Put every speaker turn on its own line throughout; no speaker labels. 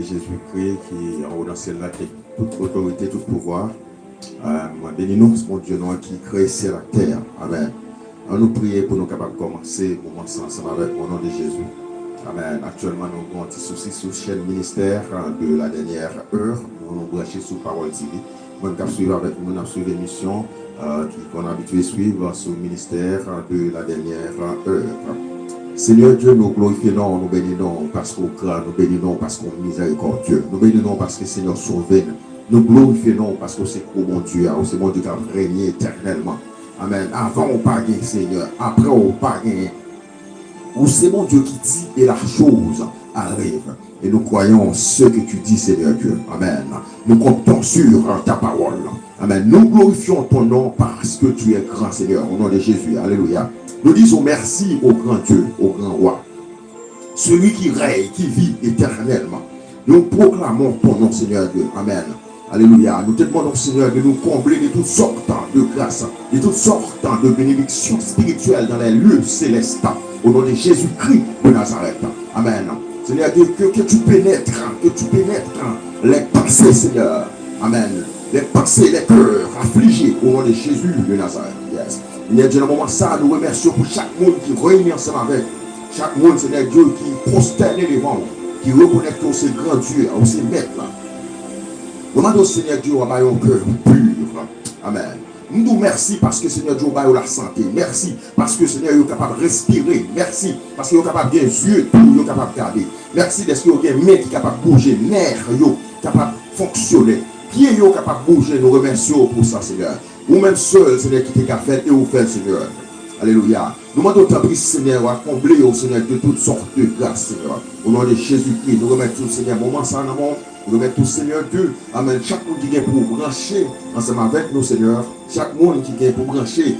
Jésus-Christ qui en haut dans ciel là, qui a toute autorité, tout pouvoir. Bénis-nous, mon Dieu, nous qui crée ciel la terre. Amen. On nous prie pour nous capables de commencer le moment ensemble avec au nom de Jésus. Amen. Actuellement, nous avons un petit souci sur la chaîne ministère de la dernière heure. Nous nous branchons sur Parole TV. Nous avons suivi avec nous, nous avons suivi l'émission qu'on a habitué à suivre sur le ministère de la dernière heure. Seigneur Dieu, nous glorifions, nous bénissons parce qu'on craint, nous bénissons parce qu'on est miséricordieux, nous bénissons parce que Seigneur sauve, nous glorifions parce que c'est mon Dieu, c'est mon Dieu qui a régné éternellement. Amen. Avant on pas gagné, Seigneur, après on pas gagné. Ou c'est mon Dieu qui dit et la chose arrive. Et nous croyons ce que tu dis, Seigneur Dieu. Amen. Nous comptons sur ta parole. Amen. Nous glorifions ton nom parce que tu es grand, Seigneur, au nom de Jésus. Alléluia. Nous disons merci au grand Dieu, au grand roi, celui qui règne, qui vit éternellement. Nous proclamons ton nom, Seigneur Dieu. Amen. Alléluia. Nous te demandons, Seigneur, de nous combler de toutes sortes de grâces, de toutes sortes de bénédictions spirituelles dans les lieux célestes. Au nom de Jésus-Christ de Nazareth. Amen. Seigneur Dieu, que tu pénètres les pensées, Seigneur. Amen. Les pensées, les cœurs affligés au nom de Jésus de Nazareth. Yes. Il y a un moment ça, nous remercions pour chaque monde qui réunit ensemble avec. Chaque monde, Seigneur Dieu, qui prosterne devant nous, qui reconnaît que c'est grand Dieu, c'est maître. Nous demandons, Seigneur Dieu, à un cœur pur. Amen. Nous nous merci parce que Seigneur Dieu a la santé. Merci parce que Seigneur est capable de respirer. Merci parce qu'il est capable de bien yeux, tout est capable de garder. Merci parce qu'il y a une main qui est capable de bouger, nerfs capable de fonctionner. Pieds est capable de bouger. Nous remercions pour ça, Seigneur. Ou même seul, Seigneur, qui t'a fait et vous fait, Seigneur. Alléluia. Nous demandons ta prise, Seigneur, à combler au Seigneur de toutes sortes de grâces, Seigneur. Au nom de Jésus-Christ, nous remettons, Seigneur, moment ça en amont. Nous remettons, Seigneur Dieu. Amen. Chaque monde qui vient pour brancher ensemble avec nous, Seigneur. Chaque monde qui vient pour brancher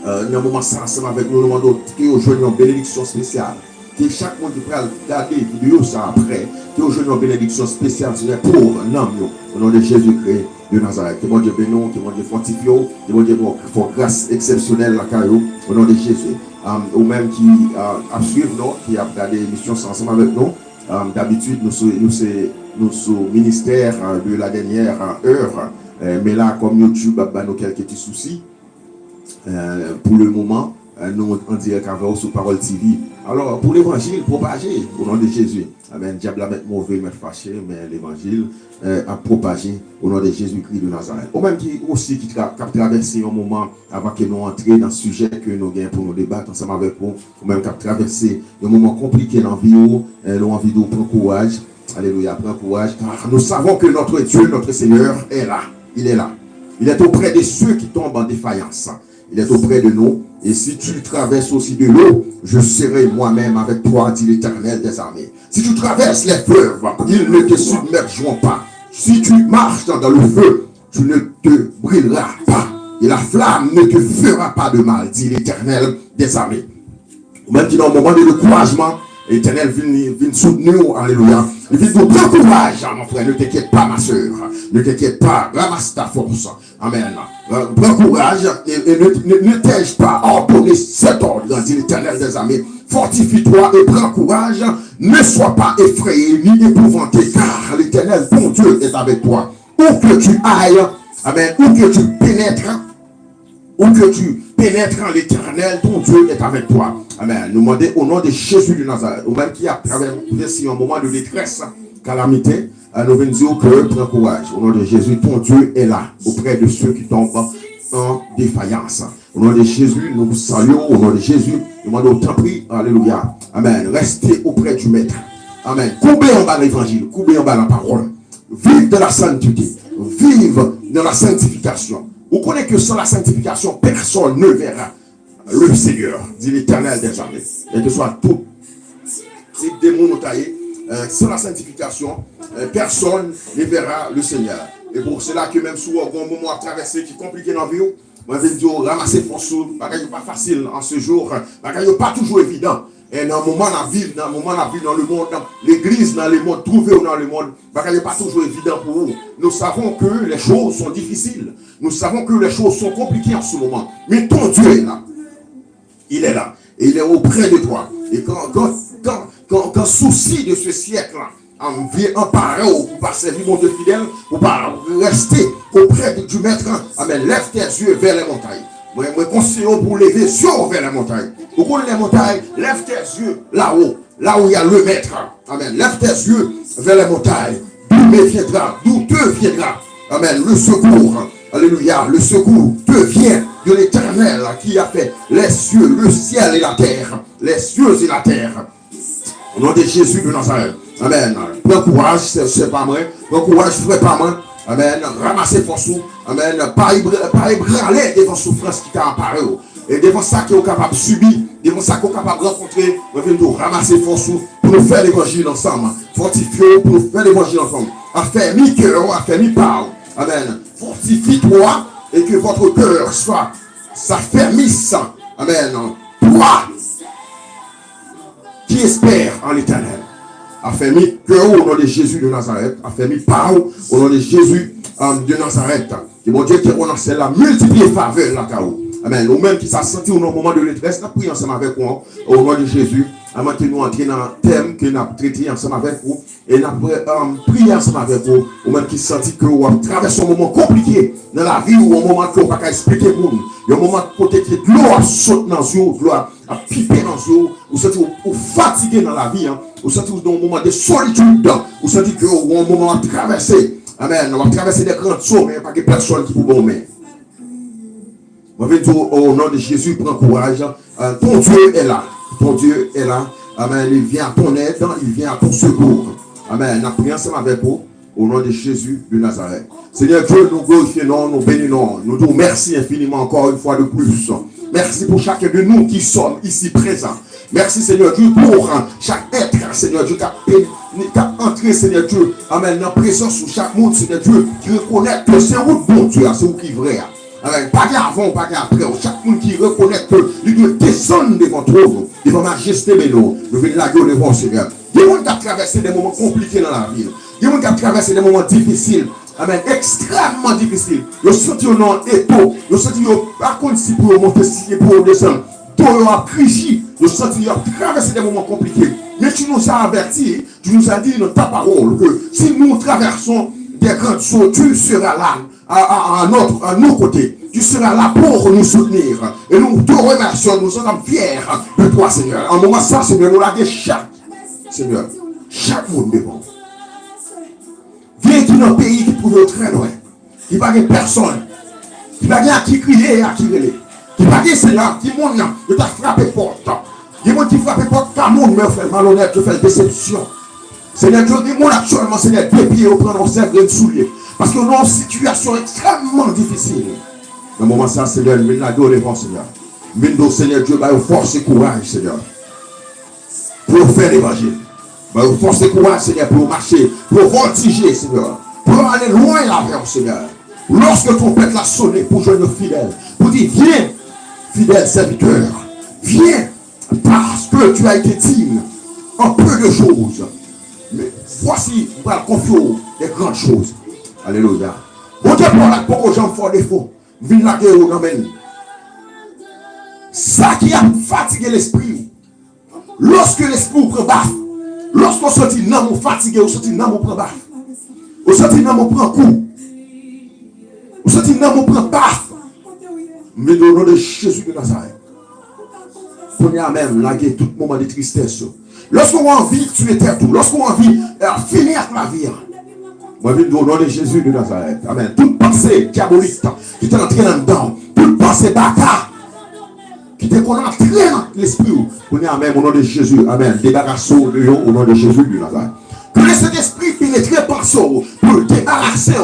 dans un moment ça ensemble avec nous, nous demandons que nous joignions une bénédiction spéciale. Que chaque monde qui peut regarder la vidéo ça après, que nous joignions une bénédiction spéciale, Seigneur, pour l'homme. Au nom de Jésus-Christ de Nazareth. Que mon Dieu bénisse, que mon Dieu fortifie, que mon Dieu fasse grâce exceptionnelle la caillou, au nom de Jésus. Ou même qui a suivi nous, qui a regardé l'émission ensemble avec nous. D'habitude, nous sommes ministère de la dernière heure, mais là, comme YouTube a nous quelques petits soucis, pour le moment, nous en direct avec vous sur Parole TV. Alors, pour l'évangile, propager au nom de Jésus. Amen. Diable a mettre mauvais, mettre fâché, mais l'évangile a propagé au nom de Jésus-Christ de Nazareth. Ou même qui aussi qui a traversé un moment avant que nous entrions dans le sujet que nous gagnons pour nous débattre ensemble avec vous. Ou même qui a traversé un moment compliqué dans la vie, nous avons envie de prendre courage. Alléluia, prends courage. Car nous savons que notre Dieu, notre Seigneur est là. Il est là. Il est auprès de ceux qui tombent en défaillance. Il est auprès de nous. Et si tu traverses aussi de l'eau, je serai moi-même avec toi, dit l'Éternel des armées. Si tu traverses les fleuves, ils ne te submergeront pas. Si tu marches dans le feu, tu ne te brûleras pas. Et la flamme ne te fera pas de mal, dit l'Éternel des armées. Ou même qui dans un moment de découragement, l'Éternel vient soutenir, alléluia. Il vient nous prendre courage, mon frère. Ne t'inquiète pas, ma soeur. Ne t'inquiète pas. Ramasse ta force. Amen. Prends courage et ne t'ai-je pas ordonné cet ordre, dit l'Éternel des armées. Fortifie-toi et prends courage. Ne sois pas effrayé ni épouvanté, car l'Éternel, ton Dieu, est avec toi. Où que tu ailles, amen, où que tu pénètres, en l'Éternel, ton Dieu est avec toi. Amen. Nous demandons au nom de Jésus de Nazareth, ou même qui a traversé un moment de détresse, calamité, nous venons dire que prends courage. Au nom de Jésus, ton Dieu est là, auprès de ceux qui tombent en défaillance. Au nom de Jésus, nous vous saluons. Au nom de Jésus, nous demandons tant pis. Alléluia. Amen. Restez auprès du Maître. Amen. Coupez en bas l'évangile, coupez en bas la parole. Vive de la sainteté. Vive dans la sanctification. Vous connaissez que sans la sanctification, personne ne verra le Seigneur, dit l'Éternel des armées. Et que ce soit tout type de démons taillés, sans la sanctification, personne ne verra le Seigneur. Et pour cela que même si vous avez un moment à traverser qui est compliqué dans la vie, moi je vais dire, ramasser force, ce n'est pas facile en ce jour, ce n'est pas toujours évident. Et dans le moment de vivre, dans le monde, dans l'église, dans le monde, trouver dans le monde, ce n'est pas toujours évident pour vous. Nous savons que les choses sont difficiles. Nous savons que les choses sont compliquées en ce moment. Mais ton Dieu est là. Il est là. Et il est auprès de toi. Et quand souci de ce siècle-là Viens emparer pour pas servir mon Dieu fidèle, pour pas rester auprès du maître. Amen. Lève tes yeux vers les montagnes. Moi, conseille pour lever les yeux vers les montagnes. Pour connaître les montagnes, lève tes yeux là-haut, là où il y a le maître. Amen. Lève tes yeux vers les montagnes. D'où te viendra. Amen. Le secours. Alléluia. Le secours te vient de l'Éternel qui a fait les cieux, le ciel et la terre. Les cieux et la terre. Au nom de Jésus de Nazareth. Amen. Prends courage, c'est pas moi. Prends courage, frère, pas moi. Amen. Ramassez force. Amen. Pas ébranler devant la souffrance qui t'a apparu. Et devant ça qui est capable de subir, devant ça qui est capable de rencontrer, nous venons ramasser force pour nous faire l'évangile ensemble. Fortifier pour nous faire l'évangile ensemble. Affermis cœur, affermis parole. Amen. Fortifie-toi et que votre cœur soit s'affermisse. Amen. Toi qui espère en l'Éternel. Affermis cœur au nom de Jésus de Nazareth. Affermis parole au nom de Jésus de Nazareth. Et mon Dieu qui est la multiplier faveur là où. Amen. Nous-mêmes qui s'est senti au moment de détresse, nous prions ensemble avec vous au nom de Jésus. Avant que nous entrions dans le thème que nous avons traité ensemble avec vous. Et nous avons prié ensemble avec vous. Ou même qui senti que vous traversez un moment compliqué dans la vie ou un moment que vous ne pouvez pas expliquer pour nous. Il y a un moment côté que l'eau saute dans les yeux, l'eau a pipé dans les yeux. Vous sentez vous fatigué dans la vie. Vous sentez dans un moment de solitude. Vous sentez que vous avez un moment à traverser. Amen. On va traverser des grands sauts, mais il n'y a pas de personne qui vous bombe. Moi, je vais dire au nom de Jésus, prends courage. Ton Dieu est là. Ton Dieu est là. Amen. Il vient à ton aide. Il vient à ton secours. Amen. Nous prions ensemble avec vous. Au nom de Jésus de Nazareth. Seigneur Dieu, nous glorifions, nous bénissons. Nous disons merci infiniment encore une fois de plus. Merci pour chacun de nous qui sommes ici présents. Merci Seigneur Dieu pour chaque être, Seigneur Dieu, qui a entré, Seigneur Dieu, amen, dans la présence de chaque monde, Seigneur Dieu, qui reconnaît que c'est vous bon Dieu, c'est vous qui est vrai. Amen. Pas avant, pas après. Chaque monde qui reconnaît que il descend devant toi, devant majesté, mais nous venons là devant Seigneur. Il y a des gens qui ont traversé des moments compliqués dans la vie. Il y a des gens qui ont traversé des moments difficiles. Amen. Extrêmement difficiles. Ils ont senti un étau. Ils ont senti par contre si pour monter, si pour descendre. Ils ont crié. Ils ont senti qu'ils ont traversé des moments compliqués. Mais tu nous as avertis, tu nous as dit dans ta parole que si nous traversons des grandes choses, tu seras là. À nos côtés, tu seras là pour nous soutenir. Et nous te remercions, nous sommes fiers de toi, Seigneur. En moment ça, Seigneur, nous l'avons chaque, Seigneur, chaque monde devant. Viens qui dans un pays qui trouve très loin, qui n'a pas personne, qui n'a pas qui crier et à qui relayer, qui n'a pas Seigneur, qui monde de t'a frappé porte. Il y a des gens qui frappent porte, car monde me fait malhonnête, te fait déception. Seigneur Dieu, des gens actuellement, Seigneur, deux pieds au prendre de souliers. Parce que nous avons une situation extrêmement difficile. Dans le moment ça, Seigneur, nous avons devant Seigneur. Nous Seigneur Dieu, nous force et courage, Seigneur. Pour faire l'évangile. Nous force et courage, Seigneur, pour marcher, pour voltiger, Seigneur. Pour aller loin là-bas, Seigneur. Lorsque ton père l'a sonné pour joindre nos fidèles, pour dire, viens, fidèle serviteur, viens, parce que tu as été digne en peu de choses. Mais voici, on va confier des grandes choses. Alléluia. Bon Dieu, pour que les gens font défaut, viens la guerre au domaine. Ça qui a fatigué l'esprit. Lorsque l'esprit prend baffe, lorsqu'on sortit dans mon fatigué, on sortit dans mon prend baffe. On sortit dans mon prend coup. On sortit dans mon prend baffe. Mais au nom de Jésus de Nazareth, on y a même lagué tout moment de tristesse. Lorsqu'on a envie de tuer tout, lorsqu'on a envie de finir avec la vie. Moi, je viens au nom de Jésus de Nazareth. Amen. Toute pensée diabolique qui t'est entrée là-dedans, toute pensée bâtard qui t'est entrée dans l'esprit, on est même au nom de Jésus. Amen. Débarrassons de au nom de Jésus de Nazareth. Que cet esprit pénètre pensons pour débarrasser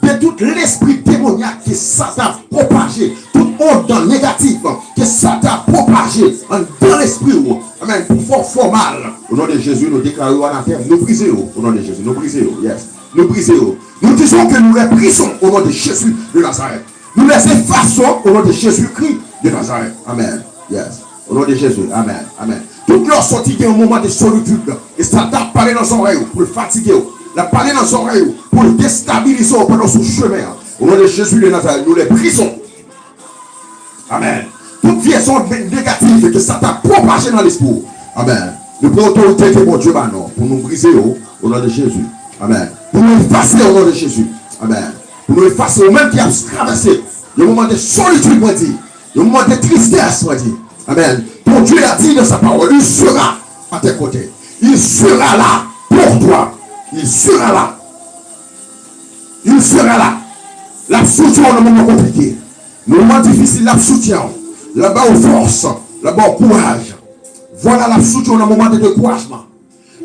de tout l'esprit démoniaque que Satan a propagé, toute onde négative que Satan a propagé dans l'esprit. Amen. Pour faire mal. Au nom de Jésus, nous déclarons à la terre, nous brisons. Au nom de Jésus, nous brisons. Yes. Nous brisons. Nous disons que nous les brisons au nom de Jésus de Nazareth. Nous les effaçons au nom de Jésus-Christ de Nazareth. Amen. Yes. Au nom de Jésus. Amen. Amen. Toutes leurs sorties un moment de solitude. Et Satan parle dans son oreille pour le fatiguer. La parler dans son oreille pour le déstabiliser pendant son chemin. Au nom de Jésus de Nazareth, nous les brisons. Amen. Toute liaison négative que Satan propagé dans l'esprit. Amen. Nous prenons l'autorité que mon Dieu va nous pour nous briser au nom de Jésus. Amen. Pour nous effacer au nom de Jésus. Amen. Pour nous effacer au même qui a traversé le moment de solitude, moi dit. Le moment de tristesse, moi dit. Amen. Ton Dieu a dit dans sa parole, il sera à tes côtés. Il sera là pour toi. Il sera là. Il sera là. La soutien dans le moment compliqué. Le moment difficile, la soutien. Là-bas aux forces, là-bas au courage. Voilà la soutien dans le moment de découragement.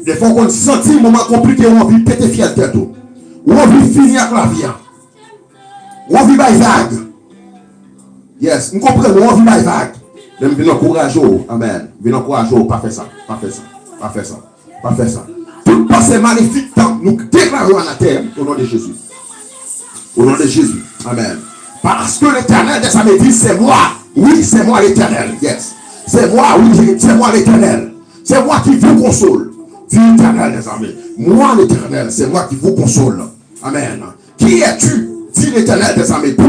Des fois qu'on sentit un moment compliqué, on a envie de péter fier de tête. Ou on a envie de finir avec la vie. Ou on a envie de vague. Yes, nous comprenons, on a envie de vague. Même venir encourager. Amen. Venir encourager. Pas faire ça. Pas faire ça. Pas faire ça. Pas faire ça. Tout passé maléfique, nous déclarons à la terre au nom de Jésus. Au nom de Jésus. Amen. Parce que l'Éternel des armées dit, c'est moi. Oui, c'est moi l'Éternel. Yes. C'est moi, oui, c'est moi l'Éternel. C'est moi qui vous console. Dit l'Éternel des armées. Moi l'Éternel, c'est moi qui vous console. Amen. Qui es-tu? Dit l'Éternel des armées, pour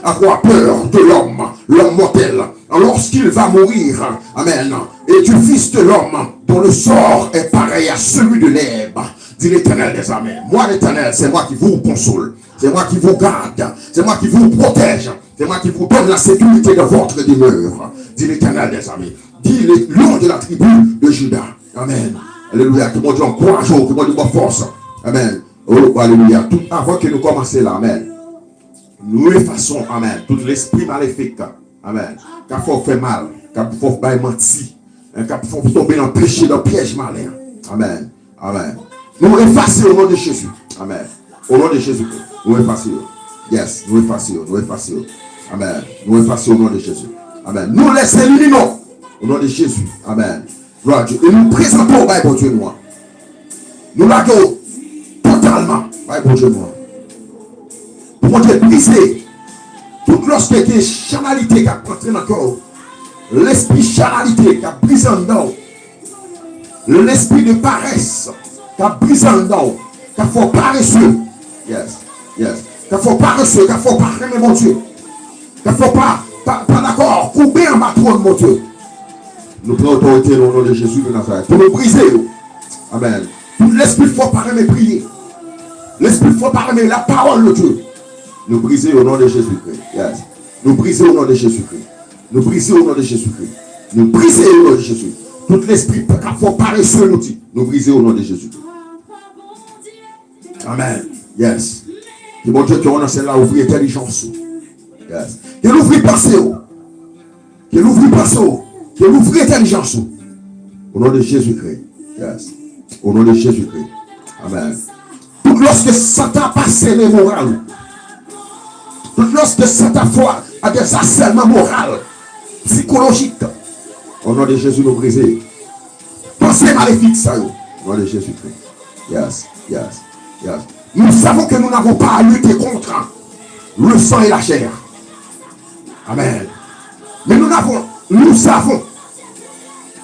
avoir peur de l'homme mortel, lorsqu'il va mourir. Amen. Et du fils de l'homme, dont le sort est pareil à celui de l'herbe. Dit l'Éternel des armées. Moi l'Éternel, c'est moi qui vous console. C'est moi qui vous garde. C'est moi qui vous protège. C'est moi qui vous donne la sécurité de votre demeure. Dit l'Éternel des armées. Dit le lion de la tribu de Juda. Amen. Alléluia. Que mon Dieu encourage, que mon Dieu bonne force. Amen. Oh, alléluia. Tout avant que nous commencions là. Amen. Nous effaçons, amen, tout l'esprit maléfique. Amen. Car faut faire mal. Car faut faire mentir. Car faut tomber dans le péché, dans le piège malin. Amen. Amen. Nous effaçons au nom de Jésus. Amen. Au nom de Jésus-Christ. Nous effaçons. Yes, nous effaçons. Nous effaçons. Amen. Nous effaçons au nom de Jésus. Amen. Nous les éliminons au nom de Jésus. Amen. Gloire à Dieu. Et nous présentons au Bible pour Dieu noir. Nous l'aguons totalement. Bible pour Dieu noir. Pour mon Dieu briser toute lorsque il y a charnalité qui a entré dans le corps. L'esprit charnalité qui a brisé en dedans. L'esprit de paresse qui a brisé en dedans. Qui a fait paresseux. Yes. Yes. Qui a fait paresseux. Qui a fait pas aimer mon Dieu. Qui a fait pas d'accord. Couper en bas trop de mon Dieu. Nous prenons autorité au nom de Jésus de Nazareth. Pour nous briser. Amen. Tout l'esprit faut pas aimer prier. L'esprit faut pas aimer la parole de Dieu. Nous briser au nom de Jésus-Christ. Yes. Nous briser au nom de Jésus-Christ. Nous briser au nom de Jésus-Christ. Nous briser au nom de Jésus. Tout l'esprit qui faut paresseux nous dit. Nous briser au nom de Jésus-Christ. Amen. Yes. Que mon Dieu, que on enseigne là, ouvrir intelligence. Yes. Que l'ouvrir pensée. Que l'ouvrir pensée. Que l'ouvrir intelligence. Au nom de Jésus-Christ. Yes. Au nom de Jésus-Christ. Amen. Tout lorsque Satan passe les morales. Lorsque Satan foi a des harcèlements moraux, psychologiques, au nom de Jésus, nous briser. Pensez maléfique, ça, au nom de Jésus-Christ. Yes, yes, yes. Nous savons que nous n'avons pas à lutter contre le sang et la chair. Amen. Mais nous avons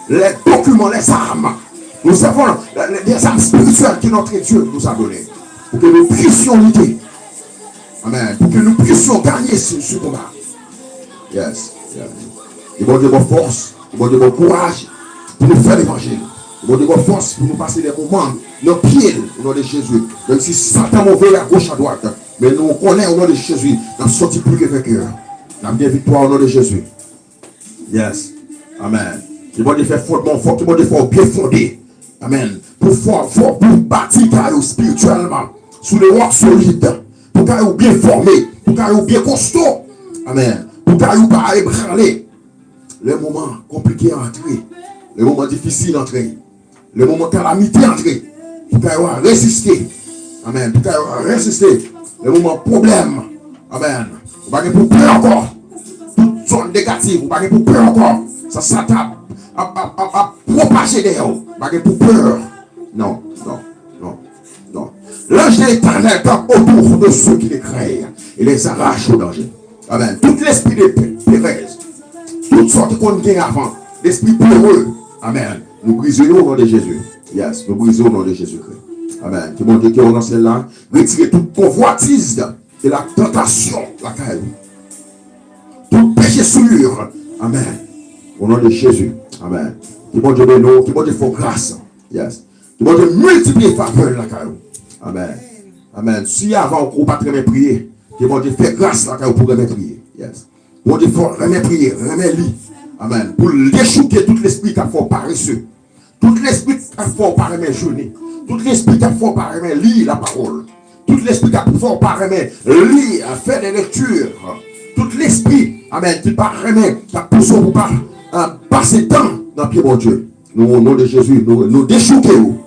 les documents, les armes. Nous avons les armes spirituelles que notre Dieu nous a données. Pour que nous puissions lutter. Amen. Pour que nous puissions gagner ce combat. Yes. Yes. Il va de bonne force. Il va de bon courage pour nous faire l'évangile. Il va de bonne force pour nous passer des moments nos pieds au nom de Jésus. Même si Satan mauvais à gauche à droite. Mais nous connaissons au nom de Jésus. Nous sommes sortis plus que vainqueurs. Nous avons bien victoire au nom de Jésus. Yes. Amen. Il va de faire fondement fort. Il va de faire bien fondé. Amen. Pour bâtir spirituellement sous les rocs solides. Pour qu'elle soit bien formé, pour qu'elle soit bien costaud. Amen. Pour qu'elle soit pas ébranlé. Les moments compliqués à entrer, les moments difficiles à entrer, les moments calamité à entrer, pour qu'elle soit résister. Amen. Pour qu'elle soit résister. Les moments problèmes. Amen. Vous ne pouvez pas pour peur encore. Toute zone négative, vous ne pouvez pas pour peur encore. Ça s'attaque à propager derrière vous. Vous ne pouvez pas pour peur. Non, non, non, non. L'ange de l'Éternel campe autour de ceux qui les craignent et les arrache au danger. Amen. Tout l'esprit de Pérez, toutes sortes qu'on gagne avant, l'esprit peureux. Amen. Nous brisons au nom de Jésus. Yes, nous brisons au nom de Jésus-Christ. Amen. Que mon Dieu qui est dans celle-là, retirez toute convoitise et la tentation, la caille. Tout péché souillure. Amen. Au nom de Jésus. Amen. Qui bon Dieu de nous, qui bon Dieu fait grâce. Yes. Qui bon Dieu multiplier faveur la caillou. Amen. Amen. Si avant on pas très bien prier, qui bon Dieu fait grâce la caillou pour remettre prier. Yes. Bon Dieu faut remettre prier, remettre lit. Amen. Pour déchouquer tout l'esprit qui a fait paresseux. Tout l'esprit qui a fait parler journée. Tout l'esprit qui a fait parler lire la parole. Tout l'esprit qui a fait parler lire, faire des lectures. Tout l'esprit, amen, qui parle, qui a poussé pour passer temps dans le pied de Dieu. Nous, au nom de Jésus, nous déchouquons.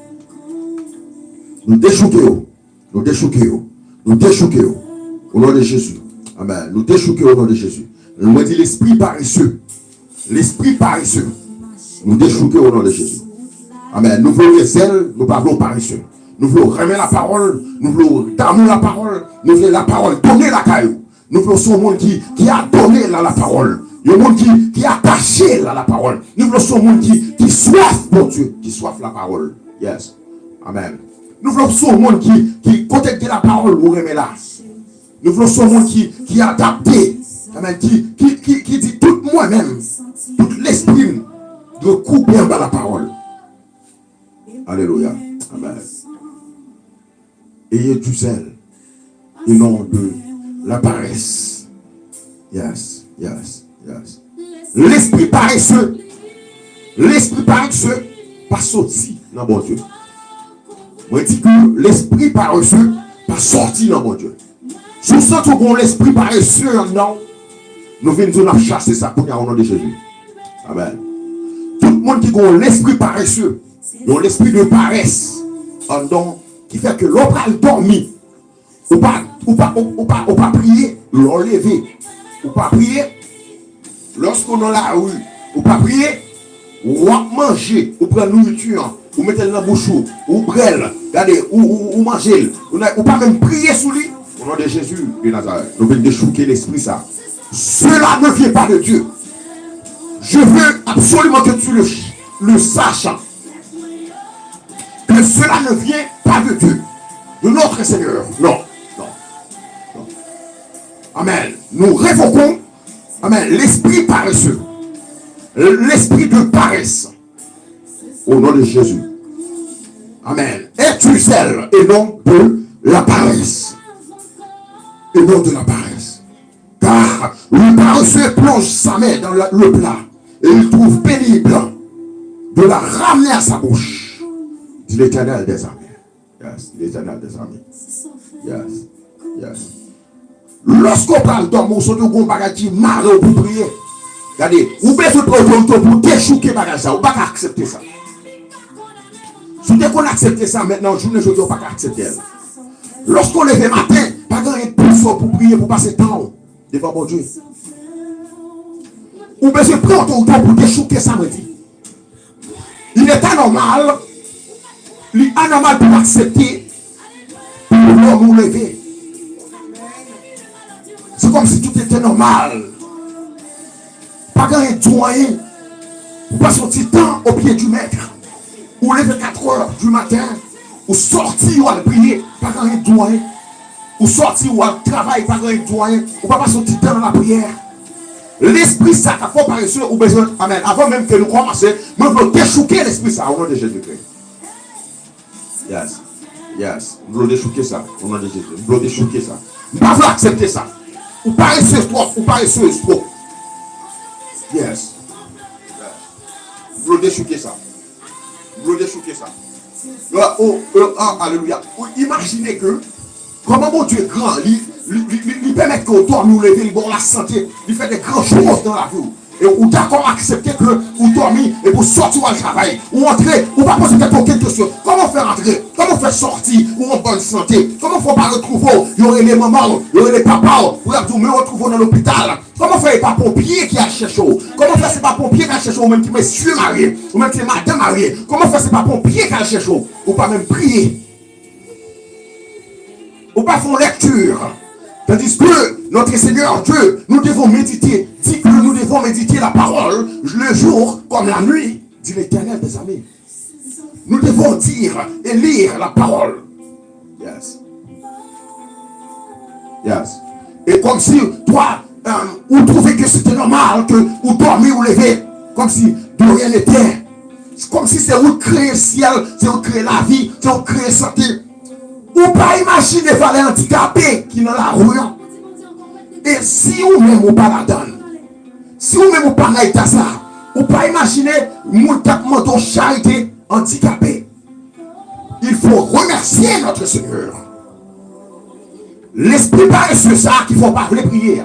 Nous déchouquons. Nous déchouquons. Nous déchouquons. Au nom de Jésus. Amen. Nous déchouquons au nom de Jésus. Nous dit l'esprit paresseux. L'esprit paresseux. Nous déchouquons au nom de Jésus. Amen. Nous voulons les ailes, nous parlons paresseux. Nous voulons remettre la parole. Nous voulons d'amour la parole. Nous voulons la parole donner la caillou. Nous voulons ce monde qui a donné la parole. Le monde qui est attaché à la parole. Nous voulons ce monde qui soif pour Dieu, qui soif la parole. Yes. Amen. Nous voulons ce monde qui contacte la parole ou remet là. Nous voulons ce monde qui est adapté. Amen. Qui dit tout moi-même, tout l'esprit de couper dans la parole. Alléluia. Amen. Ayez du zèle et non de la paresse. Yes, yes, yes. L'esprit paresseux, pas sorti dans mon Dieu. Moi, je dis que l'esprit paresseux pas sorti dans mon Dieu. Si vous sentez que l'esprit paresseux, non, nous venons chasser ça pour au nom de Jésus. Amen. Tout le monde qui a l'esprit paresseux, l'esprit de paresse, qui fait que l'on va dormir, ou pas prier, l'on lever, ou pas prier, lorsqu'on est dans la rue, ou pas prier, ou manger, ou prendre nourriture, ou mettre dans la bouche, ou brûler, regardez, ou manger, ou pas même prier sous lui, au nom de Jésus de Nazareth. Nous venons déchouquer l'esprit ça. Cela ne vient pas de Dieu. Je veux absolument que tu le saches. Que cela ne vient pas de Dieu, de notre Seigneur. Non. Amen. Nous révoquons, amen, l'esprit paresseux, l'esprit de paresse, au nom de Jésus. Amen. Es-tu zèle et non de la paresse. Et non de la paresse. Car le paresseux plonge sa main dans le plat et il trouve pénible de la ramener à sa bouche. Dit l'Éternel des armées. Yes, l'Éternel des armées. Yes, yes. Lorsqu'on parle d'un morceau de gros bagage qui marre pour prier, regardez, vous pouvez faire pour déchouquer bagage ça, vous ne pouvez pas accepter ça. Si vous acceptez ça maintenant, je ne veux pas accepter. Lorsqu'on lève le matin, pas grand plus fort pour prier, pour passer temps devant mon Dieu. Vous pouvez prendre ton temps pour déchouquer ça, me dit. Il est anormal, pour accepter, pour nous lever. C'est comme si tout était normal. Pas grand doyen. Vous passez un petit temps au pied du maître. Ou lever 4 heures du matin. Ou sortir ou aller prier. Pas grand doyen. Ou sortir ou aller travailler. Pas grand doyen. Ou pas passer un petit temps dans la prière. L'esprit ça a fait paresseux ou besoin. Amen. Avant même que nous commencions, nous voulons déchouquer l'esprit ça au nom de Jésus-Christ. Yes. Yes. Nous voulons déchouquer ça au nom de Jésus. Nous voulons déchouquer ça. Nous ne pouvons pas accepter ça. Ou paresseuse trop, ou paresseuse trop. Yes. Vous voulez déchouquer ça. Vous voulez déchouquer ça. Alléluia. Imaginez que, comment mon Dieu est grand, il permet qu'on dorme, nous lever, il bon la santé, il fait des grandes choses dans la vie. Et ou d'accord accepter que vous dormez et vous sortir au travail, ou entrer, ou pas poser aucune question. Comment faire entrer? Comment faire sortir? Ou en bonne santé? Comment faut pas retrouver? Il y aurait les mamans, il y aurait les papas, ou me retrouver dans l'hôpital. Comment faire les pas pompiers qui a cherché? Comment faire ces pas pompiers qui a cherché? Ou même qui monsieur marié, ou même qui madame mariée. Comment faire ces pas pompiers qui a cherché? Ou pas même prier? Ou pas faire lecture? Tandis que notre Seigneur Dieu, nous devons méditer, dit que nous devons méditer la parole le jour comme la nuit, dit l'Éternel des armées. Nous devons dire et lire la parole. Yes. Yes. Et comme si toi, vous trouvez que c'était normal que vous dormiez ou levez, comme si de rien n'était. comme si c'est où créer le ciel, c'est où créer la vie, c'est où créer la santé. Ou pas imaginer les handicapés qui dans la rue. Et si ou même ou pas la donne, si ou même ou pas dans l'état ça, ou pas imaginer mon tapement de charité handicapé. Il faut remercier notre Seigneur. L'esprit paresseux ça qu'il ne faut pas vouloir prier.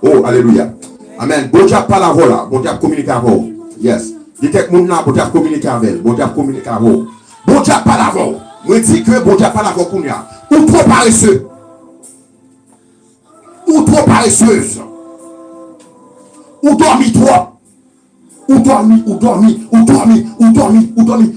Oh, alléluia. Amen. Bon Dieu pas la voix là. Bon Dieu communique avec vous. Yes. Il y a quelqu'un là, bon Dieu communique avec elle. Bon Dieu communique avec vous. Bon Dieu pas la voix. Moi dis que bon Dieu pas la voix qu'on y a. Ou trop paresseux. Ou trop paresseuse. Ou dormi trop. Ou dormi,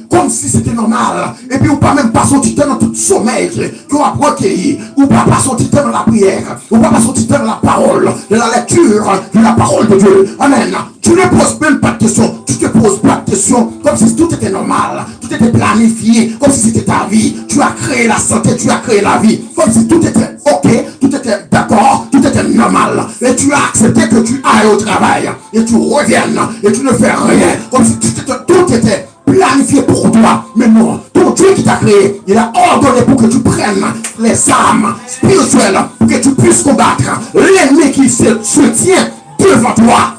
comme si c'était normal. Et puis, ou pas même pas sortir dans tout sommeil, qu'on a recueilli, ou pas sortir dans la prière, ou pas sortir dans la parole, de la lecture, de la parole de Dieu. Amen. Tu ne poses même pas de questions, tu te poses pas de questions, comme si tout était normal, tout était planifié, comme si c'était ta vie. Tu as créé la santé, tu as créé la vie, comme si tout était ok, tout était d'accord, tout était normal. Et tu as accepté que tu ailles au travail, et tu reviennes, et tu ne fais rien, comme si tout était planifié pour toi. Mais non, ton Dieu qui t'a créé, il a ordonné pour que tu prennes les armes spirituelles, pour que tu puisses combattre l'ennemi qui se tient devant toi.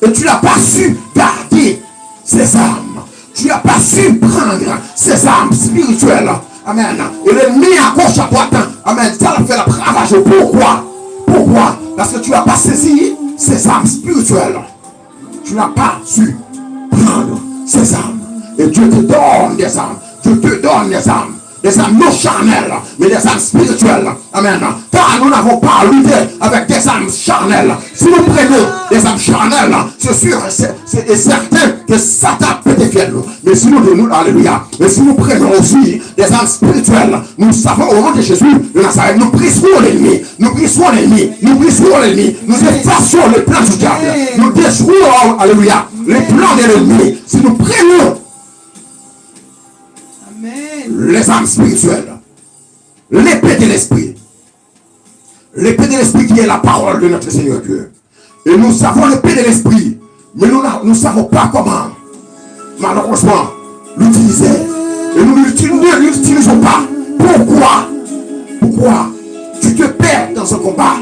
Et tu n'as pas su garder ces armes. Tu n'as pas su prendre ces armes spirituelles. Amen. Et l'ennemi à gauche, à droite. Amen. Ça l'a fait la ravager. Pourquoi? Pourquoi? Parce que tu n'as pas saisi ces armes spirituelles. Tu n'as pas su prendre ces armes. Et Dieu te donne des armes. Dieu te donne des armes. Des âmes non charnelles, mais des âmes spirituelles. Amen. Car nous n'avons pas à lutter avec des âmes charnelles. Si nous prenons des âmes charnelles, c'est sûr et certain que Satan peut défier nous. Mais si nous, alléluia, mais si nous prenons aussi des âmes spirituelles, nous savons au nom de Jésus de Nazareth, nous briserons l'ennemi, nous briserons l'ennemi, nous briserons l'ennemi, nous effaçons les plans du diable, nous détruirons, alléluia, les plans de l'ennemi. Si nous prenons les âmes spirituelles, l'épée de l'esprit, qui est la parole de notre Seigneur Dieu. Et nous savons l'épée de l'esprit, mais nous ne savons pas comment, malheureusement, l'utiliser. Et nous ne l'utilisons pas. Pourquoi tu te perds dans ce combat?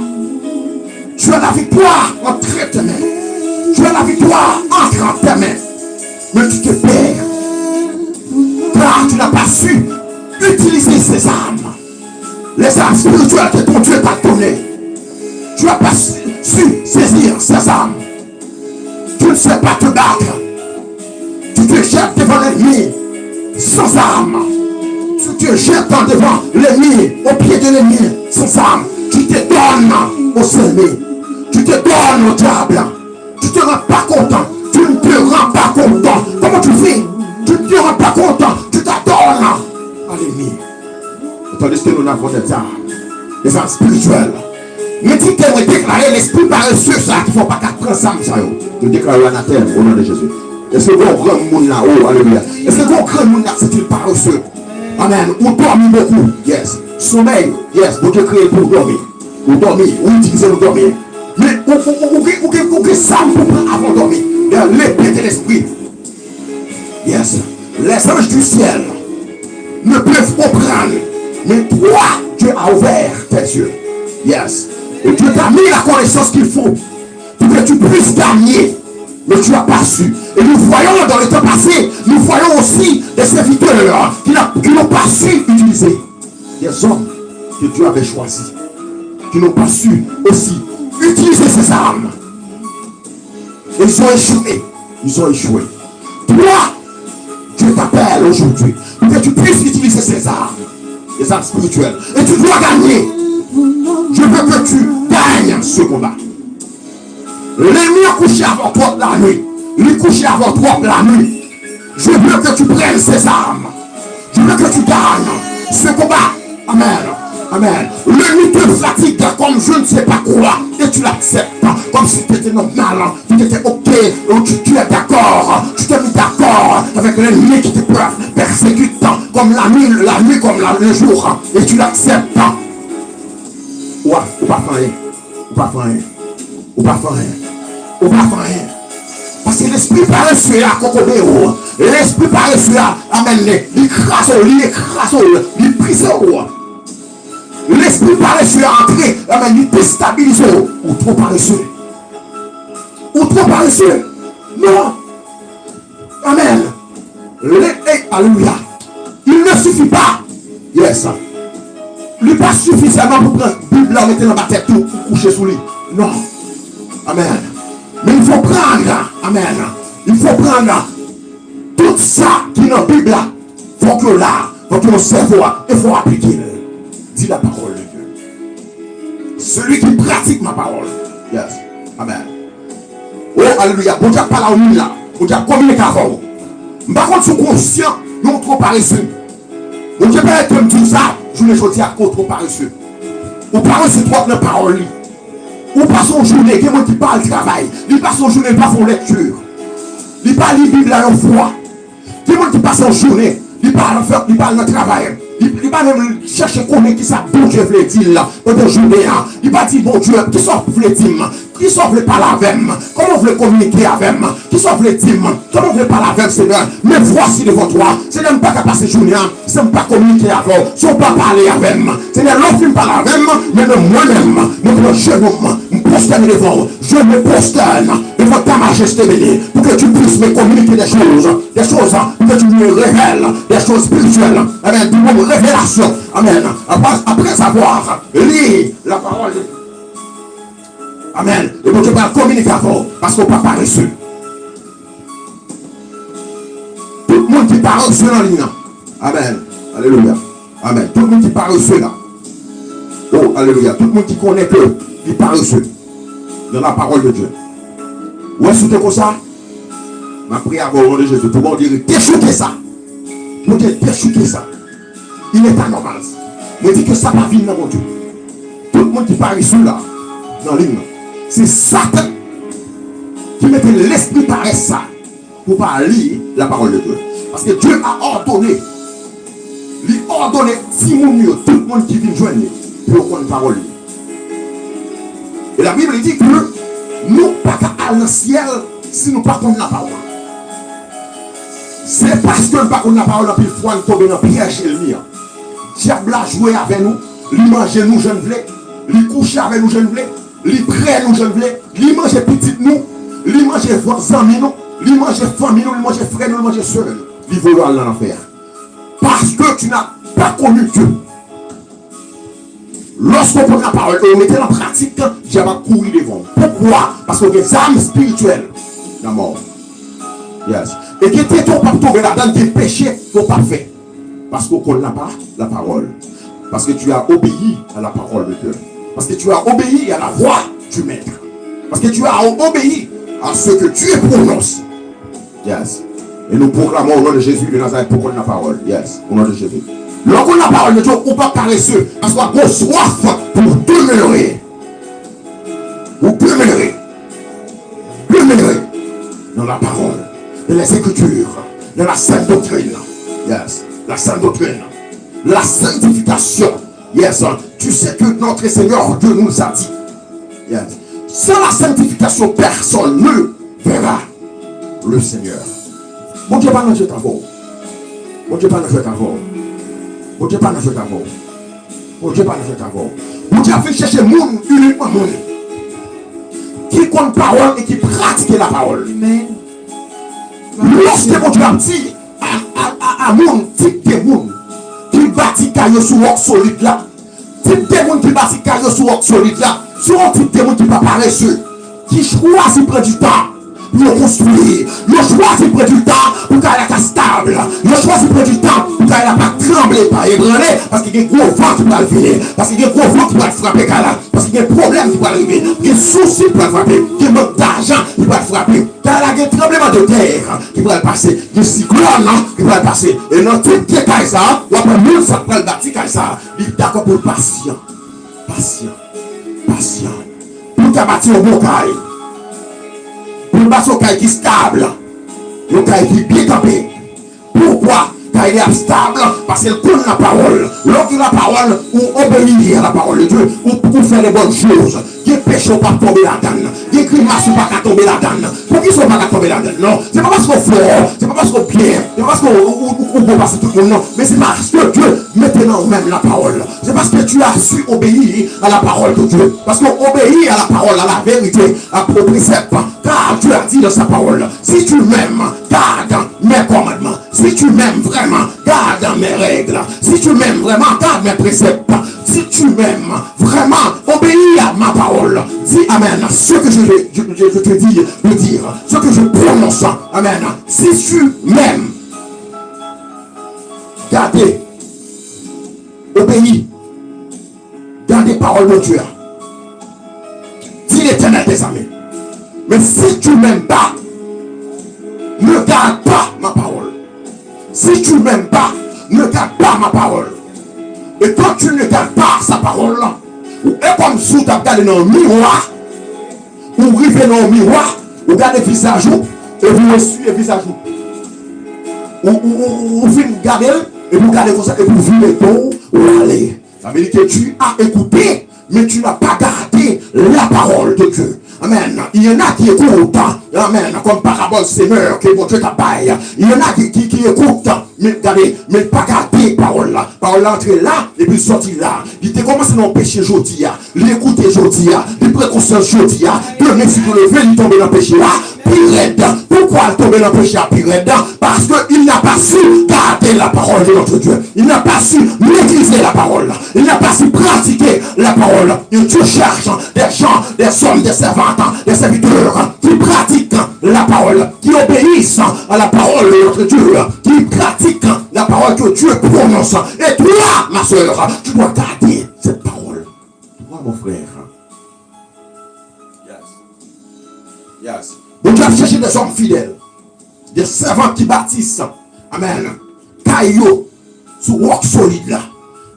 Tu as la victoire entre tes mains. Tu as la victoire entre tes mains. Mais tu te perds. Car tu n'as pas su utiliser ces armes. Les armes spirituelles que ton Dieu t'a données. Tu n'as pas su saisir ces armes. Tu ne sais pas te battre. Tu te jettes devant l'ennemi sans armes. Tu te jettes devant l'ennemi, au pied de l'ennemi sans armes. Tu te donnes au ennemi. Tu te donnes au diable. Tu ne te rends pas content. Tu ne te rends pas content. Comment tu fais? Tu ne te rends pas content. Tu t'adonnes à l'ennemi. Tandis que nous n'avons des armes spirituelles. Mais dis que nous déclarer l'esprit paresseux, ça qui ne faut pas prendre ça. Nous déclarons l'anathème au nom de Jésus. Est-ce que vous grand monde là-haut? Alléluia. Est-ce que vous grand monde là, c'est-il paresseux? Amen. Ou dormir beaucoup. Yes. Sommeil. Yes. Vous te créez pour dormir. Ou dormir. Ou utiliser pour dormir. Mais ou ça pour prendre avant de dormir. L'épée de l'esprit. Yes. Les anges du ciel ne peuvent comprendre. Mais toi, Dieu a ouvert tes yeux. Yes. Et Dieu t'a mis la connaissance qu'il faut pour que tu puisses gagner. Mais tu n'as pas su. Et nous voyons dans le temps passé, nous voyons aussi des serviteurs qui n'ont pas su utiliser. Des hommes que Dieu avait choisis, qui n'ont pas su aussi utiliser ces armes. Ils ont échoué. Ils ont échoué. Toi, Dieu t'appelle aujourd'hui pour que tu puisses utiliser ces armes. Les armes spirituelles. Et tu dois gagner. Je veux que tu gagnes ce combat. L'ennemi a couché avant toi la nuit. Il couché avant toi la nuit. Je veux que tu prennes ces armes. Je veux que tu gagnes ce combat. Amen. Amen. L'ennemi te fatigue comme je ne sais pas quoi. Et tu l'acceptes. Comme si tu étais normal. Tu étais ok. Tu es d'accord. Tu t'es mis d'accord avec l'ennemi qui te persécute. Comme la nuit comme le jour. Et tu l'acceptes. Ou pas faire rien. Ou pas faire rien. Ou pas faire rien. Ou pas faire rien.
Parce que l'esprit paresseux à Cocodéo, l'esprit paresseux à amener, l'écrase, il brise. L'esprit paresseux à entrer, il déstabilise. Ou trop paresseux. Ou trop paresseux. Non. Amen. Alléluia. Il ne suffit pas. Yes. Il n'est pas suffisamment pour prendre la Bible, la mettre dans ma tête pour coucher sous lui. Non. Amen. Mais il faut prendre. Amen. Il faut prendre tout ça qui est dans la Bible. Il faut que là, il faut que le cerveau, il faut appliquer. Dis la parole de Dieu. Celui qui pratique ma parole. Yes. Amen. Oh, alléluia. Bon Dieu parle en nous là. Bon Dieu communique avec vous. Par contre, si vous êtes conscient, nous sommes trop paresseux. Bon Dieu peut être comme tout ça. Je ne dis à quoi trop paresseux. Ou paresseux trop dans la parole. Ou pas son journée, il y a des gens qui parlent travail. Il passe son journée, il pas son lecture. Il parle la Bible à l'enfoi. Il y a des gens qui passent son journée, il parle dans travail. Il va même chercher comment qui ça bon Dieu veut dire là pendant journée. Il va dire bon Dieu qui sont veut dire, qui sont veut parler avec, comment vous voulez communiquer avec, qui sont veut dire, comment vous voulez parler avec Seigneur. Mais voici devant toi, Seigneur pas qu'à passer journée, c'est pas communiquer avec, si on pas parler avec, Seigneur l'autre ne parle avec, mais moi-même, mon genou, me prosterne devant, je me prosterne devant ta majesté bénie pour que tu puisses me communiquer des choses pour que tu me révèles des choses spirituelles. Amen. Révélation. Amen. Après avoir lu la parole de Dieu. Amen. Et bon Dieu va communiquer avec vous parce qu'on ne peut pas paresseux. Tout le monde qui paresseux dans la ligne. Amen. Alléluia. Amen. Tout le monde qui paresseux là. Oh, alléluia. Tout le monde qui connaît que il paresseux dans la parole de Dieu. Où est-ce que c'est comme ça? Ma prière au nom de Jésus. Tout le monde dirait déchouquer ça. Vous dites déchouquer ça. Il n'est pas normal. Je dis que ça va venir dans mon Dieu. Tout le monde qui parle ici là, dans l'hymne, c'est Satan qui mettait l'esprit paresse ça pour pas lire la parole de Dieu. Parce que Dieu a ordonné, Simon, tout le monde qui vient joindre pour prendre la parole. Et la Bible dit que nous pas qu'à aller dans le ciel si nous ne pas la parole. C'est parce que nous ne pas la parole, puis il faut nous tomber dans le piège et le mien. Diable a joué avec nous, il mange nous, je ne voulais, il couche avec nous, je ne voulais, il prête nous, je ne voulais, il mange petit nous, il mange amis nous, il mange famille nous, il mange frère nous, il mange soeur nous, il veut aller en enfer. Parce que tu n'as pas connu Dieu. Lorsqu'on prend la parole et on mettait en pratique, Dieu va courir devant. Pourquoi? Parce qu'on a des âmes spirituelles. La mort. Yes. Et qui était ton pas tomber là-dedans, des péchés qu'on pas fait. Parce qu'on ne connaît pas la parole. Parce que tu as obéi à la parole de Dieu. Parce que tu as obéi à la voix du maître. Parce que tu as obéi à ce que Dieu prononce. Yes. Et nous proclamons au nom de Jésus de Nazareth pour connaître la parole. Yes. Au nom de Jésus. Lorsqu'on a la parole de Dieu, on ne peut pas paresseux. Parce qu'on a soif pour demeurer. Pour demeurer. Demeurer dans la parole. Dans les Écritures. Dans la sainte doctrine. Yes. La sainte doctrine, la sanctification. Yes, tu sais que notre Seigneur Dieu nous a dit. Yes. Sans la sanctification, personne ne verra le Seigneur. Mon Dieu, pas dans ce travail. Mon Dieu, pas dans ce travail. Mon Dieu, pas dans ce travail. Mon Dieu, pas dans ce travail. Mon Dieu a fait chercher monde uniquement monde qui compte parole et qui pratique la parole. Amen. Lorsque mon Dieu a dit à mon type de monde qui bâtit caillou sur roc solide là, type de monde qui bâtit caillou sur roc solide là, sur un type de monde qui va paresseux, qui choisit prendre du temps pour construire, il choisit prendre du temps pour qu'elle soit stable, il choisit prendre du temps pour qu'elle ne pas trembler, pas ébranler, parce qu'il y a un gros vent qui va le venir, parce qu'il y a un gros vent qui va le frapper, parce qu'il y a un problème qui va arriver, il y a un souci qui va le frapper, il y a un manque d'argent qui va le frapper, car il y a un tremblement de terre qui va le passer, il y a un cyclone qui va le passer, et dans tout ce cas, ça, on va prendre 1000 ça va le bâtir comme ça, il est d'accord pour patient, pour bâtir un bon caille. Pour bâtir un caille qui est stable, un caille qui est bien campé. Pourquoi? car il est stable parce qu'il connaît la parole. Lorsque la parole, ou obéir à la parole de Dieu, ou pour faire les bonnes choses. Il péché ou pas tomber là-dedans. Il grimace ou pas tomber là-dedans. Pour qu'ils ne soient pas tomber là-dedans. Non, c'est pas parce qu'on fort, c'est pas parce qu'on bien, c'est pas parce qu'on peut passer tout le monde. Non, mais c'est parce que Dieu mettait en même la parole. C'est parce que tu as su obéir à la parole de Dieu. Parce qu'on obéit à la parole, à la vérité, au précepte. Car Dieu a dit dans sa parole, si tu m'aimes, garde mes commandements. Si tu m'aimes vraiment, garde mes règles. Si tu m'aimes vraiment, garde mes préceptes. Si tu m'aimes vraiment, obéis à ma parole. Dis Amen. Ce que je te dis de dire, ce que je prononce. Amen. Si tu m'aimes, gardez, obéis, gardez parole de Dieu. Dis l'Éternel des armées. Mais si tu m'aimes pas, ne garde pas ma parole. Si tu m'aimes pas, ne garde pas ma parole. Et quand tu ne gardes pas sa parole, ou est comme si tu as regardé dans le miroir, ou rivé dans le miroir, ou regardez le visage, et vous essuyez le visage. Ou vous regardez, et vous regardez comme ça, et vous vivez tout, ou allez. Ça veut dire que tu as écouté, mais tu n'as pas gardé la parole de Dieu. Amen. Il y en a qui écoutent. Amen. Comme parabole Seigneur que mon Dieu t'abaille. Il y en a qui écoutent. Mais regardez, mais pas garder parole là. Parole là, entrer là, et puis sortir là. Il te commence à péché aujourd'hui. L'écouter aujourd'hui. Il précaution aujourd'hui. Demain, si tu le fais, il tombe dans le péché là. Pire. Pourquoi il tombe dans le péché là? Pire. Parce qu'il n'a pas su garder la parole de notre Dieu. Il n'a pas su maîtriser la parole. Il n'a pas su pratiquer la parole. Et Dieu cherche des gens, des hommes, des servantes, des serviteurs qui pratiquent la parole, qui obéissent à la parole de notre Dieu, qui pratiquent la parole que Dieu prononce. Et toi, ma soeur, tu dois garder cette parole. Toi, mon frère. Yes. Donc, tu vas chercher des hommes fidèles, des servants qui bâtissent. Amen. Caillou, sur roc solide là.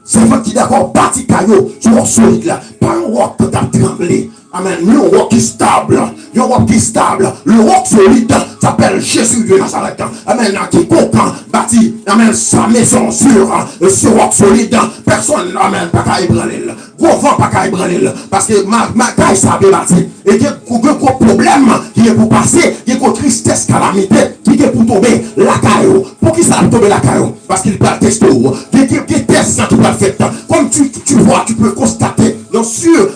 Servants qui d'accord bâti caillou sur roc solide là. Pas un roc que tu as tremblé. Amen. Le roc qui est stable. Le roc qui est stable. Le roc solide s'appelle Jésus de Nazareth. Amen. Qui comprend, bâti, amen, sa maison sur ce roc solide. Personne, amen, pas qu'à ébranler. Gros vent, pas qu'à ébranler. Parce que ma caille s'est bâti. Et qu'il y a un gros problème qui est pour passer, qui est pour tristesse, calamité, qui est pour tomber la caillou. Pour qui ça va tomber la caillou? Parce qu'il peut tester. Qui est test qui peut faire. Comme tu vois, tu peux constater.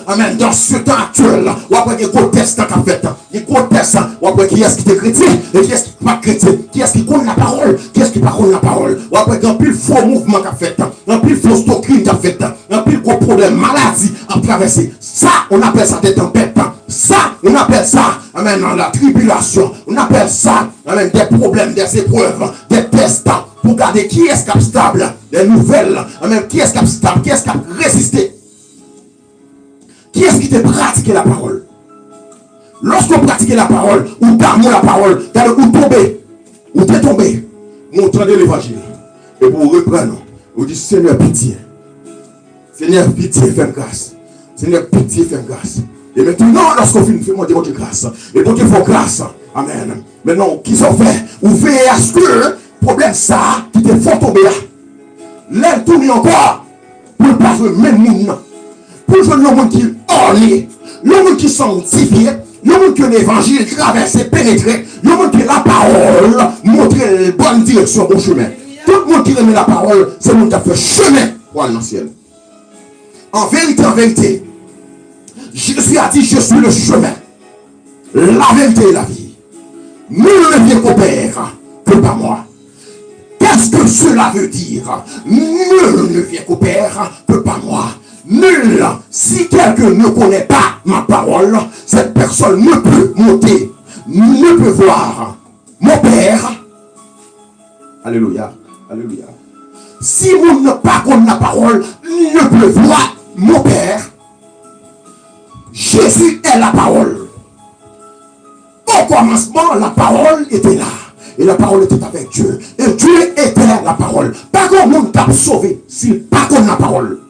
Amen, dans ce temps actuel, ou après il y a des tests qu'a fait, il y a des tests, ou après qui est-ce qui est chrétien, et qui est-ce qui n'est pas chrétien, qui est-ce qui connaît la parole, qui est-ce qui ne connaît pas la parole, ou après il y a un plus faux mouvement qu'a fait, un plus faux doctrine qu'a fait, un plus gros problème, maladie à traverser. Ça, on appelle ça des tempêtes. Ça, on appelle ça, amen, la tribulation. On appelle ça, amen, des problèmes, des épreuves, des tests. Pour garder qui est-ce qui est stable, des nouvelles, amen, qui est-ce qui est stable, qui est-ce qui a résisté. Qui est-ce qui t'a pratiqué la parole? Lorsqu'on pratique la parole, ou d'amour la parole, ou tomber, ou t'es tombé, montrez l'évangile. Et vous reprenez, vous dites Seigneur pitié. Seigneur pitié, fais grâce. Seigneur pitié, fais grâce. Et maintenant, lorsqu'on finit, fais-moi Dieu grâce. Et pour Dieu faut grâce. Amen. Maintenant, qui sont fait? Ou veillez à ce que le problème ça, qui te faut tomber là. L'aile tourne encore pour ne pas jouer même monde. Pour jouer le monde qui orné, le monde qui sanctifié, le monde qui l'évangile traversé, pénétré, le monde qui la parole montre la bonne direction au chemin. Tout le monde qui remet la parole, c'est le monde qui a fait chemin pour aller dans le ciel. En vérité, Jésus a dit, je suis le chemin, la vérité et la vie. Nul ne vient qu'au Père que par moi. Qu'est-ce que cela veut dire? Nul ne vient qu'au Père que par moi. Nul, si quelqu'un ne connaît pas ma parole, cette personne ne peut monter, ne peut voir mon Père. Alléluia, alléluia. Si vous ne pas connaissez la parole, ne peut voir mon Père. Jésus est la parole. Au commencement, la parole était là. Et la parole était avec Dieu. Et Dieu était la parole. Pas qu'on monde t'a sauvé s'il pas qu'on la parole.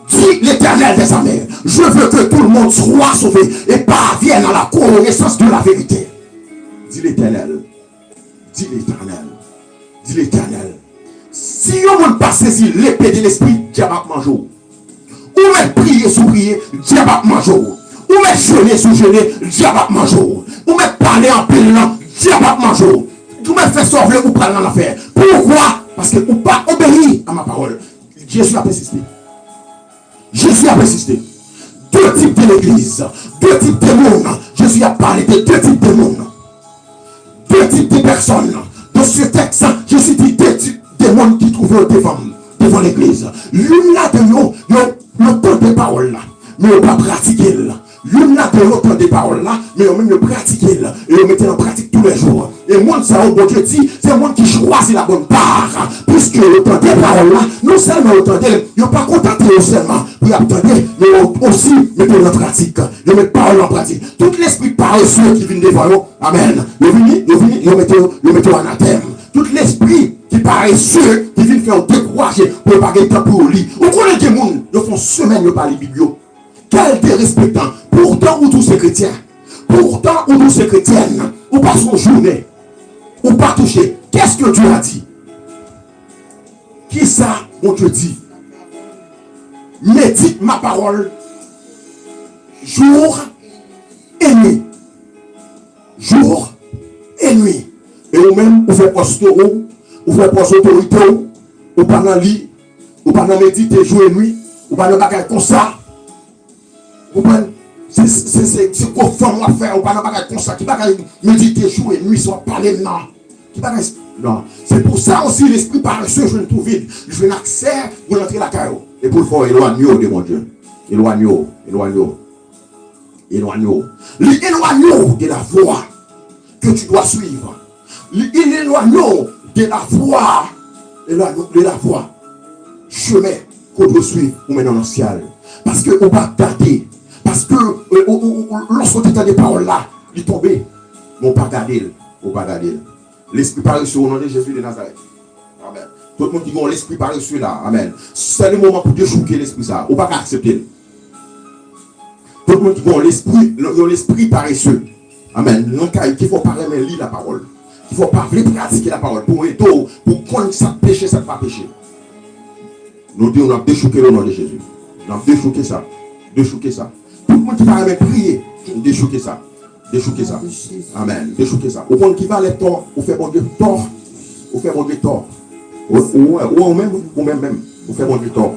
Dit l'Éternel des armées, je veux que tout le monde soit sauvé et parvienne à la connaissance de la vérité. Dit l'Éternel. Dit l'Éternel. Dit l'Éternel. Si on ne pas saisi l'épée de l'esprit, diable a mangé. Ou même prier sous prier, diable a mangé. Ou même jeûner sous jeûner, diable a mangé. Ou même parler en peignant, diable a mangé. Ou même faire sortir ou parler en affaire. Pourquoi? Parce que vous pas obéi à ma parole. Jésus a persisté. Jésus a persisté. Deux types de l'église, deux types de monde. Jésus a parlé de deux types de monde. Deux types de personnes. Dans ce texte, Jésus dit deux types de monde qui trouvaient devant l'église. L'une là de nous, l'autant de paroles là, mais on ne pas pratiquer là. L'une là de l'autant de paroles là, mais on même le pratiquer là. Et on mettait en pratique tous les jours. Et moi, ça, bon Dieu dit, c'est moi qui choisis la bonne part. Puisque l'autant de paroles là, non seulement l'autant d'elles, ils n'ont pas contenté seulement pour attendre, mais aussi mettre en pratique. Ils mettent parole en pratique. Tout l'esprit paresseux qui vient devant eux, amen. Ils mettent en anathème. Tout l'esprit qui paresseux, qui vient faire décourager pour pas gagner temps pour le lit. On connaît des gens, ils font semaine, ils parlent biblio. Quel dérespectant. Pourtant, ou tous ces chrétiens. Pourtant, ou tous ces chrétiennes. Ou pas son journée. Ou pas toucher. Qu'est-ce que Dieu a dit? Qui ça, mon Dieu dit? Médite ma parole jour et nuit. Jour et nuit. Et vous-même, vous faites poste vous faites poste autorité, vous pas dans lit, vous pas dans méditer jour et nuit, vous pas dans bagage comme ça. Vous prenez, c'est quoi forme à faire, vous pas dans bagage comme ça, qui va méditer jour et nuit, soit parler non. Non. C'est pour ça aussi l'esprit paresseux, je ne trouve vide. Je veux un accès pour entrer la caillou. Et pour le faire, éloigne-vous de mon Dieu. Éloigne-vous. Éloigne-vous de la voie que tu dois suivre. Éloigne-vous de la voie. Chemin qu'on doit suivre pour mener dans le ciel. Parce que on va garder. Parce que lorsqu'on entend des paroles là, il tombe. Mais on va garder. L'esprit paresseux au nom de Jésus de Nazareth. Amen. Tout le monde dit que l'esprit paresseux là. Amen. C'est le moment pour déchouquer l'esprit ça. On ne va pas accepter. Tout le monde dit que l'esprit paresseux. Amen. Donc il faut parler mais lire la parole. Il ne faut pas pratiquer la parole. Pour connaître ça péché, ça ne pas péché. Nous disons, on a déchouqué le nom de Jésus. On a déchouqué ça. Tout le monde qui va prier, déchouquer ça. Amen. Déchouquer ça. Au point qui va les torts, on fait bon Dieu tort. Ou même. On fait bon Dieu tort.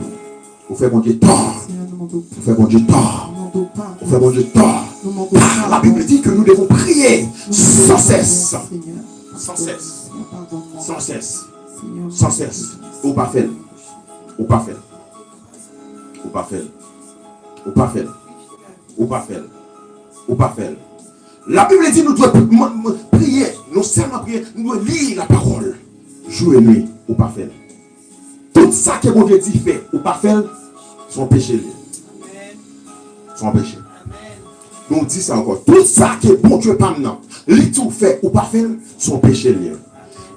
La Bible dit que nous devons prier sans cesse. Ou pas faire. La Bible dit nous devons prier, non seulement prier, nous devons lire la parole. Jour et nuit, ou pas faire. Tout ça que mon Dieu dit fait, ou pas faire, son péché. Son péché. Nous dit ça encore. Tout ça que bon Dieu pas maintenant, lui tout fait, ou pas faire, son péché.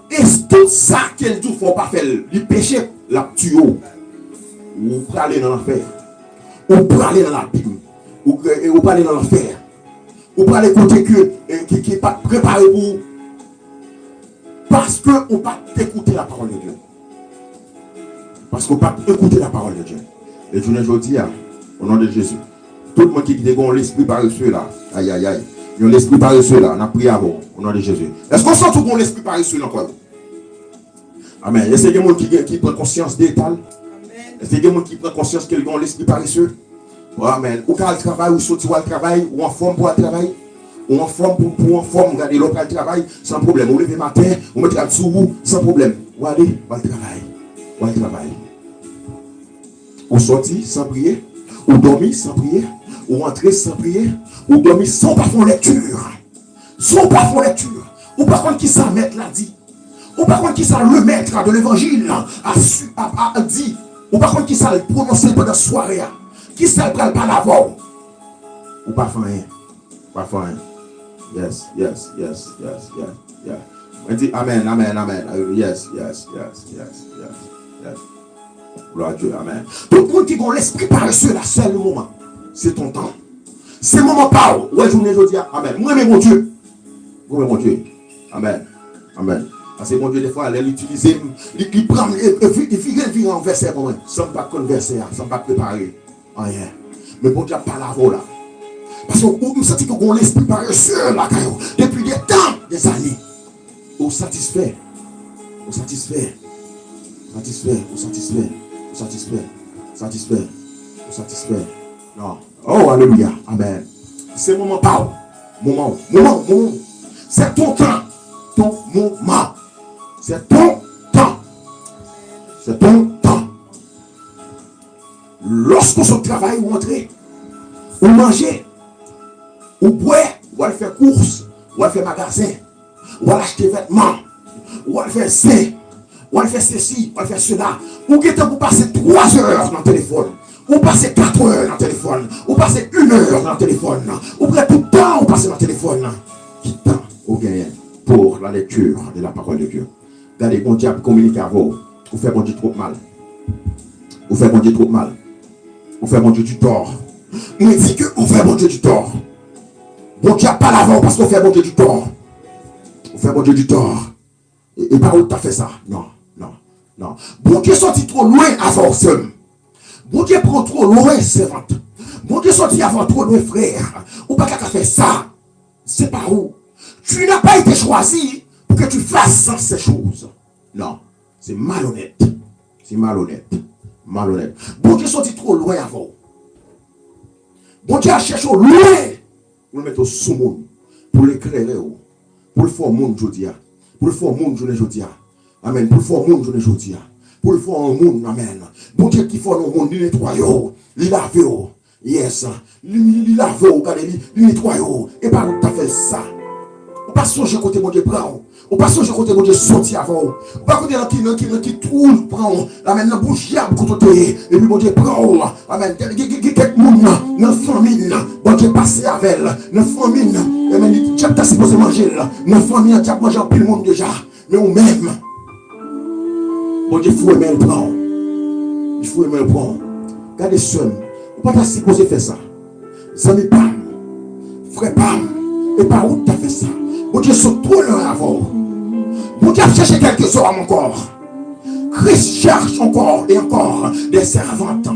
Et tout ça qu'elle tout fait, ou pas faire, le péché, la tue. Ou pour aller dans l'enfer. Ou pour aller dans la Bible. Ou pour aller dans l'enfer. Ou pour aller côté qui n'est pas préparé pour. Parce qu'on ne peut pas écouter la parole de Dieu. Et je ne dis au nom de Jésus. Tout le monde qui dit qu'on l'esprit paresseux là. Aïe. Il y a l'esprit paresseux là. On a prié avant. Au nom de Jésus. Est-ce qu'on sent tout qu'on l'esprit paresseux là encore? Amen. Est-ce qu'il y a des gens qui prennent conscience d'étal? Est-ce qu'il y a des gens qui prennent conscience qu'ils ont l'esprit paresseux? Amen. Ou quand il travaille, ou sortir au travail, ou en forme pour le travail, ou en forme pour en forme, regardez l'autre le travail, sans problème. Ou lever matin, ou mettre à dessous vous, sans problème. Ou aller, ou le travail. Ou sortir sans prier, ou dormir sans prier, ou entrer sans prier, ou dormir sans pas faire lecture. Ou par contre qui ça mettre l'a dit. Ou par contre qui ça le maître de l'évangile a dit. Ou par contre qui ça le prononcer pendant la soirée. Qui ça le prend par l'avant. Ou pas faire rien. Yes. On dit amen. Yes. Gloire à Dieu, amen. Tout le monde qui a l'esprit paresseux, là, c'est le moment. C'est ton temps. C'est le moment pas. Ouais, je vous dis, amen. Moi, mais mon Dieu. Amen. Parce que mon Dieu, des fois, elle l'utilise, il prend, il vient en verset pour moi, sans pas converser, sans pas préparer. Rien. Mais bon Dieu, pas la voix là. Parce que vous me sentez que vous l'esprit paresseux là, depuis des temps, des années. Vous satisfait. Vous satisfait. Satisfait. Vous satisfait. Vous satisfait. Satisfait. Vous satisfait. Non. Oh, alléluia. Amen. C'est moment pas. Moment. C'est ton temps. Ton moment. C'est ton temps. C'est ton temps. Lorsqu'on se travaille ou entrer, ou manger, ou boire, ou aller faire course, ou aller faire magasin, ou aller acheter vêtements, ou aller faire ça, ou aller faire ceci, ou aller faire cela, ou qui pour passer 3 heures dans le téléphone, ou passer 4 heures dans le téléphone, ou passer 1 heure dans le téléphone, ou près tout le temps, ou passer dans le téléphone. Qui temps ou gagne pour la lecture de la parole de Dieu. Regardez, bon Dieu communique à vous. Vous faites bon Dieu trop mal. Vous faites bon Dieu trop mal. Vous faites bon Dieu du tort. On dit que vous faites bon Dieu du tort. Bon Dieu pas l'avant parce qu'on fait bon Dieu du tort. Vous faites bon Dieu du tort. Et par où tu as fait ça? Non. Bon Dieu sorti trop loin avant seul. Bon Dieu prend trop loin servante. Bon Dieu sorti avant trop loin frère. Ou pas qu'à faire ça. C'est par où? Tu n'as pas été choisi pour que tu fasses ces choses. Non. C'est malhonnête. C'est malhonnête. Bon Dieu sorti trop loin avant. Bon Dieu a cherché loin pour le mettre au sous-monde, pour l'éclairer, pour le faire au monde aujourd'hui. Pour le faire au monde aujourd'hui. Amen. Pour le faire au monde aujourd'hui. Pour le faire au monde. Amen. Bon Dieu qui fait au monde, il nettoie, il lave. Yes. Il lave, il nettoie. Et par où tu as fait ça? Ou pas songer côté mon Dieu prend. Ou pas songer côté mon Dieu sorti avant. Ou pas côté qui trouve prend. Amen. La bouche diable côté. Et puis mon Dieu prend. Amen. Quelques monde dans la famille. Bon Dieu passé avec elle. Dans la famille. Amen. Diable t'a supposé manger. Dans la famille, diable mange en pile monde déjà. Mais ou même. Bon Dieu faut aimer le prend. Il faut aimer le prend. Regardez seul. Ou pas t'a supposé faire ça. Zami pam. Frère pam. Et par où tu as fait ça? Bon Dieu sont trop loin avant. Bon Dieu a cherché quelques hommes encore. Christ cherche encore et encore des servantes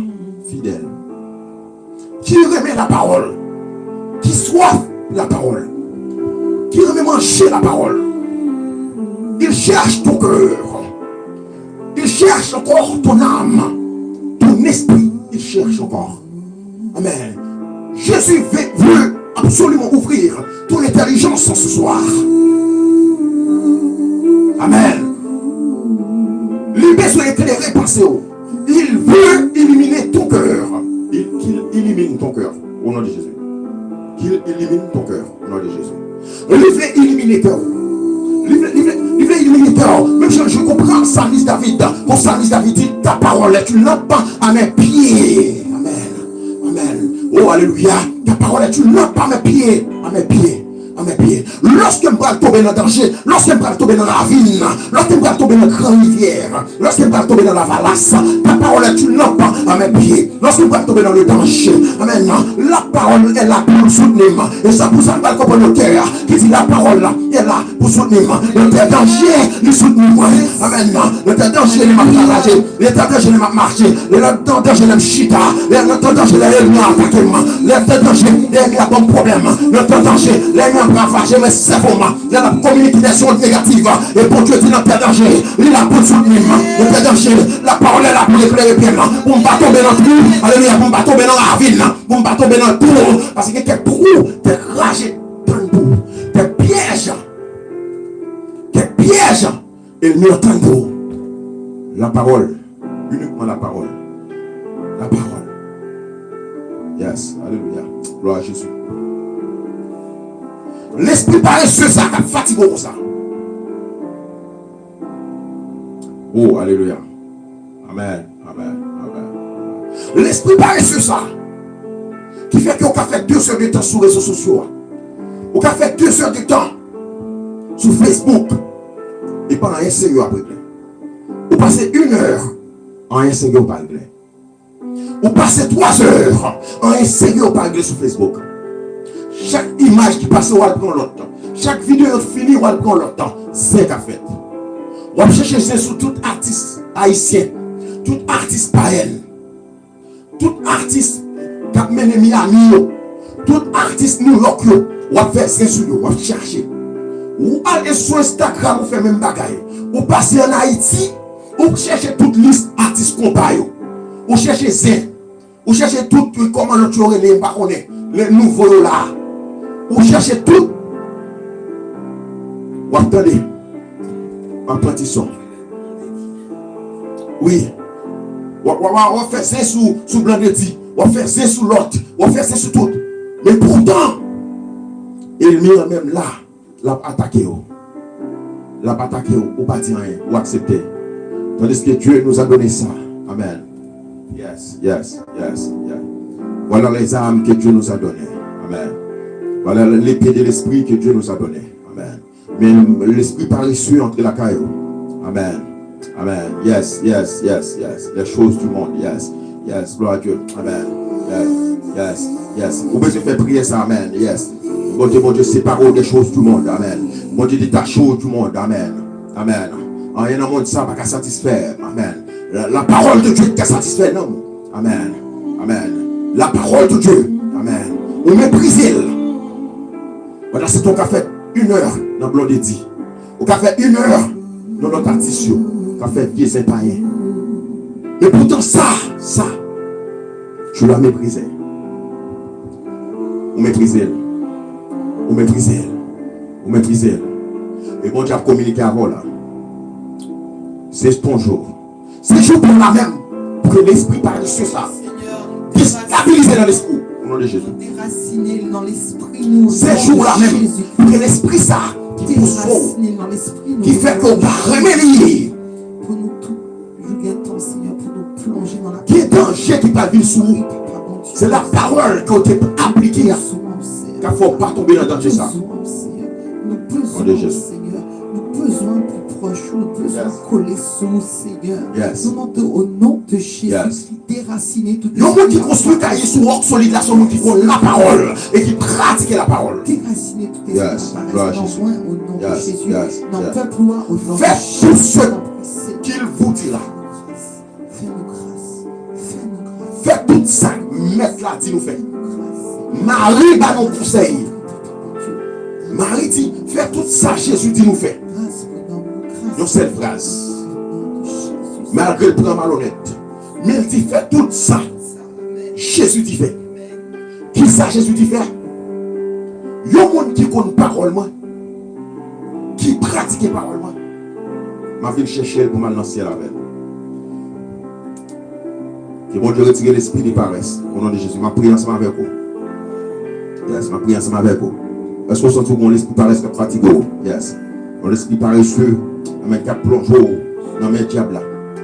fidèles. Qui remet la parole. Qui soif la parole. Qui remet manger la parole. Il cherche ton cœur. Il cherche encore ton âme. Ton esprit. Il cherche encore. Amen. Jésus veut absolument ouvrir ton intelligence ce soir. Amen. Les besoins éclairés par Séo. Il veut éliminer ton cœur. Qu'il élimine ton cœur au nom de Jésus. Qu'il élimine ton cœur au nom de Jésus. Il veut éliminer ton cœur. Il veut éliminer ton cœur. Même je comprends Psalmiste David. Mon Psalmiste David dit ta parole, tu n'as pas à mes pieds. Amen. Oh, alléluia. Ta parole est une lampe à mes pieds. À mes pieds. Lorsque je vais tomber dans le danger, lorsque je vais tomber dans la ravine, lorsque je vais tomber dans la grande rivière, lorsque je vais tomber dans la valasse, ta parole est une lampe à mes pieds. Lorsque je vais tomber dans le danger, amen, la parole est là pour nous soutenir. Et ça pour ça que je vais comprendre le cœur qui dit la parole est là pour soutenir. Notre danger, nous soutenir. Amen. Notre danger, il m'a partagé. Notre danger, il m'a marché. Notre danger, il m'a chita. Notre danger, il m'a attaqué. Notre danger, il m'a bon problème. Notre danger, il m'a ravager mes cerveaux. Il y a la communication négative. Et pour Dieu dit dans le danger, il a pour soutenir. Le danger, la parole est là pour éclairer bien. Pour ne pas tomber dans le trou. Alléluia. Pour ne pas tomber dans la ravine. Pour ne pas tomber dans le trou. Parce que tes trous, tes rages, tes pièges. Et nous entendons la parole. Uniquement la parole. La parole. Yes. Alléluia. Gloire à Jésus. L'esprit paresseux, ça qui fatigue pour ça. Oh, alléluia. Amen. L'esprit paresseux, ça, qui fait qu'on a fait 2 heures de temps sur les réseaux sociaux. On a fait 2 heures de temps sur Facebook. Et pendant un sérieux après. On passe 1 heure en un sérieux par anglais. On passe 3 heures en un sérieux par anglais sur Facebook. Chaque image qui passe, on va le prendre l'autre temps. Chaque vidéo finie, on va le prendre l'autre temps. C'est qu'a fait. On va chercher sur tout artiste haïtien, tout artiste païen, tout artiste qui a mené Miami, tout artiste New York, on va faire ça sur nous, on va chercher. Ou aller sur Instagram, on fait même bagaille. Ou passer en Haïti, ou chercher toute liste artistes compagnon. Ou chercher Zen. Ou chercher tout, comment l'autre aurait les nouveaux là. Ou chercher tout. Ou attendez. Apprentissons. Oui. On fait ça sous Blanc-de-Di. On fait ça sous l'autre. On fait ça sur tout. Mais pourtant, il met même là. L'a attaqué ou pas dire rien ou accepter. Tandis que Dieu nous a donné ça. Amen. Yes. Voilà les armes que Dieu nous a données. Amen. Voilà l'épée de l'esprit que Dieu nous a donné. Amen. Mais l'esprit paresseux entre la caillou. Amen. Yes. Les choses du monde. Yes. Gloire à Dieu. Amen. Yes. Vous pouvez faire prier ça. Amen. Yes. Mon Dieu, sépare des choses du monde. Amen. Mon Dieu, détache du monde. Amen. Rien dans le monde, ça va pas satisfaire. Amen. La parole de Dieu t'a satisfait, non? Amen. La parole de Dieu. Amen. On méprise. Voilà, c'est ton qu'a fait 1 heure dans le de dit. On a fait 1 heure dans notre artiste. On a fait vieux païen. Mais pourtant, ça, je l'ai méprisé. On méprisez. Et bon Dieu a communiqué avant là. C'est ton jour. C'est jour pour la même. Pour que l'esprit paresseux ça. Déstabiliser dans l'esprit. Au nom de Jésus.
Déraciner dans l'esprit.
C'est jour là même. Pour que l'esprit ça.
Déraciner dans l'esprit.
Qui fait qu'on va remédier.
Pour nous tout juger ton Seigneur. Pour nous plonger dans la.
Qui est danger qui va vivre sous nous. C'est la parole qu'on t'a appliquée. Qu'il ne faut pas tomber dans le danger ça.
Nous besoin, Seigneur. Nous besoin plus proche. Nous besoin coller sur Seigneur. Nous demandons au nom de Jésus qui déraciner tout.
Le monde qui construit cahier sur roc solide, là, c'est le monde qui prend la parole et qui pratique la parole.
Déraciner tout esprit loin au nom de Jésus. Dans le peuple loin au nom de
Jésus. Faites tout ce qu'il vous dira.
Fais-nous grâce.
Faites tout ça. Mettre là, dit nous fait. Marie va nous conseiller. Marie dit, fais tout ça, Jésus dit nous fait. Une seule phrase. Malgré le plan malhonnête. Mais il dit, fais tout ça. Jésus dit fait. Qui ça Jésus dit fait? Il y a un monde qui connaît parole, moi. Qui pratique parole, moi. Ma vie chercher pour m'en lancer la veille. Que bon Dieu retire l'esprit de paresse. Au nom de Jésus, ma prière ensemble avec vous. Yes, ma prière ensemble avec vous. Est-ce qu'on sent tout mon esprit paresse qui fatigue? Yes. Mon esprit paresseux, mais qui a plongé dans mes diables.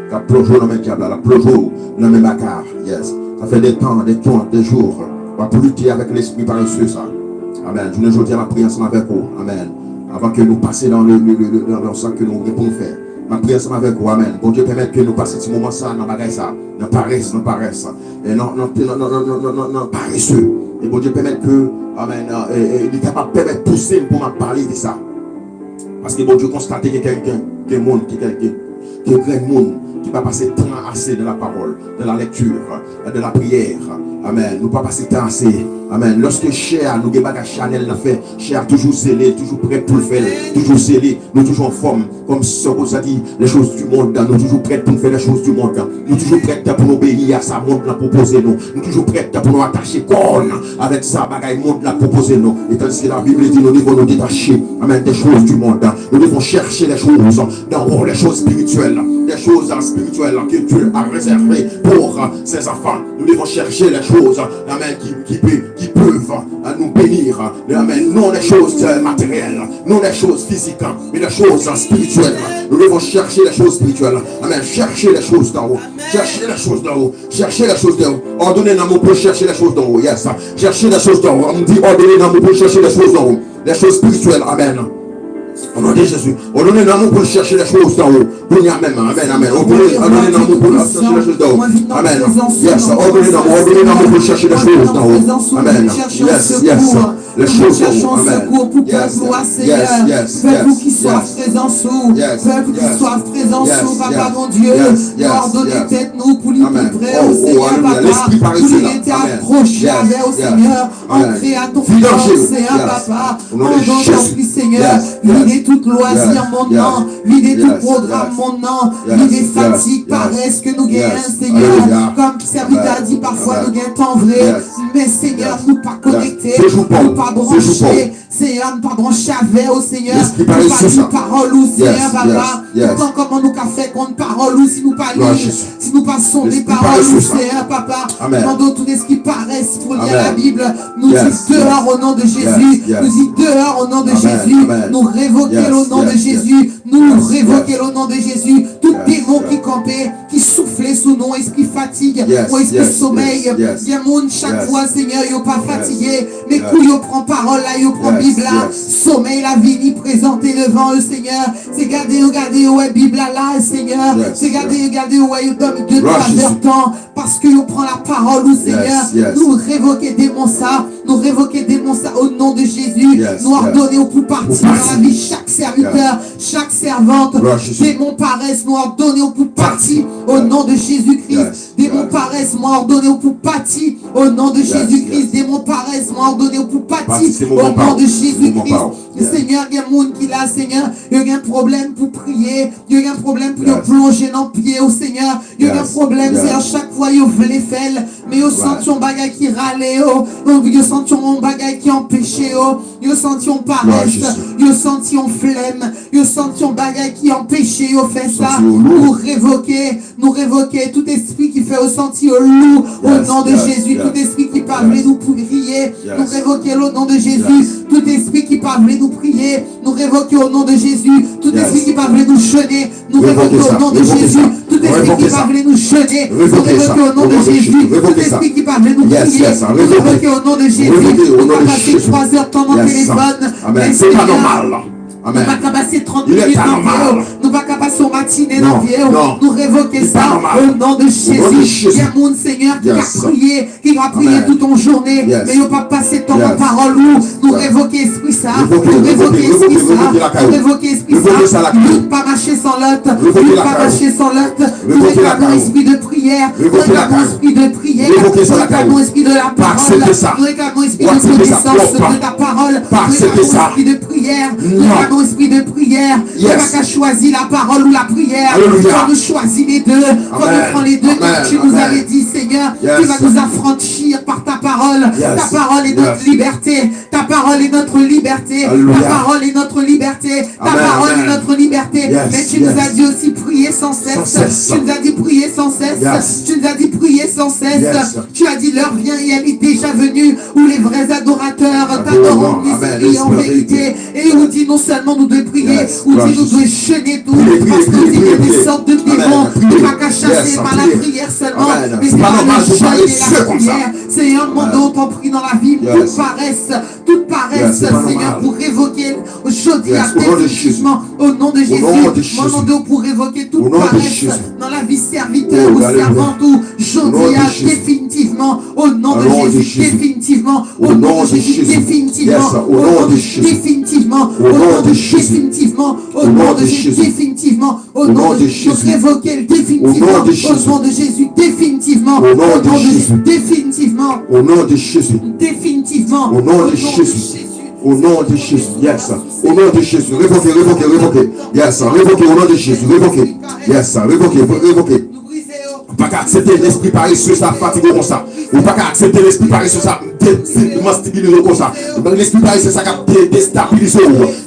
Qui a plongé dans mes diables. La plongé dans mes bacards. Yes. Ça fait des temps, des jours. On va lutter avec l'esprit paresseux, ça. Amen. Je ne dis à ma prière ensemble avec vous. Amen. Avant que nous passions dans le sang que nous répondons faire. Ma prière ensemble avec vous. Amen. Bon Dieu permette que nous passions ce moment ça, dans bagaille ça. Dans paresse. Et non paresseux. Et bon Dieu permette que, amen, il est capable de permettre pousser pour me parler de ça. Parce que bon Dieu constate que quelqu'un, qui est monde, qui est grand monde, qui va passer temps assez de la parole, de la lecture, de la prière. Amen. Nous ne pas passer temps assez. Amen. Lorsque cher, nous avons des Chanel l'a fait, cher toujours zélé, toujours prêt pour le faire, toujours zélé, nous toujours en forme, comme ce que vous a dit, les choses du monde, nous toujours prêts pour faire les choses du monde, nous toujours prêts pour nous obéir à sa monde l'a proposé nous toujours prêts pour nous attacher corps avec sa bagaille monde l'a proposé nous. Et tant que la Bible dit, nous devons nous détacher, amen, des choses du monde, nous devons chercher les choses dans haut, les choses spirituelles, les choses spirituelles que Dieu a réservées pour ses enfants. Nous devons chercher les choses, amen, qui peuvent nous bénir, amen, non les choses matérielles, non les choses physiques, mais les choses spirituelles. Nous devons chercher les choses spirituelles, amen, chercher les choses d'en haut, chercher les choses d'en haut, chercher les choses d'en haut. Ordonnez l'amour pour chercher les choses d'en haut, yes, chercher les choses d'en haut. On me dit ordonnez l'amour pour chercher les choses d'en haut, les choses spirituelles, amen. Au nom de Jésus, ordonnez l'amour pour chercher les choses d'en haut. Pour nous, amen, amen. Ordonnez l'amour pour chercher les choses d'en haut. Amen. Yes, ordonnez l'amour pour chercher les choses d'en haut. Amen. Yes. Les
Nous
choses
cherchons
Amen.
secours pour
Yes,
peuple,
yes,
Seigneur.
yes,
Peuple
yes,
qui soit
yes.
présent sous.
Yes,
Peuple qui
yes.
soit présent
Yes,
sous, Papa
yes,
mon Dieu.
yes,
Nous ordonner
yes.
tête nous pour lui
Amen.
près
Oh,
au
oh,
Seigneur,
alléluia.
Papa.
L'esprit
Pour
paresseux,
lui
là.
était
Amen.
approché
Yes,
avec au
yes.
Seigneur.
Amen.
Ancré à ton
Vidanger,
cœur, Seigneur,
yes.
Papa.
Au nom de
Ordonne
Jésus.
ton Christ, Seigneur.
Yes, yes.
Videz tout loisir,
Yes,
mon
yes.
nom. Videz tout
Yes,
programme,
yes.
mon nom.
Yes,
Videz
yes,
fatigue,
yes.
paresse que nous gagnons,
Yes.
Seigneur.
Alléluia.
Comme serviteur
Amen.
dit parfois,
Amen.
nous gagnons temps vrai.
Yes.
Mais Seigneur,
Yes.
nous pas connectés.
Yes. Séjour Paul.
Nous pas
Séjour
branchés.
Paul.
Seigneur, nous pas branchés avec au Seigneur.
L'esprit
Nous pas
paresseux,
dit
ça.
parole ou Seigneur,
Yes,
Papa.
yes, yes.
Pourtant, comment nous qu'a fait contre parole ou si nous pas
Gloire à
lire,
Jésus.
si nous pas sont des
L'esprit
paroles ou
paresseux, ça.
Seigneur, Papa.
Amen.
Demandons tout ce qui paraissent pour lire
Amen.
la Bible. Nous
Yes,
dit dehors
yes.
au nom de Jésus.
Yes, yes.
Nous dit dehors au nom de
Amen,
Jésus.
amen.
Nous révoquer
Yes,
au nom de
yes,
Jésus. Nous
Yes,
révoquer
yes.
au nom de Jésus. Tout
Yes,
démon
yes.
qui campait, qui soufflait sous nous, esprit fatigue,
Yes,
ou esprit
yes,
sommeil.
yes, yes.
Bien monde chaque
Yes.
fois, Seigneur, yo pas fatigué. Mais
Yes.
coup yo prend parole là, yo prend
Yes,
Bible là.
yes.
Sommeil la vie ni présenté devant eux, Seigneur. C'est garder, ouais, Bible là, Seigneur.
Yes,
C'est garder, ouais, yo donne de
Gloire à
travers
Jésus.
temps. Parce que yo prend la parole, ou Seigneur.
yes.
Nous révoquer démon ça. Nous révoquer démon ça au nom de Jésus.
Yes,
Nous ordonner au pour partir
Pour
dans la
partir.
vie chaque serviteur, chaque servante.
Gloire à Jésus.
Démon paresse, nous ordonner au pour partir au nom de Jésus-Christ.
Yes,
Démon
yes.
paresse, moi ordonné au pour partir au nom de Jésus-Christ.
yes.
Démon paresse, moi ordonné au pour partir
Parti, c'est
au
moment
nom
parole.
de
C'est moment
Jésus-Christ.
parole. Yes.
Seigneur, il y a un monde qui là, Seigneur, il y a un problème pour prier, il y a un problème pour
Yes.
plonger dans le pied au Seigneur, il y a un
Yes.
problème,
Yes.
c'est à chaque fois, il voulait faire, mais il senti un bagage qui râlait, il senti un bagage qui empêchait, il senti un
Gloire à
paresse,
Jésus.
il senti un flemme, il senti un bagage qui empêchait, il fait ça,
Senti au lourd.
nous révoquer tout esprit qui fait ressentir au loup, au
Yes,
nom de
yes,
Jésus,
yes.
tout esprit qui parle
Yes.
nous pour prier,
Yes.
nous révoquer au nom de Jésus,
Yes.
tout esprit qui parle nous prier, nous révoquer au nom de Jésus, tout
Yes.
esprit qui parle nous jeûner, nous
Révoquez
révoquer
ça,
au nom de
révoquez
Jésus,
ça.
tout esprit
Révoquez
qui
ça.
parle nous jeûner, nous
Révoquez ça.
révoquer au nom de
Jésus.
Jésus, tout
Révoquez ça.
esprit qui parle nous
Yes,
prier,
yes,
nous
révoquez.
révoquer au nom de Jésus,
Révoquez au
nous
nom
pas
de
passer
Jésus.
3 heures temps dans le
Yes.
téléphone,
Amen.
mais
C'est pas
Seigneur,
normal.
nous
Amen.
pas passer 30
Il est
minutes dans
anormal.
le nous pas passer au matinée
Non,
dans le
non.
nous révoquer
Il est pas
ça
normal.
au nom de
Au nom de
Jésus.
Jésus.
Il y a mon Seigneur qui
Yes.
va prier,
Amen.
toute ton journée,
Yes.
mais il ne va pas passer ton
Yes.
parole où nous
Yes.
révoquer esprit ça,
Révoquer,
nous révoquer
révoquer,
esprit
révoquer,
ça,
révoquer la caille.
nous révoquer esprit
Révoquer ça
ça,
la caille.
nous pas marcher sans l'autre,
Révoquer
nous
la
pas
caille.
marcher sans l'autre, nous
Révoquer la
réclamons
caille.
esprit de prière, nous
Révoquer la
réclamons
caille.
esprit de prière,
Révoquer
nous
ça la
réclamons
caille.
esprit de la
Pas
parole,
accepter ça.
nous réclamons esprit
Pas
de
accepter ça.
connaissance
Pas.
de ta parole,
Pas
nous
accepter
réclamons
ça.
esprit de prière, nous
Non.
réclamons esprit de prière, nous
Yes.
pas qu'à choisir la parole ou la prière,
Alléluia.
quand nous choisissons les deux, quand
Amen.
nous prenons les deux,
Amen.
comme tu nous
Amen.
avais dit, Seigneur,
Yes.
tu vas nous affranchir par ta parole.
Yes.
Ta parole est notre
Yes.
liberté. Ta parole est notre liberté.
Alléluia.
Ta parole est notre liberté. Ta
Amen.
parole
Amen.
est notre liberté.
Yes.
Mais tu
Yes.
nous as dit aussi prier sans cesse.
Sans cesse.
Tu nous as dit prier sans cesse.
Yes.
Tu nous as dit prier sans cesse.
Yes.
Tu as dit l'heure vient et elle est déjà venue où les vrais adorateurs t'adoreront en
Amen.
esprit et en
Esprit.
vérité. Et il nous dit non seulement nous devons prier,
Yes.
ou dit
Gloire
nous
à
devons jeûner tout.
Priez, priez,
Parce qu'on
priez,
dit qu'il y a
priez,
des
priez.
sortes de
Amen.
démons.
Priez.
Tu pas qu'à chasser
Yes.
par la
Priez.
prière seulement.
Amen.
Mais
C'est
c'est
pas
par
normal
le
de
jeûne
parler
et
seul
la
comme ça.
prière. C'est un moment dont on prie dans la vie.
Yes.
Toute paresse,
Yes, c'est pas
Seigneur,
normal.
pour révoquer aujourd'hui
Yes, au nom de
définitivement au nom de Jésus.
nom de Jésus.
Mon nom de pour révoquer toute
Au nom de
paresse
Jésus.
dans la vie serviteur
Oh,
ou
alléluia.
servante ou
Au nom
aujourd'hui
de Jésus.
définitivement au nom
Au
de
nom de
Jésus.
Jésus.
Définitivement
Au nom de Jésus.
définitivement
Yes, au nom de Jésus.
définitivement
Au nom de Jésus.
définitivement au
Au
nom
nom
de
de
Jésus.
Jésus.
Définitivement
Au nom de Jésus.
révoquer définitivement
Au nom de
au
Jésus.
nom de Jésus. Définitivement
Au nom de Jésus.
définitivement
Au nom de Jésus.
définitivement
Au nom de Jésus. Au nom de Jésus. Yes. Au nom de Jésus. Révoquez, révoquez, révoquez. Yes. Révoquez au nom de Jésus. Révoquez. Yes. Révoquez, révoquez. Ou pas qu'à accepter l'esprit paresseux, ça fatigue comme ça. Ou pas qu'à accepter l'esprit paresseux, ça déstabilise comme ça. L'esprit paresseux, ça déstabilise.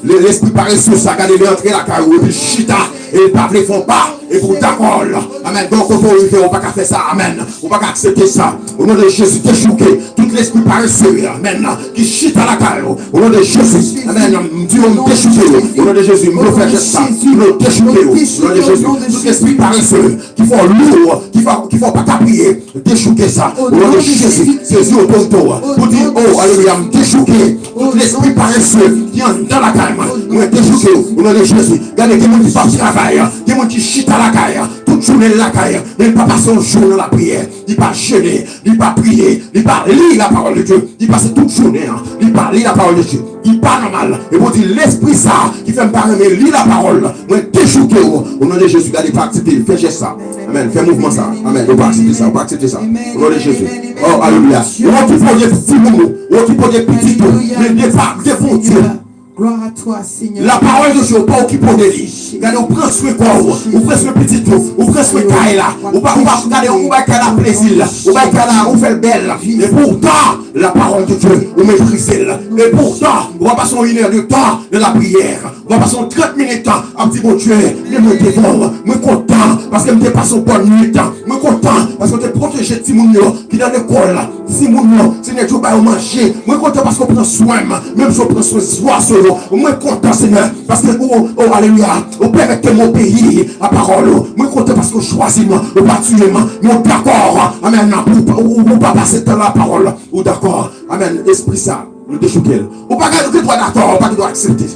L'esprit paresseux, ça garde les entrées la carrière. Et puis chita. Et les pauvres ne font pas. Et pour d'accord. Amen. Donc, on ne pas qu'à faire ça. Amen. On ne pas qu'à accepter ça. Au nom de Jésus, déchouqué. Tout l'esprit paresseux. Amen. Qui chita la carrière. Au nom de Jésus. Amen. Dieu, on déchouqué. Au nom de Jésus, nous faire ça. Nous déchouqué. Au nom de Jésus. Tout l'esprit paresseux. Qui font lourd. Qui font pas qu'appuyer. Déchouqué ça. Au nom de Jésus. Jésus au tonton. Pour dire, oh, alléluia, déchouqué. Tout l'esprit paresseux. Qui est dans la carrière. Nous déchouqué. Au nom de Jésus. Regardez qui qui pas travail. Qui qui chita la carrière. Tout toute journée la caille, mais il pas passer un jour dans la prière. Il pas gêner, il pas prier, il pas lire la parole de Dieu. Il passe toute journée, il pas lire la parole de Dieu. Il pas normal. Et vous dites l'esprit ça qui fait me parler, mais lire la parole. Moi déchouqué au nom de Jésus, regardez pas accepter, fais geste ça. Amen, fais mouvement ça. Amen, on va accepter ça, on va accepter ça. Au nom de Jésus. Oh, alléluia. On qui pose des petits mots, on qui pose des petits mots, mais départ, des frontières.
Gloire à toi, Seigneur.
La parole de Dieu, pas occupé de lui. Regardez, on prend soin quoi, on prend soin petit tout, on prend soin caille là, on va regarder, on va faire la plaisir, on va faire la, on fait le belle. Et pourtant, la parole de Dieu, on méprise elle. Et pourtant, on va passer 1 heure de temps de la prière. On va passer 30 minutes à petit bon Dieu. Et moi, je suis content parce que je suis passé une bonne nuit. Je suis content parce que je suis protégé de Timounio qui est dans l'école. Timounio, Seigneur, tu vas manger. Je suis content parce qu'on prend soin, même si on prend soin de soi. Je suis content, Seigneur, parce que, oh, alléluia, on permet que mon pays, la parole. Je suis content parce qu'on choisit, on va tuer, mais on est d'accord. Amen, pour pas passer dans la parole. Ou d'accord. Amen, esprit ça, nous déchouquer. Ou pas que tu dois d'accord, pas que tu dois accepter.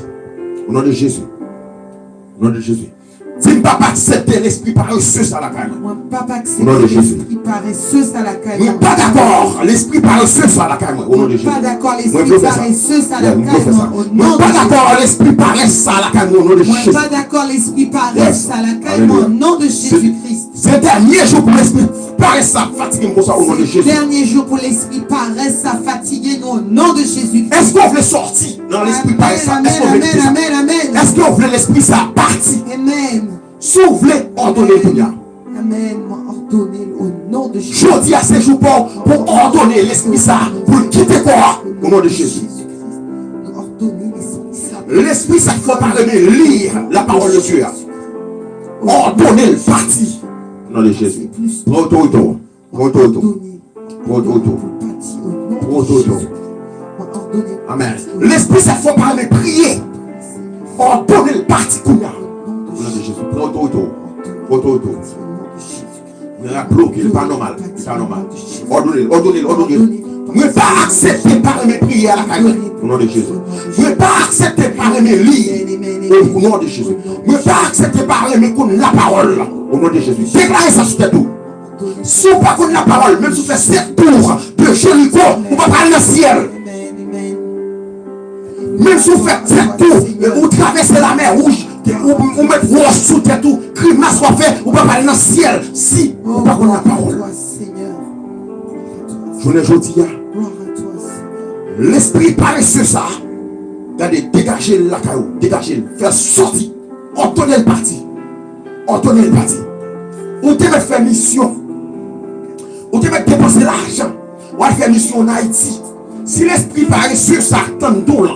Au nom de Jésus. Au nom de Jésus. Dis pas accepter l'esprit paresseux à la caille.
Papa accepter l'esprit paresseux à la caille.
Nous pas d'accord l'esprit paresseux à la caille. Au nom de Jésus.
Pas d'accord l'esprit paresseux à la caille.
Nous pas d'accord l'esprit paresseux à la caille. Au nom de Jésus.
Pas d'accord l'esprit paresseux à la caille. Au nom de Jésus-Christ.
C'est le dernier jour pour l'esprit paresseux fatigué pour ça au nom de Jésus.
Dernier jour pour l'esprit paresseux fatigué au nom de Jésus-Christ.
Est-ce qu'on veut sortir dans l'esprit paresseux?
Amen.
Est-ce qu'on veut l'esprit ça partir?
Amen.
Si vous voulez ordonner tout bien.
Amen. Ordonner au nom de Jésus.
Je dis à ces jours pour ordonner l'esprit ça, pour quitter quoi? Au nom de Jésus.
Ordonner l'esprit ça.
L'esprit ça faut parler, lire la parole de Dieu. Ordonner le parti. Au nom de Jésus. Prends auto. Amen. L'esprit ça faut parler, prier. Ordonner le parti qu'on a. Au nom de Jésus. Prends auto. Bloqué, c'est pas normal. C'est pas normal. Ordonnez. Ne pas accepter par mes prières à la caille. Au nom de Jésus. Ne pas accepter par mes livres. Au nom de Jésus. Ne pas accepter par mes coups la parole. Au nom de Jésus. Déclarez ça sur tes tours. Si vous ne pas connaître la parole, même si vous faites 7 tours de Jéricho, vous ne pouvez pas aller dans le ciel. Même si vous faites 7 tours, vous traversez la mer rouge, vous mettez roche sous tête tout, grimace soit fait, vous ne pouvez pas aller dans le ciel. Si vous ne pas connaître la parole. Je ne dis pas. L'esprit paresseux ça. Regardez, dégagez la caillou, dégagez, faire sortir. Ordonnez le parti. On devait faire mission. On devait dépenser l'argent. On va faire mission en Haïti. Si l'esprit paresseux ça, attendons là.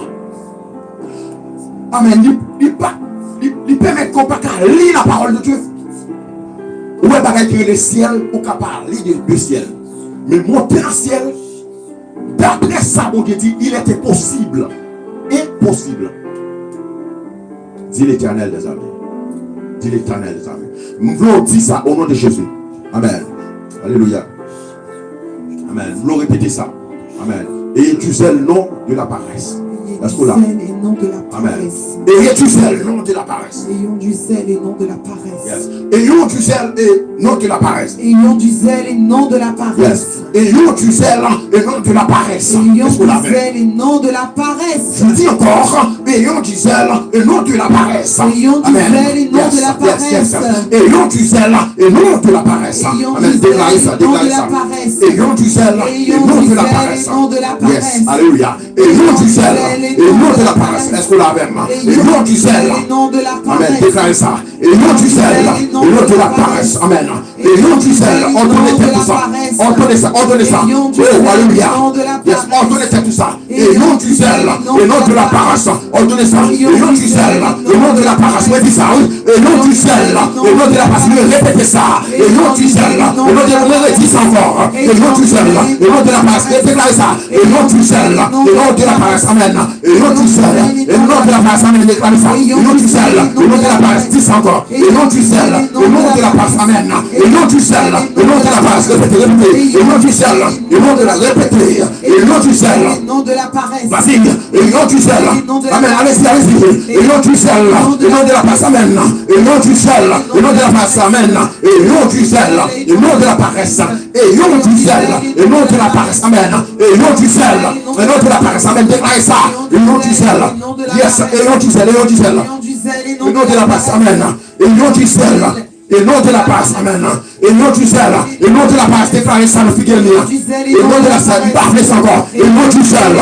Amen. Il permet qu'on ne puisse pas lire la parole de Dieu. Ou est pas créer le ciel ou capable de lire le ciel. Mais monter dans le ciel, d'après ça, mon Dieu dit, il était possible. Impossible. Dit l'Éternel des armées. Nous voulons dire ça au nom de Jésus. Amen. Alléluia. Amen. Nous voulons répéter ça. Amen. Et tu sais le nom de la paresse. Est-ce que là? Amen. Et tu sais le nom de la paresse.
Ayons du zèle et non de la paresse.
Yes. Ayons du zèle et non de la paresse.
Ayons du zèle et non de la paresse.
Yes. Ayons du zèle et non de la paresse.
Ayons du zèle et non de la paresse.
Je dis encore, ayons du zèle et non de la paresse.
Ayons du zèle et non de la paresse.
Ayons du zèle et non de la paresse. Amen. Déclarez ça. Ayons du zèle et non de la paresse. Yes. Alléluia. Ayons du zèle et non de la paresse. Est-ce que la même? Ayons du zèle. Amen. Déclarez ça. Ayons du zèle et non de la paresse. Amen. Ayons du zèle. Ordonnez ça. Oh, alléluia. Yes. Ordonnez tout ça. Ayons du zèle et non de la paresse. Ordonnez ça. Ayons du zèle et non de la paresse. Oui, dis ça, oui. Ayons du zèle et non de la paresse. Répétez ça. Ayons du zèle et non de la paresse. Dis ça encore. Ayons du zèle et non de la paresse. Déclarez ça. Ayons du zèle et non de la paresse. Amen. Ayons du zèle et non de la paresse. Amen. Déclarez ça. Ayons du zèle et non de la paresse. Dis ça encore. Ayons du zèle et non de la paresse. Amen. Ayons du zèle et non de la paresse. Répétez. Ayons du zèle et non de la répéter. Ayons du zèle.
la paresse.
Vas-y, et non du zèle. Amen, allez-y, allez-y. Et non du zèle. Et non de la paresse, amen. Et non du zèle. Et non de la paresse, amen. Et non du zèle. Et non de la paresse. Et non du zèle. Et non de la paresse, amen. Et non du zèle. Et non de la paresse, amen. Déclarez ça. Et non du zèle. Yes, et non du zèle. Et non du zèle. Et non de la paresse, amen. Et non du zèle. Et non de la passe, amen. Et non du zèle. Et non de la passe, déclarez ça, le figuier. Et non de la salle, parlez encore. Et non du zèle.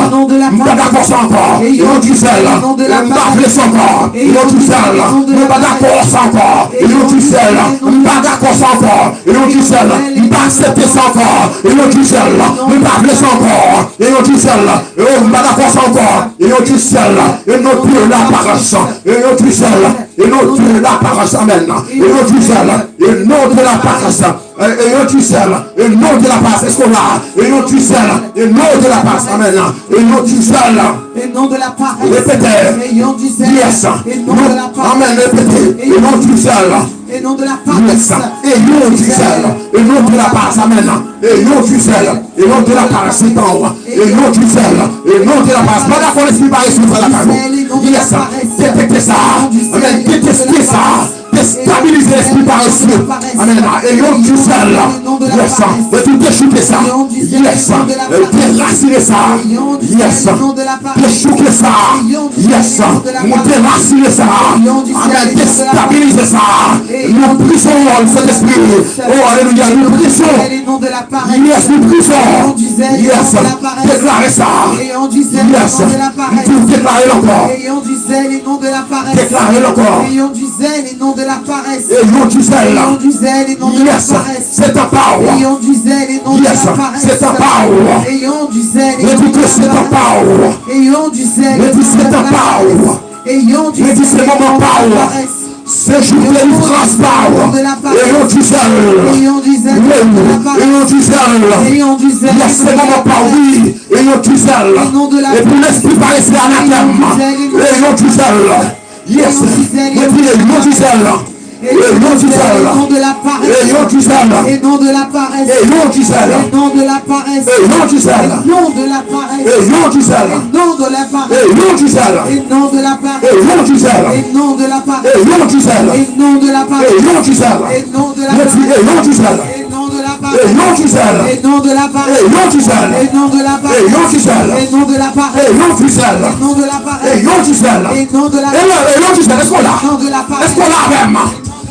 Pas d'accord ça encore. Et non du zèle. Parlez ça encore. Et non du zèle. Pas d'accord ça encore. Et non du zèle. Pas d'accord ça encore. Et non du zèle. Pas accepter ça encore. Et non du zèle. Parlez ça encore. Et non du zèle. Pas d'accord ça encore. Et non du zèle. Et non plus la paresse. Et non du zèle. Et non plus la paresse, amen. Et non du zèle. Et non de la paresse. Et non du zèle. Et non de la paresse. Est-ce qu'on l'a? Et non du zèle. Et non de la paresse, amen. Et non du zèle.
Et non de la paresse.
Répétez.
Et non du zèle.
Yes.
Et non de la paresse.
Amen. Répétez. Et non du zèle.
Et non de la paresse.
Yes. Et non du zèle. Et non de la paresse, amen. Et non du zèle. Et non de la paresse, c'est en haut. Et non du zèle. Et non de la paresse. Pas d'accord, l'esprit paresse, c'est la parole. Yes. Détectez ça. Amen. Détestez ça. Déstabiliser l'esprit paresseux. Amen. Et non du zèle. Yes. Et tu déchouquez ça. Yes. Déraciner ça. Yes. Déchouquer ça. Yes. Déraciner ça. Amen. Déstabiliser ça. Nous brisons cet esprit. Oh, alléluia. Nous brisons. Yes. Nous brisons. Yes. Déclarez ça. Yes. Vous déclarez encore. Déclarez encore.
Et non de la paresse.
Et non du zèle.
Ayons du zèle et non de la paresse.
C'est ta parole.
Ayons du zèle et non de la paresse.
C'est ta parole.
Ayons du zèle et
Mais
non
dis
de
que
la
c'est ta parole.
paresse. Ayons du zèle
Mais
et
dis
non
c'est
de
ta
la
parole.
paresse. Ayons du
Mais dis c'est
zèle et non
mon
de la
parole.
paresse.
C'est jour de délivrance parole. Ayons du zèle.
Ayons du zèle et non de la paresse.
Ayons du zèle.
Ayons du zèle.
Yes, c'est mon parole. Oui. Ayons du zèle. Et pour l'esprit paresseux anathème. Ayons du zèle. Yes. Mais dis ayons du zèle.
Et non du zèle, et non de la paresse.
Et non du zèle.
Et non de la paresse.
Et non du zèle.
Et non de la paresse.
Et non du zèle.
Et non de la paresse.
Et non du zèle.
Et non de la paresse.
Et non du zèle.
Et non de la paresse.
Et non du zèle.
Et non de la paresse.
Et non du zèle.
Et non de la paresse.
Et non du zèle.
Et non de la
Mais
paresse.
dis et non du zèle.
Et non de la paresse.
Et non du zèle.
Et non de la paresse.
Et non du zèle.
Et non de la paresse.
Et non du zèle.
Et non de la paresse.
Et non du zèle.
Et non de la paresse.
Et non du zèle.
Et non de la
Et non du zèle. Est-ce qu'on l'a?
non de la paresse.
Est-ce qu'on l'a même?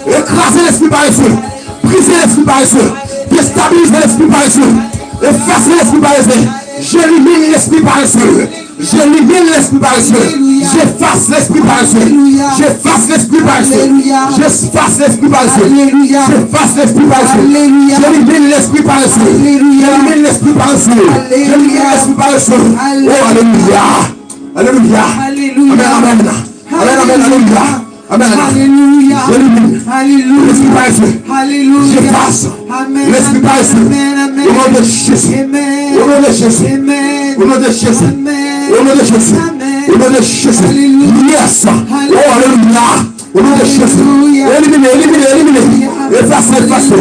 Écraser l'esprit paresseux. Briser l'esprit paresseux. Déstabiliser l'esprit paresseux. Effacer l'esprit paresseux. J'élimine l'esprit paresseux. J'élimine l'esprit paresseux. J'efface l'esprit paresseux. J'efface l'esprit paresseux. J'efface l'esprit paresseux. J'efface l'esprit paresseux. J'élimine l'esprit paresseux. J'élimine l'esprit paresseux. J'élimine l'esprit paresseux. Oh, alléluia. Alléluia. Amen, amen. Amen, amen, alléluia. Amen.
Alléluia.
J'élimine
Alléluia.
l'esprit paresseux.
Alléluia.
J'efface
Amen.
l'esprit paresseux.
Amen.
Au nom de Jésus.
Amen.
Au nom de Jésus.
Amen.
Au nom de Jésus.
Amen.
Au nom de Jésus.
Amen.
Au nom de Jésus.
Alléluia.
Yes. Oh, alléluia. Au nom de Jésus. Éliminez, éliminez, éliminez. Effacez, effacez.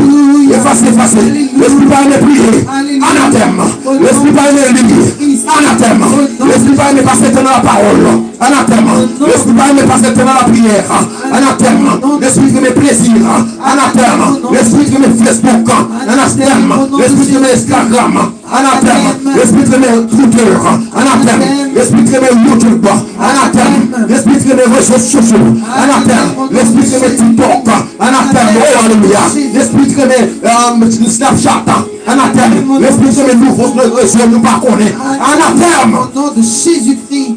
Effacez, effacez. L'esprit par les prier. Anathème. L'esprit par les éliminer. Anathème. L'esprit par les passer dans la parole. Anathème. L'esprit par les passer dans la prière. Anathème. L'esprit de mes plaisirs. Anathème. L'esprit de mes Facebook. Anathème. L'esprit de mes Instagram. Anathème. L'esprit de mes Twitter. Anathème. L'esprit de mes YouTube. Anathème. L'esprit de mes réseaux sociaux. Anathème. L'esprit de mes TikTok. Anathème. Oh, alléluia. L'esprit de mes Snapchat. Anathème. L'esprit de mes nouveaux réseaux. Nous pas connaître. Anathème.
Au nom de Jésus-Christ.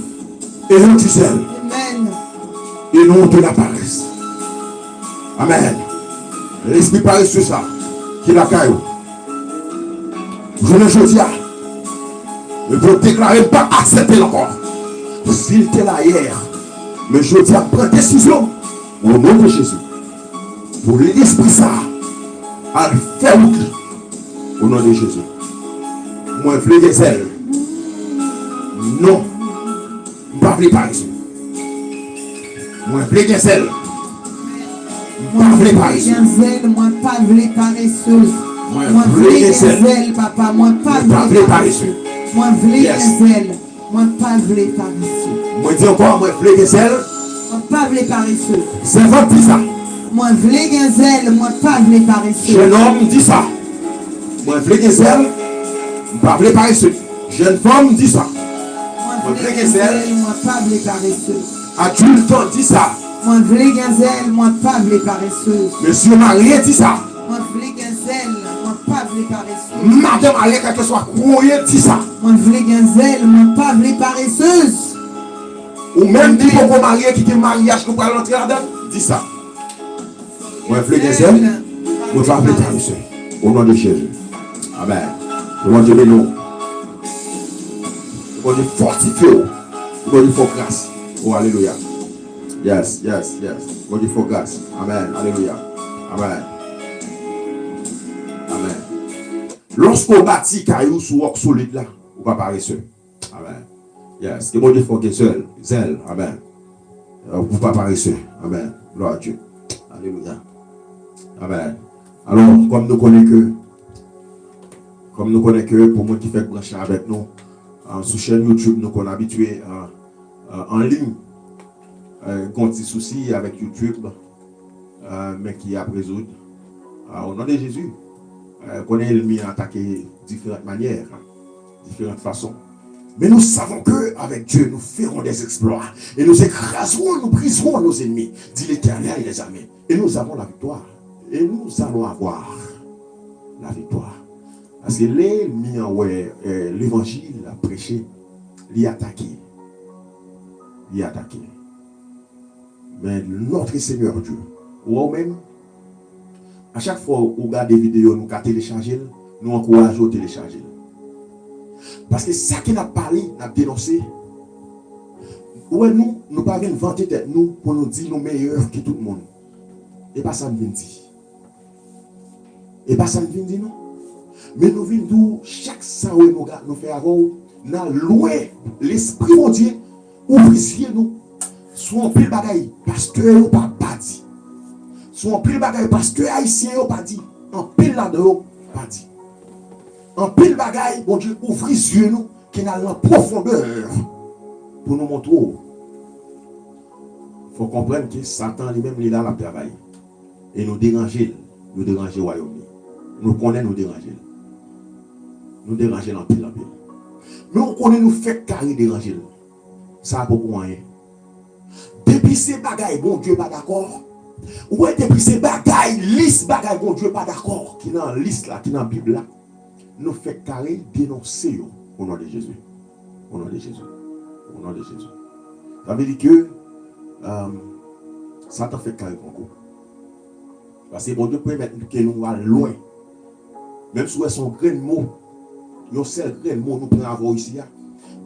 Et non du zèle.
Amen.
Et non de la paresse. Amen. L'esprit paresseux ça. Qui la caillou. Je ne dis pas. Je veux déclarer pas accepter encore. S'il était là hier. Mais je dis à prendre décision. Au nom de Jésus. Pour l'esprit ça. À faire au nom de Jésus. Moi, je veux des ailes. Non. Je ne veux pas paresseux. Moi, je veux des ailes.
Moi, je veux zèle, moi, pas vle paresseuse. Moi, vle zèle, papa, moi, pas vle paresseux. Moi, vle zèle. Moi pas vle paresseux.
Moi dis encore, moi vle gen zèl.
Moi pas vle paresseux.
Servante dit ça.
Moi vle gen zèl, moi pas vle paresseux.
Jeune homme dit ça. Moi vle gen zèl, moi pas vle paresseux. Jeune femme dit ça.
Moi vle gen zèl, moi pas vle paresseux.
Adulte dit ça.
Moi vle gen zèl, moi pas vle paresseux.
Monsieur marié dit ça.
Moi vle gen zèl, moi pas vle paresseux.
Madame mariée, quel que soit croyé, dit ça.
Moi vle gen zèl, moi pas vle paresseuse.
Ou même dit pour marié qui est mariage qu'on va l'entrer là-dedans, dit ça. Moi vle gen zèl, moi pas vle paresseux. Au nom de Jésus. Amen. Le nom de nous. Le nom de fortifié. Le nom de fort grâce. Oh, alléluia. Yes, yes, yes. Le nom de fort grâce. Amen. Alléluia. Amen. Amen. Lorsqu'on bâtit caillou sous roc solide là, ou pas paresseux. Amen. Yes. Que mon Dieu faut que seul, zèle. Amen. Ou pas paresseux. Amen. Gloire à Dieu. Alléluia. Amen. Alors, comme nous connaissons que pour moi qui fait brancher avec nous, sur chaîne YouTube, nous sommes habitués en ligne. Qu'on a des soucis avec YouTube, mais qui a résoudre. Au nom de Jésus, qu'on est ennemi à attaquer de différentes manières, différentes façons. Mais nous savons qu'avec Dieu, nous ferons des exploits. Et nous écraserons, nous briserons nos ennemis, dit l'Éternel et les armées. Et nous avons la victoire. Et nous allons avoir la victoire. Parce que l'ennemi, l'évangile a prêché, l'y attaqué. Mais notre Seigneur Dieu, ou même, à chaque fois où on regarde des vidéos, nous télécharger, nous encourageons à télécharger. Parce que ça qui n'a parlé, n'a dénoncé, ouais, nous ne pas venir vanter tête nous pour nous dire nous meilleurs que tout le monde. Et pas ça nous vient dire. Et pas ça nous vient dire non. Mais nous venons d'où chaque ça où nous fait avant, nous loin l'esprit de Dieu, ouvriez nous. Soit en pile bagaille parce que vous pas dit. Soit en pile bagaille parce que haïtien vous pas dit. En pile là-dedans pas dit. En pile bagaille, bon Dieu, ouvre les yeux nous qui n'a en profondeur pour nous montrer. Il faut comprendre que Satan lui-même il a la travail. Et nous déranger le royaume. Nous connaissons nous déranger. Nous déranger en pile en pile. Mais on connaît nous fait carré déranger. Ça a beaucoup moyen. Depuis ces bagailles, bon Dieu pas d'accord. Ouais, depuis ces bagailles, liste bagailles, bon Dieu pas d'accord. Qui dans la liste là, qui dans la Bible là, nous fait carré dénoncer au nom de Jésus. Au nom de Jésus. Au nom de Jésus. Ça veut dire que Satan fait carré beaucoup. Parce que bon Dieu peut mettre que nous allons loin. Même si son grain de mots, nos seul grain de mots nous prenons à voir ici.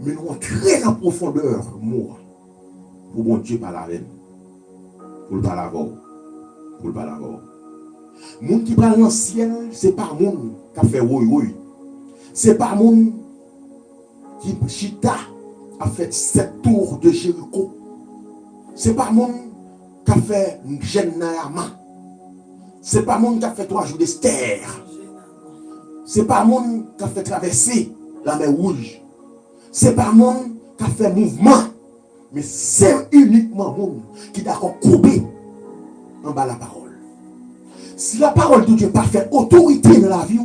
Mais nous entrons en profondeur, moi. Pour mon Dieu par la reine. Pour le pas l'avoir. Pour le pas l'avoir. Moun qui parle dans le ciel, c'est pas moun qui a fait oui. C'est pas moun qui chita a fait 7 tours de Jéricho. C'est pas moun qui a fait Gennaama. C'est pas moun qui a fait 3 jours d'Esther. C'est pas moun qui a fait traverser la mer Rouge. C'est pas moun qui a fait mouvement. Mais c'est uniquement moun qui d'accord couper en bas la parole. Si la parole de Dieu n'a pas fait autorité dans la vie,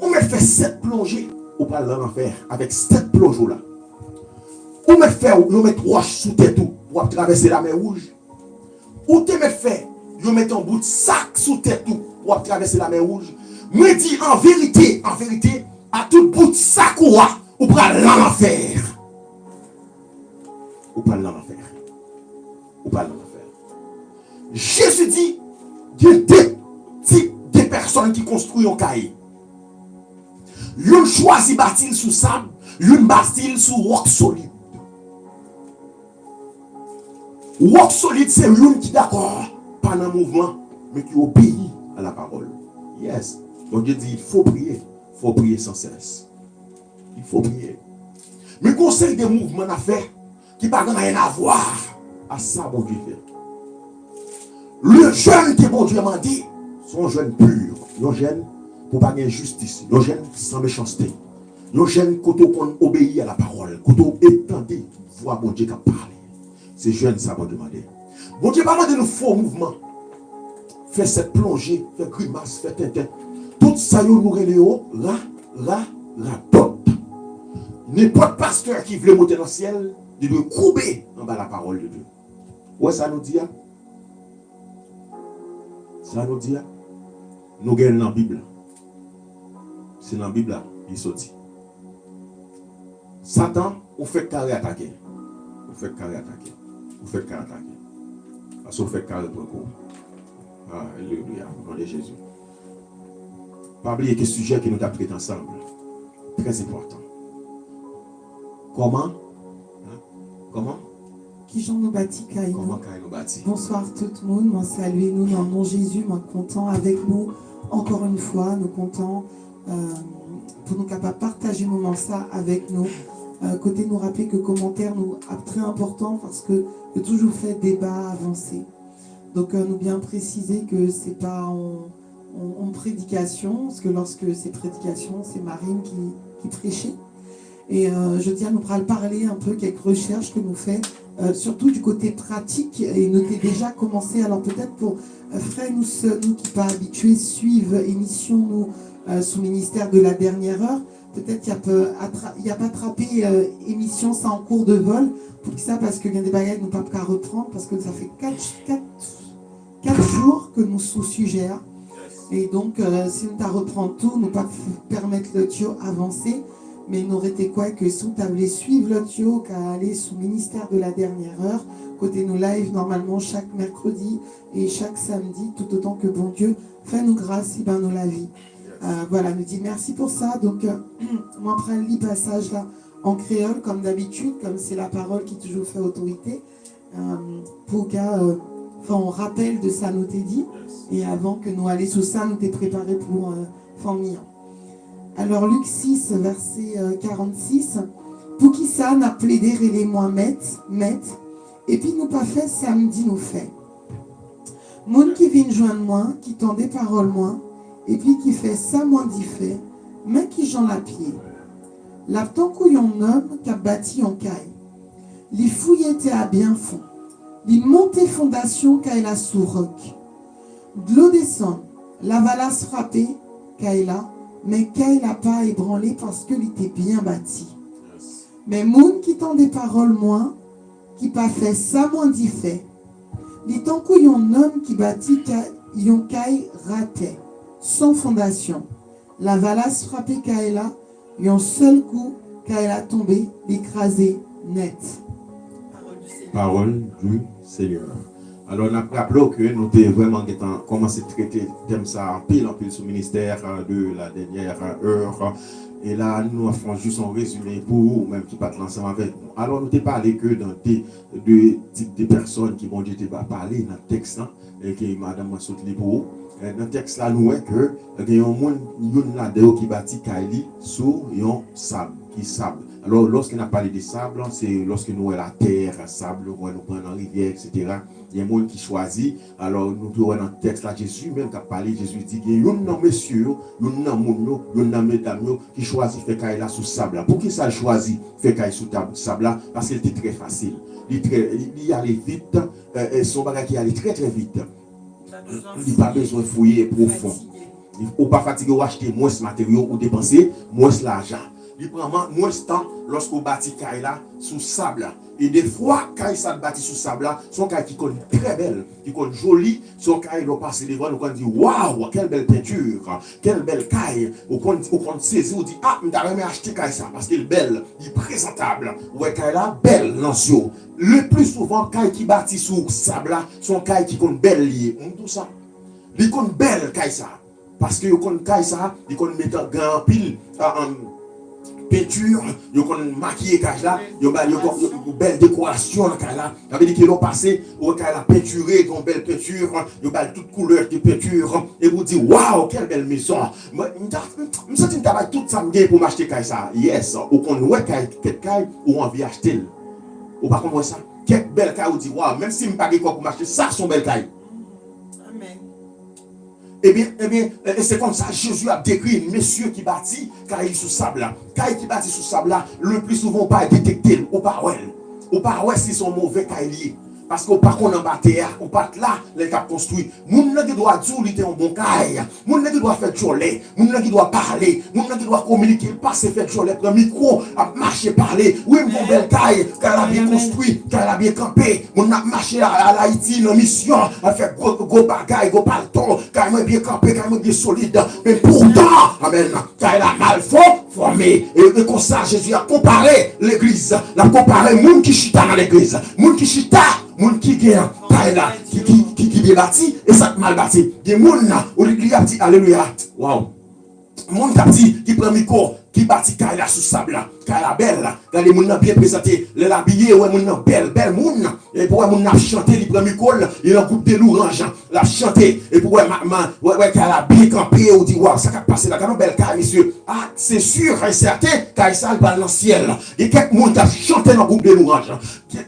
on me fait 7 plongées au pas dans l'enfer avec 7 plongeons là. On me fait, on met 3 sous tête pour traverser la mer Rouge. Ou te me fait, on met un bout de sac sous tête pour traverser la mer Rouge. Me dit en vérité, à tout bout de sac ou pour aller dans l'enfer. Ou pas dans l'enfer. Ou pas dans l'enfer. Jésus dit, il y a deux types de personnes qui construisent un cahier. L'une choisit bâtir sous sable, l'une bâtir sous roc solide. Roc solide, c'est l'une qui d'accord, pas dans le mouvement, mais qui obéit à la parole. Yes. Donc Dieu dit, il faut prier sans cesse. Il faut prier. Mais conseil des mouvements à faire, qui n'a rien à voir à ça, bon Dieu fait. Le jeune que bon Dieu m'a dit, sont jeunes purs. Nos jeunes pour pas de justice. Nos jeunes sans méchanceté. Nos jeunes, quand on obéit à la parole, quand on étendait, voix mon Dieu qui parle. Ces jeunes, ça m'a demandé. Bon Dieu, pas demandé de faux mouvements. Fait cette plongée, fait grimace, fait tintin. Tout ça, nous reléons, radote. N'importe pasteur qui veut monter dans le ciel, il doit couper en bas la parole de Dieu. Ouais, ça nous dit. Ça nous dit. Nous gagnons dans la Bible. C'est dans la Bible, il sortit. Satan, on fait carré attaquer. On fait carré attaquer. On fait carré attaquer. Parce qu'on fait carré pour le coup. Alléluia. Au nom de Jésus. Pas oublier que ce sujet que nous avons traité ensemble. Très important. Comment? Comment?
Qui j'en nous bâti,
Comment nous bâti?
Bonsoir tout le monde. Moi, saluez-nous dans le nom de Jésus. Moi, content avec nous. Encore une fois, nous comptons pour nous capables de partager un moment ça avec nous. Côté nous rappeler que commentaire nous est très important parce que toujours fait débat avancé. Donc nous bien préciser que c'est pas en prédication, parce que lorsque c'est prédication, c'est Marine qui prêchait. Et je tiens à nous parler un peu quelques recherches que nous fait, surtout du côté pratique, et nous avons déjà commencé, alors peut-être pour frères, nous qui pas habitués, suivent émission nous sous ministère de la dernière heure, peut-être il n'y a pas attrapé émission ça en cours de vol, pour que ça, parce qu'il y a des bagages nous pas qu'à reprendre, parce que ça fait 4 jours que nous sous-sujet. Et donc, si nous reprendre tout, nous pas permettre le tuyau avancer, mais il n'aurait été quoi que si vous voulez suivre le tuyau, qu'à aller sous ministère de la dernière heure, côté nous live normalement chaque mercredi et chaque samedi, tout autant que bon Dieu, fais-nous grâce, ben nous la vie. Voilà, nous dit merci pour ça. Donc, moi, après le passage là en créole, comme d'habitude, comme c'est la parole qui toujours fait autorité, pour on rappelle de ça, nous t'ai dit, et avant que nous allions sous ça, nous t'ai préparé pour famille. Alors, Luc 6, verset 46, pour qui ça n'a plaidé les moins maître, et puis nous pas fait samedi, nous fait. Moun qui vient joindre moi, qui tend des paroles moins, et puis qui fait ça moins dit fait, mais qui j'en la pied. L'aptant couillon homme qui a bâti en caille. Les fouilles étaient à bien fond. Les montées fondation qu'elle a sous roc. De l'eau descend, la valasse frappée qu'elle a, mais qu'elle n'a pas ébranlé parce qu'elle était bien bâtie. Mais moun qui tend des paroles moins, qui pas fait ça moins dit fait. Les temps couillon homme qui bâtit yon caille raté, sans fondation. La valasse frappée qu'elle a, yon seul coup qu'elle a tombé, l'écrasé net.
Parole du Seigneur. Alors, on a rappelé que nous avons vraiment commencé à traiter le thème ça en pile sur le ministère de la dernière heure. Et là, nous avons juste un résumé pour vous, même qui partent ensemble avec nous. Alors, nous avons parlé que dans deux types de personnes qui vont dire parler dans le texte, et que madame m'a sauté pour vous. Dans le texte là, nous voyons que il y a un monde qui bâtit Kaili sur un sable, qui sable. Alors, lorsqu'on a parlé de sable, c'est lorsque nous avons la terre, sable, nous prenons la rivière, etc. Il y a un monde qui choisit. Alors, nous trouvons dans le texte là, Jésus même qui a parlé, Jésus dit qu'il y a un monsieur, un homme, un mesdames qui choisit faire Kaili là sous sable. Pour qui ça choisit faire Kaili sous sable là? Parce qu'il était très facile. Il allait vite, son bagage qui allait très très vite. Il n'a pas besoin de fouiller profond. Il ne faut pas fatiguer ou acheter moins de matériaux ou dépenser moins d'argent. Il prend moins de temps lorsqu'on bâtit caille là sous sable. Et des fois, caille ça bâtit sous sable là, son caille qui est très belle, qui est jolie, son caille doit passer devant, on dit waouh, quelle belle peinture, quelle belle caille. On saisit, on dit ah, je vais acheter caille ça parce qu'elle est belle, elle est présentable. Ouais, caille là, belle dans les yeux. Le plus souvent, caille qui bâtit sous sable là, son caille qui est belle liée. Tout ça. Il est belle caille ça. Parce que le caille ça, il met un grand pile peinture, ils ont maquillé cage là, ils ont une belle décoration dans cage là. Ça veut dire qu'ils ont passé au cage là peinturé, une belle peinture, ils ont toute couleur de peinture et vous dites waouh, quelle belle maison. Je me sens que travaille tout ça pour m'acheter cage ça. Yes, ou qu'on voit cage ou envie acheter. Ou pas comme ça. Quelle belle caille ou dit waouh, même si je ne pas quoi pour m'acheter ça, son belle caille. Amen.
Et c'est comme ça Jésus a décrit messieurs qui bâtit caille sous sable là. Caille qui bâtit sous sable là, le plus souvent pas détecté au parole. Au parole si sont mauvais cailliers. Parce qu'on pas qu'on en terre, on pas là, les cap construit. Moun qui doit dire il était un bon caille. Moun qui doit faire jolet, moun qui doit parler, moun qui doit communiquer, passer faire jolet, prendre micro, à marcher parler. Oui, mon belle caille, qu'elle a bien construit, qu'elle a bien campé. Moun a marché à l'Haïti dans mission, à faire gros bagaille, gros palton, qu'elle a bien campé, qu'elle a bien solide. Mais pourtant, amen, qu'elle a mal formé. Et comme ça, Jésus a comparé l'église, a comparé moun qui chita dans l'église, moun qui chita. Moun qui gagne là qui bien bâti et ça mal bâti. Des moun là au lieu de dire alléluia. Waouh. Moun qui prend micro qui bâti caille là sous sable là, caille la belle là. Regardez moun bien présenté, les habillé ouais moun belle moun. Et pour moun n'a chanter, il prend micro, il a groupe de louange, l'a chanter et pour ouais caille la bien campé ou dit waouh, ça va passer là, quand belle caille monsieur. Ah, c'est sûr et certain caille ça va dans le ciel. Et quelques moun qui chanté dans groupe de louange.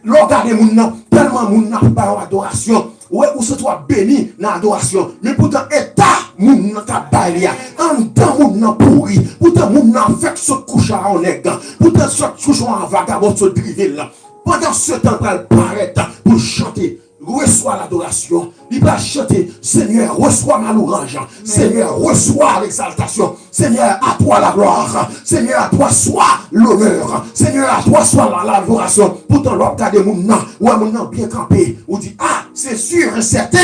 Regardez moun tellement moun n'a pas adoration. Ouais, ou se toi béni dans l'adoration. Mais pourtant, état, moun n'a pas baillé. En temps, moun n'a pourri. Pourtant, moun n'a fait ce couche à en aigle. Pourtant, ce couche en vagabond se driver là. Pendant ce temps, elle paraît pour chanter. Reçois l'adoration. Il va chanter. Seigneur, reçois ma louange. Seigneur, reçois l'exaltation. Seigneur, à toi la gloire. Seigneur, à toi soit l'honneur. Seigneur, à toi soit l'adoration. Pourtant, l'autre a des mounans, ou un mounan bien campé, ou dit, ah, c'est sûr et certain.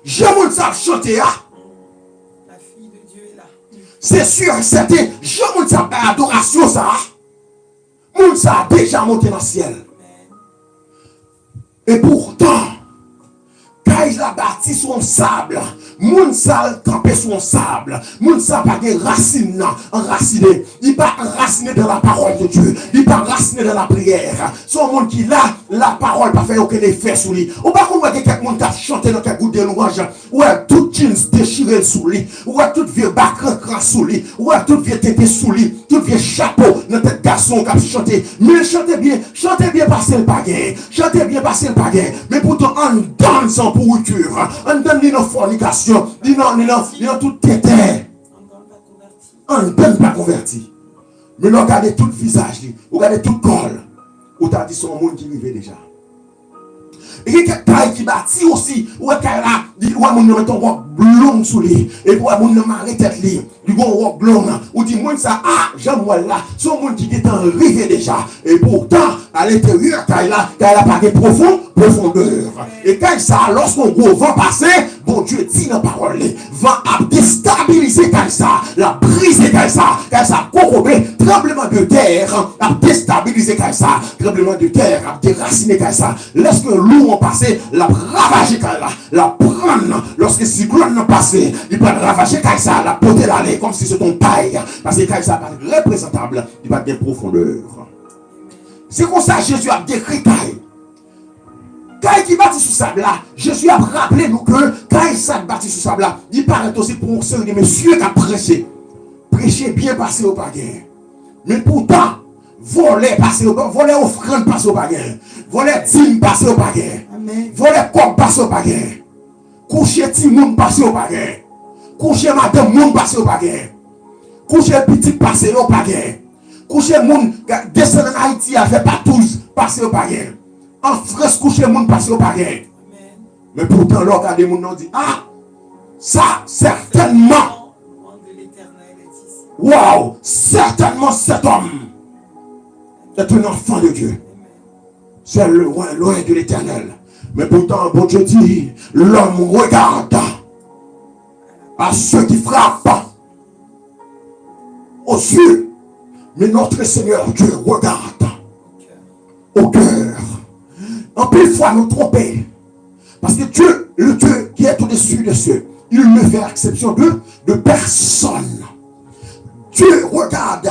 Je moun savent chanter, ah.
La fille de Dieu est là.
C'est sûr et certain. Je moun savent adoration, ça. Moun ça a déjà monté dans le ciel. Et pourtant, quand il a bâti son sable, moun sal campé son sable, moun sal pas des racines enracinées, il pas enraciné dans la parole de Dieu, il pas enraciné dans la prière. Son monde qui là, la parole pas fait aucun effet sur lui. Ou pas qu'on voit quelqu'un qui a chanté dans quelques gouttes de louange, ou tout jeans déchiré sous lui, ou tout vieux bac cran sous lui, ou tout vieux tête sous lui, tout vieux chapeau dans tête garçon qui a chanté. Mais chantez bien passer le baguette, chantez bien passer le baguette, mais pourtant on donne sans pourriture, on donne une fornication, il n'a tout tête. On ne donne pas converti. Mais regardez tout le visage, regardez tout le corps. Ou t'as dit son monde qui vivait déjà. Et quelqu'un qui bâtit aussi, ou quelqu'un là, dit, ou mon nom est un rock blond sous lui, et pour mon nom arrête tête lui, du bon rock blond, ou dit, moi ça, ah, j'aime moi là, son monde qui est en rivé déjà, et pourtant, à l'intérieur, quand il a pas de profondeur. Et quand ça, lorsqu'on gros vent passer, bon Dieu dit dans la parole, vent a déstabilisé quand ça, la briser quand ça corrobé, tremblement de terre, a déstabilisé quand ça, tremblement de terre, a déraciné quand ça, lorsque l'eau passé, la ravager quand la prendre, lorsque le cyclone passé, il peut ravager quand ça, la porter l'aller, comme si c'était une paille, parce que quand ça pas représentable, il va de profondeur. C'est comme ça que Jésus a décrit Caïn. Caïn qui bâtit sous sable là, Jésus a rappelé nous que Caïn ça bâtit sous sable là, il paraît aussi pour un seul de messieurs qui a prêché. Prêcher bien passé au baguette. Mais pourtant, voler passer au baguette, voler offrande passer au baguette, voler dîme passer au baguette, voler corps passer au baguette, coucher timoun passer au baguette, coucher madame moun passer au baguette, coucher petit passer au baguette. Coucher moun descendre en Haïti avec patouze passer au baguette. En France coucher moun passer au baguette. Mais pourtant là regardez moun dit ah ça certainement waouh certainement cet homme est un enfant de Dieu. C'est loin de l'Éternel. Mais pourtant bon Dieu dit l'homme regarde à ceux qui frappent aux yeux. Mais notre Seigneur Dieu regarde au cœur. En plus fois nous tromper. Parce que Dieu, le Dieu qui est au-dessus des cieux, il ne fait exception de personne. Dieu regarde.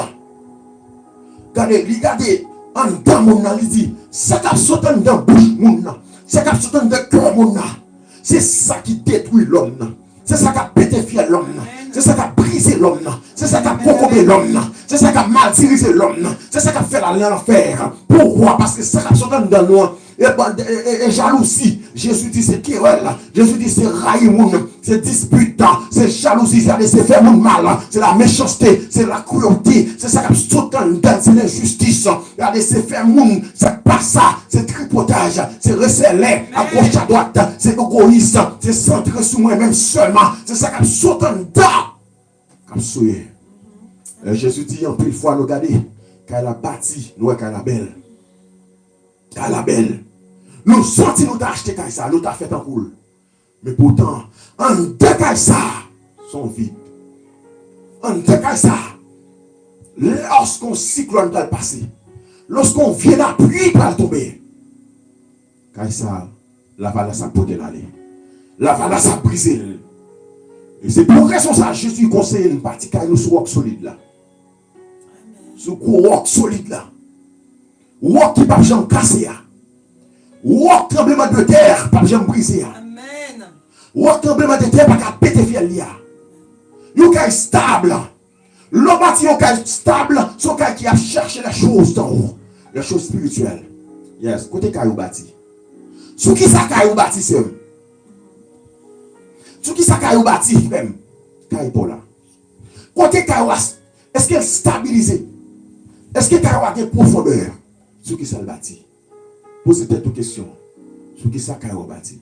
Regardez, en dans mon âme, il dit, c'est qu'à sauter dans la bouche, c'est qu'à sauter dans le cœur, c'est ça qui détruit l'homme. C'est ça qui a pétrifié l'homme. C'est ça qui a brisé l'homme. C'est ça qui a concombé l'homme. C'est ça qui a mal dirigé l'homme. C'est ça qui a fait l'enfer. Pourquoi? Parce que ça qui a sauté dans nous, et jalousie. Jésus dit c'est querelle. Jésus dit c'est raïmoun, c'est dispute, c'est jalousie, c'est faire mon mal, c'est la méchanceté, c'est la cruauté, c'est ça qui saute en dedans, c'est l'injustice. Regardez, c'est faire mon, c'est pas ça, c'est tripotage, c'est receller à gauche à droite, c'est égoïsme, c'est centré sur moi-même seulement, c'est ça qui saute en dedans. Comme souillé. Jésus dit en pile fois, nous regardez, quand elle a bâti, nous quand elle a belle. Quand elle a belle. Nous senti nous t'as acheté comme ça, nous t'as fait en cool. Mais pourtant, en deux comme ça, sont vides. En deux comme ça, lorsqu'on cyclone va le passer, lorsqu'on vient la pluie va le tomber, comme ça, la valeur a porté l'aller. La valeur a brisé. Et c'est pour raison ça, Jésus conseille une partie car nous sur roc solide là. Sur roc solide là. Roc qui pas jamais casser là. Roc tremblement de terre pas jamais briser là.
Amen.
Roc tremblement de terre pas péter fiel là. Yo kay stable. L'homme bâti yo kay stable, son kay qui a cherché les choses d'en haut, les choses spirituelles. Yes, côté kay ou bâti. Sous qui ça kay ou bâti c'est Sous qui ça kay ou bâti même kay pour là. Côté kay est-ce qu'elle stabilisé? Est-ce que kay a une profondeur? Sous qui ça le bâti? Posez-vous une question. Sous qui ça kay ou bâti?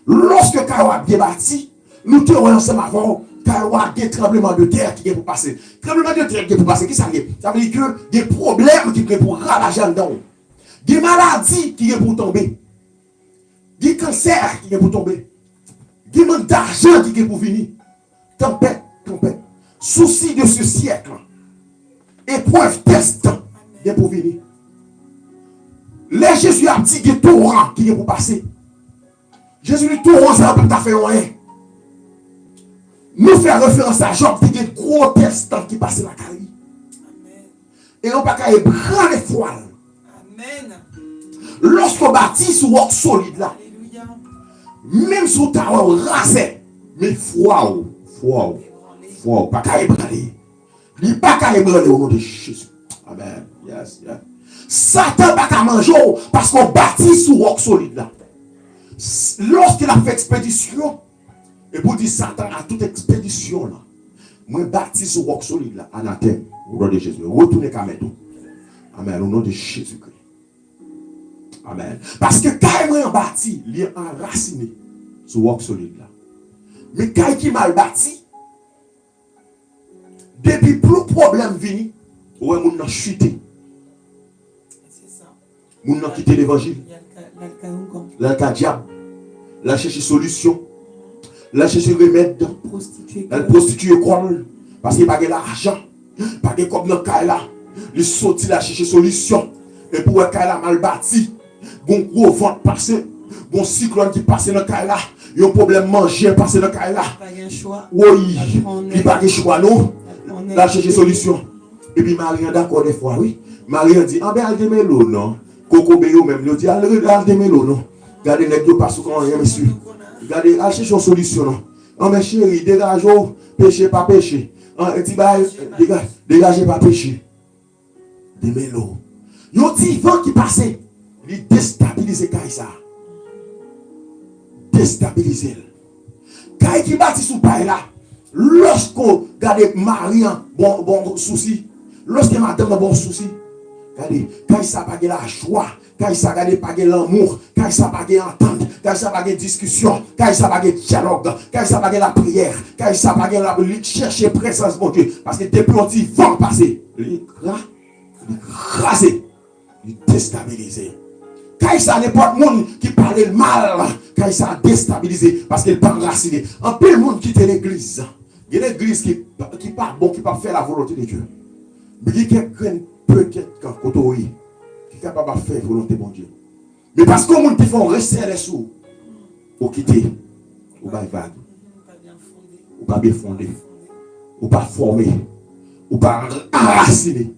Lorsque kay a bien bâti, nous te voyons ensemble avant kay a des tremblements de terre qui est pour passer. Tremblement de terre qui est pour passer, qui ça veut dire? Ça veut dire que des problèmes qui sont pour ravager dedans. Des maladies qui sont pour tomber. Des cancers qui sont pour tomber. Des manques d'argent qui sont pour venir. Tempête. Soucis de ce siècle. Épreuve, test qui est pour venir. Les Jésus a dit qu'il y a torrent qui est pour passer. Jésus dit torrent, ça n'a pas fait rien. Nous faisons référence à Job qui est gros test qui passe la caille. Et on ne peut pas prendre les foiles.
Amen.
Lorsqu'on bâtit sur roc solide là, même sur ta rasé, mais foi, pas qu'à ébranler. Il n'est pas qu'à ébranler au nom de Jésus. Amen. Yes. Satan pas qu'à manger parce qu'on bâtit sur roc solide là. Lorsqu'il a fait expédition, et pour dire Satan à toute expédition là, moi bâti sur roc solide là, anathème, au nom de Jésus. Retournez qu'à mettre. Amen. Au nom de Jésus-Christ. Amen. Parce que quand moi bâti, il est enraciné sur roc solide là. Mais quand il mal bâti, depuis plus problème vini, ouais, moun nan chuté.
C'est ça.
Moun nan quitté l'évangile. Là, le diable. Là, chercher solution. Là, chercher remède. Elle prostitue quoi? Parce qu'il n'y a pas d'argent. Pas de comme dans le cas là. Il sortit là, chercher solution. Et pour le cas là, mal bâti. Bon gros vent passé. Bon cyclone qui passe dans le cas là. Il y a un problème manger passé dans le cas là. Oui, il n'y a pas de choix, non? Là, chercher solution. Et puis Marie d'accord des fois, oui. Marie dit, ah ben, elle te met l'eau, non? Coco Béo même, il dit, elle te met l'eau, non? Regardez, les deux passent quand rien, monsieur. Regardez, elle cherche une solution, non? Ah mais chérie, dégage, péché, pas péché. Un petit bail, dégagez, pas péché. De met l'eau. Il y a un petit vent qui passe, il déstabilise Kaïsa. Déstabilise. Kaï qui bâtit sous paille là. Lorsqu'on regarde Marie, bon souci, lorsque madame a bon souci, regardez, quand il n'a pas de la joie, quand il n'a pas de l'amour, quand il n'a pas d'entente, quand il n'a pas de discussion, quand il n'a pas de dialogue, quand il n'a pas de la prière, quand il n'a pas de la chercher présence de Dieu, parce que depuis on dit vent passer, il écrasé, il déstabilisé. Quand il n'est pas de monde qui parle le mal, quand il s'est déstabilisé, parce qu'il n'est pas enraciné. En peu de monde quitte l'église. Il y a l'église qui n'est pas bon, qui ne peut pas faire la volonté de Dieu. Mais il y a quelqu'un peut-être quand qui est capable de faire la volonté de mon Dieu. Mais parce que les gens qui font rester les sous, ou quitter, ou pas vague, ou pas bien fondé, ou pas formé, ou pas enraciné.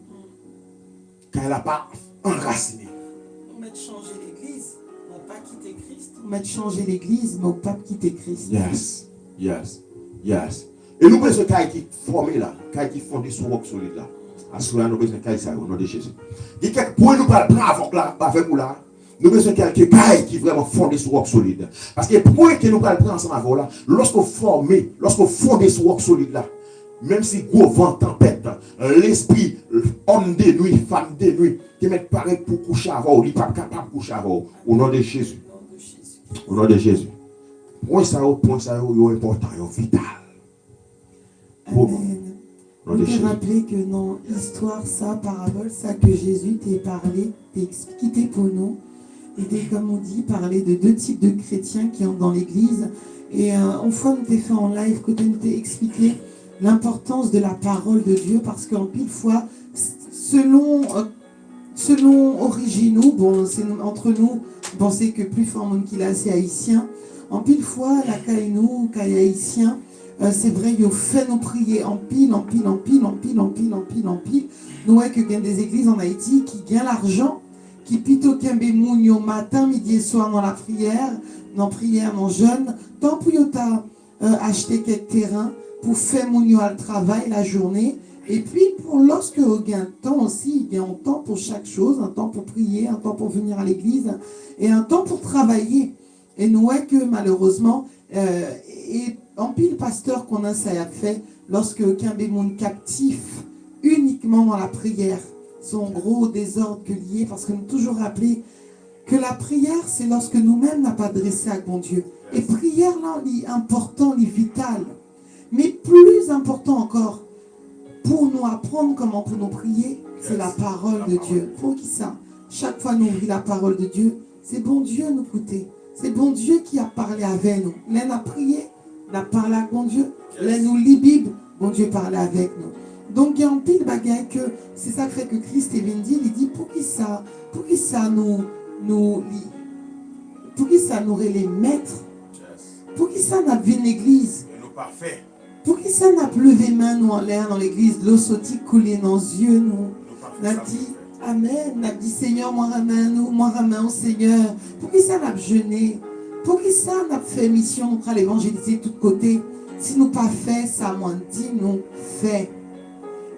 Quand elle n'a pas enraciné.
On met changer l'église, on n'a pas quitté Christ. On met changer l'église, mais on n'a pas quitté Christ.
Yes. Et nous besoin de qui formé là, qui fondé sur roc solide là. À cela, nous besoin de ça au nom de Jésus. Il y a quelques points nous parlons avec nous là. Nous besoin de quelqu'un qui est vraiment fondé sur roc solide. Parce que le point que nous allons prendre ensemble avant là, lorsqu'on fondé sur roc solide là, même si gros vent, tempête, l'esprit, homme de nuit, femme de nuit, qui met pareil pour coucher avant, il n'est pas capable de coucher avant. Au nom de Jésus. Au nom de Jésus. Point ça, est important, est vital.
Amen. On peut rappeler que dans l'histoire, ça, parabole, ça que Jésus t'a parlé, t'a expliqué pour nous, et comme on dit, parler de deux types de chrétiens qui entrent dans l'église. Et une fois, on t'a fait en live, côté on t'a expliqué l'importance de la parole de Dieu, parce qu'en pile fois, selon origine, bon, c'est entre nous, pensez que plus fort monde qu'il a, c'est haïtien. En pile fois, la caïnou, caï haïtien, c'est vrai, il fait nous prier en pile. Nous voyons qu'il y a des églises en Haïti qui gagnent l'argent, qui plutôt qu'un bémoun matin, midi et soir dans la prière, dans jeûne, tant pour acheter quelques terrains pour faire mon le travail la journée. Et puis, pour lorsque vous gagnez un temps aussi, il y a un temps pour chaque chose, un temps pour prier, un temps pour venir à l'église, et un temps pour travailler. Et nous voyons que malheureusement, et en pile pasteur qu'on a ça a fait, lorsque Kimbé monde captif uniquement dans la prière, son gros désordre que lié, parce que nous toujours rappeler que la prière, c'est lorsque nous-mêmes n'a pas dressé à bon Dieu. Et prière, là, est important, est vital. Mais plus important encore, pour nous apprendre comment pour nous prier, c'est la parole de Dieu. Pour qui ça? Chaque fois nous ouvrir la parole de Dieu, c'est bon Dieu nous écouter. C'est bon Dieu qui a parlé avec nous. L'un a prié, n'a parlé avec bon Dieu. L'un nous lit Bible, bon Dieu parlait avec nous. Donc il y a un pile bagaille que c'est ça qui fait que Christ est venu dire, il dit pour qui ça nous les maîtres, pour qui ça n'a vu une église, pour qui ça n'a levé main nous en l'air dans l'église, l'eau sautique coulée dans les yeux nous, n'a dit Amen, n'a dit Seigneur, moi ramène au Seigneur, pour qui ça n'a jeûné, pour qui ça n'a fait mission, nous prenons l'évangéliser de tous côtés, si nous pas fait ça, moi dit nous fait.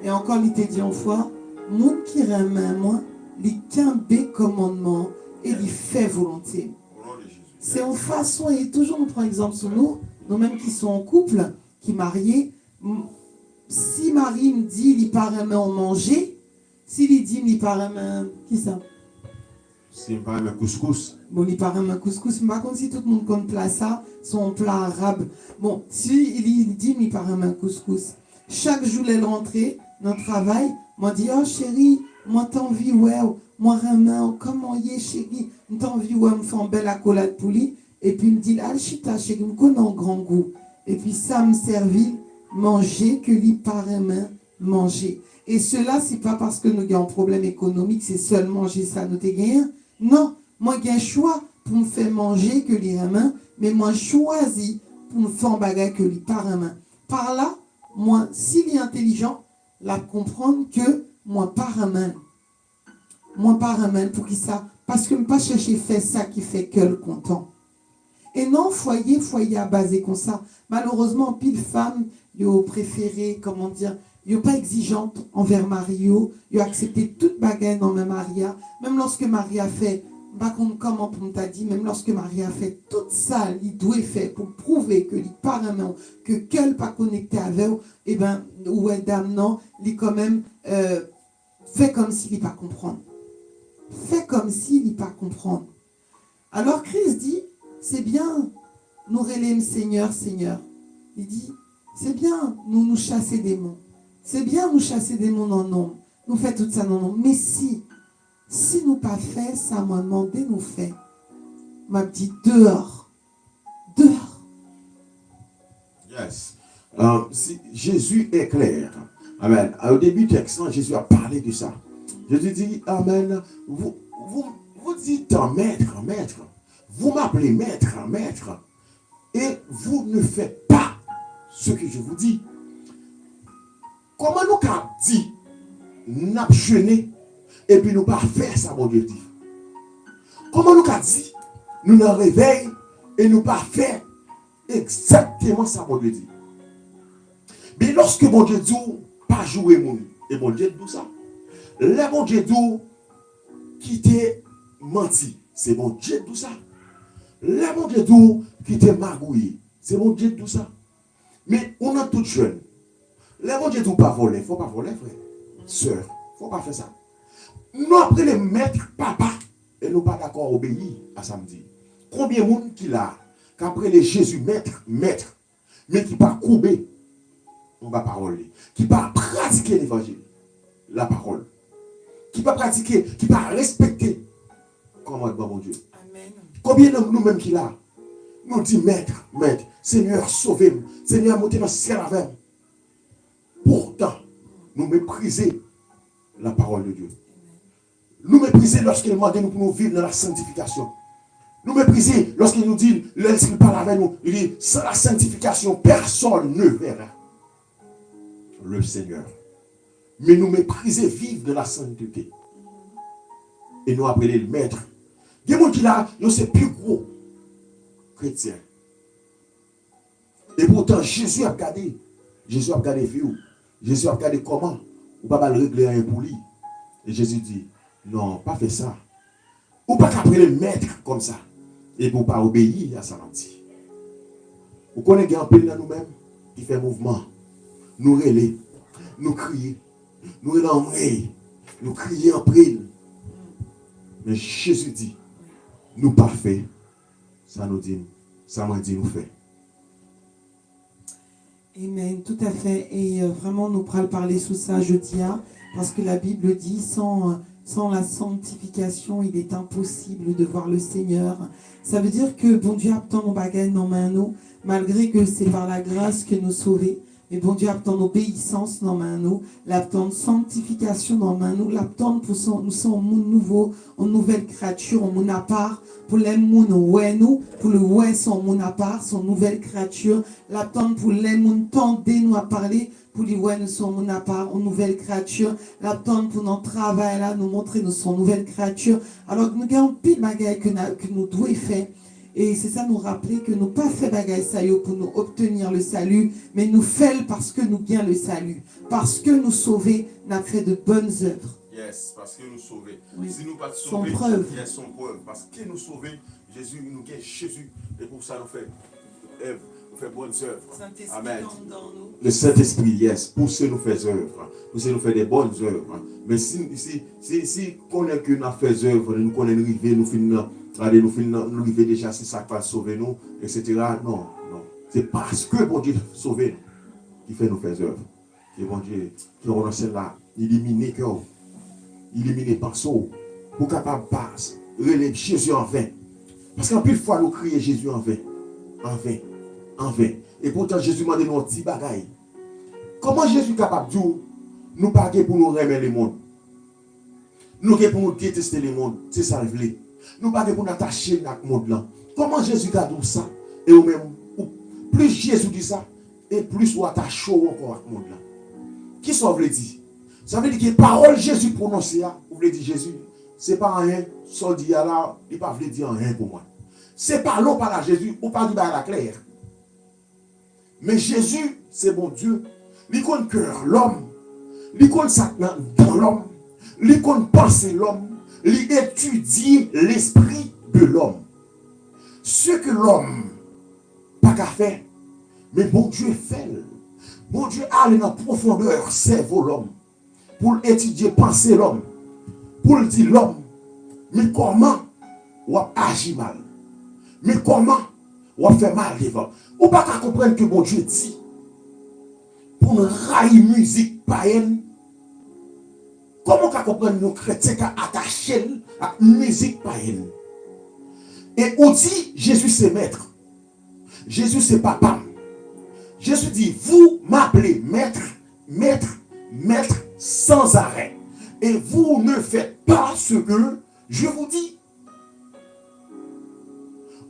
Et encore, il te dit une fois, monde qui ramène moi, il tient des commandements et il fait volonté. C'est en façon, et toujours nous prenons exemple sur nous-mêmes qui sont en couple, qui mariés, si Marie me dit, il paraît en manger, s'il dit, il paraît qui ça?
Si il paraît un couscous.
Bon, il paraît un couscous, mais par contre, si tout le monde compte plat ça, son plat arabe. Bon, si il dit, il paraît un couscous. Chaque jour, elle rentrée dans le travail, moi dit, oh chérie, moi t'envie, ouais, moi ramène, comment y est chérie, t'envie, ouais, me fait une belle accolade pour lui. Et puis il me dit, ah, chita, chérie, me connais en grand goût. Et puis ça me servit, manger, que lui paraît manger. Et cela, c'est pas parce que nous avons un problème économique, c'est seulement manger ça, nous t'es gagné. Non, moi j'ai un choix pour me faire manger que les mains, mais moi choisis pour me faire un bagage que les par main. Par là, moi, s'il est intelligent, la comprendre que moi par main. Moi par main, pour qui ça? Parce que je ne pas chercher faire ça qui fait que le content. Et non, foyer à baser comme ça. Malheureusement, pile femme, ils ont préféré, comment dire, ils n'ont pas exigeante envers Mario, ils ont accepté toute bagarre dans Maria. Même lorsque Maria fait, pas comment pour t'a dit, même lorsque Maria fait tout ça, il doit faire pour prouver que il parle que qu'elle pas connecté avec eux, et ben, ouais, dame, non, il quand même fait comme s'il n'est pas comprendre. Fait comme s'il n'est pas comprendre. Alors Christ dit, c'est bien, nous relèvons Seigneur, Seigneur. Il dit, c'est bien, nous chasser des démons. C'est bien, nous chasser des démons en nom. Nous fait tout ça en nom. Mais si nous pas fait, ça m'a demandé, nous fait. M'a dit, dehors. Dehors.
Yes. Si Jésus est clair. Amen. Au début du texte, Jésus a parlé de ça. Jésus dit, Amen, vous dites maître, maître. Vous m'appelez maître, maître. Et vous ne faites pas ce que je vous dis. Comment nous avons dit, nous avons jeûné, et puis nous pas faire ça, mon Dieu dit. Comment nous avons dit, nous nous réveillons, et nous pas faire exactement ça, mon Dieu dit. Mais lorsque mon Dieu dit, pas jouer mon, et mon Dieu dit ça. Là, mon Dieu dit, qui t'est menti. c'est mon Dieu tout ça. Le bon Dieu tout qui te magouille, c'est mon Dieu tout ça. Mais on a tout jeune. Le bon Dieu tout pas voler, faut pas voler, frère. Sœur, faut pas faire ça. Nous après les maîtres, papa, et nous pas d'accord obéir à samedi. Combien de monde qui l'a, qu'après les Jésus maître, mais qui pas couper, on va parler, qui pas pratiquer l'évangile, la parole, qui pas pratiquer, qui pas respecter, commandement mon Dieu.
Amen.
Combien de nous-mêmes qui l'a, nous dit maître, Seigneur, sauvez-moi, Seigneur, montez dans le ciel avec moi. Pourtant, nous mépriser la parole de Dieu. Nous mépriser lorsqu'il demande nous pour nous vivre dans la sanctification. Nous mépriser lorsqu'il nous dit, lorsqu'il parle avec nous, il dit, sans la sanctification, personne ne verra le Seigneur. Mais nous mépriser vivre de la sainteté. Et nous appeler le maître. Il y a des gens qui là, c'est plus gros chrétien. Et pourtant, Jésus a regardé vous. Jésus a regardé comment. Ou pas le régler un pour lui. Et Jésus dit, non, pas fait ça. Ou pas qu'après le maître comme ça. Et pour pas obéir à sa menti. Vous connaissez un peu dans nous-mêmes qui fait mouvement. Nous relais, nous crier, nous relambrer, nous crier en prix. Mais Jésus dit, nous pas fait. Ça nous dit, ça m'a dit nous fait.
Amen, tout à fait. Et vraiment, nous pourrons parler sous ça jeudi, parce que la Bible dit, sans la sanctification, il est impossible de voir le Seigneur. Ça veut dire que bon Dieu a tant nos bagages dans main nous, malgré que c'est par la grâce que nous sauver. Mais bon Dieu a tant d'obéissance dans main nous, la tant de sanctification dans main nous, la tant pour nous sommes monde nouveau, en nouvelle créature, en monde à part, pour les monde ouais nous, pour le ouais son monde à part, son nouvelle créature, la tant pour les monde tendez nous à parler, pour les ouais nous sommes monde à part, en nouvelle créature, la tant pour notre travail là, nous montrer nous sommes nouvelle créature. Alors que nous avons pile bagaille que nous devons faire. Et c'est ça nous rappeler que nous pas fait bagaille ça pour nous obtenir le salut, mais nous faisons parce que nous gagnons le salut. Parce que nous sauver, nous avons fait de bonnes œuvres.
Yes, parce que nous sauver.
Oui.
Si nous pas
Son
sauver,
preuve.
il y a son preuve. Parce que nous sauver, Jésus nous gagne Jésus. Et pour ça nous fait œuvre, nous fait bonnes œuvres. Amen. Le Saint-Esprit, yes, pour ce nous fait œuvre. Pour ce nous fait des bonnes œuvres. Mais si connaît que nous fait œuvre, nous connaissons arriver, nous finissons. Allez, nous arrivons déjà, c'est ça qui va sauver nous, etc. Non. C'est parce que bon Dieu sauve nous qui fait nous faire œuvre. Et bon Dieu, qui renonce là, éliminer cœur, éliminer pinceau, pour capable de passer, relève Jésus en vain. Parce qu'en plus de fois, nous crions Jésus en vain. Et pourtant, Jésus m'a donné un petit bagaille. Comment Jésus est capable de dire, nous pas pour nous remettre le monde? Nous pour nous détester le monde, c'est ça le voulait. Nous pas pour nous attacher à ce monde-là. Comment Jésus a dit ça? Et ou même, plus Jésus dit ça, et plus on attache encore à ce monde-là. Qui ça veut dire? Ça veut dire que les paroles Jésus prononcées, vous voulez dire Jésus, c'est pas rien, ça dit là, il ne pas dire rien pour moi. C'est pas l'eau par là Jésus, ou pas dire à la claire. Mais Jésus, c'est bon Dieu. Il connaît le cœur, l'homme. Il connaît ça dans l'homme. Il connaît penser l'homme. Il étudie l'esprit de l'homme. Ce que l'homme n'a pas faire, mais bon Dieu fait. Bon Dieu a dans la profondeur cerveau l'homme. Pour étudier, penser l'homme. Pour le dire l'homme. Mais comment on agit mal? Mais comment on fait mal devant? On ne peut pas comprendre que bon Dieu dit. Pour nous railler musique païenne. Comment on peut comprendre nos chrétiens qui attachés à la musique païenne? Et on dit Jésus c'est maître. Jésus c'est papa. Jésus dit, vous m'appelez maître, maître, maître sans arrêt. Et vous ne faites pas ce que je vous dis.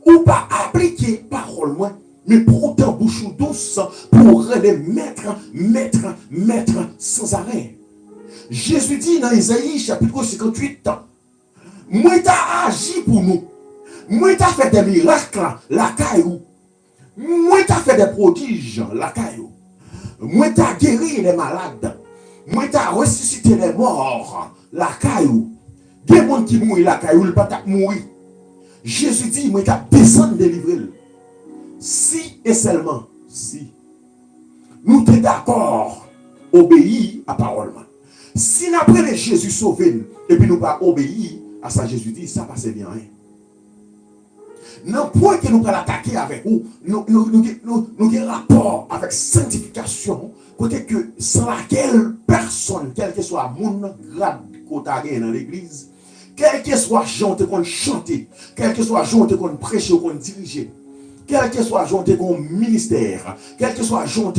Ou pas appliquer parole moi, mais pourtant bouche douce pour les maître, maître, maître sans arrêt. Jésus dit dans Isaïe chapitre 58, moi t'as agi pour nous. Moi t'as fait des miracles, la caillou. Moi t'as fait des prodiges, la caillou. Moi t'as guéri les malades. Moi t'as ressuscité les morts, la caillou. Des gens qui mourent la caillou, ils ne peuvent pas mourir. Jésus dit, moi, qu'à descendre délivrer. Si et seulement, si nous sommes d'accord, obéir à la parole. Si nous apprenons Jésus sauver, et puis nous pas obéir à ça, Jésus dit, ça passe bien. Non, point que nous allons attaquer avec vous, nous avons un rapport avec sanctification, côté que sans laquelle personne, quel que soit mon grade qu'on dans l'église, quel que soit gens qu'on chante, quel que soit gens qu'on prêche ou qu'on dirige, quel que soit gens qu'on ministère, quel que soit gens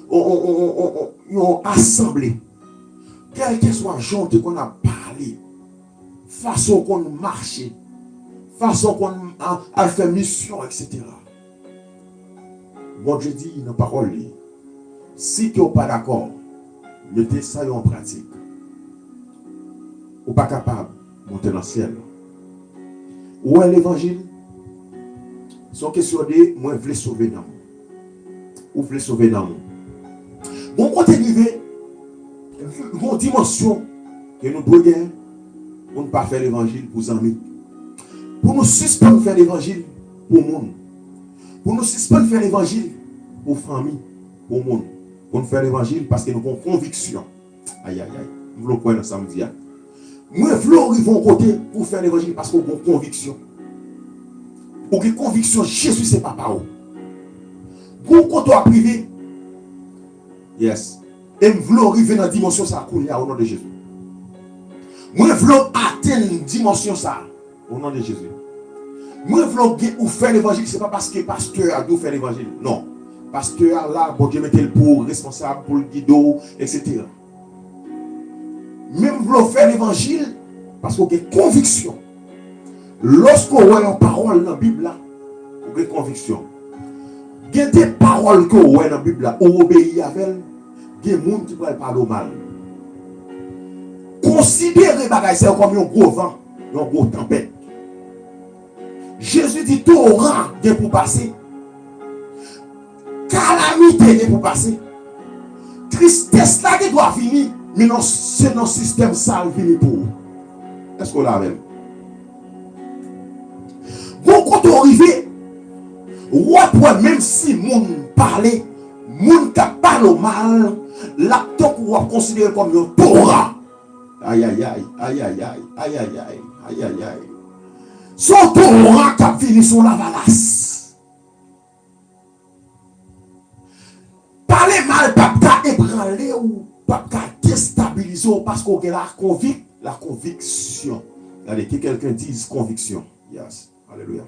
qu'on assemblée, quel que soit gens qu'on a parlé, façon qu'on marche, façon qu'on a fait mission, etc. Bon Dieu dit dans la parole, si tu n'es pas d'accord, mettez ça en pratique. Ou pas capable de monter dans le ciel. Où est l'évangile? Son question de moi, je veux sauver dans ou je veux sauver dans bon côté arrivé, une dimension que nous devons gagner pour ne pas faire l'évangile pour les amis. Pour nous suspendre faire l'évangile pour le monde. Pour nous suspendre faire l'évangile pour la famille, pour le monde. Pour nous faire l'évangile parce que nous avons conviction. Aïe, aïe, aïe. Nous voulons quoi dans samedi? Nous voulons arriver au côté pour faire l'évangile parce qu'on a conviction. Ou que conviction, Jésus c'est papa. Vous côté privé. Yes. Et nous voulons arriver dans la dimension ça au nom de Jésus. Nous voulons atteindre une dimension ça au nom de Jésus. Nous voulons faire l'évangile, ce n'est pas parce que le pasteur a dû faire l'évangile. Non. Pasteur là, bon Dieu mettez le pour responsable pour le guido, etc. Même voulons faire l'évangile parce qu'on a conviction. Lorsqu'on voit une parole dans la Bible là, on a conviction. Il y a des paroles que vous voyez dans la Bible là, on obéit avec elle, il y a des gens qui ne parlent pas mal. Considérez ça comme un gros vent, une grosse tempête. Jésus dit torrent vient pour passer. Calamité vient pour passer. Tristesse là qui doit finir. Mais non, c'est notre système sale fini pour vous. Est-ce qu'on l'a même? Bon, quand on arrive, même si moun parle, moun qui parle mal, l'acteur qu'on va considérer comme un torrent. Aïe aïe aïe, aïe aïe aïe, aïe aïe aïe, aïe aïe aïe. Son torrent qui a fini son lavalas. Parler mal, papa, ébranler ou papa déstabiliser parce qu'on a la conviction. Allez, que quelqu'un dise conviction. Yes, alléluia.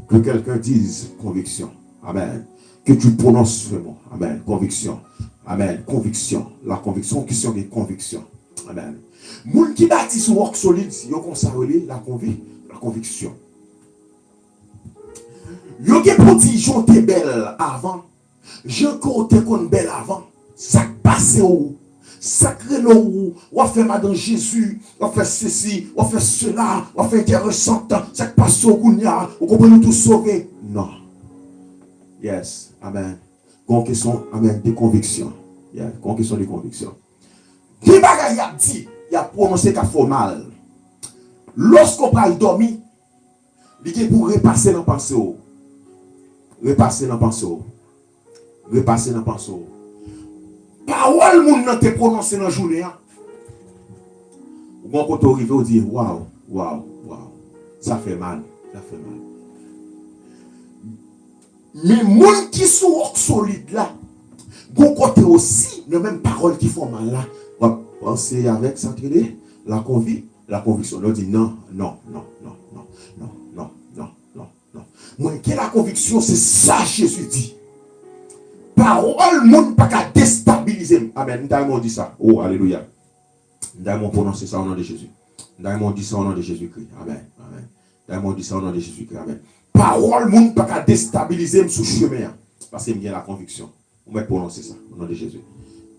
Que quelqu'un dise conviction. Amen. Que tu prononces ce mot. Amen. Conviction. Amen. Conviction. La conviction, question de conviction. Amen. Moun qui bâtit sur roc solide, yo consacré la conviction. Yo qui prodigeon te belle avant. Je côté kon belle avant. Ça passe ou sacré ou fait madame Jésus, on fait ceci, on fait cela, on fait intéressant, ça passe au gounia, on comprend tout sauver. Non. Yes. Amen. Quand question amen des convictions. Yeah, quand question des convictions. Qui bagaille a dit, il a prononcé qu'il faut mal. Lorsqu'on parle dormir, il est pour repasser dans la pensée. Repasser dans la pensée. Repasser dans la pensée. Parole moun nan te prononcé dans la journée. Ou quand on arrive, on dit waouh, waouh, waouh. Ça fait mal. Ça fait mal. Mais moun qui sont solides là, bon côté aussi, les mêmes paroles qui font mal là, on va penser avec s'entraîner la conviction. On dit non, non, non, non, non, non, non, non, non, non. Moi, quelle la conviction, c'est ça Jésus dit. Parole, monde pas qu'à déstabiliser. Amen. Nous dit ça. Oh, alléluia. Nous prononcer ça au nom de Jésus. Nous dit ça au nom de Jésus-Christ. Amen. Amen. Nous dit ça au nom de Jésus-Christ. Amen. Parole, monde pas qu'à déstabiliser sous chemin. Parce qu'il y a la conviction. On va prononcer ça au nom de Jésus.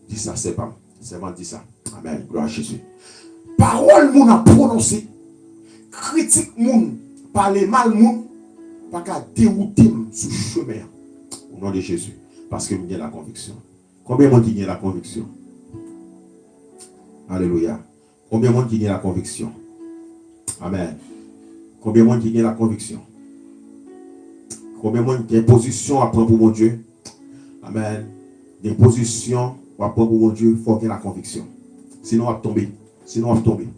Dis ça, c'est pas. C'est vraiment dit ça. Amen. Gloire à Jésus. Parole, monde a prononcé. Critique, monde. Parler mal, monde. Pas qu'à dérouter sous chemin. Au nom de Jésus. Parce que il y a la conviction. Combien de monde qui a la conviction? Alléluia. Combien de monde qui a la conviction? Amen. Combien de monde qui a la conviction?
Combien de monde qui a une position à prendre pour mon Dieu? Amen. Des positions à prendre pour mon Dieu, il faut qu'il y ait la conviction. Sinon, on va tomber. Sinon, on va tomber.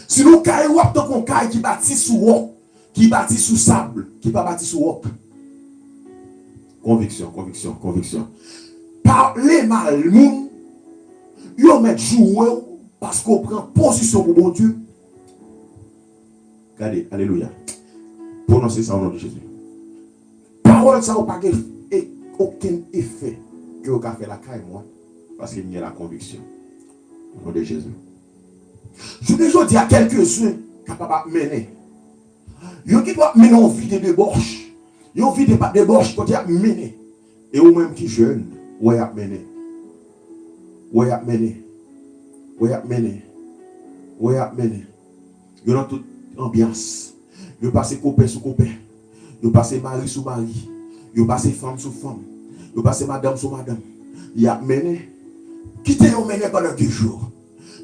Sinon, quand on a un caille qui bâtit sous roc, qui bâtit sous sable, qui pas bâti sous roc.
Conviction.
Parler mal, moun, yo met jouer parce qu'on prend position pour mon Dieu.
Regardez, alléluia. Prononcez ça au nom de Jésus.
Parole ça n'a pas aucun effet que vous avez fait la caille, moi.
Parce qu'il y a la conviction. Au nom de Jésus.
Je vais déjà dire à quelques-uns capables de mener. Yo qui doit mener en vie de débauche. Yo vie de débauche quand il a mené.
Et ou même qui jeune, où il a mené. Où il a mené. Où il a mené. Où il a mené. Yo dans toute ambiance. Yo passé copain sous copain. Yo passé mari sous mari. Yo passé femme sous femme. Yo passé madame sous madame. Il a mené.
Quittez yo mené pendant 2 jours.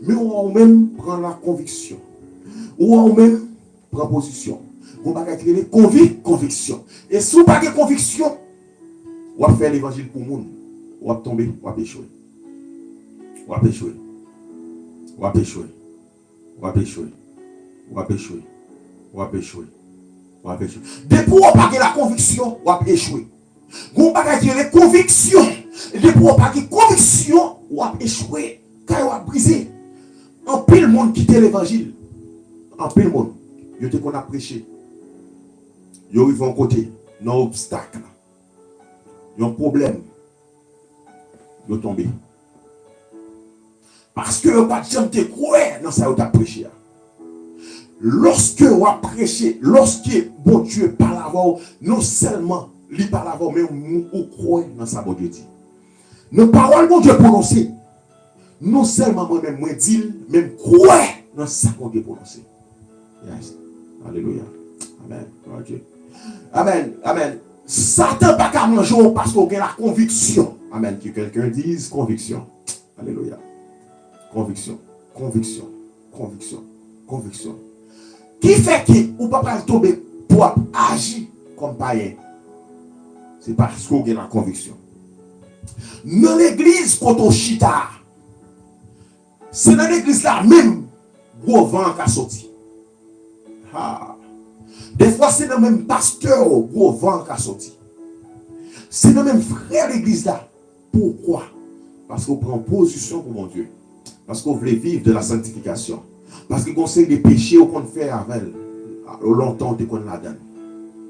Mais on même prend la conviction. Ou on même prend position. Vous ne pouvez pas conviction. Et si vous n'avez pas de conviction,
vous allez faire l'évangile pour le monde. Vous allez tomber, vous allez échouer. Vous allez échouer. Vous allez échouer. Vous allez échouer. Vous allez échouer. Vous allez échouer. Vous allez échouer.
Depuis vous n'avez pas de la conviction, vous allez échouer. Vous n'avez pas de conviction. Depuis vous n'avez pas de conviction, vous allez échouer. Quand vous allez briser. En pile monde quitte l'évangile.
En pile monde. Yo te qu'on a prêché. Yo ils vont côté. Non obstacle. Yo un problème. Yo tombé.
Parce que vous pas de gens te croire dans ça vous t'a prêché. Lorsque vous avez prêché, lorsque bon Dieu parle à vous, non seulement il parle à vous, mais vous croyez dans ça bon Dieu dit. Nos paroles bon Dieu prononcées. Non seulement moi-même, moi dis, même croire dans ça qu'on Dieu prononcé.
Yes. Alléluia. Amen. Gloire à Dieu.
Amen. Amen. Satan pas qu'à manger parce qu'on a la conviction.
Amen. Que quelqu'un dise conviction. Alléluia. Conviction. Conviction. Conviction. Conviction.
Qui fait que ou pas pas tomber pour agir comme païen?
C'est parce qu'on a la conviction.
Dans l'église, quand on chita, c'est dans l'église là même, gros vent qui a sorti. Ah. Des fois, c'est dans le même pasteur, gros vent qui a sorti. C'est dans le même frère l'église là. Pourquoi?
Parce qu'on prend position pour mon Dieu. Parce qu'on voulait vivre de la sanctification. Parce qu'on sait des péchés qu'on fait avec. Longtemps, on la donne.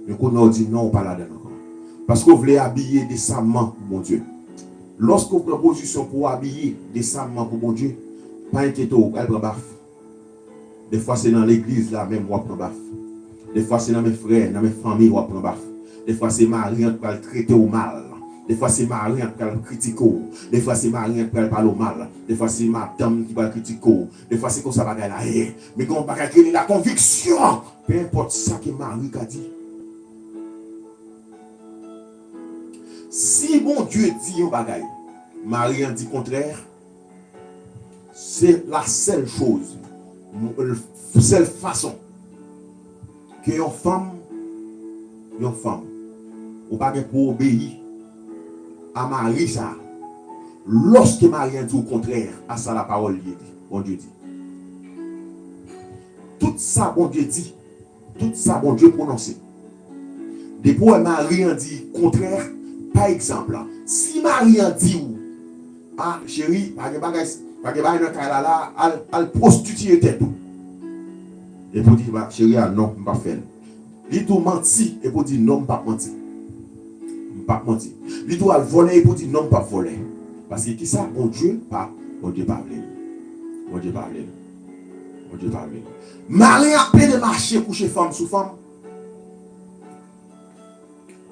Mais qu'on a dit non, pas la donne encore. Parce qu'on voulait habiller décemment pour mon Dieu. Lorsqu'on prend position pour habiller décemment pour mon Dieu, pas inquiétez-vous, elle prend baffe. Des fois, c'est dans l'église là même, on prend baffe. Des fois, c'est dans mes frères, dans mes familles, on prend baffe. Des fois, c'est Marie qui va le traiter au mal. Des fois, c'est Marie qui va le critiquer. Des fois, c'est Marie qui va le parler au mal. Des fois, c'est madame qui va le critiquer. Des fois, c'est comme ça, bagaille là. Mais quand on va créer la conviction, peu importe ça que Marie a dit. Si mon Dieu dit un bagaille, Marie a dit contraire, c'est la seule chose, la seule façon que une femme, ou pas pour obéir à Marie ça. Lorsque Marie a dit au contraire, à ça la parole dit, bon Dieu dit. Tout ça, bon Dieu dit, tout ça, bon Dieu prononcé. Depuis Marie a dit contraire, par exemple, si Marie a dit ah chérie, elle prostitue tête tout. Et pour dire chérie, non, je ne pas faire. Il tout menti et pour dire non, je ne pas mentir. Pas mentir. Il doit voler et pour dire non, pas voler. Parce que qui ça, mon Dieu, pas, mon Dieu parle. Mon Dieu parle. Mon Dieu parle.
Marie a peine de marcher coucher femme sous femme.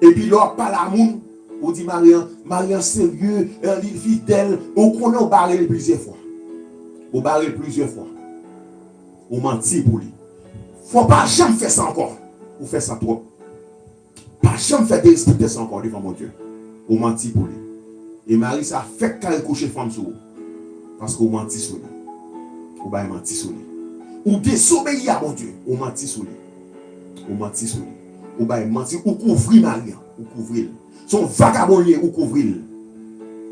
Et puis là, pas l'amour. On dit Marie sérieux, elle est fidèle. On connaît au barré plusieurs fois. Au barré plusieurs fois. On mentit pour lui. Faut pas jamais faire ça encore. Ou faire ça trop. Pas jamais faire des respecter ça encore devant mon Dieu. On mentit pour lui. Et Marie, ça fait qu'elle couche femme sur vous. Parce qu'on mentit sur lui. Ou bien mentit sur lui. Ou désobéir à mon Dieu. On mentit sur lui. On mentit sur lui. Ou bien mentit ou couvrir Marie. ou couvrir. Son vagabondier ou couvrir.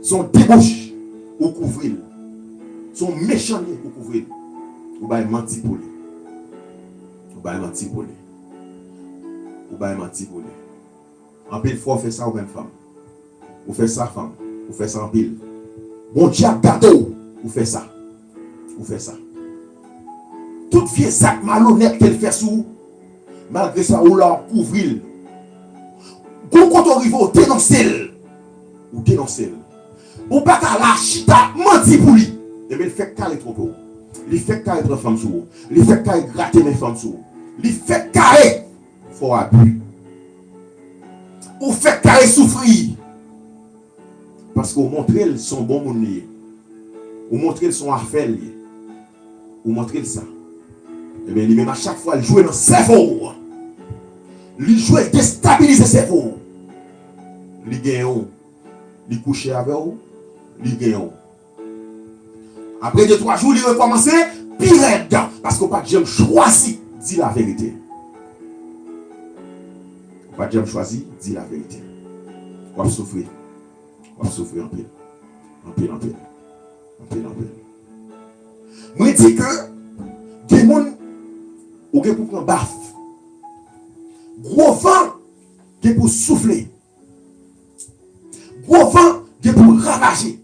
Son débauche ou couvrir. Son méchant ou couvrir. Ou bien menti pour lui. Ou bien menti pour lui. Ou bien menti pour lui. En pile fois, on fait ça aux mêmes femmes. Ou fait ça, femme. Ou fait ça en pile. Bon Dieu, gâteau. Ou fait ça. Ou fait ça. Toute vieille sac malhonnête qu'elle fait sous. Malgré ça, ou leur couvrir. Quand on arrive au dénoncer. Ou dénoncer. Ou pas qu'à la chita menti pour lui. Et bien, il fait qu'à trop haut. Il fait qu'à être femme sous. Il fait qu'à gratter mes femmes sous. Il fait qu'à faut abus. Ou fait qu'à souffrir. Parce qu'on montre son bon monde. Ou montre son affaire. Ou montre ça. Et bien, même à chaque fois, il joue dans le cerveau. Il joue et déstabilise le cerveau. Il gagne. Il couche avec vous. Il gagne. Après 2-3 jours, il recommence pire dedans. Parce qu'on pas jamais choisi dit la vérité. On pas jamais choisi dit la vérité. On va souffrir. On va souffrir en paix. En paix, en paix. En paix, en paix. Moi, je dis que des gens ou pour prendre baffe. Gros vent qui pour souffler. Gros vent qui pour ravager.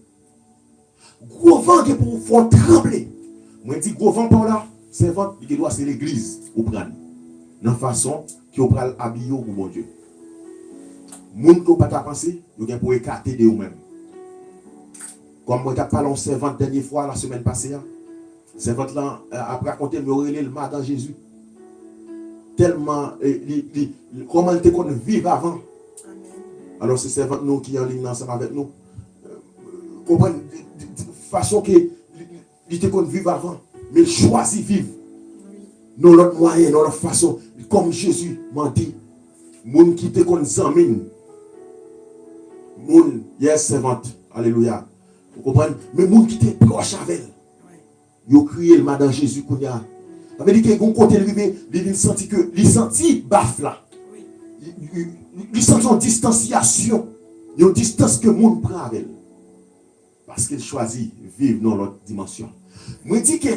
Gros vent qui pour faire trembler. Moi je dis gros vent par là, c'est vent qui doit c'est l'église ou prendre. De façon qui au pral habiller ou mon Dieu. Moun qui pas ta penser, yo gen pour écarter de vous même. Comme moi t'as parlé en servant dernière fois la semaine passée. Servante là après raconter me relé le mal dans Jésus. Tellement comment il était qu'on vivre avant. Alors c'est servante nous qui en ligne ensemble avec nous. Comprendre façon que il était qu'on vivre avant, mais il choisit vivre. Dans notre moyen, dans notre façon, comme Jésus m'a dit, moun qui était qu'on zamine. Moun yes servante. Alléluia. Vous comprenez? Mais moun qui était proche avec elle. Yo crié le madame Jésus qu'on y a. Ça veut dire que bon côté il senti que il senti baf là. Il senti une distanciation, une distance que le monde prend avec elle. Parce qu'il choisit vivre dans l'autre dimension. Moi dis que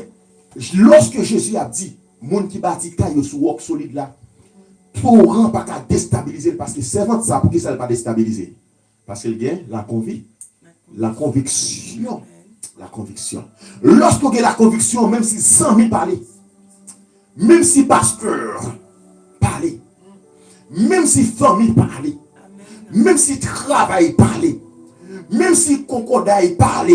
lorsque Jésus a dit monde qui bâtit caillou sous roc solide là, pour rendre pas qu'à déstabiliser parce que servante ça pour que ça ne pas déstabiliser. Parce qu'il gagne la conviction. La conviction. Lorsqu'on a la conviction, même si 100 000 parlent, même si pasteur parle, même si famille parle, même si travail parle, même si concordat parle,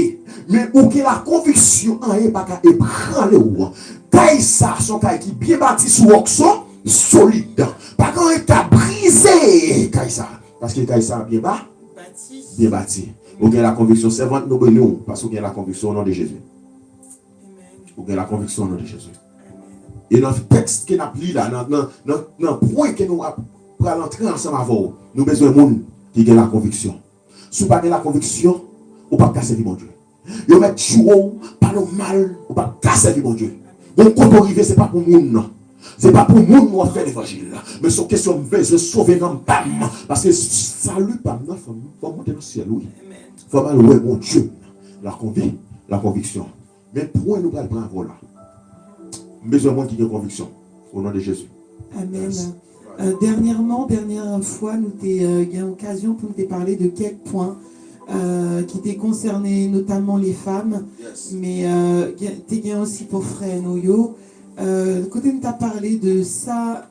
mais où que la conviction en est pas qu'à prendre ou caille ça son caille qui bien bâti sur oxo solide, pas quand est à briser caille ça parce que caille ça bien bâti. Vous avez la conviction servante nous bénissons parce que vous avez la conviction au nom de Jésus. Vous avez la conviction au nom de Jésus. Et dans le texte que nous avons lu là, dans le point que nous allons entrer ensemble avec vous, nous avons besoin de monde qui a la conviction. Si vous n'avez pas la conviction, vous ne pouvez pas servir mon Dieu. Vous mettez chaud, pas le mal, vous ne pouvez pas servir mon Dieu. Donc quand vous arrivez, ce n'est pas pour le monde, non. Ce n'est pas pour le monde qui fait l'évangile. Mais c'est une question de sauver dans le bam. Parce que salut, pas il faut monter dans le ciel, oui. Il faut mal louer mon Dieu. La conviction. Mais pour nous, nous allons prendre voilà. Besoin de monde qui a une conviction. Au nom de Jésus.
Amen. Dernière fois, nous avons eu l'occasion pour nous parler de quelques points qui étaient concernés, notamment les femmes, mais tu as aussi pour frère Noyo. Côté nous t'a parlé de ça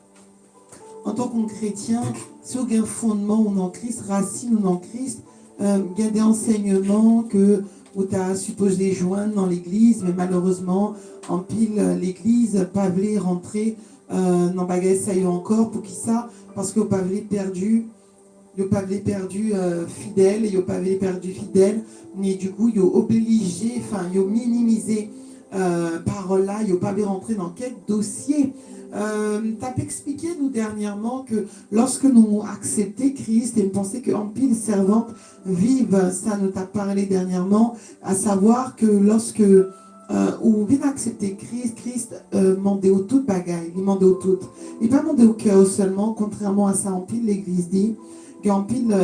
en tant que chrétien, si on a un fondement ou en Christ, racine ou en Christ, il y a des enseignements que où tu as supposé joindre dans l'église, mais malheureusement, en pile, l'église pas voulu rentrer dans bagaille ça y est encore pour qui ça, parce que pas voulu perdu. Ils n'ont pas perdu fidèle, ils n'ont pas perdu fidèle, mais du coup, ils ont obligé, enfin, ils ont minimisé parole là, ils n'ont pas rentré dans quel dossier. Tu as pu expliquer nous dernièrement que lorsque nous avons accepté Christ et nous pensons qu'en pile servante vive, ça nous t'a parlé dernièrement, à savoir que lorsque on vient accepter Christ demandait au tout bagaille, il demandait au tout. Il pas demandé au cœur seulement, contrairement à ça en pile, l'église dit. il y a un pile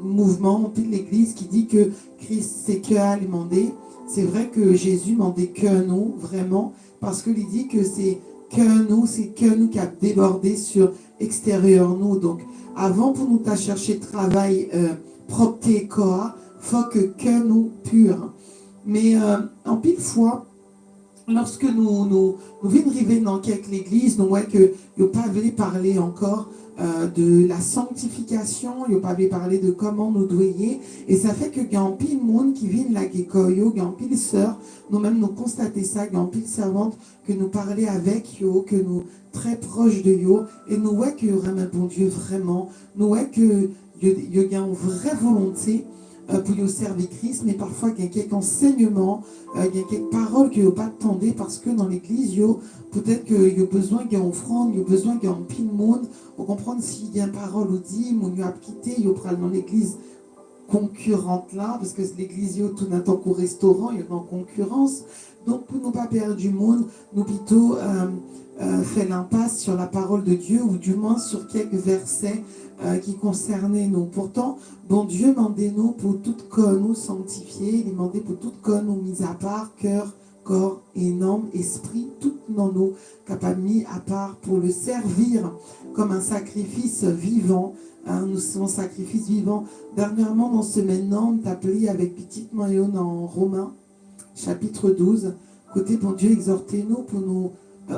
mouvement, un pile l'église qui dit que Christ c'est que à lui demander. C'est vrai que Jésus demandait que nous, vraiment, parce qu'il dit que c'est que nous qui a débordé sur extérieur nous. Donc, avant pour nous t'as cherché travail propreté corps, faut que nous pur. Mais en pile fois, lorsque nous venons arriver dans quelques églises, nous voyons que nous pas venu parler encore de la sanctification, nous pas venu parler de comment nous doyer, et ça fait que il y a un pile monde qui vient là qui il y a un pile sœurs, nous-mêmes nous constater ça, il y a un pile servante que nous parler avec yo, que nous très proches de yo, et nous voyons que vraiment bon Dieu vraiment, nous voyons que il y a une vraie volonté pour nous servir Christ, mais parfois il y a quelques enseignements, il y a quelques paroles que vous pas attendez parce que dans l'église, peut-être qu'il y a besoin qu'il y ait une offrande, il y a besoin qu'il y ait un pile monde, pour comprendre s'il y a une parole ou dit, ou il y a quitté, il y a dans l'église concurrente là, parce que l'église, tout n'a qu'au restaurant, il y a une concurrence. Donc pour ne pas perdre du monde, nous plutôt fait l'impasse sur la parole de Dieu, ou du moins sur quelques versets qui concernaient nous. Pourtant, bon Dieu demandait nous pour tout corps nous sanctifier, il demandait pour tout corps nous mis à part, cœur, corps et âme, esprit, tout dans nous, capable mis à part pour le servir comme un sacrifice vivant. Nous sommes sacrifice vivant. Dernièrement, dans ce maintenant, on appelé avec petite maillot en Romains, chapitre 12, côté bon Dieu exhortez-nous pour nous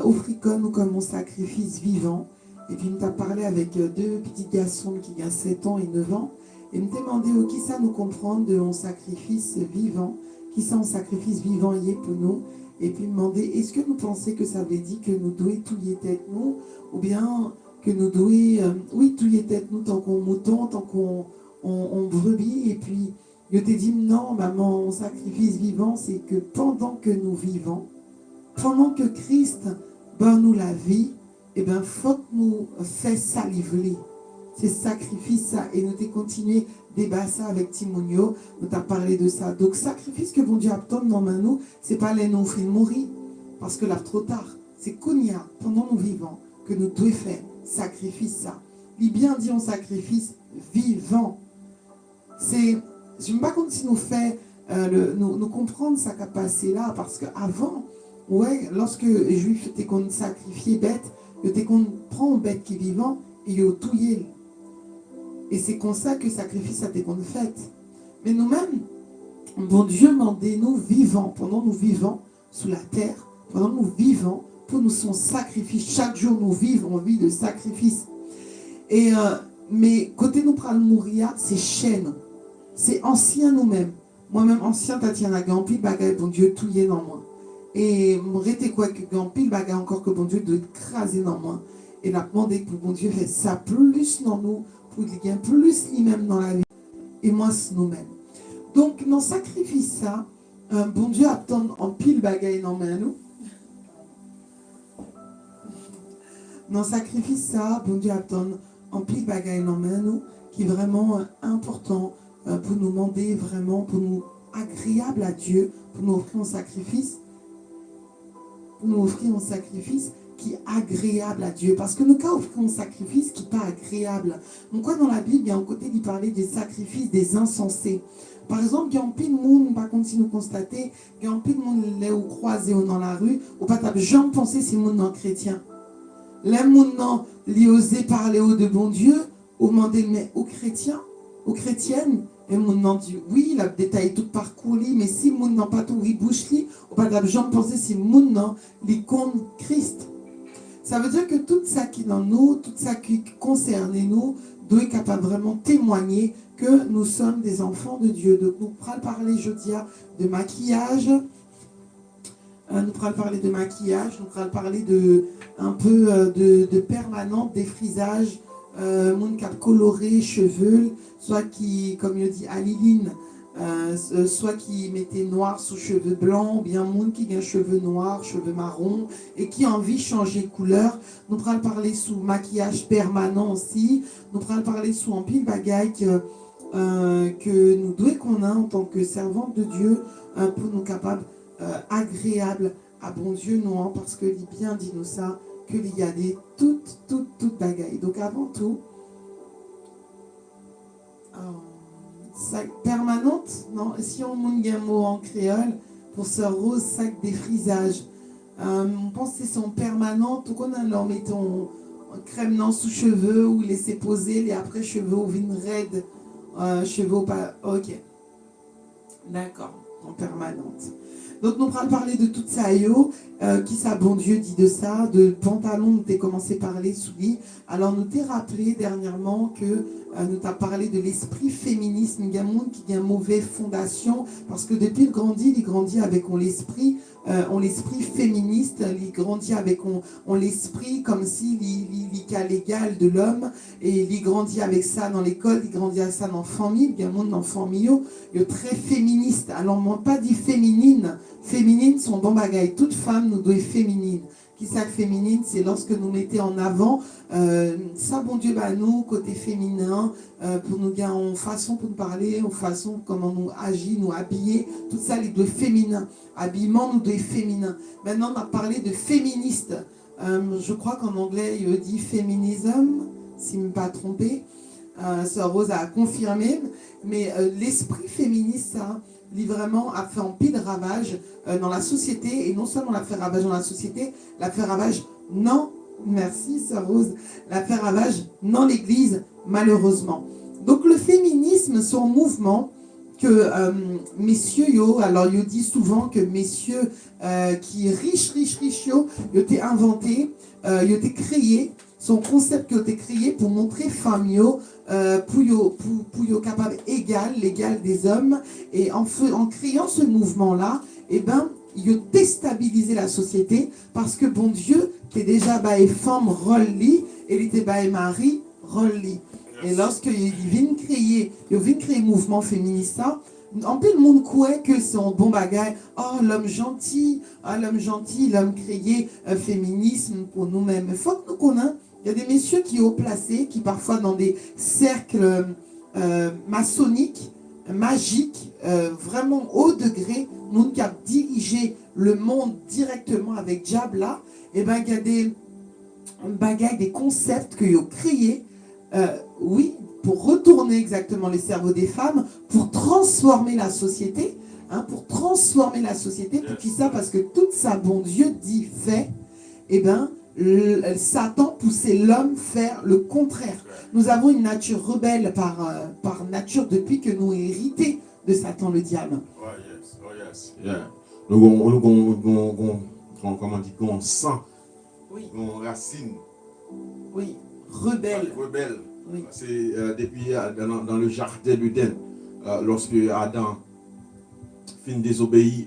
offrir nous comme un sacrifice vivant. Et puis, nous t'a parlé avec deux petits garçons qui ont 7 ans et 9 ans. Et nous demandé qui ça nous comprendre de un sacrifice vivant, qui ça un sacrifice vivant y est pour nous. Et puis, demander est-ce que nous pensez que ça veut dire que nous devons tout y tête nous, ou bien que nous devons, oui, tout y tête nous tant qu'on mouton, tant qu'on brebis. Et puis, je t'ai dit non, maman, mon sacrifice vivant, c'est que pendant que nous vivons, pendant que Christ nous la vie, eh bien, faut que nous fassions saliver. C'est sacrifice ça. Et nous t'ai continué débat ça avec Timonio. Nous t'as parlé de ça. Donc, sacrifice que bon Dieu attend dans nous, c'est pas les non de mourir. Parce que là, trop tard. C'est Kounia, pendant nous vivons, que nous devons faire sacrifice ça. Il bien dit en sacrifice vivant. C'est, je ne sais pas comme si nous fait, nous comprendre ça qu'a passé là. Parce qu'avant, ouais, lorsque les Juifs étaient qu'on sacrifiait bête, ils qu'on prend une bête qui est vivant et ils touillé. Et c'est comme ça que le sacrifice a été qu'on fait. Mais nous-mêmes, bon Dieu demandait nous vivants, pendant nous vivons sous la terre, pendant nous vivons, pour nous son sacrifice. Chaque jour nous vivons, on vit de sacrifice. Et mais côté nous prenons mourir, c'est chaîne. C'est ancien nous-mêmes. Moi-même, ancien Tatiana Gampi, bagaille, bon Dieu, touillé dans moi. Et m'arrêter quoi que Gampi, bagaille encore que bon Dieu doit écraser dans moi. Et la demandé que bon Dieu fait ça plus dans nous, pour qu'il y ait plus lui-même dans la vie. Et moi, c'est nous-mêmes. Donc, dans le sacrifice, ça, bon Dieu attend en pile bagaille dans nous. Dans le sacrifice, ça, bon Dieu attend en pile bagaille dans nous, qui est vraiment important pour nous demander vraiment, pour nous agréable à Dieu, pour nous offrir un sacrifice, qui est agréable à Dieu. Parce que nous avons offert un sacrifice qui n'est pas agréable. Donc, quoi, dans la Bible, il y a un côté qui parlait des sacrifices des insensés. Par exemple, il y a un peu de monde, par contre, si nous constatons, il y a un peu de monde là où croisé dans la rue, ou pas jamais pensé si le monde non chrétien. Les gens qui osent parler de bon Dieu, ou demander, mais aux chrétiens, aux chrétiennes, et les gens dit oui, il a détaillé tout le parcours, mais si les gens n'ont pas tout bouche, ou pas jamais pensé si les gens les compte Christ. Ça veut dire que tout ça qui est dans nous, tout ça qui concerne nous, doit être capable vraiment témoigner que nous sommes des enfants de Dieu. Donc nous pourrons parler, je dis, de maquillage. Nous pourrons parler de maquillage, nous pourrons parler de un peu de permanent défrisage, monde qui a coloré cheveux, soit qui, comme je dis, Aliline, soit qui mettait noir sous cheveux blancs, ou bien monde qui a cheveux noirs, cheveux marrons, et qui a envie de changer de couleur. Nous pourrons parler sous maquillage permanent aussi. Nous pourrons parler sous un pile bagaille que nous devons qu'on a en tant que servante de Dieu pour nous capables agréables à bon Dieu, non, parce que il bien dit nous ça, qu'il y a des toutes bagailles. Donc avant tout, sac permanente, non? Si on a un mot en créole, pour ce rose sac défrisage, on pense que c'est son permanente, ou qu'on a là, mettons crème non sous cheveux, ou laisser poser, et après cheveux ou vin raide, cheveux pas. Ok. D'accord, en permanente. Donc nous allons parler de tout ça, qui ça, bon Dieu, dit de ça, de pantalon, nous t'ai commencé à parler, souliers. Alors nous t'ai rappelé dernièrement que nous t'as parlé de l'esprit féministe, il y a un monde qui a une mauvaise fondation, parce que depuis il grandit avec l'esprit féministe, il grandit avec l'esprit comme si il a l'égal de l'homme, et il grandit avec ça dans l'école, il grandit avec ça dans la famille, il y a un monde dans la famille, il est très féministe. Alors moi pas dit féminine, féminine sont bon bagaille, toute femme nous doit être féminine. Qui ça que féminine, c'est lorsque nous mettons en avant ça, bon Dieu, bah nous, côté féminin, pour nous gagner en façon pour nous parler, en façon comment nous agir, nous habiller, tout ça, il doit être féminin. Habillement, nous doit être féminin. Maintenant, on a parlé de féministe. Je crois qu'en anglais, il dit féminisme, si je ne me pas trompé. Sœur Rose a confirmé. Mais l'esprit féministe, ça, vraiment a fait un pile de ravage dans la société, et non seulement l'a fait ravage dans la société, l'a fait ravage non, merci Sœur Rose, l'a fait ravage dans l'église, malheureusement. Donc le féminisme, c'est un mouvement que messieurs, alors ils disent souvent que messieurs qui riches, yo été inventé, yo été créé, son concept qui a été créé pour montrer femmes pour capable l'égal des hommes, et en créant ce mouvement-là, eh ben, il a déstabilisé la société, parce que bon Dieu, qui est déjà femme rolli, et il était mari rolli. Et lorsque il vient créer le mouvement féministe, en plus le monde croit que c'est un bon bagage. Oh, l'homme gentil, l'homme créé féminisme pour nous-mêmes. Il faut que nous connaissions. Il y a des messieurs qui ont placé, qui parfois dans des cercles maçonniques, magiques, vraiment haut degré, nous qui avons dirigé le monde directement avec Diable là, et ben il y a des bagages, des concepts qu'ils ont créés, oui, pour retourner exactement les cerveaux des femmes, pour transformer la société, pour transformer la société, pour qui ça? Parce que tout ça, bon Dieu dit fait, et ben Satan poussait l'homme faire le contraire. Nous avons une nature rebelle par nature depuis que nous hérité de Satan le diable.
Oh yes. Yeah. Comment dit qu'on sent,
oui,
qu'on racine.
Oui, rebelle. Oui.
C'est depuis dans le jardin d'Éden, lorsque Adam fin désobéi,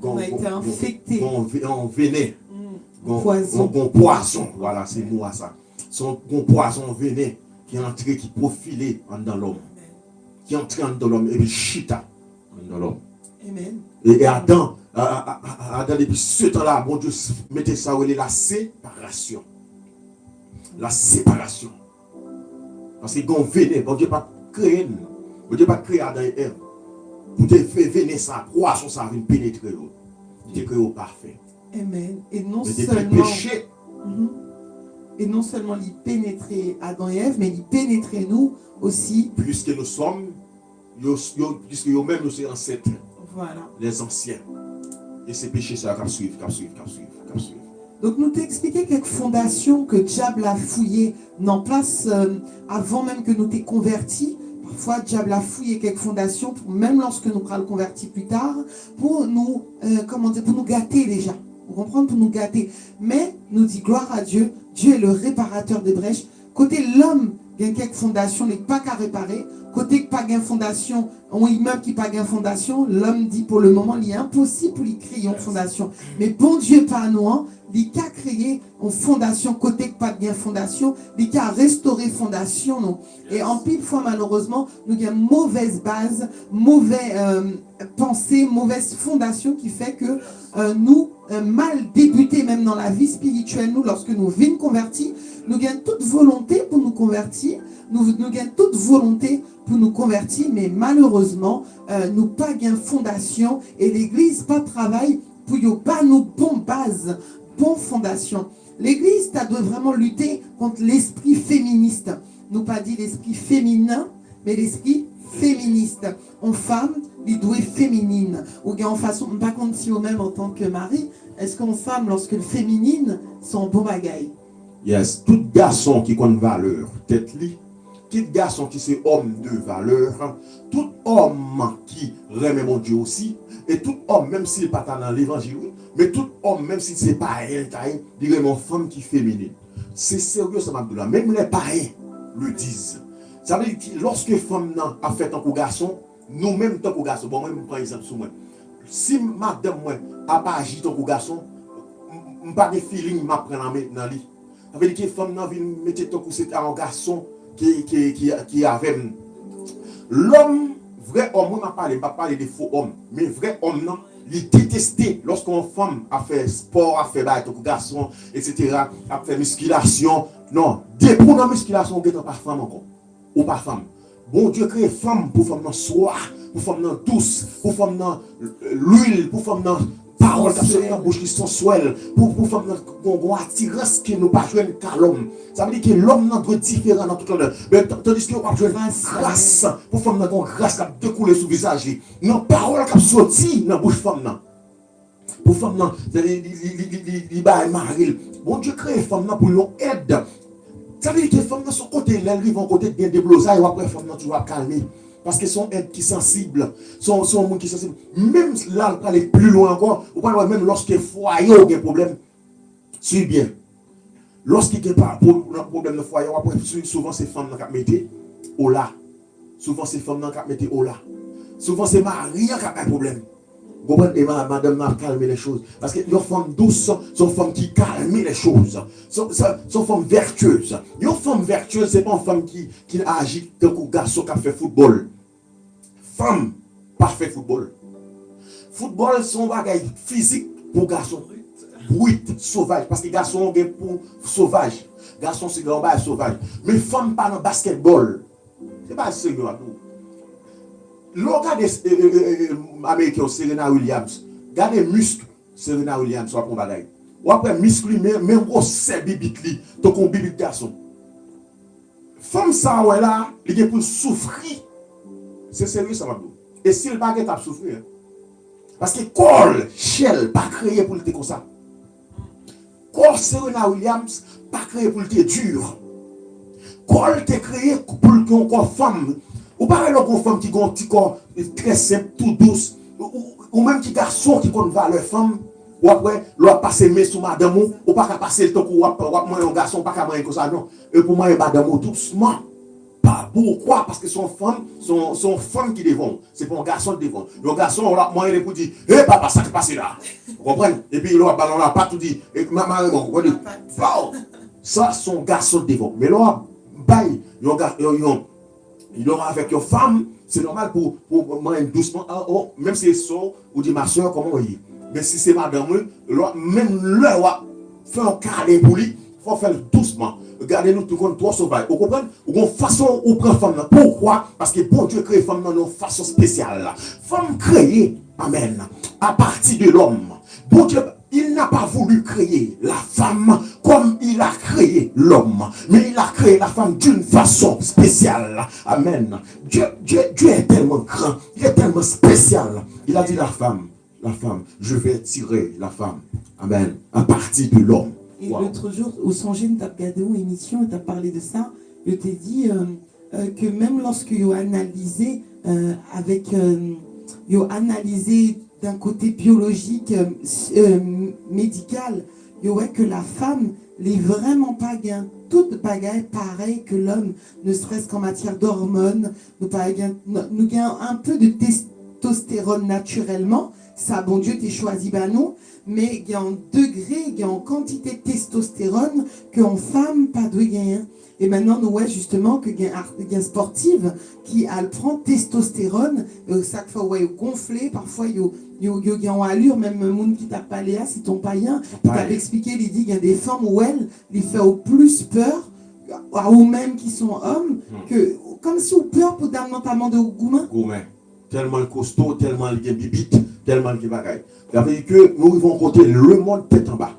on a été infecté.
On venait.
Poison.
Poison, voilà, c'est nous à ça. Son poison venin qui est entré, qui profilait dans l'homme. Qui est entré dans l'homme, et puis chita dans l'homme.
Amen.
Et Adam, depuis ce temps-là, bon Dieu mettait ça où il est la séparation. La séparation. Parce que quand on venait, bon Dieu pas créé nous. Bon Dieu pas créé Adam et Ève. Pour te faire venir ça, poisson, ça vient pénétrer. Il est créé au parfait.
Amen. Et non seulement il pénétrait Adam et Ève, mais il pénétrait nous aussi.
Puisque nous sommes, puisque nous-mêmes nous sommes ancêtres.
Voilà.
Les anciens. Et ces péchés, ça va suivre.
Donc nous t'expliquons quelques fondations que Diable a fouillées en place avant même que nous t'ayons convertis. Parfois, Diable a fouillé quelques fondations, même lorsque nous allons convertir plus tard, pour nous, pour nous gâter déjà. Vous comprenez, pour nous gâter. Mais, nous dit gloire à Dieu, Dieu est le réparateur des brèches. Côté l'homme, il y a quelques fondations, il n'est pas qu'à réparer. Côté pas gain fondation, un immeuble qui pas gain fondation, l'homme dit pour le moment, il est impossible pour lui créer une fondation. Mais bon Dieu, pas nous, il a créé une fondation, côté pas gain fondation, il a restauré fondation, non. Et en pile fois, malheureusement, nous avons une mauvaise base, mauvaise pensée, mauvaise fondation qui fait que nous, mal débuté même dans la vie spirituelle, nous, lorsque nous venons convertis, nous gagnons toute volonté pour nous convertir, nous gagnons toute volonté pour nous convertir, mais malheureusement, nous pas gain fondation, et l'église pas travail pour nous pas nos bonnes bases, bonnes fondations. L'église doit vraiment lutter contre l'esprit féministe. nous pas dit l'esprit féminin, mais l'esprit féministe. En femme, il doit être féminine. Ou bien en façon, pas contre si au même en tant que mari, est-ce qu'en femme, lorsque le féminine, sont bon bagaille?
Yes, tout garçon qui compte valeur, tête li, tout garçon qui c'est homme de valeur, tout homme qui remet mon Dieu aussi, et tout homme, même s'il n'est pas dans l'évangile, mais tout homme, même si c'est pas elle, il remet une femme qui est féminine. C'est sérieux, ça m'a dit là. Même les païens le disent. Ça veut dire que lorsque femme a fait tant que garçon, nous-mêmes tant que garçon, bon, moi, je prends un exemple sur moi. Si madame moi a pas agi tant que garçon, je n'ai pas de feeling, je prends dans le lit. Ça veut dire que femme vient mettre tant que c'est un garçon qui avait. L'homme, vrai homme, on n'a pas parlé de faux hommes, mais vrai homme, non, il détestait lorsqu'une femme a fait sport, a fait bail, tant que garçon, etc., a fait musculation. Non, pour la musculation, on n'est pas femme encore. Ou pas femme. Bon Dieu crée femme pour femme dans soie, pour femme dans douce, pour femme dans l'huile, pour femme dans parole qui sont dans bouche qui sont sensuelles, pour femme dans attirance qui nous pas jouer qu'à l'homme. Ça veut dire que l'homme doit être différent dans tout le monde. Tandis que on jouer grâce, pour femme dans grâce qui a découlé sur le visage. Non, parole qui a sorti dans bouche femme. Pour femme dans les maril. Bon Dieu crée femme pour nous aider. Ça veut dire que les femmes dans son côté, elles vivent en côté bien déblosées, et après les femmes tu vas calmer. Parce qu'elles sont êtres qui sont sensibles, sont monde qui sont sensibles. Même là, on peut aller plus loin encore, on peut aller même lorsque foyer a un problème, suis bien. Lorsqu'il y a un problème de foyer, souvent c'est femmes qui mettent au là. Souvent c'est femmes qui mettent au là. Souvent c'est mari qui a un problème. Et madame a calmé les choses. Parce que les femmes douces sont femmes qui calment les choses. Sont femmes vertueuses. Une femme vertueuse, ce n'est pas une femme qui agit comme un garçon qui a fait football. Femme, pas fait football. Football, c'est un bagage physique pour garçon. Brut, sauvage. Parce que garçon, c'est pour sauvage. Garçon, c'est un bagage sauvage. Mais femme, pas dans basketball. Ce n'est pas sérieux à tout. Regardez américain Serena Williams, regardez muscle Serena Williams soit pour bagaille. Ou après muscle même gros c'est bibitli, donc on bibit garçon. Femme ça ouais là, il est pour souffrir. C'est sérieux ça m'a dit. Et si le baguette a souffrir parce que Cole Shell pas créé pour être comme ça. Cole Serena Williams pas créé pour être dur. Cole t'est créé pour qu'on femme. Ou pas une femme qui a un petit corps très simple, tout douce, ou même qui garçon qui compte valeur femme, ou après, l'on passe mes sous madame, ou pas qu'à passer le temps pour moi un garçon, pas qu'à moi comme ça, non. Et pour moi, madame, tout doucement. Pas pourquoi? Parce que son femme qui devant, c'est pas un garçon qui devant. Le garçon, on l'a moyen pour dire, hé papa, ça qui passe là. Vous comprenez? Et puis, l'on a pas tout dit, et maman, on dit, ça, son garçon devant. Mais l'on bail, il aura avec une femme, c'est normal pour moi doucement, même si c'est son ou dit ma soeur, comment on dit. Mais si c'est madame, même là, faire un câlin pour lui, il faut faire doucement. Regardez-nous tout comme trois sauvages. Vous comprenez? Ou une façon où prend femme. Pourquoi? Parce que bon Dieu crée femme dans une façon spéciale. Femme créée, amen, à partir de l'homme. Bon Dieu, il n'a pas voulu créer la femme comme il a créé l'homme, mais il a créé la femme d'une façon spéciale. Amen. Dieu est tellement grand, il est tellement spécial. Il a dit la femme, je vais tirer la femme. Amen. À partir de l'homme.
Et l'autre jour, au Songé, tu as regardé une émission et tu as parlé de ça. Je t'ai dit que même lorsque tu as analysé d'un côté biologique, médical, que la femme n'est vraiment pas gain. Toute bagaille pareil que l'homme, ne serait-ce qu'en matière d'hormones, nous gagnons un peu de testostérone naturellement. Ça, bon Dieu, t'es choisi, ben non. Mais il y a un degré, il y a une quantité de testostérone qu'en femme, pas de gain. Et maintenant, nous voyons justement que il y a une sportive qui prend testostérone, chaque fois, ouais, gonflé, parfois, il y a une allure, même le monde qui t'a parlé, c'est ton païen, qui t'a expliqué, il dit qu'il y a des femmes où elles, les fait au plus peur, ou même qui sont hommes, que, comme si on peur pour notamment de gourmand.
Tellement costaud, tellement il y a bibite, tellement il y a bagaille. Ça veut dire que nous vivons côté le monde tête en bas.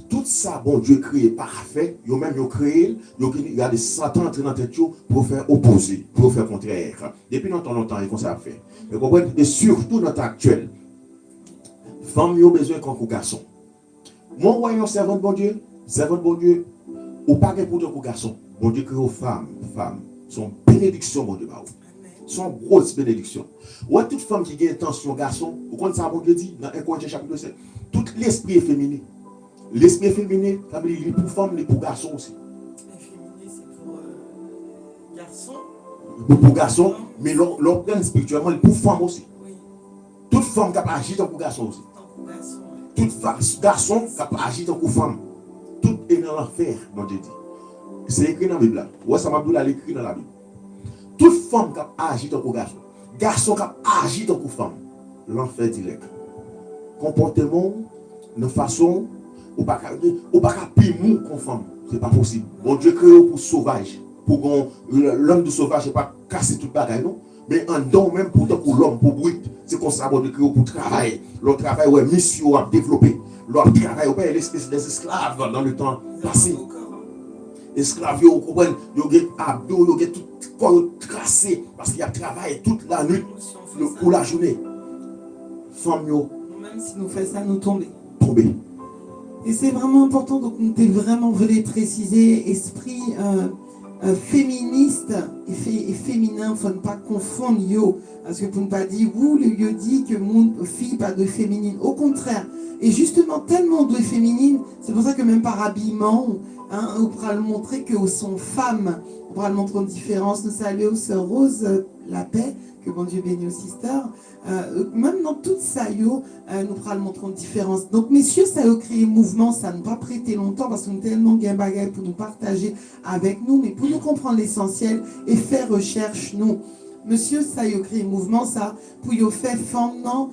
tout ça, bon Dieu créé parfait, yo même yo créé, yo regardé Satan entrer dans la tête pour faire opposer, pour faire contraire. Depuis longtemps, il ça a fait. Mais comprenez, et surtout dans le temps actuel, femmes ont besoin qu'on garçon. Moi, voyons servant de bon Dieu, ou pas pour ton garçon. Bon Dieu crée aux femmes, son bénédiction, bon Dieu, son grosse bénédiction. Ou toute femme qui a intention garçon, vous connaissez ça, bon Dieu dit, dans 1 Corinthiens chapitre 7, tout l'esprit est féminin. L'esprit féminin, ça veut dire il est pour femme, il est pour garçon aussi.
Féminin, c'est pour garçon.
Pour garçon, mais l'organe spirituellement, il est pour femme aussi.
Oui.
Toute femme qui agit dans pour garçon aussi. Tout garçon qui agit dans pour femme. Tout est dans l'enfer, mon Dieu dit. C'est écrit dans la Bible. Ouais, ça m'a dit l'écrit dans la Bible. Toute femme qui agit dans pour garçon. Garçon qui agit dans pour femme. L'enfer direct. Comportement, de façon, ou pas pire mou qu'on femme. C'est pas possible. Bon Dieu crée pour sauvage. Pour qu'on l'homme de sauvage n'est pas casser toute bagaille, non? Mais en don même pour l'homme, pour bruit. C'est comme ça, bon Dieu crée pour travailler. Le travail, ouais, mission à développer. Le travail, ouais, l'espèce des esclaves dans le temps passé. Esclaves, vous comprenez, ils ont des abdos, ils ont tout corps tracé parce qu'il y a travaillé toute la nuit pour la journée. Femmes,
même si nous faisons ça, nous tomber. Et c'est vraiment important, donc nous t'es vraiment voulu préciser, esprit féministe et féminin, il ne faut pas confondre yo, parce que pour ne pas dire, vous, le yo dit que mon fille pas de féminine, au contraire, et justement tellement de féminine, c'est pour ça que même par habillement, on pourra le montrer que sont femmes, on pourra le montrer en différence. Nous saluons sœur Rose, la paix, que bon Dieu bénisse aux sisters. Même dans toute ça, nous pourra le montrer en différence. Donc, messieurs, ça a créé mouvement, ça n'a pas prêté longtemps parce qu'on a tellement de bagaille pour nous partager avec nous, mais pour nous comprendre l'essentiel et faire recherche, nous. Monsieur, ça y a créé mouvement, ça, pour y faire femme, non,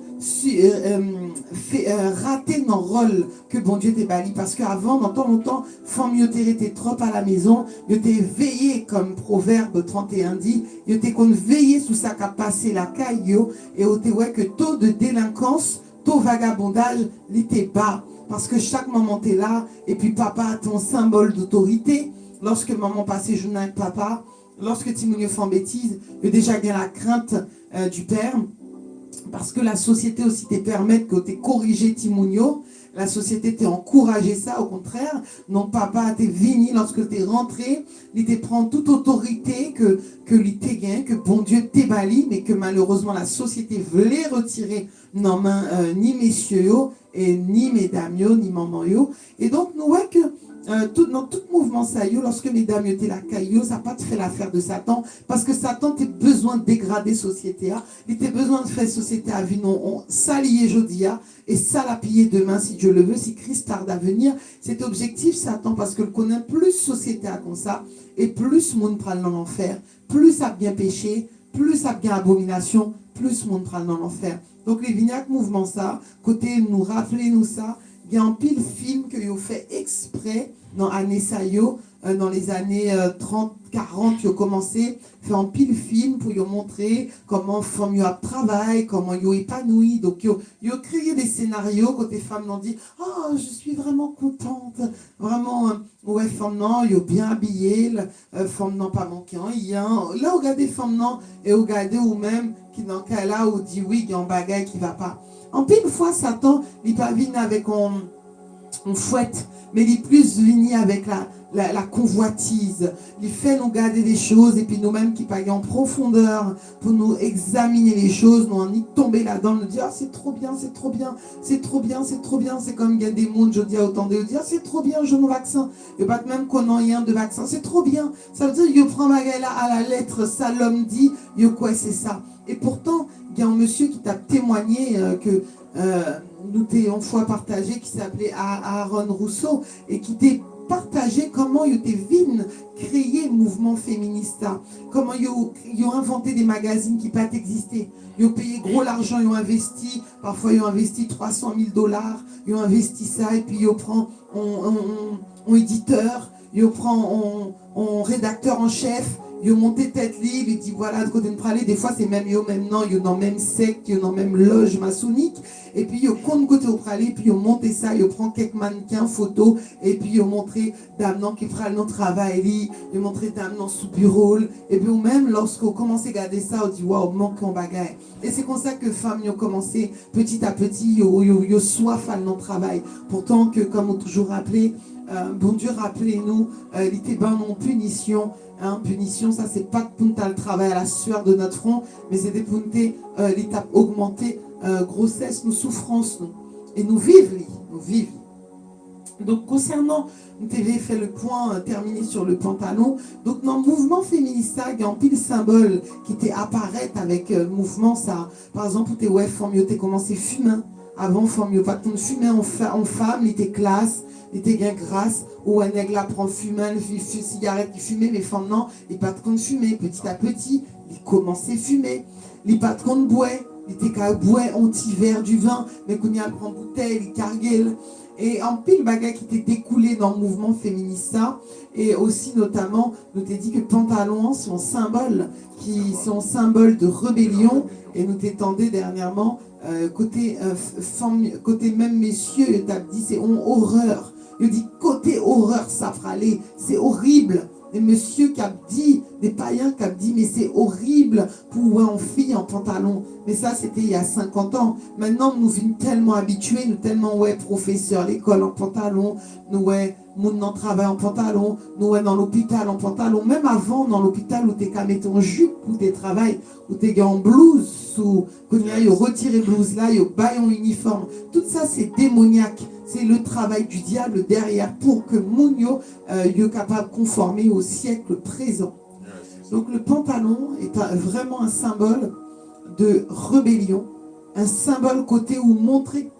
rater nos rôles que bon Dieu t'ait bali. Parce qu'avant, dans tant longtemps, femme, y était trop à la maison, y était veillé, comme Proverbe 31 dit, y était qu'on veillait sous sa capacité la caille, et on ouais que taux de délinquance, taux vagabondage, l'était bas. Parce que chaque moment t'es là, et puis papa a ton symbole d'autorité. Lorsque maman passait journée avec papa, lorsque Timounio fait en bêtise, il y a déjà bien la crainte du père, parce que la société aussi te permet que tu corrigé Timounio, la société t'a encouragé ça, au contraire. Donc papa t'es venu lorsque t'es rentré, il te prend toute autorité que lui t'es gagné, que bon Dieu t'es bali, mais que malheureusement la société voulait retirer non main ni messieurs et ni mesdames ni maman yo. Et donc nous voyons que dans tout mouvement ça lorsque mesdames étaient la caillou, ça n'a pas fait l'affaire de Satan, parce que Satan a besoin de dégrader société, il a besoin de faire société à vie non s'allier jeudi et ça la piller demain si Dieu le veut, si Christ tarde à venir. Cet objectif Satan, parce que le connaît plus société à comme ça, et plus monde prend dans l'enfer, plus ça bien péché, plus ça bien abomination, plus monde prend dans l'enfer. Donc les vignacs mouvement ça, côté nous rappeler nous ça. Il y a un pile film que vous fait exprès dans dans les années 30, 40, ils ont commencé faire un pile film pour vous montrer comment femme a travail, comment ils épanoui. Donc ils ont créé des scénarios quand les femmes l'ont dit « Oh, je suis vraiment contente, vraiment, ouais, femme non, ils ont bien habillé, femme non pas manqué en rien. » Là, regardez femme non, et regardez ou même qui dans le cas là, où dit oui, il y a un bagage qui ne va pas. En pile fois, Satan, il pas venu avec on fouette, mais il est plus venu avec la convoitise. Il fait nous garder des choses et puis nous-mêmes qui payons en profondeur pour nous examiner les choses, nous en y tomber là-dedans, nous dire ah, c'est trop bien, c'est trop bien, c'est trop bien, c'est trop bien. C'est comme il y a des mondes, je dis à autant de dire ah, c'est trop bien, je mon vaccin. Et pas même qu'on n'a rien de vaccin, c'est trop bien. Ça veut dire il prend ma là à la lettre, ça l'homme dit, il quoi c'est ça. Et pourtant, il y a un monsieur qui t'a témoigné que nous t'ayons fois partagé, qui s'appelait Aaron Rousseau, et qui t'a partagé comment ils ont créé le mouvement féministe, comment ils ont inventé des magazines qui pas existaient. Ils ont payé gros l'argent, ils ont investi, parfois ils ont investi $300 000, ils ont investi ça, et puis ils prennent en éditeur, ils prennent en rédacteur en chef, yo monté tête libre, il dit voilà, de côté de pralé, des fois c'est même yo, même non, yo dans même secte, yo dans même loge maçonnique, et puis yo compte côté au pralé, puis yo monté ça, yo prend quelques mannequins, photos, et puis yo montré dame non qui fera le travail, yo montré dame non sous bureau, et puis ou même lorsqu'on commence à regarder ça, on dit waouh, manque en bagaille. Et c'est comme ça que femmes ont commencé petit à petit, yo soif à notre travail. Pourtant que, comme on toujours rappelé, bon Dieu, rappelez-nous, il était ben non punition. Hein, punition, ça c'est pas pour nous le travail à la sueur de notre front, mais c'est pour nous l'étape augmentée, grossesse, nous souffrances, nous. Et nous vivons. Donc concernant, nous t'avons fait le point terminé sur le pantalon. Donc dans le mouvement féministe, il y a un pile symbole qui était apparaître avec le mouvement ça. Par exemple, tu ouais, femme, tu commencé fumer. Avant, femme, pas de fumer en femme, il était classe, il était bien grasse. Ou un aigle prend fumant, une cigarette qui fumait, mais femme non, il pas de fumer. Petit à petit, il commençait à fumer. Il pas de boire, il était qu'à boire anti-verre du vin, mais quand il prend bouteille, il carguait. Et en pile bagaille qui était découlé dans le mouvement féministe, et aussi notamment, nous t'ai dit que pantalons sont symbole de rébellion, et nous t'étendait dernièrement, côté même messieurs, t'as dit c'est horreur. Il dit côté horreur, ça fera aller, c'est horrible. Des monsieur qui a dit, des païens qui a dit, mais c'est horrible pour voir en fille en pantalon. Mais ça, c'était il y a 50 ans. Maintenant, nous sommes tellement habitués, nous tellement, ouais, professeurs, l'école en pantalon, nous, ouais, moun dans le travail en pantalon, nous, ouais, dans l'hôpital en pantalon. Même avant, dans l'hôpital, où t'es qu'à mettre en jupe, où t'es travail, où t'es en blouse, ou quand il y a retiré blouse là, il y a bail en uniforme. Tout ça, c'est démoniaque. C'est le travail du diable derrière pour que Mounio soit capable de conformer au siècle présent. Donc le pantalon est vraiment un symbole de rébellion, un symbole côté où montrer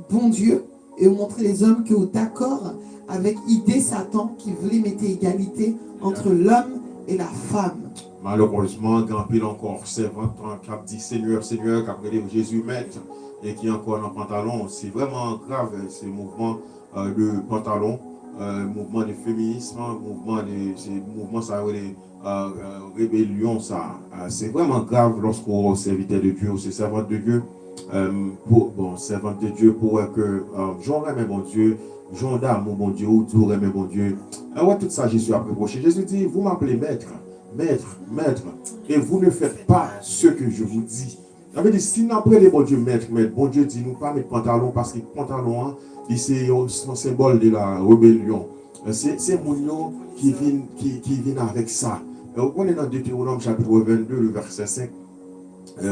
bon Dieu et où montrer les hommes qui sont d'accord avec l'idée Satan qui voulait mettre égalité entre l'homme et la femme.
Malheureusement, grand pile encore servant qui a dit Seigneur, Seigneur, qui a appelé Jésus maître et qui est encore dans le pantalon. C'est vraiment grave, ces mouvements de pantalon, mouvement de féminisme, mouvement ça rébellion, ça. C'est vraiment grave lorsqu'on est serviteur de Dieu ou c'est servante de Dieu. Servante de Dieu pour que j'aurais aimé mon Dieu, j'en d'amour mon Dieu, ou tout aimé mon Dieu. Ouais, tout ça, Jésus a reproché. Jésus dit, vous m'appelez maître, et vous ne faites pas ce que je vous dis. Ça veut dire, si nous appelons bon Dieu maître, bon Dieu dit, nous pas mettre pantalon, parce que pantalon, c'est un symbole de la rébellion. C'est mon qui vient avec ça. On est dans Deutéronome chapitre 22, le verset 5.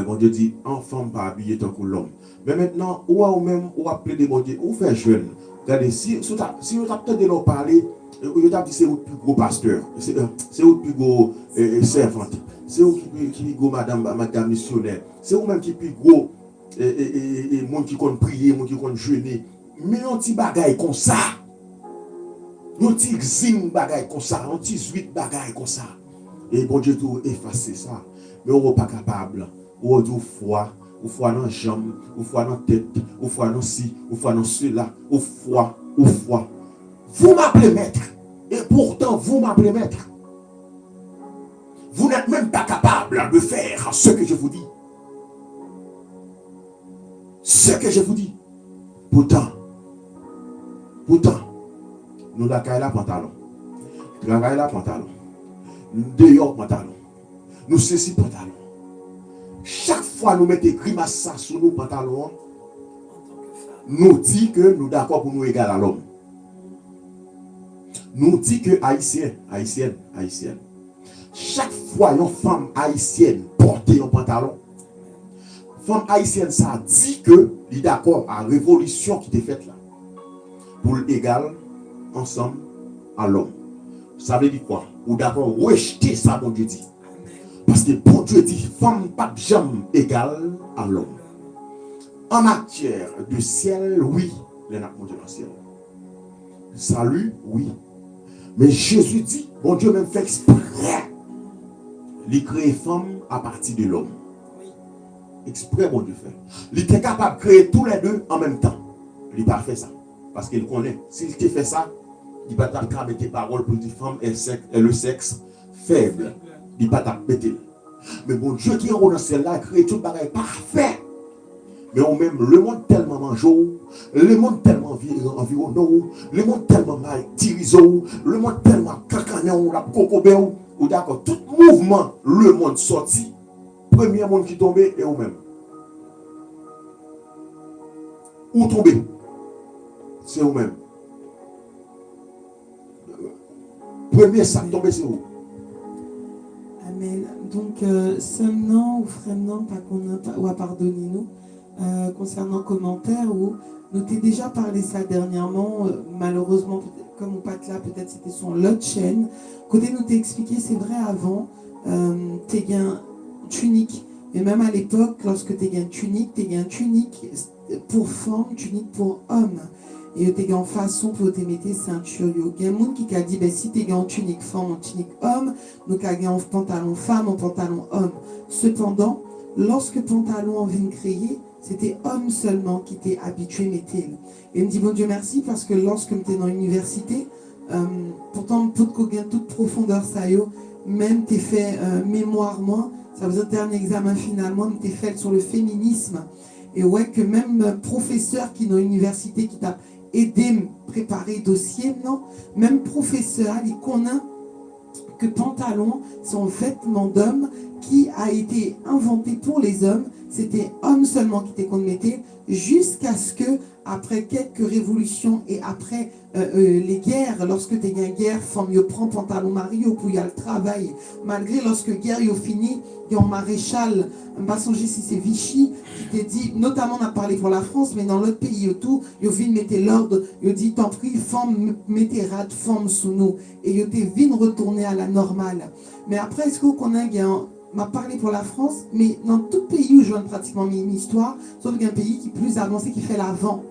Bon Dieu dit, enfant pas habillé tant que l'homme. Mais maintenant, ou appelé des bon Dieu, ou fait jeune. Regardez, si vous avez peut-être de nous parler, vous avez dit c'est votre plus gros pasteur, c'est votre plus gros servante, c'est vous qui plus gros madame missionnaire, c'est vous même qui plus gros monde qui compte prier, monde qui compte jeûner. Mais on petit bagaille comme ça. On petit zing bagaille comme ça, on petit huit bagaille comme ça. Et bon Dieu tout effacer ça. Mais on n'est pas capable. On dit foi dans la jambe, ou foi dans la tête, ou foi dans ci, ou foi dans cela, ou foi. Vous m'appelez maître. Et pourtant, vous m'appelez maître. Vous n'êtes même pas capable de faire ce que je vous dis. Ce que je vous dis. Pourtant, nous la caille la pantalon. Nous dehors pantalon. Nous ceci pantalon. Chaque fois nous mettons grimace ça sur nos pantalons, nous dit que nous d'accord pour nous égal à l'homme. Nous dit que haïtienne. Chaque fois une femme haïtienne porte un pantalon, femme haïtienne ça dit que il est d'accord à la révolution qui était faite là. Pour l'égal ensemble à l'homme. Ça veut dire quoi? Ou d'accord rejeter ça, bon Dieu dit. Parce que bon Dieu dit, femme pas jamais égale à l'homme. En matière de ciel, oui, les n'a monté dans le ciel. Salut, oui. Mais Jésus dit, bon Dieu même fait exprès. Il crée femme à partir de l'homme. Exprès, bon Dieu fait. Il était capable de créer tous les deux en même temps. Il n'a pas fait ça. Parce qu'il connaît. S'il fait ça, il va pas mettre des paroles pour dire femme est le sexe faible.
Il pas tapé. Mais bon Dieu qui est dans celle-là a créé tout bagage parfait. Mais on même le monde tellement mangeau, le monde tellement environné, le monde tellement mal tirisé, le monde tellement cacanon, la cocobéo, ou d'accord, tout mouvement, le monde sorti. Premier monde qui tombait et ou même. Ou tomber. C'est ou même. Premier sac tombé, c'est où?
Amen. Donc, sommes-nous ou frères-nous, pas qu'on a, ou à pardonnez-nous, concernant commentaires, ou nous t'ai déjà parlé ça dernièrement, malheureusement, comme on pas là, peut-être c'était son l'autre chaîne. Côté nous t'ai expliqué, c'est vrai avant, t'es gain tunique. Et même à l'époque, lorsque t'es gain tunique pour femme, tunique pour homme. Et t'es en façon pour te mettre ceinture. Il y a un monde qui a dit, ben, si t'es en tunique femme, en tunique homme, nous t'es en pantalon femme, en pantalon homme. Cependant, lorsque pantalon en vient créer, c'était homme seulement qui était habitué à mettre. Et il me dit, bon Dieu merci, parce que lorsque j'étais dans l'université, pourtant, toute profondeur, ça y est, même t'es fait mémoire, moi, ça veut dire un examen finalement, t'es fait sur le féminisme. Et ouais, que même professeur qui dans l'université qui t'a aidé à préparer dossier, non, même professeur, il connaît que pantalon sont vêtements d'homme qui a été inventé pour les hommes. C'était homme seulement qui était qu'on mettait, jusqu'à ce que, après quelques révolutions et après les guerres, lorsque tu as une guerre, femme yo prend pantalon mari pour y aller le travail. Malgré lorsque guerre yo fini, il y a un maréchal, je ne sais pas si c'est Vichy, qui t'a dit, notamment on a parlé pour la France, mais dans l'autre pays tout, il vient mettre l'ordre, il dit, tant pis, femme, mettez rat femme sous nous. Et il vient retourner à la normale. Mais après, est-ce qu'on a m'a parlé pour la France, mais dans tout pays où je vois pratiquement une histoire, sauf qu'un pays qui est plus avancé, qui fait l'avant.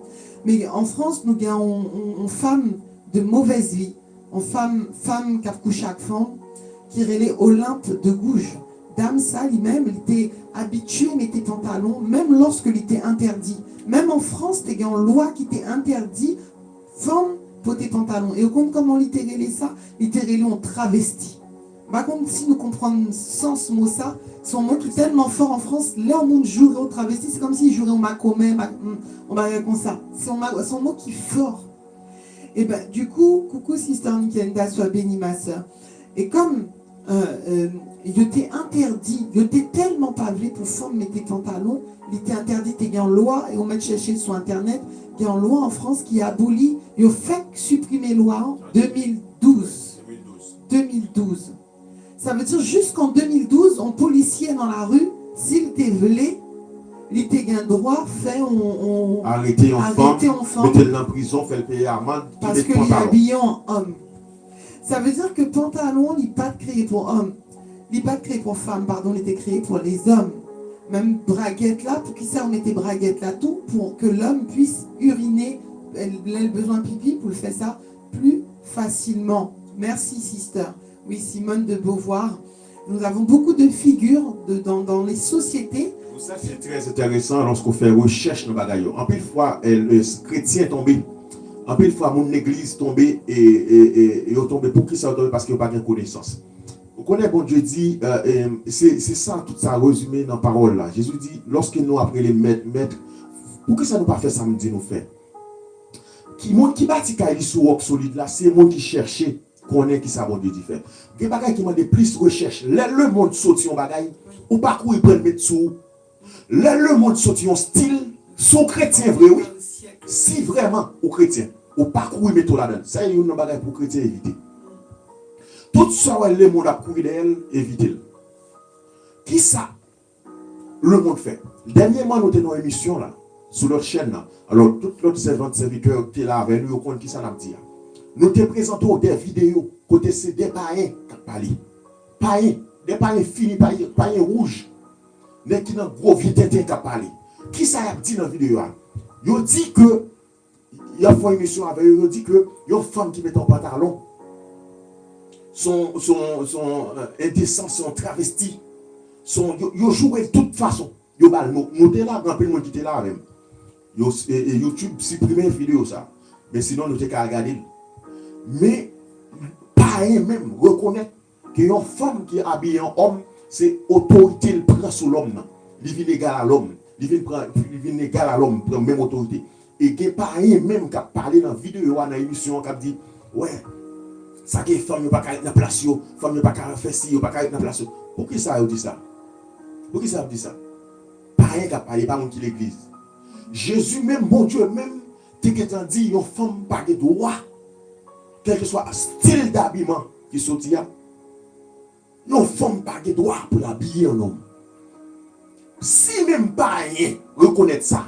Mais en France, nous avons une femme de mauvaise vie, une femme qui a couché avec femme, qui relait Olympe de Gouges. Dame ça, lui-même, il était habitué à mettre des pantalons, même lorsqu'il était interdit. Même en France, il y a une loi qui était interdit, femme pour tes pantalons. Et au compte comment littéralement ça, littéralement on travesti. Par contre, si nous comprenons sans ce mot ça, son mot qui est tellement fort en France, là on jouerait au travesti, c'est comme s'il jouerait au macomé, on va dire comme ça. C'est son mot qui est fort. Et ben du coup, coucou Sister Nikenda, sois bénie ma soeur. Et comme il était interdit, il était tellement pavé pour femme mettre tes pantalons, il était interdit, il y a une loi, et on met chercher sur internet, il y a une loi en France qui a aboli, il a fait supprimer loi en 2012. 2012. Ça veut dire jusqu'en 2012, un policier dans la rue, s'il était volé, il était un droit fait
arrêter en femme, mettez-le en prison, fait le payer amende,
parce qu'il est habillé en homme. Ça veut dire que pantalon, il n'est pas créé pour homme. Il n'est pas créé pour femme, pardon, il était créé pour les hommes. Même braguette là, pour qui ça on mettait braguette là, tout pour que l'homme puisse uriner, il a besoin de pipi pour le faire ça plus facilement. Merci sister. Oui, Simone de Beauvoir. Nous avons beaucoup de figures dans les sociétés.
Ça, c'est très intéressant lorsqu'on fait recherche dans le bagaille. En pile fois, le chrétien est tombé. En pile fois, mon église tombé et tombé. Pour qui ça a tombé? Parce qu'il n'y a pas de connaissance. Vous connaissez, bon Dieu dit, c'est ça, tout ça résumé dans la parole là. Jésus dit, lorsque nous, après les maîtres, pour qui ça nous pas fait samedi nous fait? Qui bâtit Kaili sur roc solide là, c'est le monde qui cherchait. Connaît qui ça bon Dieu dit fait. Des bagages qui demandent plus recherche. Là le monde sorti en bagaille ou pas courir prendre mettre sous. Là le monde sorti en style son chrétien vrai oui. Si vraiment au chrétien ou pas courir mettre là-dedans. Ça y est une bagaille pour chrétien éviter. Tout ça le monde a courir d'elle éviter. Qui ça le monde fait. Dernièrement nous tenons une émission là sur notre chaîne là. Alors toute l'autre servante serviteur qui est là avec nous qui ça n'a dit. Nous te présentons des vidéos côté c'est des païens qui parlent. Païens, des païens finis, païens rouges. Mais qui n'ont gros vieux tété qui parlent. Qui ça a dit dans la vidéo? Ils dit que, il y a fait une émission avec eux, ils dit que il y a une femme qui met en pantalon. Son indécent, son travesti. Ils jouent de toute façon. Ils bal nous sommes là, grand peu de monde qui était là même. YouTube supprimé la vidéo ça. Mais sinon nous t'es qu'à regarder. Mais pas même reconnaître que une femme qui est habillée en homme, c'est autorité, elle prend sur l'homme. Il vient égal à l'homme. Il vient égal à l'homme, prend même autorité. Et qu'il n'y a pas rien même qui a parlé dans la vidéo, dans l'émission, qui a dit, ouais, ça qui est femme, il n'y a pas qu'à être dans la place, femme, il n'y a pas qu'à faire ci, il n'y a pas qu'à être dans la place. Pour qui ça a dit ça? Pour qui ça a dit ça? Pas rien qui a parlé, pas mon qui l'église. Jésus même, bon Dieu même, t'es dit, une femme pas de droit, quel que soit le style d'habillement qui sortit, une femme pas de droit pour l'habiller un homme. Si même pas rien, reconnaître ça,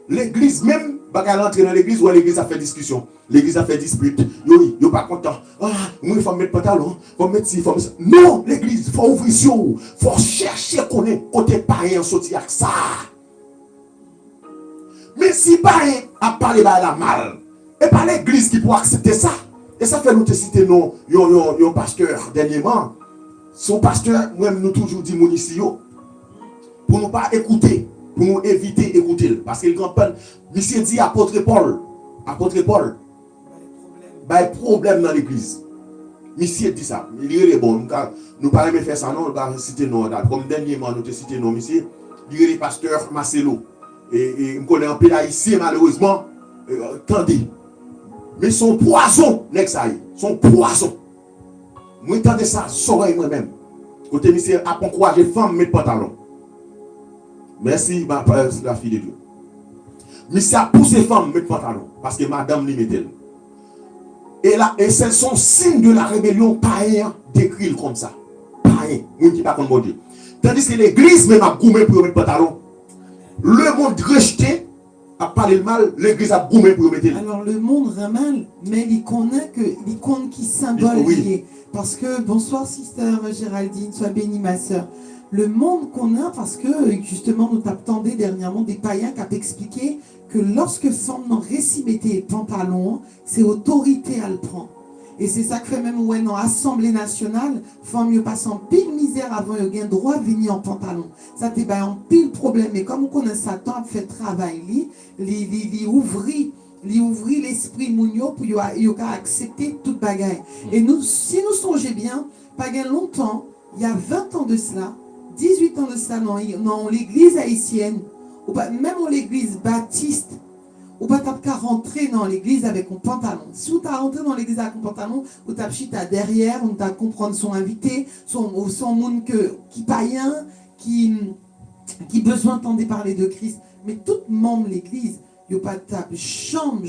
l'église même, bagarre l'entrée dans l'église ou l'église a fait discussion, l'église a fait dispute, yo pas content, ah, moi il faut mettre pantalon, faut mettre ci, faut mettre ça. Non, l'église, faut ouvrir sur, faut chercher connaître côté païen sortir avec ça. Mais si païen a parlé de la mal, et pas l'église qui peut accepter ça, et ça fait nous te citer nos pasteur dernièrement, son pasteur, moi-même nous toujours dit mon ici, pour ne pas écouter, pour nous éviter d'écouter. Parce que le grand-père, monsieur dit apôtre Paul, il y a problème dans l'église. Monsieur dit ça. Il est bon, nous ne parlons pas faire ça, non, nous ne citer non. Comme dernièrement, nous te cité non, monsieur. Il est le pasteur Marcelo. Et nous connaissons un peu ici, malheureusement. Attendez. Mais son poison, son poison. Moi, j'entendais ça, soleil moi-même. Côté monsieur, a encouragé les femmes à mettre pantalon. Merci, la fille de Dieu. Mais ça a poussé les femmes à mettre pantalon. Parce que madame lui mettait. Et c'est son signe de la rébellion païen décrit comme ça. Païen. Moun qui pas contre mon Dieu. Tandis que l'église même a goumé pour mettre pantalon. Le monde rejeté a parlé le mal, l'église a goumé pour mettre.
Alors le monde mal, mais il connaît que l'icône qui symbole
oui.
Parce que, bonsoir sister Géraldine, sois bénie ma soeur. Le monde qu'on a, parce que justement nous t'attendons dernièrement des païens qui ont expliqué que lorsque femme n'en récit mettait pantalon, c'est autorité à le prendre. Et c'est ça que fait même ouais, dans l'Assemblée nationale, femme ne passe en pile misère avant de gain droit de venir en pantalon. Ça te ben en pile problème. Mais comme on connaît Satan, a fait travail, il ouvrit l'esprit mounio pour qu'il accepter toute bagaille. Et nous, si nous songeons bien, pas gain longtemps, il y a 20 ans de cela, 18 ans de cela dans l'église haïtienne, ou pas, même dans l'église baptiste, ou pas t'as rentrer dans l'église avec un pantalon. Si tu as rentré dans l'église avec un pantalon, ou t'as chita derrière, ou t'as comprendre son invité, son monde qui païen, qui besoin d'entendre parler de Christ. Mais tout membre de l'église, il n'y a pas de table, chambre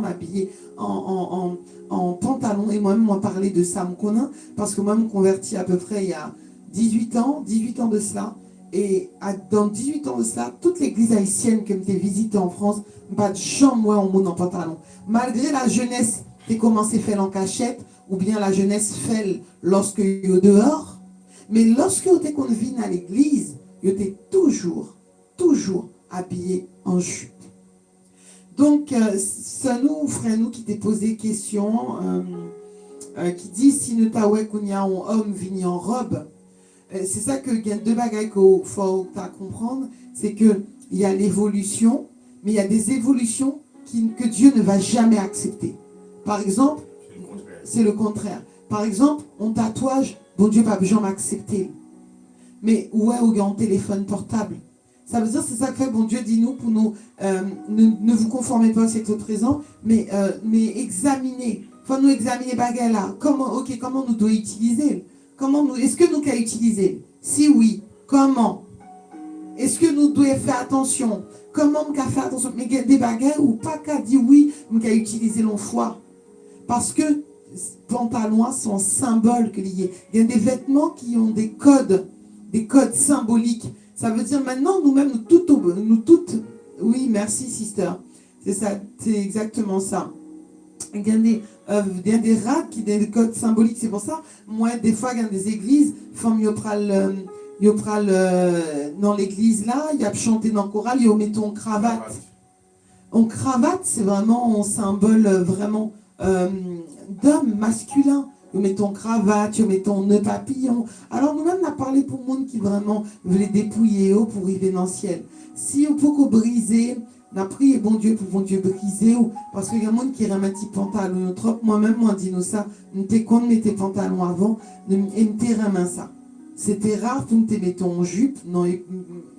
habillé en pantalon. Et moi-même, moi, parler de ça, me connais, parce que moi, je me convertis à peu près il y a 18 ans de cela. Et dans 18 ans de cela, toute l'église haïtienne que j'ai visitée en France, pas de chambre, moi, en monde en pantalon. Malgré la jeunesse qui commencé à faire en cachette, ou bien la jeunesse fait lorsque il est dehors, mais lorsque vous vient à l'église, vous êtes toujours habillé en jupe. Donc, ça nous, frère, nous qui t'ai posé question, qui dit si nous t'avons qu'on y a un homme venu en robe, c'est ça que il y a deux bagailles qu'il faut comprendre, c'est qu'il y a l'évolution, mais il y a des évolutions que Dieu ne va jamais accepter. Par exemple, c'est le contraire. Par exemple, on tatouage, bon Dieu pas besoin d'accepter. Mais ouais, ou un téléphone portable. Ça veut dire, c'est ça que fait, bon Dieu dit nous, pour nous, ne vous conformez pas au siècle présent, mais examinez. Il faut nous examiner bagaille là. Comment nous devons utiliser? Est-ce que nous devons utiliser? Si oui, comment? Est-ce que nous devons faire attention? Comment nous devons faire attention? Mais il y a des bagailles où pas qu'à dire oui, nous devons utiliser l'enfoi. Parce que pantalons sont symboles que liés. Il y a des vêtements qui ont des codes symboliques. Ça veut dire maintenant, nous-mêmes, nous toutes, oui, merci, sister. C'est ça, c'est exactement ça. Il y a des rats qui ont des codes symboliques. C'est pour ça, moi, des fois, il y a des églises, femmes, dans l'église là, il y a chanté dans le choral, il y a mettons cravate. En cravate, c'est vraiment un symbole vraiment d'homme masculin. Nous mettons cravate, nous mettons nœud papillon. Alors nous-mêmes, on a parlé pour le monde qui vraiment voulait dépouiller pour arriver dans le ciel. Si on peut briser On a prié bon Dieu pour bon Dieu briser ou parce qu'il y a un monde qui remet un petit pantalon trop. Moi-même, moi, dis nous ça. Nous t'es qu'on mettait pantalon avant, et nous t'es remet ça. C'était rare pour nous te mettre en jupe, non,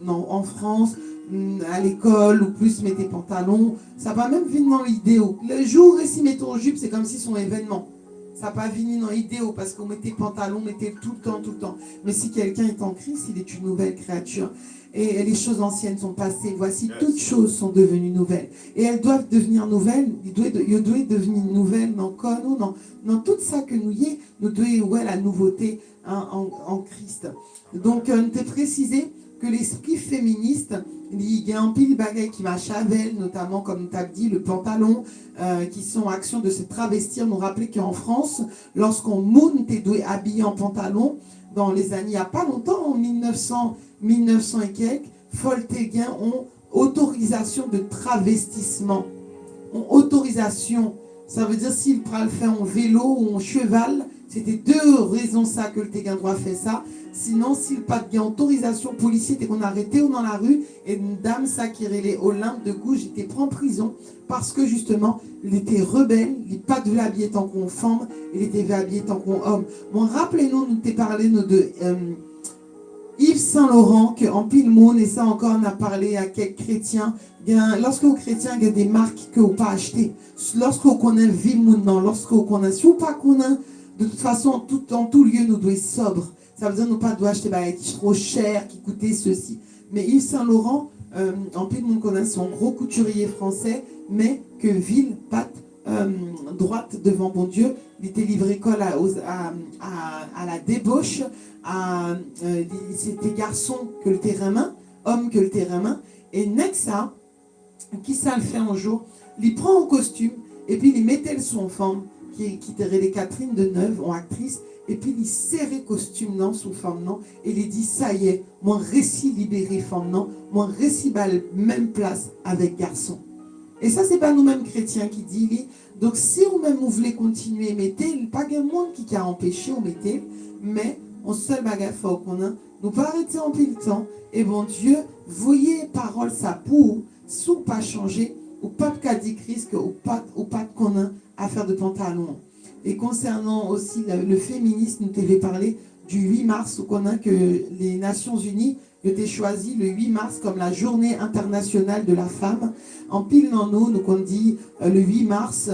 en France, à l'école, ou plus mettre pantalons. Ça va même venir dans l'idée. Le jour où ils mettent en jupe, c'est comme si son événement. Ça n'a pas fini dans l'idée parce qu'on mettait pantalon, on mettait tout le temps. Mais si quelqu'un est en Christ, il est une nouvelle créature. Et les choses anciennes sont passées. Voici, toutes choses sont devenues nouvelles. Et elles doivent devenir nouvelles. Ils doivent devenir nouvelles dans tout ça que nous y est. Nous devons la nouveauté en Christ. Donc, on t'a précisé que l'esprit féministe, il y a un pile bagaille qui m'a chavel, notamment comme tu as dit, le pantalon, qui sont actions de se travestir. Nous rappeler qu'en France, lorsqu'on monte et doit habiller en pantalon, dans les années, il n'y a pas longtemps, en 1900 et quelques, Folteguin ont autorisation de travestissement. Ont autorisation. Ça veut dire s'ils le fait en vélo ou en cheval, c'était 2 raisons ça que le Téguin droit fait ça. Sinon, s'il pas de autorisation policier, t'es qu'on a arrêté ou dans la rue, et une dame ça qui relait Olympe de Gouges, était pris en prison parce que justement, il était rebelle, il pas de l'habiller tant qu'on femme, il était habillé tant qu'on homme. Bon, rappelez-nous, nous t'ai parlé de Yves Saint-Laurent, qu'en pile monde, et ça encore on a parlé à quelques chrétiens, lorsque vous chrétiens, il y a des marques que vous pas achetées. Lorsque vous connaissez vie maintenant, lorsque vous connaissez, si vous pas connaissez, de toute façon, en tout lieu, nous devons être sobres. Ça veut dire nous pas doit acheter qui trop cher, qui coûtait ceci. Mais Yves Saint-Laurent, en pile monde connaît son gros couturier français, mais que ville, patte, droite devant bon Dieu, il était livré colle à la débauche, c'était garçon que le terrain, homme que le terrain, et Nexa, qui ça le fait un jour, il prend en costume, et puis il mettait son femme, qui était les Catherine de Neuve, en actrice, et puis il serrait costume non sous femme non, et il dit ça y est, mon récit libéré femme non, mon récit bal même place avec garçon. Et ça, c'est pas nous-mêmes chrétiens qui dit. Donc, si vous-même vous voulez continuer, mettez, pas de monde qui a empêché, on mettez, mais on seul bagage fort qu'on a, nous pas arrêter en pile temps. Et bon Dieu, voyez parole ça pour, sous pas changer, ou pas de cas dit Christ, ou pas qu'on a à faire de pantalon. Et concernant aussi le féminisme, nous t'avons parlé du 8 mars, où qu'on a que les Nations Unies ont choisi le 8 mars comme la journée internationale de la femme. En pile dans nous qu'on dit le 8 mars,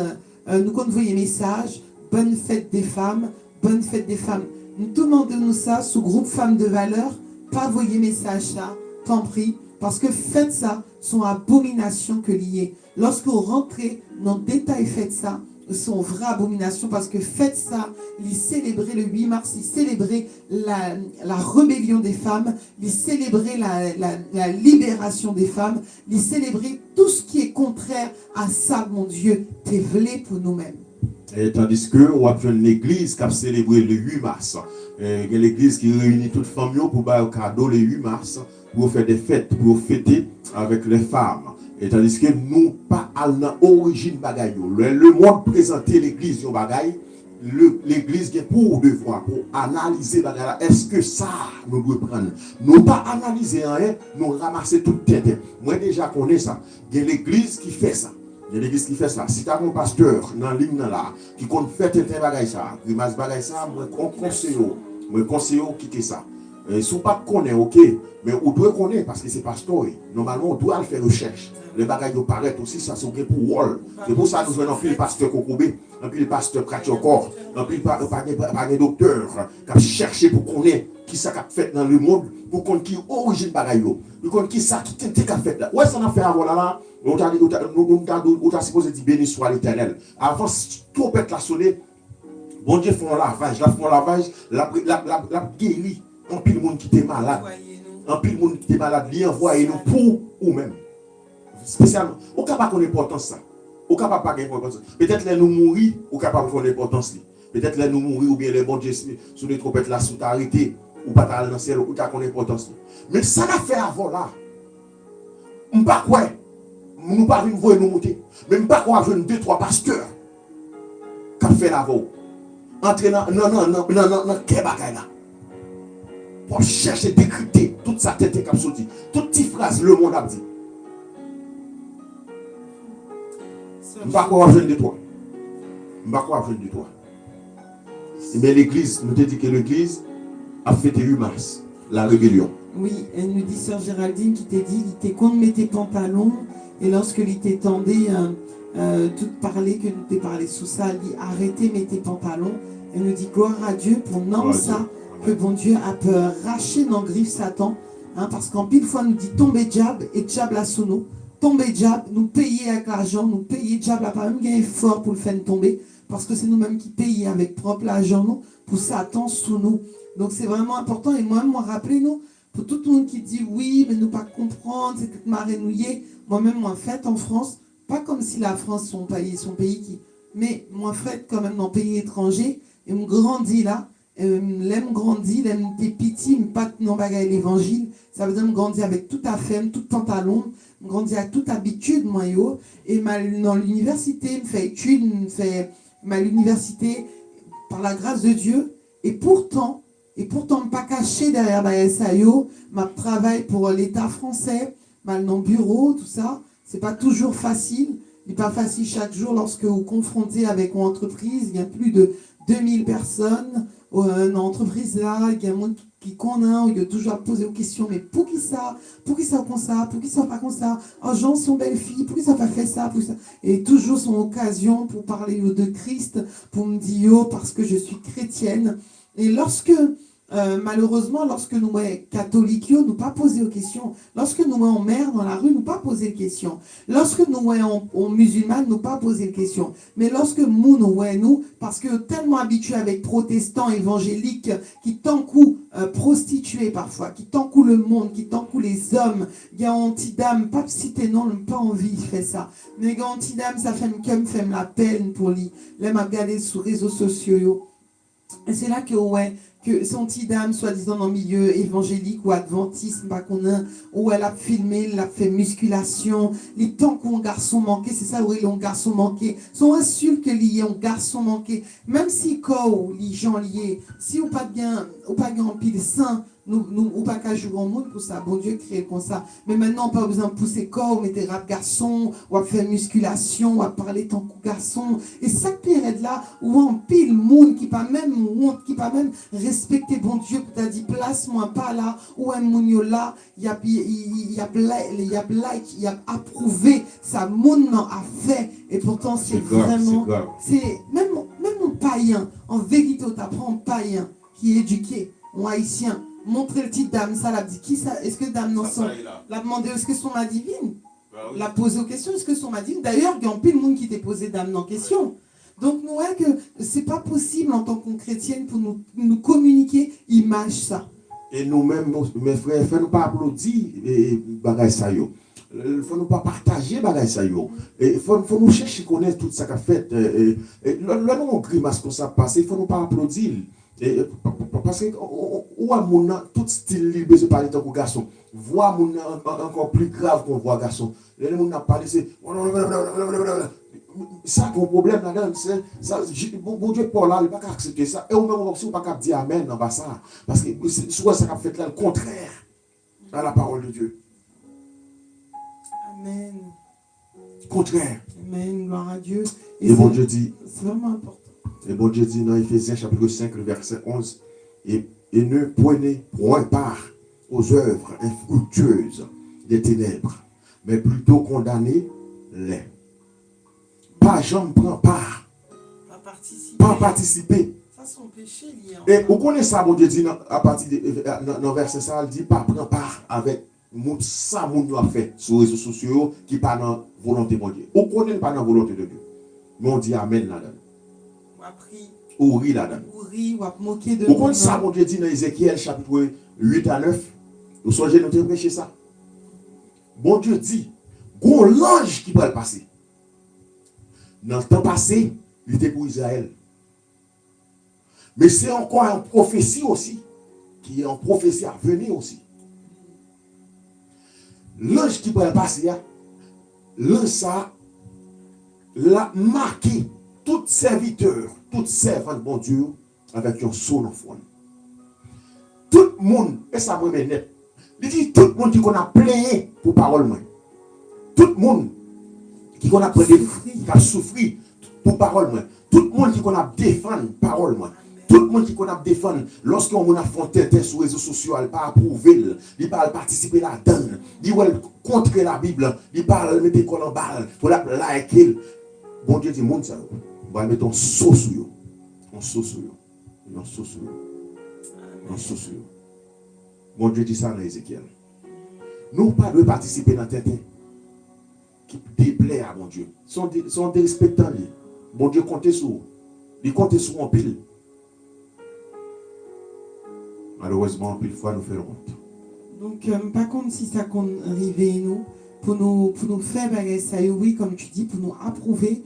nous qu'on voyait message, bonne fête des femmes, bonne fête des femmes. Nous demandons ça sous groupe femmes de valeur, pas voyer message ça, tant pis, parce que faites ça, sont abominations que liées. Lorsque vous rentrez dans le détail, faites ça, sont vraies abominations parce que faites ça, ils célébraient le 8 mars, ils célébraient la rébellion des femmes, ils célébraient la libération des femmes, ils célébraient tout ce qui est contraire à ça, mon Dieu, t'es vlé pour nous-mêmes.
Et tandis que on a une église qui a célébré le 8 mars. Il y a l'église qui réunit toutes les familles pour faire un cadeau le 8 mars, pour faire des fêtes, pour fêter avec les femmes. Et tandis que nous pas à l'origine bagaille. Le monde présenter l'église au bagaille, l'église qui est pour devoir pour analyser bagaille. Est-ce que ça nous doit prendre? Nous pas analyser rien, nous ramasser toute tête. Moi déjà connais ça. Il y a l'église qui fait ça. Il y a l'église qui fait ça. Si tu as un pasteur dans la ligne là qui compte faire tes bagaille ça, grimace bagaille ça, moi conseille quitter ça. Si vous pas connaît, ok, mais vous devez connaître parce que c'est pasteur. Normalement, on doit faire recherche. Les bagages qui paraissent aussi, ça c'est pour rôle. C'est pour ça que nous avons fait le pasteur Kokobé, puis le pasteur Kratiokor, puis le docteur qui a cherché pour connaître qui ça a fait dans le monde, pour connaître qui est l'origine bagaille, pour connaître qui ça qui a fait là. Ouais, ça n'a fait avant là. On t'a supposé dire béni soit l'Éternel. Avant, tout peut être la sonner. Bon Dieu font lavage, la guéri. En pile le monde qui était malade. En pile le monde qui était malade, lui envoie nous pour nous-mêmes. Spécialement. Au cas pas qu'on importance ça. Au cas pas qu'on importance. Peut-être les nous mourir, au cas pas qu'on importance. Peut-être les nous mourir ou bien les bons Dieu sous les trompettes là sous arrêté ou pas dans le ciel ou cas qu'on importance. Mais ça n'a fait avant là. On pas quoi. Nous pas venir voir nous monter. Même pas quoi jeune 2-3 pasteurs qui a fait l'avant. Entrer dans quel bagaille là. Pour chercher, décrypter toute sa tête qui a sorti. Toute petite phrase, le monde a dit. Je ne vais pas jeune de toi. Je ne vais pas jeune de toi. Mais l'église, nous te dit que l'église a fêté 8 mars, la rébellion.
Oui, elle nous dit Sœur Géraldine qui t'a dit, il était contre mettre tes pantalons et lorsque il t'étendait tout parler, que nous t'ai parlé sous ça, il dit arrêtez, mettez tes pantalons. Elle nous dit gloire à Dieu pour nom ça, que bon Dieu a pu racher dans griffe Satan, parce qu'en pile fois nous dit tomber diable et diable à sous nous. Tomber diable, nous payer avec l'argent, nous payer diable à pas même gagner fort pour le faire tomber, parce que c'est nous-mêmes qui payons avec propre l'argent nous, pour Satan sous nous. Donc c'est vraiment important et moi-même, rappelez-nous, pour tout le monde qui dit oui, mais nous pas comprendre, c'est que m'arénouiller. Moi-même, moi, fait en France, pas comme si la France, son pays qui. Mais moi, fait quand même dans un pays étranger, et me grandit là, l'aime grandit, l'aime des pitiés, pas non bagaille l'évangile. Ça veut dire me grandir avec toute la femme, tout pantalon, me grandir avec toute habitude, moi, yo. Et dans l'université, me fait études, me fait l'université par la grâce de Dieu. Et pourtant, pas caché derrière SAIO, ma travail pour l'État français, mal dans le bureau, tout ça, c'est pas toujours facile. Il n'est pas facile chaque jour lorsque vous confrontez avec une entreprise, il y a plus de 2000 personnes dans l'entreprise là, il y a un monde qui connaît, il y a toujours à poser aux questions, mais pour qui ça comme ça, pour qui ça pas comme ça, oh Jean, son belle-fille, pour qui ça pas fait ça, pour ça. Et toujours son occasion pour parler de Christ, pour me dire, oh, parce que je suis chrétienne. Et lorsque, malheureusement, lorsque nous sommes catholiques, nous pas poser aux questions. Lorsque nous sommes en mer dans la rue, nous pas poser les questions. Lorsque nous sommes musulmans, nous pas poser les questions. Mais lorsque nous, parce que tellement habitués avec protestants, évangéliques, qui tant coup prostitués parfois, qui tant coup le monde, qui tant coup les hommes, il y a anti-dame, pas cité non, pas envie, il fait ça. Mais anti-dame, ça fait la peine pour lui. Là, m'a regardé sur les réseaux sociaux. Et c'est là que son petit dame, soi-disant dans le milieu évangélique ou adventiste, où elle a filmé, elle a fait musculation, les temps qu'un garçon manqué, c'est ça où ils ont garçon manqué, sont insultes que liés un garçon manqué, même si les gens liés, si ou pas bien en pile saint, nous pas qu'à jouer au monde pour ça, bon Dieu crée comme ça. Mais maintenant, on pas besoin de pousser corps, ou mettre rap garçon, ou à faire musculation, ou à parler tant que garçon. Et cette période-là, où on pile monde qui pas même honte, qui pas même respecter bon Dieu, pour t'a dit place-moi pas là, ou un mounio là, il y a approuvé, ça monde a fait. Et pourtant, c'est vraiment, c'est même un païen, en vérité, on t'apprend un païen qui est éduqué, un haïtien. Montrer le titre d'âme, ça l'a dit. Qui ça? Est-ce que dame non son? L'a demandé est-ce que son ma divine? Bah oui. L'a posé aux questions, est-ce que son ma divine? D'ailleurs, il y a un peu de monde qui t'a posé dame non question. Donc nous voyons que c'est pas possible en tant que chrétienne pour nous communiquer image ça.
Et nous-mêmes, mes frères, il ne faut pas applaudir bagay ça yo. Il faut nous pas partager bagay ça yo. Il faut nous chercher connaître tout ça qu'a fait. Là nous on grimace comme ça passe, il faut nous pas applaudir. Parce que ou à mon tout style libre de parler tant que garçon voix mon encore plus grave qu'on voit garçon les gens n'a parlé c'est ça ton problème là c'est ça bon Dieu pour là il pas accepter ça et ou même on pas dire amen dans bas ça parce que soit ça a fait là le contraire à la parole de Dieu.
Amen.
Contraire.
Amen, gloire à Dieu.
Et bon Dieu dit
c'est vraiment important.
Et bon Dieu dit dans Éphésiens chapitre 5, le verset 11, et ne prenez point part aux œuvres infructueuses des ténèbres, mais plutôt condamnez-les. Pas jamais prendre part. Pas participer.
Ça, c'est un péché lié.
Et vous connaissez ça, bon Dieu dit à partir de dans verset ça, il dit pas prendre part avec ça, mon Dieu a fait sur les réseaux sociaux qui pas dans volonté de Dieu. Vous connaissez pas dans volonté de Dieu. Mais on dit Amen là-dedans. Ou ri là-dedans.
Ou à moquer de.
Vous connaissez ça, mon Dieu dit dans Ézéchiel chapitre 8 à 9. Vous songez nous prêcher ça. Bon Dieu dit, gros l'ange qui va le passer. Dans le temps passé, il était pour Israël. Mais c'est encore une prophétie aussi, qui est en prophétie à venir aussi. L'ange qui va le passer, l'ange ça l'a marqué tout serviteur, tout servant de bon Dieu avec un son en front. Tout le monde, et ça me met net. Il dit tout le monde qui qu'on a plaigné pour parole. Tout le monde qui qu'on a pris qui a souffert pour parole moi. Tout le monde qui qu'on a défendu parole moi. Tout le monde qui qu'on a défendu, lorsqu'on a fait sur les réseaux sociaux, il pas approuvé, il pas participer là-dedans, il va contre la Bible, il pas mettre quoi en balle, pour la liker. Bon Dieu dit, monde ça, on va mettre un saut sur eux. Un saut sur eux. Un saut sur eux. Un saut sur eux. Bon Dieu dit ça dans Ézéchiel. Nous pas de participer dans tête qui déplaît à mon Dieu. Sont des respectants. Bon Dieu compte sur eux. Il compte sur un pile. Malheureusement, pile fois, nous faisons honte.
Donc, par contre, si ça compte arriver nous, pour nous faire ça, oui, comme tu dis, pour nous approuver,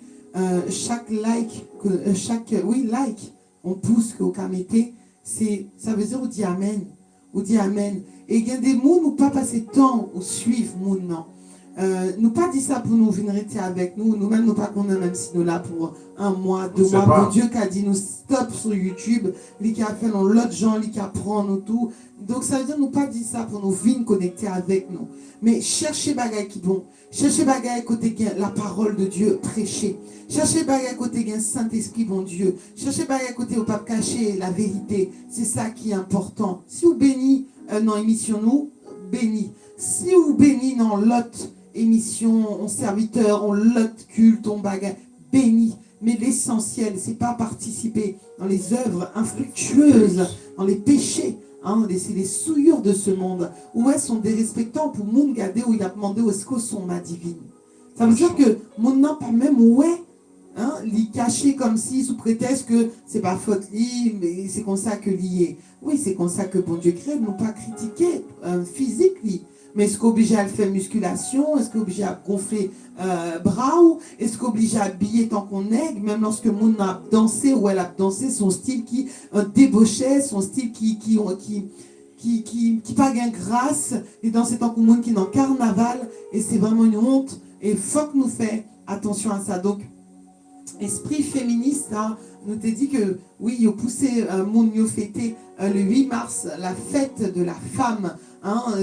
chaque like, like, on pousse qu'au camété, ça veut dire on dit amen. On dit amen. Et il y a des mots, nous pas passer temps ou suivre mon non. Nous pas dit ça pour nous venir rester avec nous. Nous-mêmes, nous pas qu'on est même si nous là pour 1 mois, 2 mois. Bon Dieu qui a dit nous stop sur YouTube, lui qui a fait dans l'autre gens, lui qui apprend nous tout. Donc ça veut dire nous pas dit ça pour nous venir connecter avec nous. Mais cherchez bagaille qui bon. Cherchez bagaille côté la parole de Dieu prêchée. Cherchez bagaille côté Saint-Esprit bon Dieu. Cherchez bagaille côté au pape caché la vérité. C'est ça qui est important. Si vous bénissez dans l'émission nous, bénis. Si vous bénissez dans l'autre émission, on serviteur, on l'autre culte, on bagaille, béni. Mais l'essentiel, c'est pas participer dans les œuvres infructueuses, dans les péchés, c'est les souillures de ce monde. Où elles sont des respectants pour monde garder où il a demandé où est-ce que sont ma divine. Ça veut dire que mon n'a pas même l'y caché comme si sous prétexte que c'est pas faute li, mais c'est comme ça que lié. Oui, c'est comme ça que bon Dieu crée, non pas critiquer physique li. Mais est-ce qu'obligé à le faire musculation? Est-ce qu'obligé à gonfler bras? Est-ce qu'obligé à habiller tant qu'on est? Même lorsque mon a dansé ou elle a dansé, son style qui débauchait, son style qui pas gain grâce, et dans ces temps qu'on monde qui est dans le carnaval, et c'est vraiment une honte. Et il faut que nous fassions attention à ça. Donc, esprit féministe, nous t'a dit que oui, il a poussé mon fêter le 8 mars, la fête de la femme.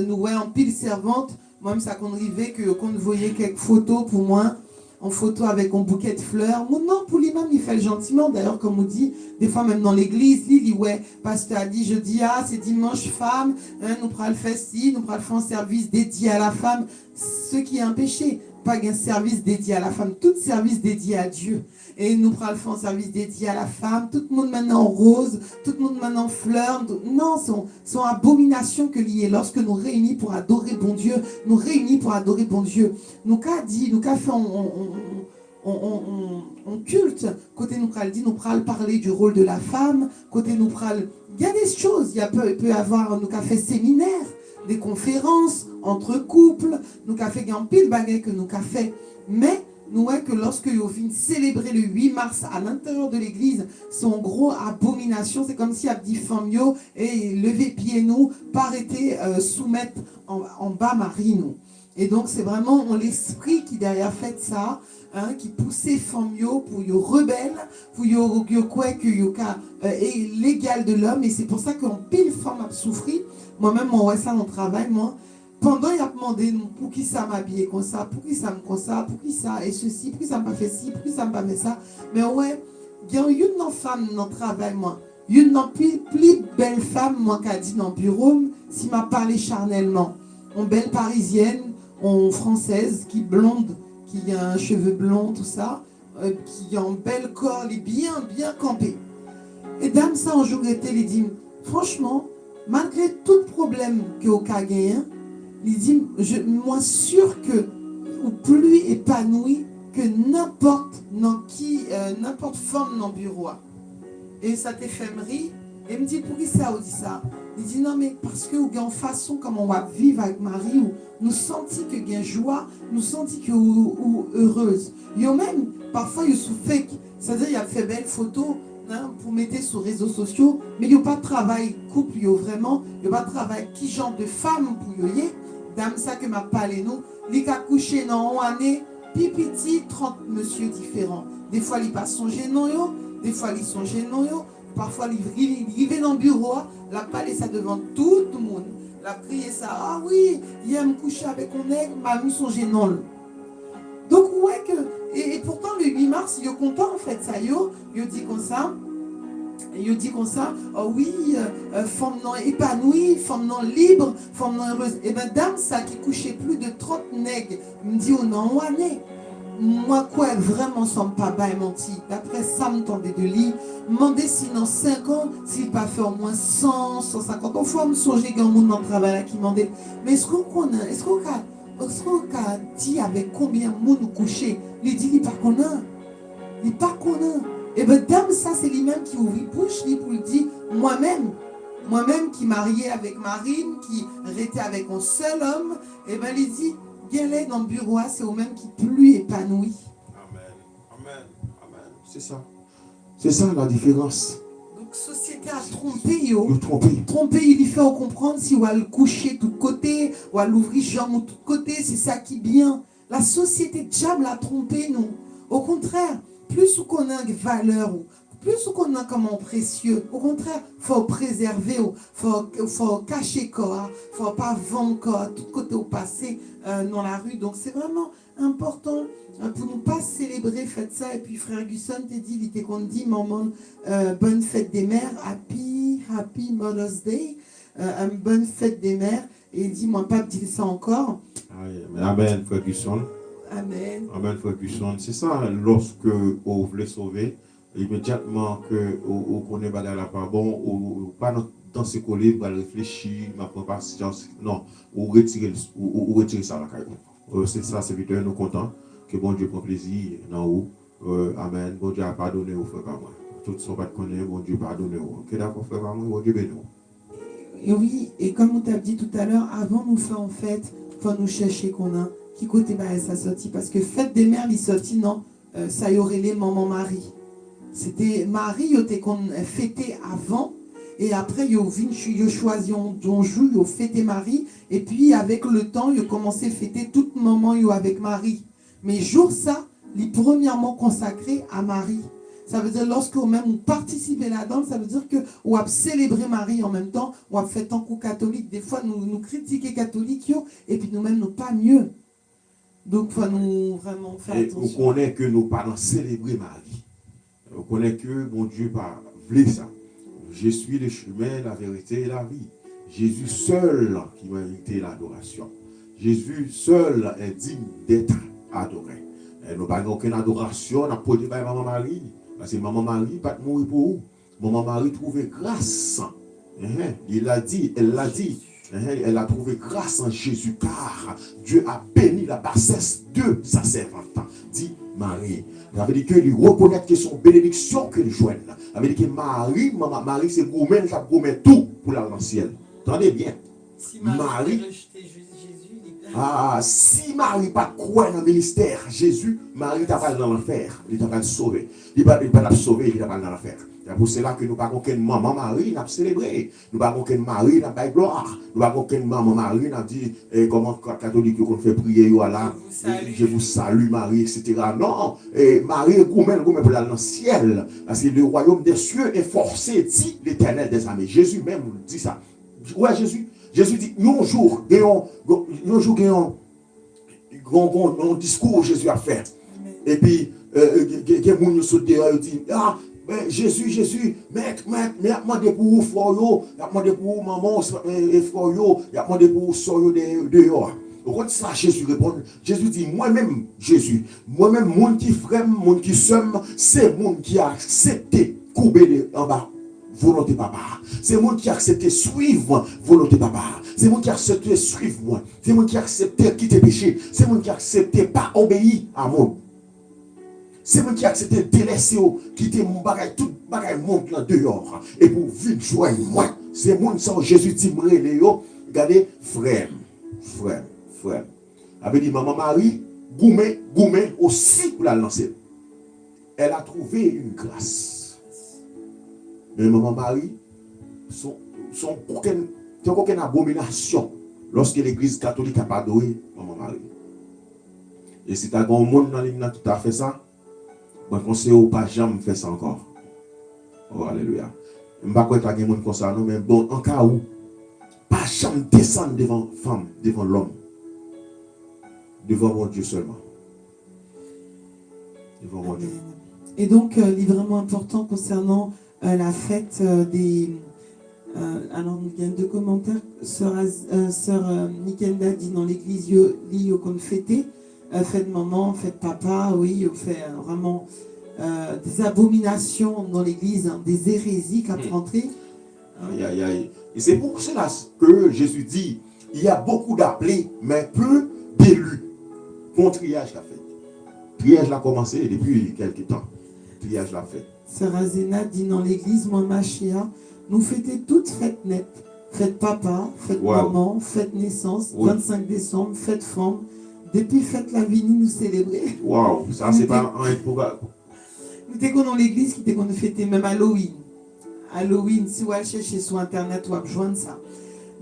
Nous en pile servante, moi-même ça qu'on rivait que qu'on voyait quelques photos pour moi, en photo avec un bouquet de fleurs. Mon nom pour l'imam il fait gentiment, d'ailleurs comme on dit, des fois même dans l'église, il dit ouais, pasteur a dit jeudi c'est dimanche femme, nous prenons le festi, nous prenons le faire un service dédié à la femme, ce qui est un péché. Pas un service dédié à la femme, tout service dédié à Dieu. Et nous prenons un service dédié à la femme, tout le monde maintenant en rose, tout le monde maintenant en fleurs. Non, sont abominations que liées lorsque nous réunis pour adorer bon Dieu, nous réunis pour adorer bon Dieu. Nous qu'a dit, nous qu'a fait on culte, côté nous pral dit, nous pral parler du rôle de la femme, côté nous pral, il y a des choses, il peut y avoir, nous qu'a fait séminaire, des conférences entre couples, nous avons fait un pile bagaille que nous avons fait. Mais nous voyons que lorsque nous venons célébrer le 8 mars à l'intérieur de l'église, son gros abomination, c'est comme si a dit Famio et lever pied nous, pas arrêter soumettre en bas Marie nous. Et donc c'est vraiment l'esprit qui derrière fait ça, qui poussait Famio pour y rebelle, pour y quoi que est l'égal de l'homme. Et c'est pour ça qu'en pile femme a souffert. Moi-même, moi, ça, mon travail, moi, pendant, il a demandé pour qui ça m'habillait comme ça, pour qui ça me comme ça, pour qui ça, et ceci, pour qui ça m'a fait ci, pour qui ça m'a fait ça. Mais ouais, il y a une femme dans le travail, moi. Une plus belle femme, moi, qui a dit dans le bureau, si m'a parlé charnellement. Une belle parisienne, une française, qui est blonde, qui a un cheveu blond, tout ça, qui a un bel corps, elle est bien campée. Et dame, ça, un jour, elle dit, franchement, malgré tout problème que au cas gagne, il dit, moi sûr que ou plus épanoui que n'importe femme dans le bureau. Et ça t'éphémérie. Et il me dit, pour qui ça ou dit ça? Il dit, non mais parce que ou en façon comme on va vivre avec Marie, ou nous sentis que gain joie, nous sentis que ou heureuse. Il y a même, parfois il sous fake, c'est-à-dire il a fait belle photo, pour mettre sur les réseaux sociaux, mais il n'y a pas de travail couple, il n'y a vraiment, il n'y a pas de travail qui genre de femme pour y aller. Dame ça que m'a parlé nous, il a couché dans une année, petit 30 monsieur différents. Des fois il passe son gênant, des fois ils sont gênants, parfois il arrive dans le bureau, la parlé ça devant tout le monde. La prié ça, oui, il aime coucher avec un aigle, m'a mis son gênant. Donc ouais que 8 mars, yo content en fait ça yo dit comme ça, oh oui, femme non épanouie, femme non libre, femme non heureuse. Et ben dame ça qui couchait plus de 30 nègres, me dit oh non, moi quoi vraiment semble pas bas et menti. D'après ça me tendait de lit, demander sinon 5 ans, s'il pas fait au moins 100, 150. Au fois me songer qu'il y a un monde dans le travail là qui demandait, mais est-ce qu'on a dit avec combien de monde nous coucher? Il dit il pas qu'on a. Il pas qu'on a. Et bien, dame, ça, c'est lui-même qui ouvre bouche, lui, pour le dire, moi-même qui marié avec Marine, qui restait avec un seul homme, et bien, il dit, Gélé dans le bureau, c'est au même qui plus épanoui.
Amen. Amen. Amen. C'est ça. C'est ça la différence.
Donc, société a trompé, yo.
Trompé,
il fait comprendre si on va le coucher de tous côtés, ou à l'ouvrir jambe de tous côtés, c'est ça qui est bien. La société jam l'a trompé, nous. Au contraire, plus qu'on a de valeur, plus qu'on a comme précieux, au contraire, il faut préserver, il faut cacher quoi, il ne faut pas vendre quoi, tout côté au passé dans la rue. Donc c'est vraiment important pour nous pas célébrer, faites ça. Et puis frère Gusson t'a dit, il était qu'on dit, maman, bonne fête des mères, happy Mother's Day, bonne fête des mères. Et il dit, moi pas dire ça encore.
Amen, frère Gusson.
Amen.
Amen, frère Gusson. C'est ça, lorsque vous voulez sauver, immédiatement que vous connaissez pas la pas bon, ou pas dans ce collier, vous allez réfléchir, ma patience. Non, vous retirez ça la caille. C'est ça, c'est vite, nous contents que bon Dieu prend plaisir dans vous. Amen. Bon Dieu a pardonné aux frères par moi. Tout ce qu'on va connaître, bon Dieu pardonné. Ok, d'accord, frère par moi, bon Dieu béni.
Et oui, et comme on t'a dit tout à l'heure, avant nous faire en fête, il faut nous chercher qu'on a. Qui côté ça sorti parce que fête des mères, il sorti non, ça y aurait les maman Marie. C'était Marie, il était qu'on fêtait avant et après il a choisi un jour, il a fêté Marie et puis avec le temps, il a commencé à fêter toute maman avec Marie. Mais jour ça, il est premièrement consacré à Marie. Ça veut dire lorsque même on participe là-dedans, ça veut dire que on a célébré Marie en même temps, on a fait tant qu'aux catholiques. Des fois nous critiquons catholiques et puis nous-mêmes nous pas mieux. Donc, il faut nous vraiment faire attention.
On connaît que nous parlons célébrer Marie. On connaît que mon Dieu pas voulu ça. Je suis le chemin, la vérité et la vie. Jésus seul qui mérite l'adoration. Jésus seul est digne d'être adoré. Et nous n'avons aucune adoration, on a posé par Maman Marie. Parce que Maman Marie pas mourir pour vous. Maman Marie trouvait grâce. Il l'a dit, elle l'a dit. Elle a trouvé grâce en Jésus car Dieu a béni la bassesse de sa servante, dit Marie. Ça veut dire qu'il reconnaît que son bénédiction qu'il joigne. Ça veut dire que Marie c'est gourmet, ça gourmet tout pour la ciel. Attendez bien.
Si Marie rejeté Jésus,
si Marie pas croire dans le ministère Jésus, Marie t'a pas dans l'enfer, il t'a pas sauvé. Il va pas sauver, il t'a pas dans l'enfer. C'est pour cela que nous n'avons pas qu'une maman Marie n'a célébré. Nous n'avons pas qu'une Marie n'a pas gloire. Nous n'avons pas qu'une maman Marie n'a dit comment catholique qu'on fait prier là. Je vous salue Marie, etc. Non, Marie est gourmand pour aller dans le ciel. Parce que le royaume des cieux est forcé, dit l'Éternel des armées. Jésus même dit ça. Ouais, Jésus dit, un jour, un discours Jésus a fait. Et puis, il y a des gens qui sont dehors et disent, Jésus, mais il y a demandé pour vous, frère, il y a demandé pour vous, maman, et frère, il y a demandé pour vous, soeur, dehors. Quand ça, Jésus répond, Jésus dit, moi-même, Jésus, moi-même, mon qui frère, mon qui somme, c'est mon qui a accepté couper en bas. Volonté papa. C'est moi qui a accepté suivre volonté papa. C'est moi qui a accepté suivre moi. C'est moi qui a accepté quitter péché. C'est moi qui a accepté pas obéir à moi. C'est moi qui a accepté délaisser, quitter mon bagage, tout bagage monte là dehors. Et pour vivre joindre moi. C'est moi qui Jésus dit, regardez, frère. Avait dit maman Marie, gourmet aussi pour la lancer. Elle a trouvé une grâce. Mais maman Marie, sont aucune abomination lorsque l'église catholique a pardonné maman Marie. Et si tu as un monde dans l'hymne qui t'a fait ça, je conseille au pas jamais faire ça encore. Oh, alléluia. Je ne sais pas si tu as un monde comme ça, mais bon, en cas où, pas jamais descendre devant femme, devant l'homme, devant mon Dieu seulement. Devant mon Dieu.
Amen. Et donc, il est vraiment important concernant la fête des... alors, il y a deux commentaires. Sœur Nikenda dit dans l'église, il qu'on fêter. Fête maman, fête papa, oui, on fait vraiment des abominations dans l'église, hein, des hérésies qui rentré.
Aïe, aïe, aïe. Et c'est pour cela que Jésus dit, il y a beaucoup d'appelés, mais peu d'élus. Bon triage l'a fait. Triage l'a commencé depuis quelques temps. Triage l'a fait.
Sœur Azena dit dans l'église, moi, Machia, nous fêtons toutes fêtes nettes. Fête papa, fête maman, fête naissance, 25 décembre, fête femme. Depuis fête la Vini, nous célébrer.
Waouh, ça c'est pas un improbable.
Nous étions dans l'église qui était qu'on fêtait même Halloween. Halloween, si vous allez chercher sur internet, vous allez rejoindre ça.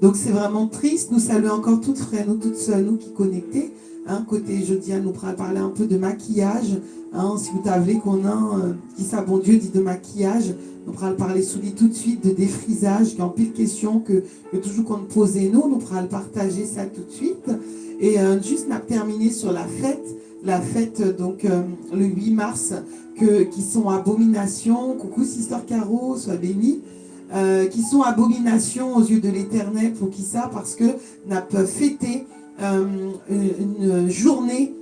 Donc c'est vraiment triste. Nous saluons encore toutes frères, nous toutes seules, nous qui connectés. Hein, côté jeudi, nous pourrons parler un peu de maquillage. Hein, si vous avez qu'on a, qui ça, bon Dieu, dit de maquillage, nous pourrons parler sous lit tout de suite de défrisage, qui en pile question que toujours qu'on posait nous pourrons partager ça tout de suite. Et juste n'a terminé sur la fête donc le 8 mars, qui sont abominations, coucou Sister Caro, sois bénie, qui sont abominations aux yeux de l'Éternel, pour qui ça, parce que n'a pas fêté une journée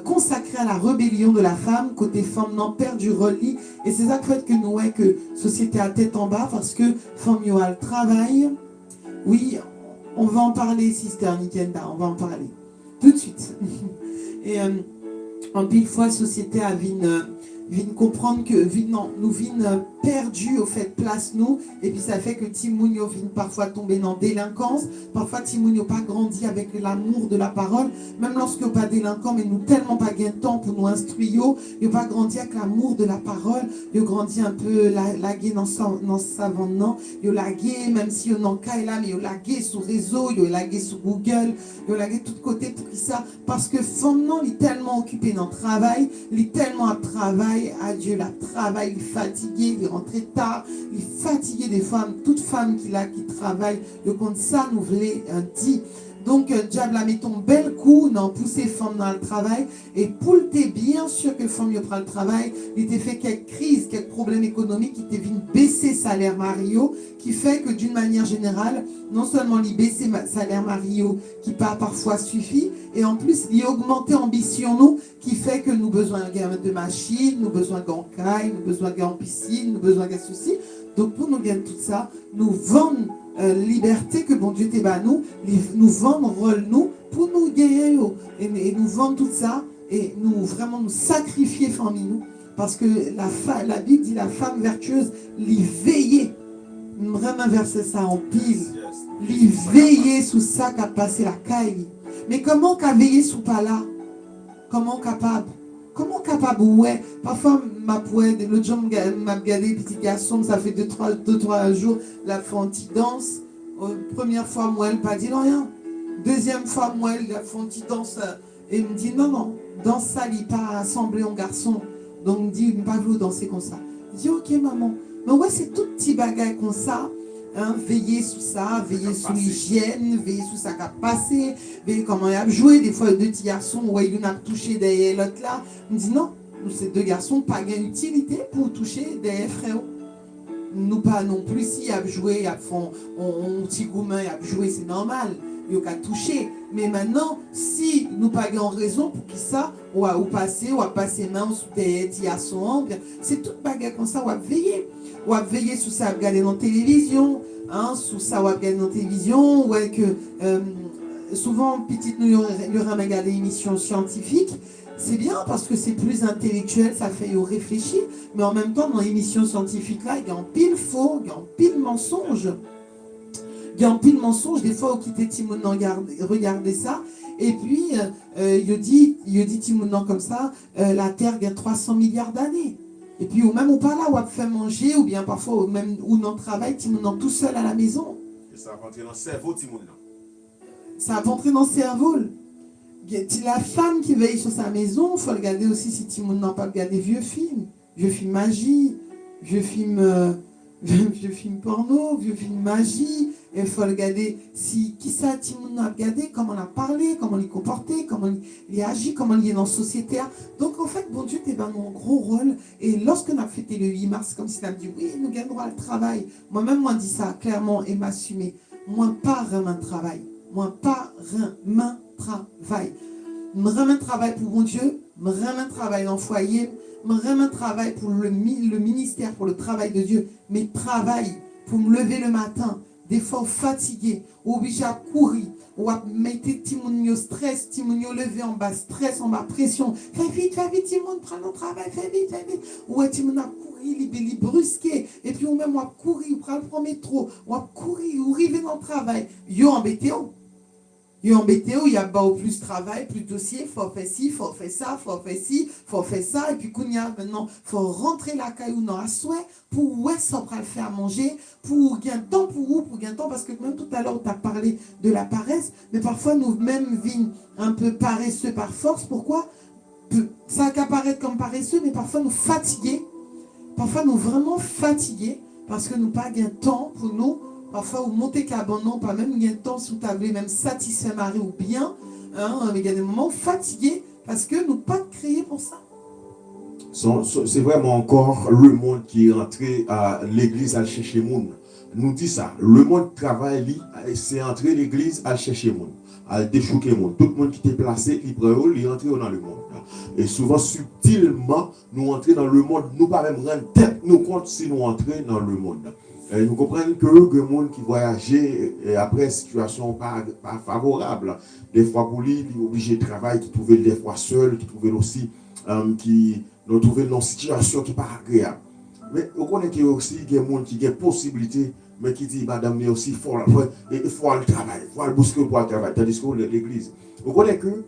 consacrée à la rébellion de la femme, côté femme n'en perd du relis, et c'est ça que fait que nous, que société à tête en bas, parce que femme y a le travail, oui, on va en parler, Sister Nikenda, on va en parler. Tout de suite. Et en pile fois, société a vient comprendre que nous vînes perdus au fait place nous, et puis ça fait que Timounio vient parfois tomber dans délinquance, parfois Timounio pas grandi avec l'amour de la parole, même lorsque pas délinquant, mais nous tellement pas gain de temps pour nous instruire, il pas grandi avec l'amour de la parole, il grandi un peu lagué dans savant non, il lagué même si on en caille là, mais il lagué sur réseau, il lagué sur Google, il lagué de tous côtés pour ça, parce que son nom il est tellement occupé dans le travail, il est tellement à travail, à Dieu, la travail, il est fatigué, il est rentré tard, il est fatigué des femmes, toutes femmes qui travaillent, le compte ça nous voulait dit. Donc, diable a mis ton bel coup dans pousser femmes dans le travail. Et pour le bien sûr que femme prend le travail, il t'a fait quelques crises, quelques problèmes économiques, il t'a vu baisser salaire Mario, qui fait que d'une manière générale, non seulement il baisser salaire Mario, qui pas parfois suffit, et en plus il augmenter ambition nous, qui fait que nous besoin de machines, nous besoin d'encaille, nous besoin de piscine, nous besoin de soucis. Donc pour nous gagner tout ça, nous vendons liberté que bon Dieu t'est bas nous vendre rôle nous pour nous gagner et nous vendre tout ça et nous vraiment nous sacrifier famille nous parce que la Bible dit la femme vertueuse l'y veiller vraiment verser ça en pile l'y veiller sous ça qu'a passé la caille mais comment qu'a veillé sous pas là comment capable ouais parfois ma poète l'autre jour m'a regardé petit garçon ça fait 2-3 jours la fait anti-danse première fois moi elle pas dit rien deuxième fois moi elle a fait anti-danse et me dit non danse ça il pas assemblé en garçon donc me dit pas vous danser comme ça je dis ok maman mais ouais c'est tout petit bagage comme ça. Hein, veiller sous ça, veiller sous l'hygiène, veiller sous ça qui a passé, veiller comment il a joué. Des fois, deux petits garçons, ouais, il y en a touché derrière l'autre là. Il me dit non, nous, ces deux garçons, pas d'utilité pour toucher derrière frère. Nous, pas non plus. Si il a joué, il a fait un petit gourmand, il a joué, c'est normal. Il a touché. Mais maintenant, si nous pas en raison pour qui ça, ou passer main sous derrière petit garçon, c'est toute bagarre comme ça, on va veiller. Ou à veiller sous ça, regarder dans la télévision, hein, sous ça, ou à regarder dans la télévision, ouais, que souvent, petite, nous, il y aura regardé des émissions scientifiques. C'est bien parce que c'est plus intellectuel, ça fait réfléchir, mais en même temps, dans l'émission scientifique là, il y a un pile faux, il y a un pile mensonge. Il y a un pile mensonge, des fois, au quitter Timon, regardez ça, et puis, il dit Timon comme ça, la Terre gagne 300 milliards d'années. Et puis, ou même ou pas là, ou à faire manger, ou bien parfois, ou même ou non travail, Timon tout seul à la maison.
Et ça va rentrer dans le cerveau, Timon.
Ça va rentrer dans le cerveau. La femme qui veille sur sa maison, il faut regarder aussi si Timon n'a pas regardé vieux films magie, vieux films vieux film porno, vieux film magie. Il faut regarder qui ça, Timoun a regardé, comment on a parlé, comment il est comporté, comment il agit, comment il est dans la société. Donc en fait, bon Dieu, t'es dans un gros rôle. Et lorsqu'on a fêté le 8 mars, comme s'il a dit, oui, nous gagnons le travail. Moi-même, moi, dit ça clairement et m'assumer. Moi, pas vraiment travail. Moi, pas vraiment travail. Me remet travail pour mon Dieu, me remet travail dans le foyer, me remet travail pour le ministère, pour le travail de Dieu, mais travail pour me lever le matin, des fois fatigué, obligé à courir, ou à mettre Timounio stress, Timounio levé en bas, stress, en bas, pression. Fais vite, Timoun, prends le travail, fais vite. Ou Timoun a courir, il brusqué, et puis ou même on a courir, ou prendre le métro, ou a courir, ou arriver dans le travail. Yo embêté, il y a pas plus travail, plus dossier, faut faire ci, faut faire ça, faut faire ci, faut faire ça, et puis maintenant, faut rentrer la caillou dans la souhait pour ça pour le faire manger, pour gagner temps pour gagner temps, parce que même tout à l'heure, tu as parlé de la paresse, mais parfois nous-mêmes vîmes un peu paresseux par force. Pourquoi? Ça peut apparaître comme paresseux, mais parfois nous fatigués, parfois nous vraiment fatigués, parce que nous pas gain temps pour nous. Parfois, vous montez qu'abandon, pas même il y a un temps sous table, même satisfait mari ou bien, mais il y a des moments fatigués parce que nous pas créés pour ça.
C'est vraiment encore le monde qui est entré à l'église à chercher le monde. Nous dit ça, le monde travaille, c'est entrer l'église à chercher le monde, à déchouquer le monde. Tout le monde qui était placé, il est entré dans le monde. Et souvent, subtilement, nous entrons dans le monde, nous pas même rendre tête nous compte si nous entrons dans le monde. Et nous comprenons que le monde qui voyageait après situation pas favorable, des fois pour lui, il est obligé de travailler, qui trouvait des fois seul, qui trouvait aussi qui nous trouvait dans une situation qui n'est pas agréable. Mais vous connaissez qu'il y a aussi des gens qui ont des possibilités, mais qui disent madame, mais aussi il faut le travail, il faut le bousculer pour le travail. Tandis que l'église, vous connaissez que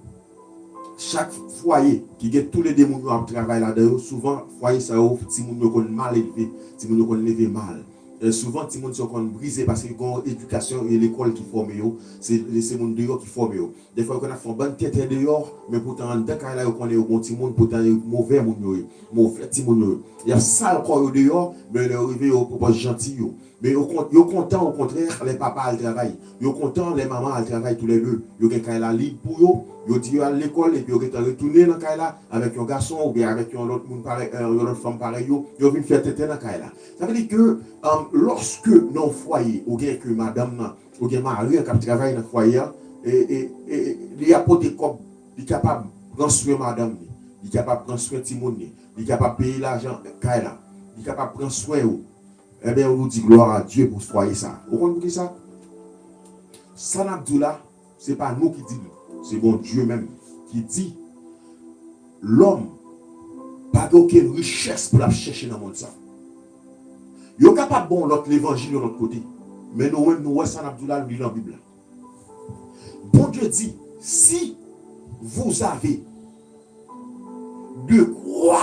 chaque foyer qui a tous les démons qui travaillent là-dedans, souvent, foyer ça ouvre, si vous avez mal élevé, si vous avez levé mal. Souvent, les gens sont brisés parce qu'ils ont l'éducation et l'école qui forment, c'est les gens dehors qui forment. Des fois, on a fait une bonne tête dehors, mais pourtant, dans le cas là, on est bon petit monde, pourtant, mauvais petit monde. Il y a sale corps dehors, mais ils sont arrivés au propos gentil. Mais ils sont contents, au contraire, les papas travaillent. Ils sont contents, les mamans travaillent tous les deux. Ils ont un libre pour eux. Ils disent à l'école et puis ils sont retournés dans le cas là avec un garçon ou bien avec une autre femme pareille. Ils viennent faire tête dans le cas là. Ça veut dire que lorsque dans le foyer, ou bien que madame, ou bien mari qui travaille dans le foyer, et il a porté comme, il est capable de prendre soin de madame, il est capable de prendre soin de Timon, il est capable de payer l'argent, il est capable de prendre soin de vous. Eh bien, on nous dit gloire à Dieu pour ce foyer ça. Vous comprenez ça? Ça n'a pas ce n'est pas nous qui disons. C'est bon Dieu même qui dit l'homme n'a pas aucune richesse pour la chercher dans le monde. Il est capable de bon l'autre l'évangile de l'autre côté. Mais nous-mêmes, nous voyons ça dans la Bible. Bon Dieu dit, si vous avez de quoi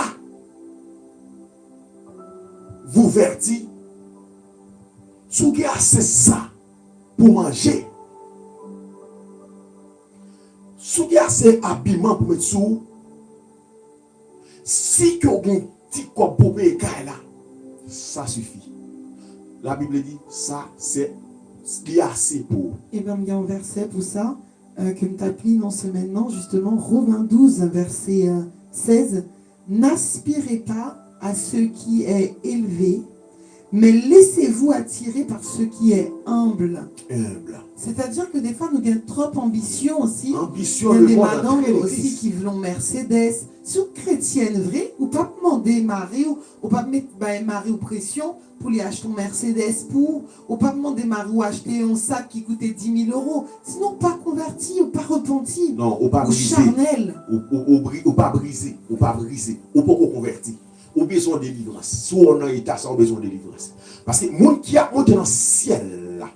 vous vertir, si vous avez assez ça pour manger, si vous avez assez habillement pour mettre sous, si vous avez un petit corps pour payer là, ça suffit. La Bible dit, ça c'est assez pour.
Et bien, il y a un verset pour ça, que nous t'appelons dans ce maintenant, justement, Romains 12, verset 16. N'aspirez pas à ce qui est élevé, mais laissez-vous attirer par ce qui est humble. C'est-à-dire que des fois, nous avons trop ambition aussi.
Ambition,
il y a des madames aussi qui veulent Mercedes. Si vous chrétienne vrai, ou pas demander mari, ou pas mettre mari ou pression pour lui acheter un Mercedes ou pas demander mari ou acheter un sac qui coûtait 10 000 euros. Sinon, pas converti, ou pas repenti.
Non, ou pas brisé.
Charnel.
Ou pas brisé, ou pas converti. Ou besoin de délivrance. Si on a un état, ça a besoin de délivrance. Parce que le monde qui a monté dans le ciel là,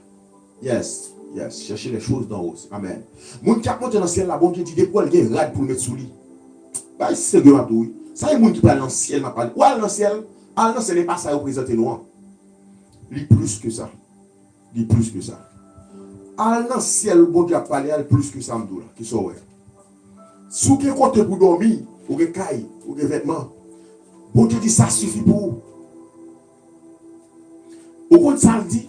yes, cherchez les choses d'en haut. Amen. Le monde qui a monté dans le ciel là, bon Dieu dit, des poils, il y a un rad pour le mettre sous lui. Bah, c'est le gars oui. Ça, il y a des gens qui parlent dans le ciel, m'a parlé. Ou dans le ciel, ce n'est pas ça représente loin. Il plus que ça. Il plus que ça. Dans le ciel, le bon Dieu a parlé, il plus que ça, m'dou là, qui sont ouais. Si vous avez compté pour dormir, ou avez caille, ou avez vêtements, bon Dieu dit ça suffit pour vous. Au compte ça le dit.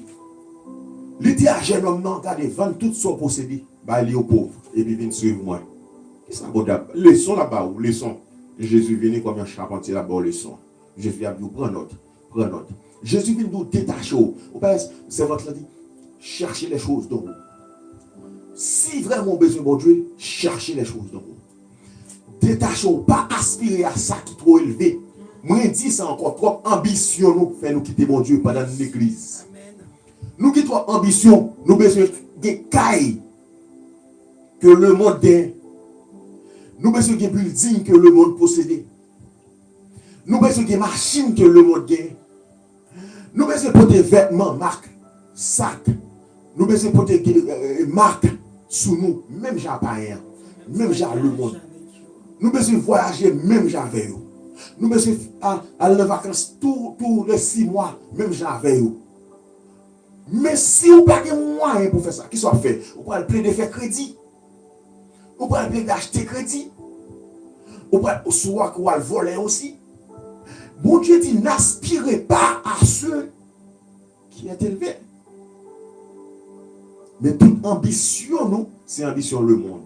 Il dit à jeune homme, non, regardez, vendre tout son possédé, bah, il est aux pauvres, et puis viens suivre moi. Qu'est-ce que ça veut dire? Leçon là-bas, ou leçon. Jésus vient comme un charpentier là-bas, leçon. Jésus a dit, prends note, prends note. Jésus vient nous détacher. C'est votre dit, cherchez les choses dans vous. Si vraiment besoin de Dieu, cherchez les choses dans vous. Détachez, pas aspirer à ça qui est trop élevé. Moi, je dis ça encore, trop ambition nous fait nous quitter mon Dieu pendant l'église. Nous qui trop ambition, nous besoin de cailles que le monde gagne. Nous besoin de building que le monde possède. Nous besoin de machines que le monde gagne. Nous besoin de des vêtements, marques, sacs. Nous besoin de des marques sous nous, même j'appareil, même j'ai le monde. Nous besoin de voyager, même j'avais. Nous besoin aller en vacances tous les 6 mois, même j'avais. Mais si vous n'avez pas de moyens pour faire ça, qui soit fait? Vous pouvez le de faire crédit. Vous pouvez le d'acheter crédit. Vous pouvez soit le voler aussi. Bon Dieu dit, n'aspirez pas à ceux qui est élevé. Mais toute ambition, nous, c'est ambition le monde.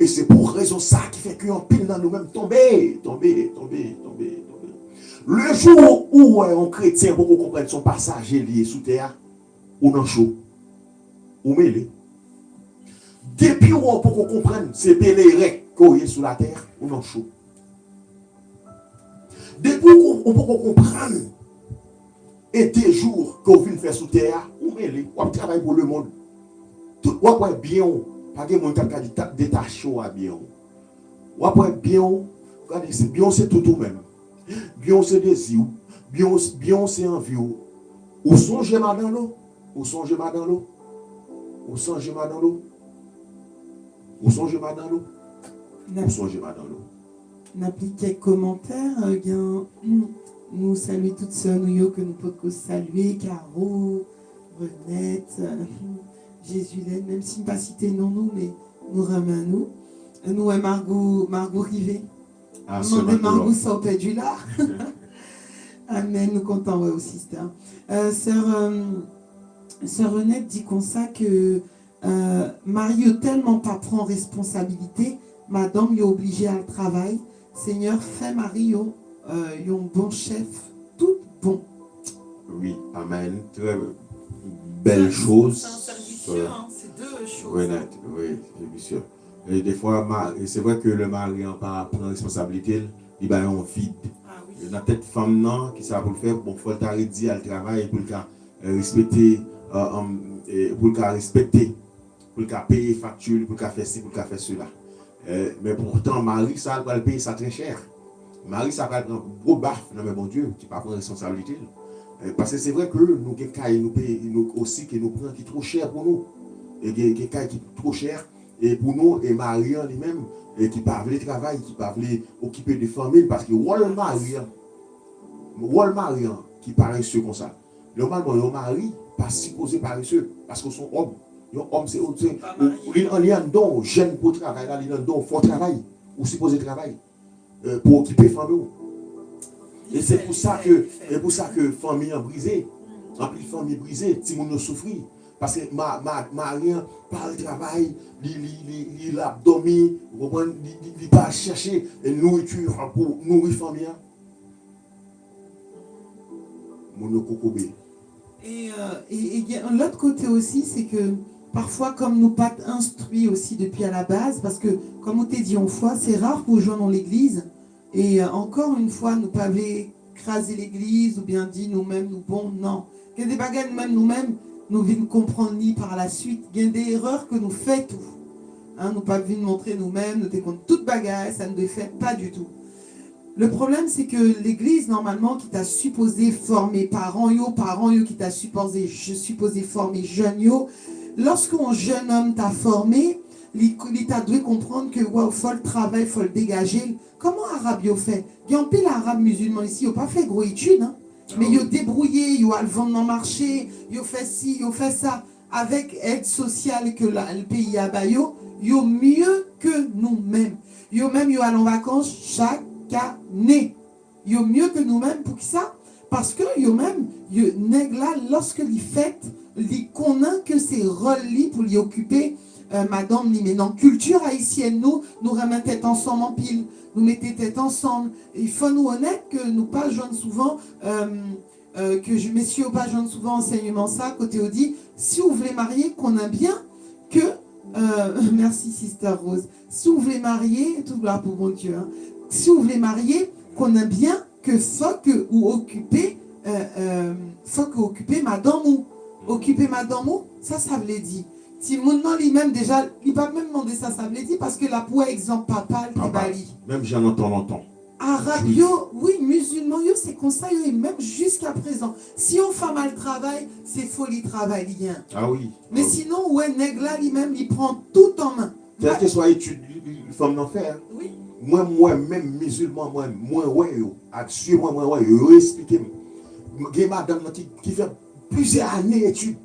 Et c'est pour raison ça qui fait qu'un pile dans nous-mêmes tomber. Le jour où un chrétien, pour qu'on comprenne son passager lié sous terre, ou dans chaud, ou mêlé. Depuis pour qu'on comprenne, c'est pèlerin qu'on est sous la terre, ou dans chaud. Depuis pour qu'on comprenne, et des jours qu'on vient faire sous terre, ou mêlé, ou travaille pour le monde. Tout ou après bien, pas de monde qui a détaché à bien. Ou après bien, regardez, c'est bien c'est tout même. Bien c'est désir, bien c'est envie. Ou songez dans l'eau. Ou songez dans l'eau. Ou songez dans l'eau. Ou songez dans l'eau. Ou songez dans l'eau.
N'applique quelques commentaires. Nous saluons toutes sœurs nous que nous pouvons saluer. Caro, Renette, Jésus l'aide, même si pas cité non nous, mais nous ramène nous. Nous et Margot Rivet. Nous demandons Margot ça au du là. Amen, nous comptons aussi. Sœur Renette dit comme ça que Marie tellement pas prend responsabilité, madame est obligée à le travail. Seigneur, fait Marie un bon chef, tout bon.
Oui, amen. Très belle chose.
C'est deux choses.
Renette, oui, c'est sûr. Et des fois, c'est vrai que le mari n'a pas prend responsabilité, il va en vide.
Ah, oui.
Il y a peut-être femme non qui ça pour le faire, bon, il faut t'arrêter à le travail pour le respecter, pour le respecter, pour le payer facture, pour le faire ci, pour le faire cela. Mais pourtant, Marie, ça va le payer ça très cher. Marie, ça va prendre gros baffe, non mais mon Dieu, qui pas prendre responsabilité. Parce que c'est vrai que nous, nous payons aussi, qui nous prend qui est trop cher pour nous. Et quelqu'un qui est trop cher, et pour nous, et Marie lui-même, et qui ne veut pas travailler, qui ne veut pas occuper des familles, parce que Wall Marie, qui paresseux comme ça. Normalement, le mari pas supposé paresseux, parce que son homme. L'homme, c'est autre. Il a un don, jeune pour travailler, il a un don, fort travail, ou supposé travailler, pour occuper les familles. Et c'est pour ça que famille a brisé. En plus, famille brisée, tout le monde a souffert. Parce que Marie, par le travail, il a dormi, il va chercher une nourriture pour nourrir la famille. Mon cocobé.
Et l'autre côté aussi, c'est que parfois, comme nous pas instruits aussi depuis à la base, parce que, comme on t'a dit une fois, c'est rare pour jouer dans l'église. Et encore une fois, nous pas écraser l'église ou bien dit nous-mêmes, nous bon, non. Il y a des bagages nous-mêmes, nous venons comprendre ni par la suite. Il y a des erreurs que nous faisons tout. Hein, nous pas venus montrer nous-mêmes, nous décompte toute bagage, ça ne nous fait pas du tout. Le problème, c'est que l'église, normalement, qui t'a supposé former parents qui t'a supposé former jeunes yo, lorsqu'un jeune homme t'a formé, il t'a dû comprendre que il faut le travail, il faut le dégager. Comment l'arabe yo fait? Il y a un peu l'arabe musulman ici, il n'a pas fait gros études, hein? Mais il a débrouillé, il a le vendre dans le marché, il a fait ci, il a fait ça. Avec aide sociale que le pays a bayo, il a mieux que nous-mêmes. Il a même allé en vacances chaque année. Il a mieux que nous-mêmes pour ça. Parce que yo même, yo nèg là, lorsque li fait, li connaît que c'est rôle li pour lui occuper madame ni. Mais dans culture haïtienne, nous remettons tête ensemble en pile, nous mettons tête ensemble. Il faut nous honnête que nous pas joindre souvent, messieurs pas joindre souvent enseignement ça, côté on dit, si vous voulez marier, qu'on a bien que, merci Sister Rose, si vous voulez marier, tout là pour mon Dieu, hein, si vous voulez marier, qu'on a bien que ça que ou occuper madame ou occuper madame ou ça veut dire si mon nom lui-même déjà il pas même demander ça veut dire parce que la pour exemple papa le bali
même j'en entends longtemps
arabe yo oui musulman yo c'est comme ça yo, et même jusqu'à présent si on fait mal travail c'est folie travail lien
ah oui
mais sinon ouais nèg là lui-même il prend tout en main
quelle que soit étude femme d'en faire
oui
moi même musulman moi ouais absolument moi ouais yo expliquer une madame qui fait plusieurs années d'études.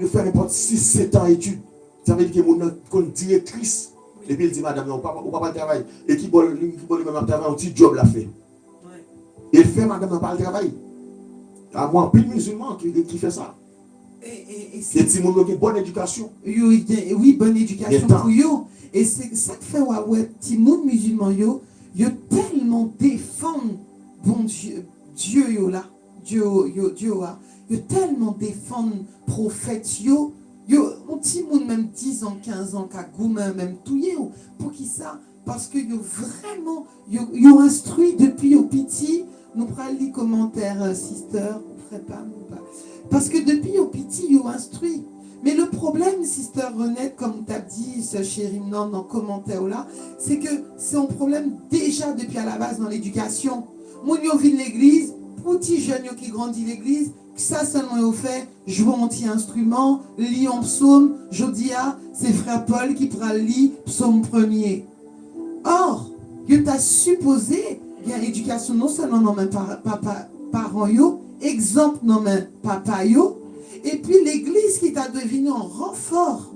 Il fait n'importe 6-7 ans d'études. Ça veut dire que mon directrice, et puis il dit madame, on ne peut pas travailler. Et qui veut même travailler, un petit job l'a fait. Il fait madame, on ne peut pas travailler. À moi, plus de musulmans qui fait ça. Et si mon a une bonne éducation.
Oui, bonne éducation pour eux. Et c'est ça que fait ouais, petit monde musulman yo tellement défendent bon Dieu yo là. Dieu tellement défendent prophètes yo un petit monde même 10 ans 15 ans qu'a goumen même tout yo pour qui ça parce que yo vraiment yo instruit depuis au petit nous prenons les commentaires sister on ferait pas parce que depuis au petit yo instruit. Mais le problème, Sister Renette, comme tu as dit, ce chéri dans le commentaire là, c'est que c'est un problème déjà depuis à la base dans l'éducation. Mon yo vient l'église, petit jeune qui grandit l'église, ça seulement yo fait, jouer un petit instrument, lire un psaume, jodia, c'est frère Paul qui prend lire psaume premier. Or, yo t'a supposé, il y a éducation non seulement dans mes parents yo, exemple dans mes papa yo, et puis l'église qui t'a devenu en renfort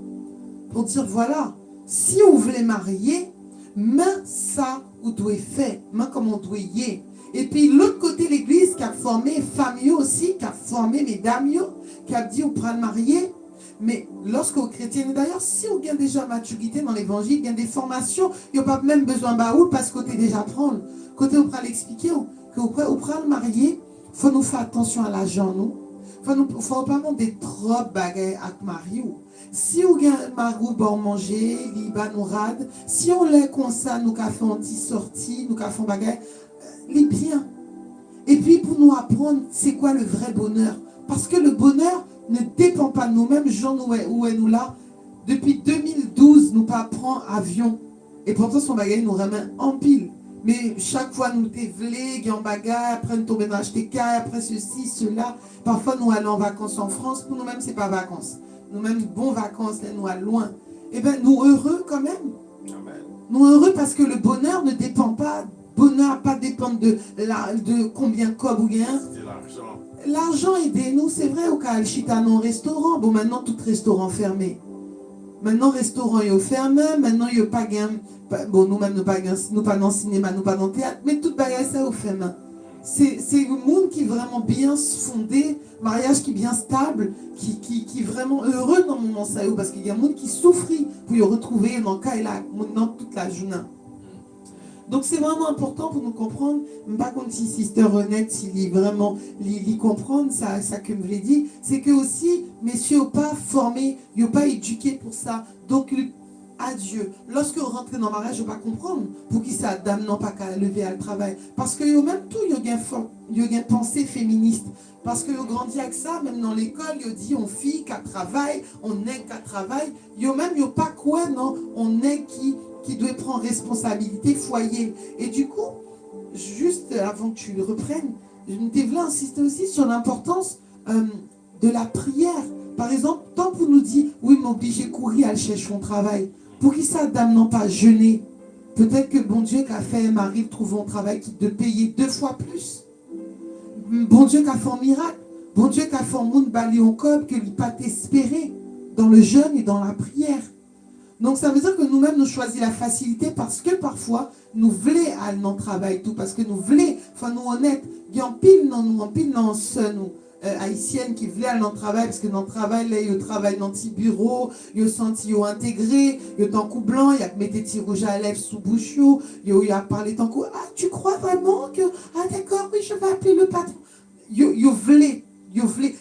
pour dire voilà, si vous voulez marier, mais ça vous devez faire, mais comment vous devez y. Et puis l'autre côté l'église qui a formé famille aussi, qui a formé mesdames, qui a dit vous prenez marier. Mais lorsque vous chrétiens, d'ailleurs, si vous avez déjà maturité dans l'évangile, il y a des formations, il n'y a pas même besoin de baoul parce que vous déjà prendre. Côté vous prenez l'expliquer, que vous prenez marier, il faut nous faire attention à l'argent, nous. Il ne faut pas monter trop de bagages avec Mario. Si on a Marou bon manger, il va nous rad. Si on l'a comme ça, nous avons fait une petite sortie, nous avons fait un bagage, il bien. Et puis pour nous apprendre, c'est quoi le vrai bonheur. Parce que le bonheur ne dépend pas de nous-mêmes. Jean, où est nous là? Depuis 2012, nous pas prendre avion. Et pourtant, son bagage nous ramène en pile. Mais chaque fois, nous dévelons, en bagarre, après nous tomber dans HTK, après ceci, cela. Parfois, nous allons en vacances en France. Pour nous-mêmes, ce n'est pas vacances. Nous-mêmes, bon vacances, là, nous allons loin. Eh bien, nous heureux quand même. Amen. Nous heureux parce que le bonheur ne dépend pas. Bonheur n'a pas dépendre de combien de cob ou gain.
C'est l'argent.
L'argent, aidez-nous. C'est vrai, au cas chita non restaurant. Bon, maintenant, tout restaurant fermé. Maintenant, restaurant est fermé. Maintenant, il n'y a pas gain. Bon, nous-mêmes, nous pas dans le cinéma, nous pas dans le théâtre, mais tout bagage ça au fait. C'est le monde qui est vraiment bien fondé, mariage qui est bien stable, qui est vraiment heureux dans le moment ça, parce qu'il y a un monde qui souffre pour y retrouver dans le cas et là, maintenant toute la journée. Donc c'est vraiment important pour nous comprendre, pas contre si Sister Renette, s'il vraiment comprendre ça que je l'ai dit, c'est que aussi, messieurs, n'ont pas formé, n'ont pas éduqué pour ça. Donc, adieu. Lorsque vous rentrez dans le mariage, je ne vais pas comprendre pour qui ça dame non pas qu'à lever à le travail. Parce que même tout, il y a une pensée féministe. Parce que vous grandissez avec ça, même dans l'école, il dit on fille qu'à travail, on est qu'à travail. Il n'y a pas quoi, non, on est qui doit prendre responsabilité foyer. Et du coup, juste avant que tu le reprennes, je voulais insister aussi sur l'importance de la prière. Par exemple, tant pour nous dire, oui, m'obliger à courir à chercher son travail. Pour qui ça, dame, non pas jeûner? Peut-être que bon Dieu qui a fait Marie trouver un travail qui te payer 2 fois plus. Bon Dieu qui a fait un miracle. Bon Dieu qui a fait un monde balayer en cob que lui pas t'espérer dans le jeûne et dans la prière. Donc ça veut dire que nous-mêmes nous choisissons la facilité parce que parfois nous voulons aller dans le travail tout parce que nous voulons, enfin nous honnêtes, il y a un pile dans nous, un pile dans nous haïtiennes qui voulaient aller dans le travail parce que dans le travail là, ils travaillent dans petit bureau, ils senti ils intégré, ils ont un coup blanc, il y a que mettre des rouge à lèvres sous bouche, il a parlé tant coup, ah tu crois vraiment que ah d'accord oui je vais appeler le patron. Ils voulaient.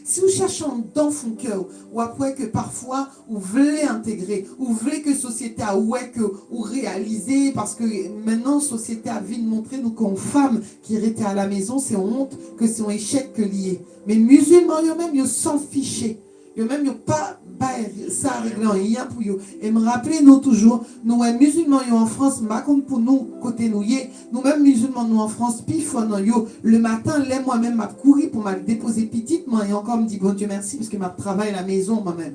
Si vous cherchez dans son cœur, ou après que parfois, vous voulez intégrer, vous voulez que la société a ouais que vous réalisez, parce que maintenant, la société a vu montrer nous qu'une femme qui était à la maison, c'est honte, que c'est un échec que lié. Mais musulmans, eux-mêmes, ils s'en fichaient. Eux-mêmes, ils pas ça régler rien pour eux. Et me rappeler, nous toujours, nous, musulmans, en France, pas comme pour nous, côté nous, nous-mêmes, musulmans, nous, en France, pif, le matin, là, moi-même, m'a couru pour m'a déposer petite, moi, et encore me dit, bon Dieu merci, parce que m'a travaillé à la maison, moi-même.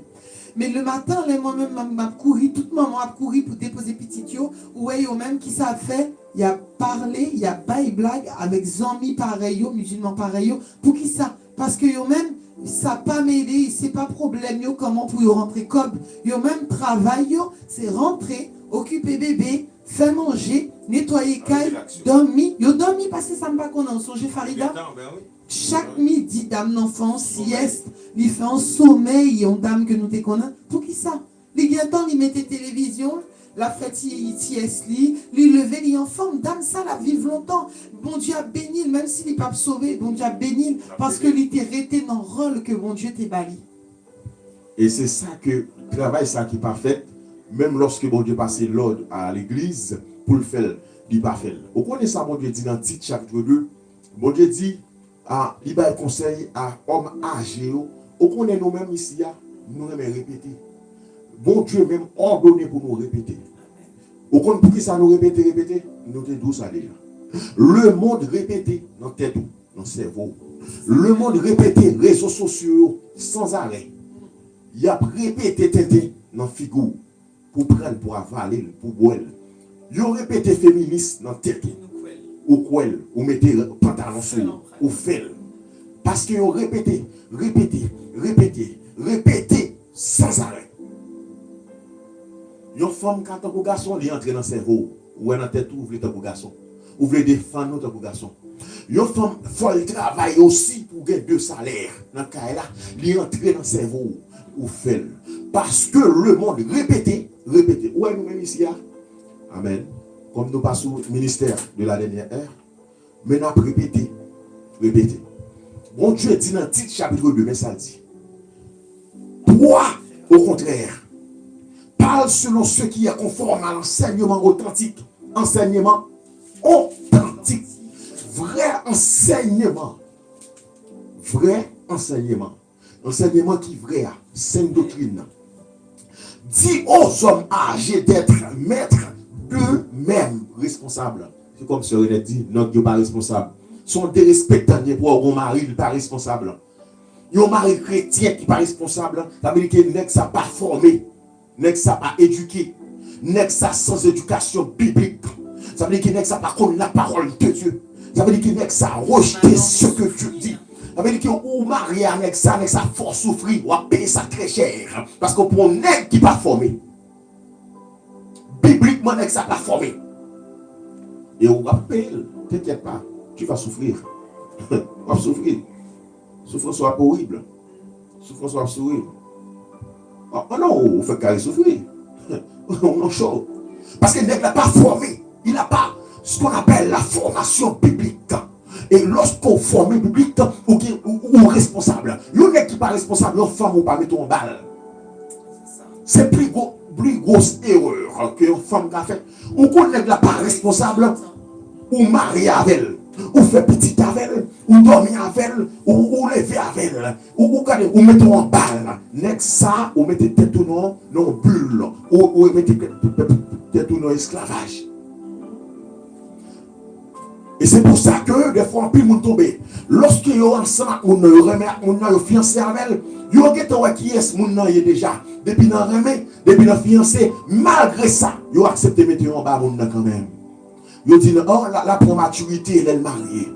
Mais le matin, là, moi-même, m'a couru, toute maman a couru pour déposer petite, ouais, eux-mêmes, qui ça a fait? Il a parlé, il a bail blague avec amis pareils, musulmans pareils, pour qui ça? Parce que eux-mêmes, ça n'a pas mêlé, c'est pas problème, comment pour rentrer comme. Yo même travail, c'est rentrer, occuper bébé, faire manger, nettoyer caille, dormir. Yo dormi parce que ça me pas qu'on a songé Farida. Chaque midi, dame d'enfant, sieste, il fait un sommeil, on dame que nous te connaissons. Pour qui ça? Les gars, ils mettaient télévision, la fête, il sieste, il levait, il en forme, dame, ça, la vive longtemps. Bon Dieu a béni, même s'il n'est pas sauvé, bon Dieu a béni, parce que il était resté dans le rôle que bon Dieu t'a bali.
Et c'est ça que le travail, ça qui n'est pas fait, même lorsque bon Dieu passe l'ordre à l'église, pour le faire, il n'est pas fait. Vous connaissez ça, bon Dieu dit dans Tite chapitre 2, bon Dieu dit, il va conseil à hommes âgés, vous connaissez nous-mêmes ici, nous-mêmes répéter. Bon Dieu même ordonné pour nous répéter. Vous connaissez pour qui ça nous répéter? Nous te douce ça déjà. Le monde répété dans tête, dans le cerveau. Le monde répété, réseaux sociaux, sans arrêt. Il y a répété tête dans la figure pour prendre, pour avaler, pour boire. Il y a répété féministe dans tête. Ou quoi, ou mettez pantalon sur, ou fait. Parce qu'ils ont répété sans arrêt. Une femme qui a un garçon, elle entre dans le cerveau, ou elle a tête ouvre le garçon. Ou voulez défendre notre garçon. Une femme, il faut le travail aussi pour gagner 2 salaires. Dans ce cas-là, elle entre dans le cerveau, ou fait. Parce que le monde répété. Où est nous-mêmes ici? Amen. Comme nous passons au ministère de la dernière ère, mais nous avons répété. Bon Dieu dit dans le titre chapitre 2, mais ça dit. Toi, au contraire, parle selon ce qui est conforme à l'enseignement authentique. Enseignement authentique. Vrai enseignement. Enseignement qui est vrai. Sainte doctrine. Dis aux hommes âgés d'être maîtres d'eux-mêmes responsables. C'est comme si on a dit, non, ils ne sont pas responsables. Ils sont dérespectants pour un mari, il n'est pas responsable. Il y a un mari chrétien qui n'est pas responsable. Ça veut dire qu'il n'est pas formé. N'est ça pas éduqué, n'est ça sans éducation biblique. Ça veut dire qu'il n'est pas connu la parole de Dieu. Ça veut dire qu'il n'est ça rejeté ce que Dieu dit. Ça veut dire qu'on marie avec ça fort souffrir, ou à payer ça très cher. Parce qu'on prend un nègre qui n'est pas formé. Bibliquement, n'est ça pas formé. Et on va payer, t'inquiète pas, tu vas souffrir. Tu vas souffrir. Souffrance soit horrible. Souffrance soit horrible. Oh non, on fait qu'à souffrir. On est chaud. Parce qu'il n'est pas formé. Il n'a pas ce qu'on appelle la formation biblique. Et lorsqu'on forme biblique, ou responsable. Il n'est pas responsable, une femme ou pas mettre en balle. C'est plus grosse erreur qu'une femme a fait. On connaît la pas responsable, ou marié avec elle. Ou fait petit avec elle, ou dormir avec elle, ou lever avec elle, ou mettre en balle. Next ça, ou mettez tête ou non bulle, ou mettez tête ou non esclavage. Et c'est pour ça que des fois, puis moun tombe. Lorsque yo ensemble, on a fiancé avec elle, yo get qui est moun nan y déjà. Depuis nan remè, depuis nan fiancé, malgré ça, yo accepté mettre en bas moun nan quand même. Yo dit oh la prématurité elle est mariée.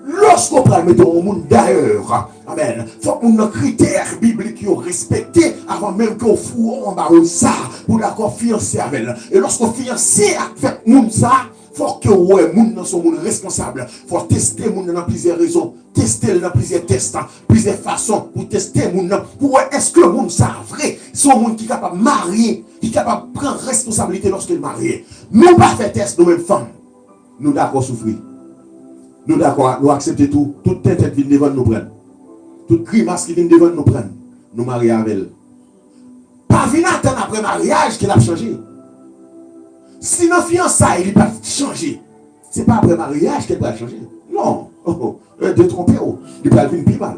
Lorsqu'on parle de un monde d'ailleurs, amen, il faut qu'on ait un critère biblique qui est respecté avant même qu'on fout en bas ça pour d'accord fiancé avec elle. Et lorsqu'on fiancé avec monde ça, il faut que ouais, monde dans son monde responsable. Il faut tester monde dans plusieurs raisons, tester dans plusieurs tests, plusieurs façons pour tester monde. Pour voir est-ce que le monde ça vrai, c'est un monde qui est capable de marier, qui est capable de prendre responsabilité lorsqu'il est marié. Nous pas faire test nous-mêmes femmes. Nous d'accord souffrir. Nous d'accord, nous accepter tout. Toute tête qui vient devant nous prendre. Toute grimace qui vient devant nous prendre. Nous marier avec elle. Pas venir attendre après mariage qu'il a changé. Si nos fiançailles, il va changer. Ce n'est pas après mariage qu'elle va changer. Non. De tromper. Il va venir plus mal.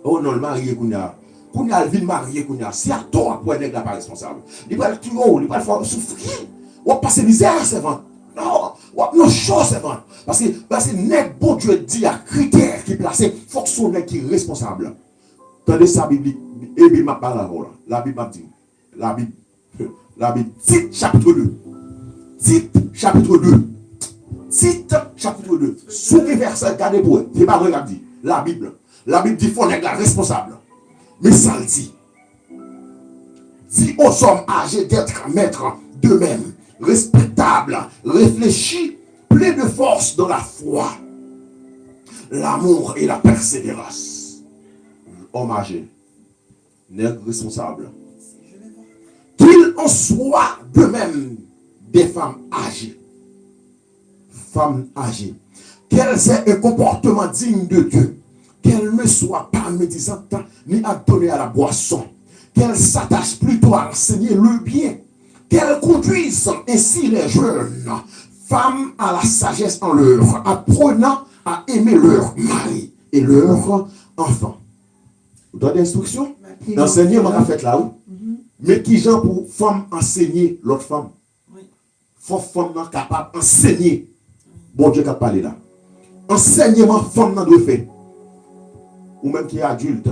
Oh non, le marié qu'on a. Qu'on a le marié qu'on a. Si à toi, pour être pas responsable. Il va tuer, il va faire souffrir. On va passer misère, c'est vrai. Non, non, chose c'est vrai. Parce que net bon Dieu dit à critères qui placé, fonctionnaire qui est responsable. Tendez ça biblique, et puis m'a parlé la Bible m'a dit, la Bible, Tite chapitre 2. Tite chapitre 2. Tite chapitre 2. Sous les versets, regardez pour eux. C'est pas vrai, dit. La Bible dit faut être responsable. Mais ça le dit. Dit aux hommes âgés d'être maîtres d'eux-mêmes, respectables, réfléchis, pleins de force dans la foi, l'amour et la persévérance. Homme âgé, nègre responsable. Qu'ils en soient d'eux-mêmes des femmes âgées. Femmes âgées. Qu'elles aient un comportement digne de Dieu. Qu'elles ne soient pas médisantes ni adonnées à la boisson. Qu'elles s'attachent plutôt à enseigner le bien. Qu'elles conduisent ainsi les jeunes femmes à la sagesse en leur, apprenant à aimer leur mari et leurs enfants. Vous donnez l'instruction? D'enseigner, on a fait là-haut. Mais qui genre pour femme enseigner l'autre femme? Faut femme capable d'enseigner. Bon Dieu qui a parlé là. Enseignement femme doit faire. Ou même qui est adulte.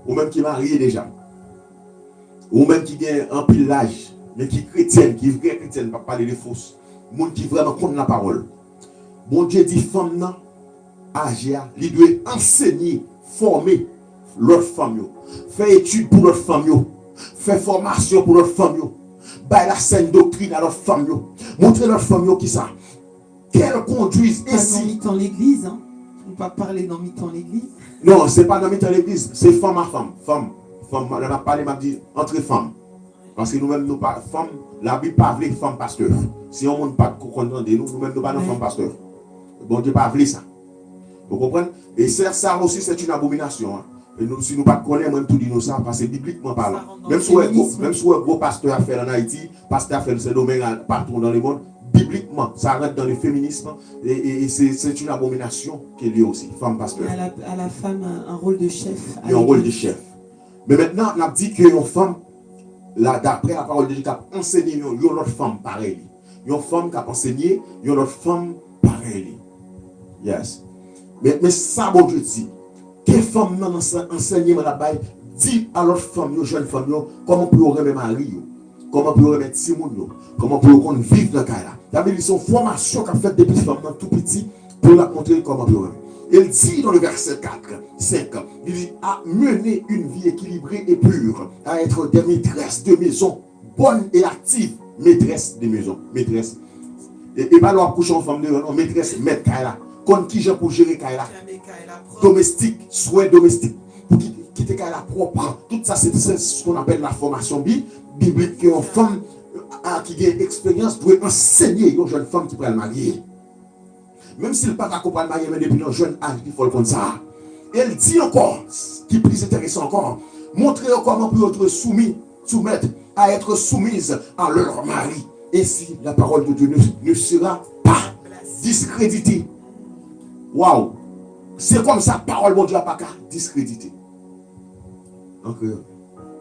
Ou même qui est marié déjà. Ou même qui a un pile l'âge. Mais qui est chrétienne, qui est vraie chrétienne, pas parler de fausses. Monde qui vraiment compte la parole. Bon Dieu dit femme nan âgée, il doit enseigner, former l'autre femme. Faire étude pour l'autre femme. Faire formation pour l'autre femme. Bailler la saine doctrine à l'autre femme. Montrer l'autre femme qui ça. Qu'elle conduise ainsi.
Dans l'église, hein. On ne peut pas parler dans l'église.
Non, ce n'est pas dans l'église, c'est femme à femme. Femme, on a parlé, m'a dit entre femmes. Parce que nous-mêmes, nous pas femmes, la Bible parle de femmes pasteurs. Si on ne pas comprendre de nous, nous-mêmes, nous pas de femmes pasteurs. Bon Dieu parle ça. Vous comprenez? Et ça aussi, c'est une abomination. Hein. Et nous, si nous ne connaissons pas, même tout dit nous ça, parce que bibliquement parlant. Même si un gros pasteur a fait en Haïti, pasteur a fait ce domaine partout dans le monde, bibliquement, ça rentre dans le féminisme et c'est une abomination qui est liée aussi, femme pasteur.
À la femme un rôle de chef.
Il y a un rôle de chef. Mais maintenant, on a dit qu'une femme, d'après la parole de Dieu, qui a enseigné une autre femme pareille. Une femme qui a enseigné une autre femme pareille. Yes. Mais ça, bon Dieu dit, que femme dans l'enseignement là-bas, dit à l'autre femme, aux jeunes femmes, comment on peut remettre mari, comment on peut remettre Simon, comment on peut vivre dans le cas là. D'abord, ils sont formation qu'a fait des petites femmes tout petit pour la montrer comment on peut remettre. Il dit dans le verset 4, 5, il dit à mener une vie équilibrée et pure, à être des maîtresses de maison, bonnes et actives, maîtresses de maison, maîtresses. Et pas leur coucher en femme de maîtresse, maître Kaila. Comme qui j'ai pour gérer Kaila. Domestique, soins domestiques, pour quitter Kaila propre. Tout ça, c'est ce qu'on appelle la formation biblique, qu'une femme qui a expérience doit enseigner aux jeunes femmes qui pourraient le marier. Même s'il n'est pas accompagné de marier, mais depuis un jeune âge, il faut le comme ça. Elle dit encore, ce qui est plus intéressant encore, montrer comment on peut être soumettre, à être soumise à leur mari. Ainsi, la parole de Dieu ne sera pas discréditée. Waouh! C'est comme ça, parole de Dieu n'a pas qu'à discréditer. En créole.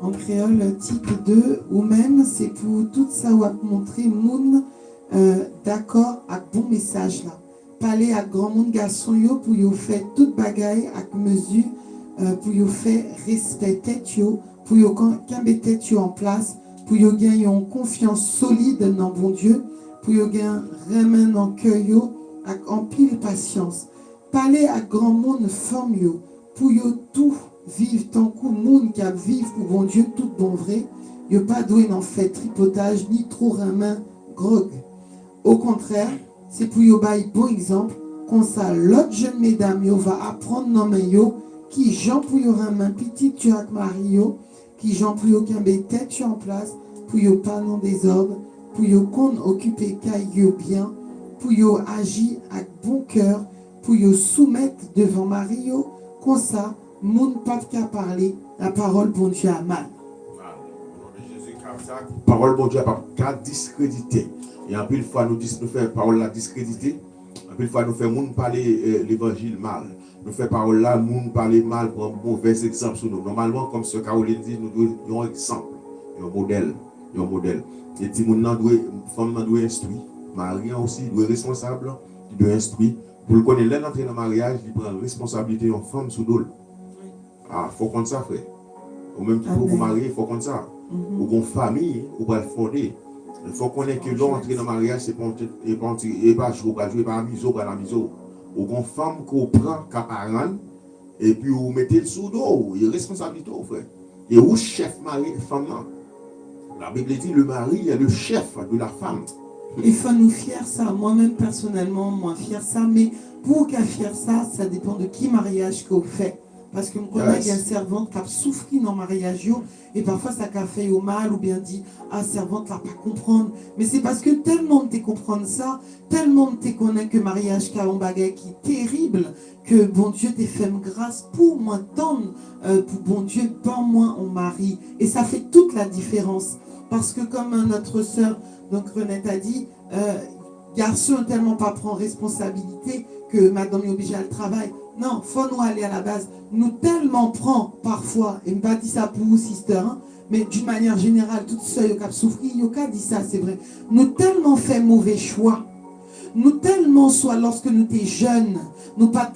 En créole, type 2, ou même, c'est pour tout ça, ou à montrer moun d'accord avec bon message là. Parler à grand monde garçon yo pour yo faire toute bagaille avec mesure, pour yo faire respecter yo, pour yo camber tête yo en place, pour yo gagner une confiance solide dans bon Dieu, pour yo gagner remen dans cœur yo avec en pile patience. Parler à grand monde forme yo, pour yo tout vivre tant coup monde qui a vivre pour bon Dieu tout bon vrai. Yo pas doué n'en fait tripotage ni trop ramin grog. Au contraire, c'est pour yo bail bon exemple, comme ça l'autre jeune mesdames yo va apprendre non mais yo qui Jean pour yo ramin petit tu avec Mario, qui Jean pour yo kembe tête tu en place, pour yo pas non désordre, pour yo qu'on occuper caille yo bien, pour yo agir avec bon cœur, pour yo soumettre devant Mario, comme ça moun pas de qu'à parler, la parole bon Dieu a mal.
Parole bon Dieu pas qu'à discréditer. Et en plus fois nous fait parole la discréditer. En plus fois nous fait moun parler l'évangile mal. Nous fait parole là moun parler mal pour un mauvais exemple sur nous. Normalement comme ce Caroline dit nous devons un exemple, un modèle. Et si moun nan doit femme nan doit instruire, mari aussi doit responsable, il doit instruire pour le connaître l'entrée dans le mariage, il prend responsabilité en femme sous dos. Ah, faut comme ça frère. Ou même pour vous marier, il faut comme ça. Ou une famille, ou pas le fonder. Il faut connaître que l'entrée dans le mariage, c'est pas jouer par la miso, par la miso. Ou une femme qu'on prend caparane, et puis vous mettez le sous dos, il y a responsabilité, frère. Et où chef mari, femme là. La Bible dit le mari est le chef de la femme.
Il faut nous fier ça. Moi-même personnellement, moi fier ça, mais pour qu'à fier ça, ça dépend de qui mariage qu'on fait. Parce que je connais une servante qui a souffert dans le mariage et parfois ça a fait au mal ou bien dit ah servante ne va pas comprendre. Mais c'est parce que tellement te comprendre ça, tellement te connaît que mariage qui a un bagage qui est terrible, que bon Dieu t'ait fait grâce pour moi tendre, pour bon Dieu pas moi on marie. Et ça fait toute la différence. Parce que comme notre sœur donc Renette a dit, garçon tellement pas prend responsabilité que madame est obligée à le travail. Non, faut nous aller à la base. Nous tellement prend parfois, et je ne pas dire ça pour vous, sister, hein, mais d'une manière générale, toutes seules qui souffrir, il y a dit ça, c'est vrai. Nous tellement fait mauvais choix. Nous tellement, soit lorsque nous étions jeunes, nous pas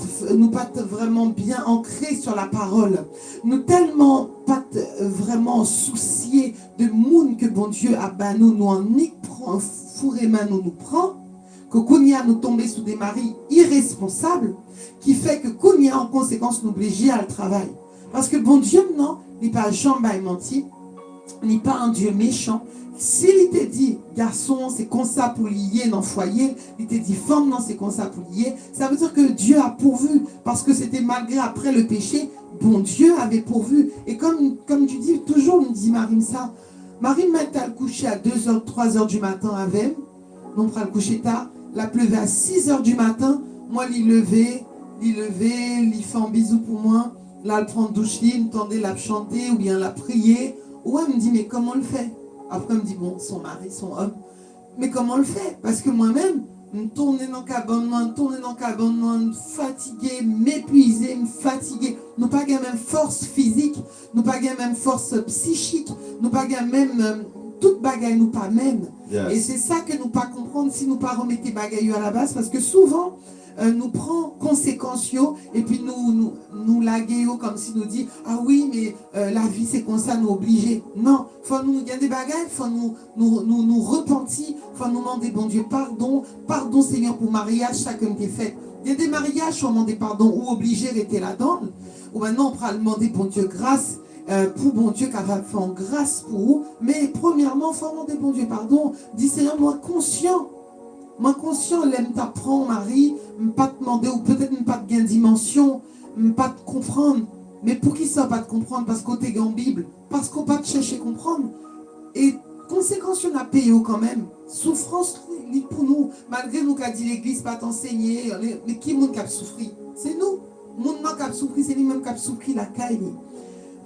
vraiment bien ancrés sur la parole. Nous tellement pas vraiment souciés de monde que bon Dieu a ban nous en nique prend, fourré main nous prend. Que Kounia nous tomber sous des maris irresponsables, qui fait que Kounia en conséquence nous oblige à le travail. Parce que bon Dieu, non, il n'est pas jambé menti, il n'est pas un Dieu méchant. S'il te dit, garçon, c'est comme ça pour lier dans le foyer, il te dit, femme, non, c'est comme ça pour lier, ça veut dire que Dieu a pourvu, parce que c'était malgré après le péché, bon Dieu avait pourvu. Et comme tu dis, toujours nous dit Marie ça, Marie m'a le coucher à 2h, 3h du matin avec, non, pour le coucher tard, la pleuvait à 6h du matin, moi, l'y lever, l'y fait un bisou pour moi, là, elle prend douche, il me tendait la chanter ou bien la prier, ou elle me dit, mais comment on le fait? Après, elle me dit, bon, son mari, son homme, mais comment on le fait? Parce que moi-même, me tourner dans le cabane, fatigué, m'épuisé, me fatigué. Nous pas la même force physique, nous pas la même force psychique, nous pas la même... toute bagaille nous pas même. Yes. Et c'est ça que nous pas comprendre si nous pas remettez bagaille à la base, parce que souvent nous prend conséquences et puis nous laguer comme si nous dit ah oui mais la vie c'est comme ça nous obliger. Non, faut nous il y a des bagailles, faut nous repentir, faut nous demander bon Dieu pardon Seigneur pour mariage chacun qui est fait. Il y a des mariages où on demande pardon ou obligé rester là-dedans, ou maintenant on prend demander bon Dieu grâce. Pour bon Dieu qui va faire grâce pour vous, mais premièrement, il faut demander bon Dieu pardon. Dis Seigneur, moi conscient, l'aime t'apprendre, Marie, pas te demander, ou peut-être pas de gain dimension, pas te comprendre. Mais pour qui ça pas te comprendre? Parce qu'on t'est en Bible, parce qu'on pas te chercher à comprendre. Et conséquence, on a payé quand même. Souffrance pour nous, malgré nous qu'a dit l'église, pas t'enseigner, mais qui monde qui a souffert? C'est nous. Monde qui a souffert, c'est lui-même qui a souffert la caille.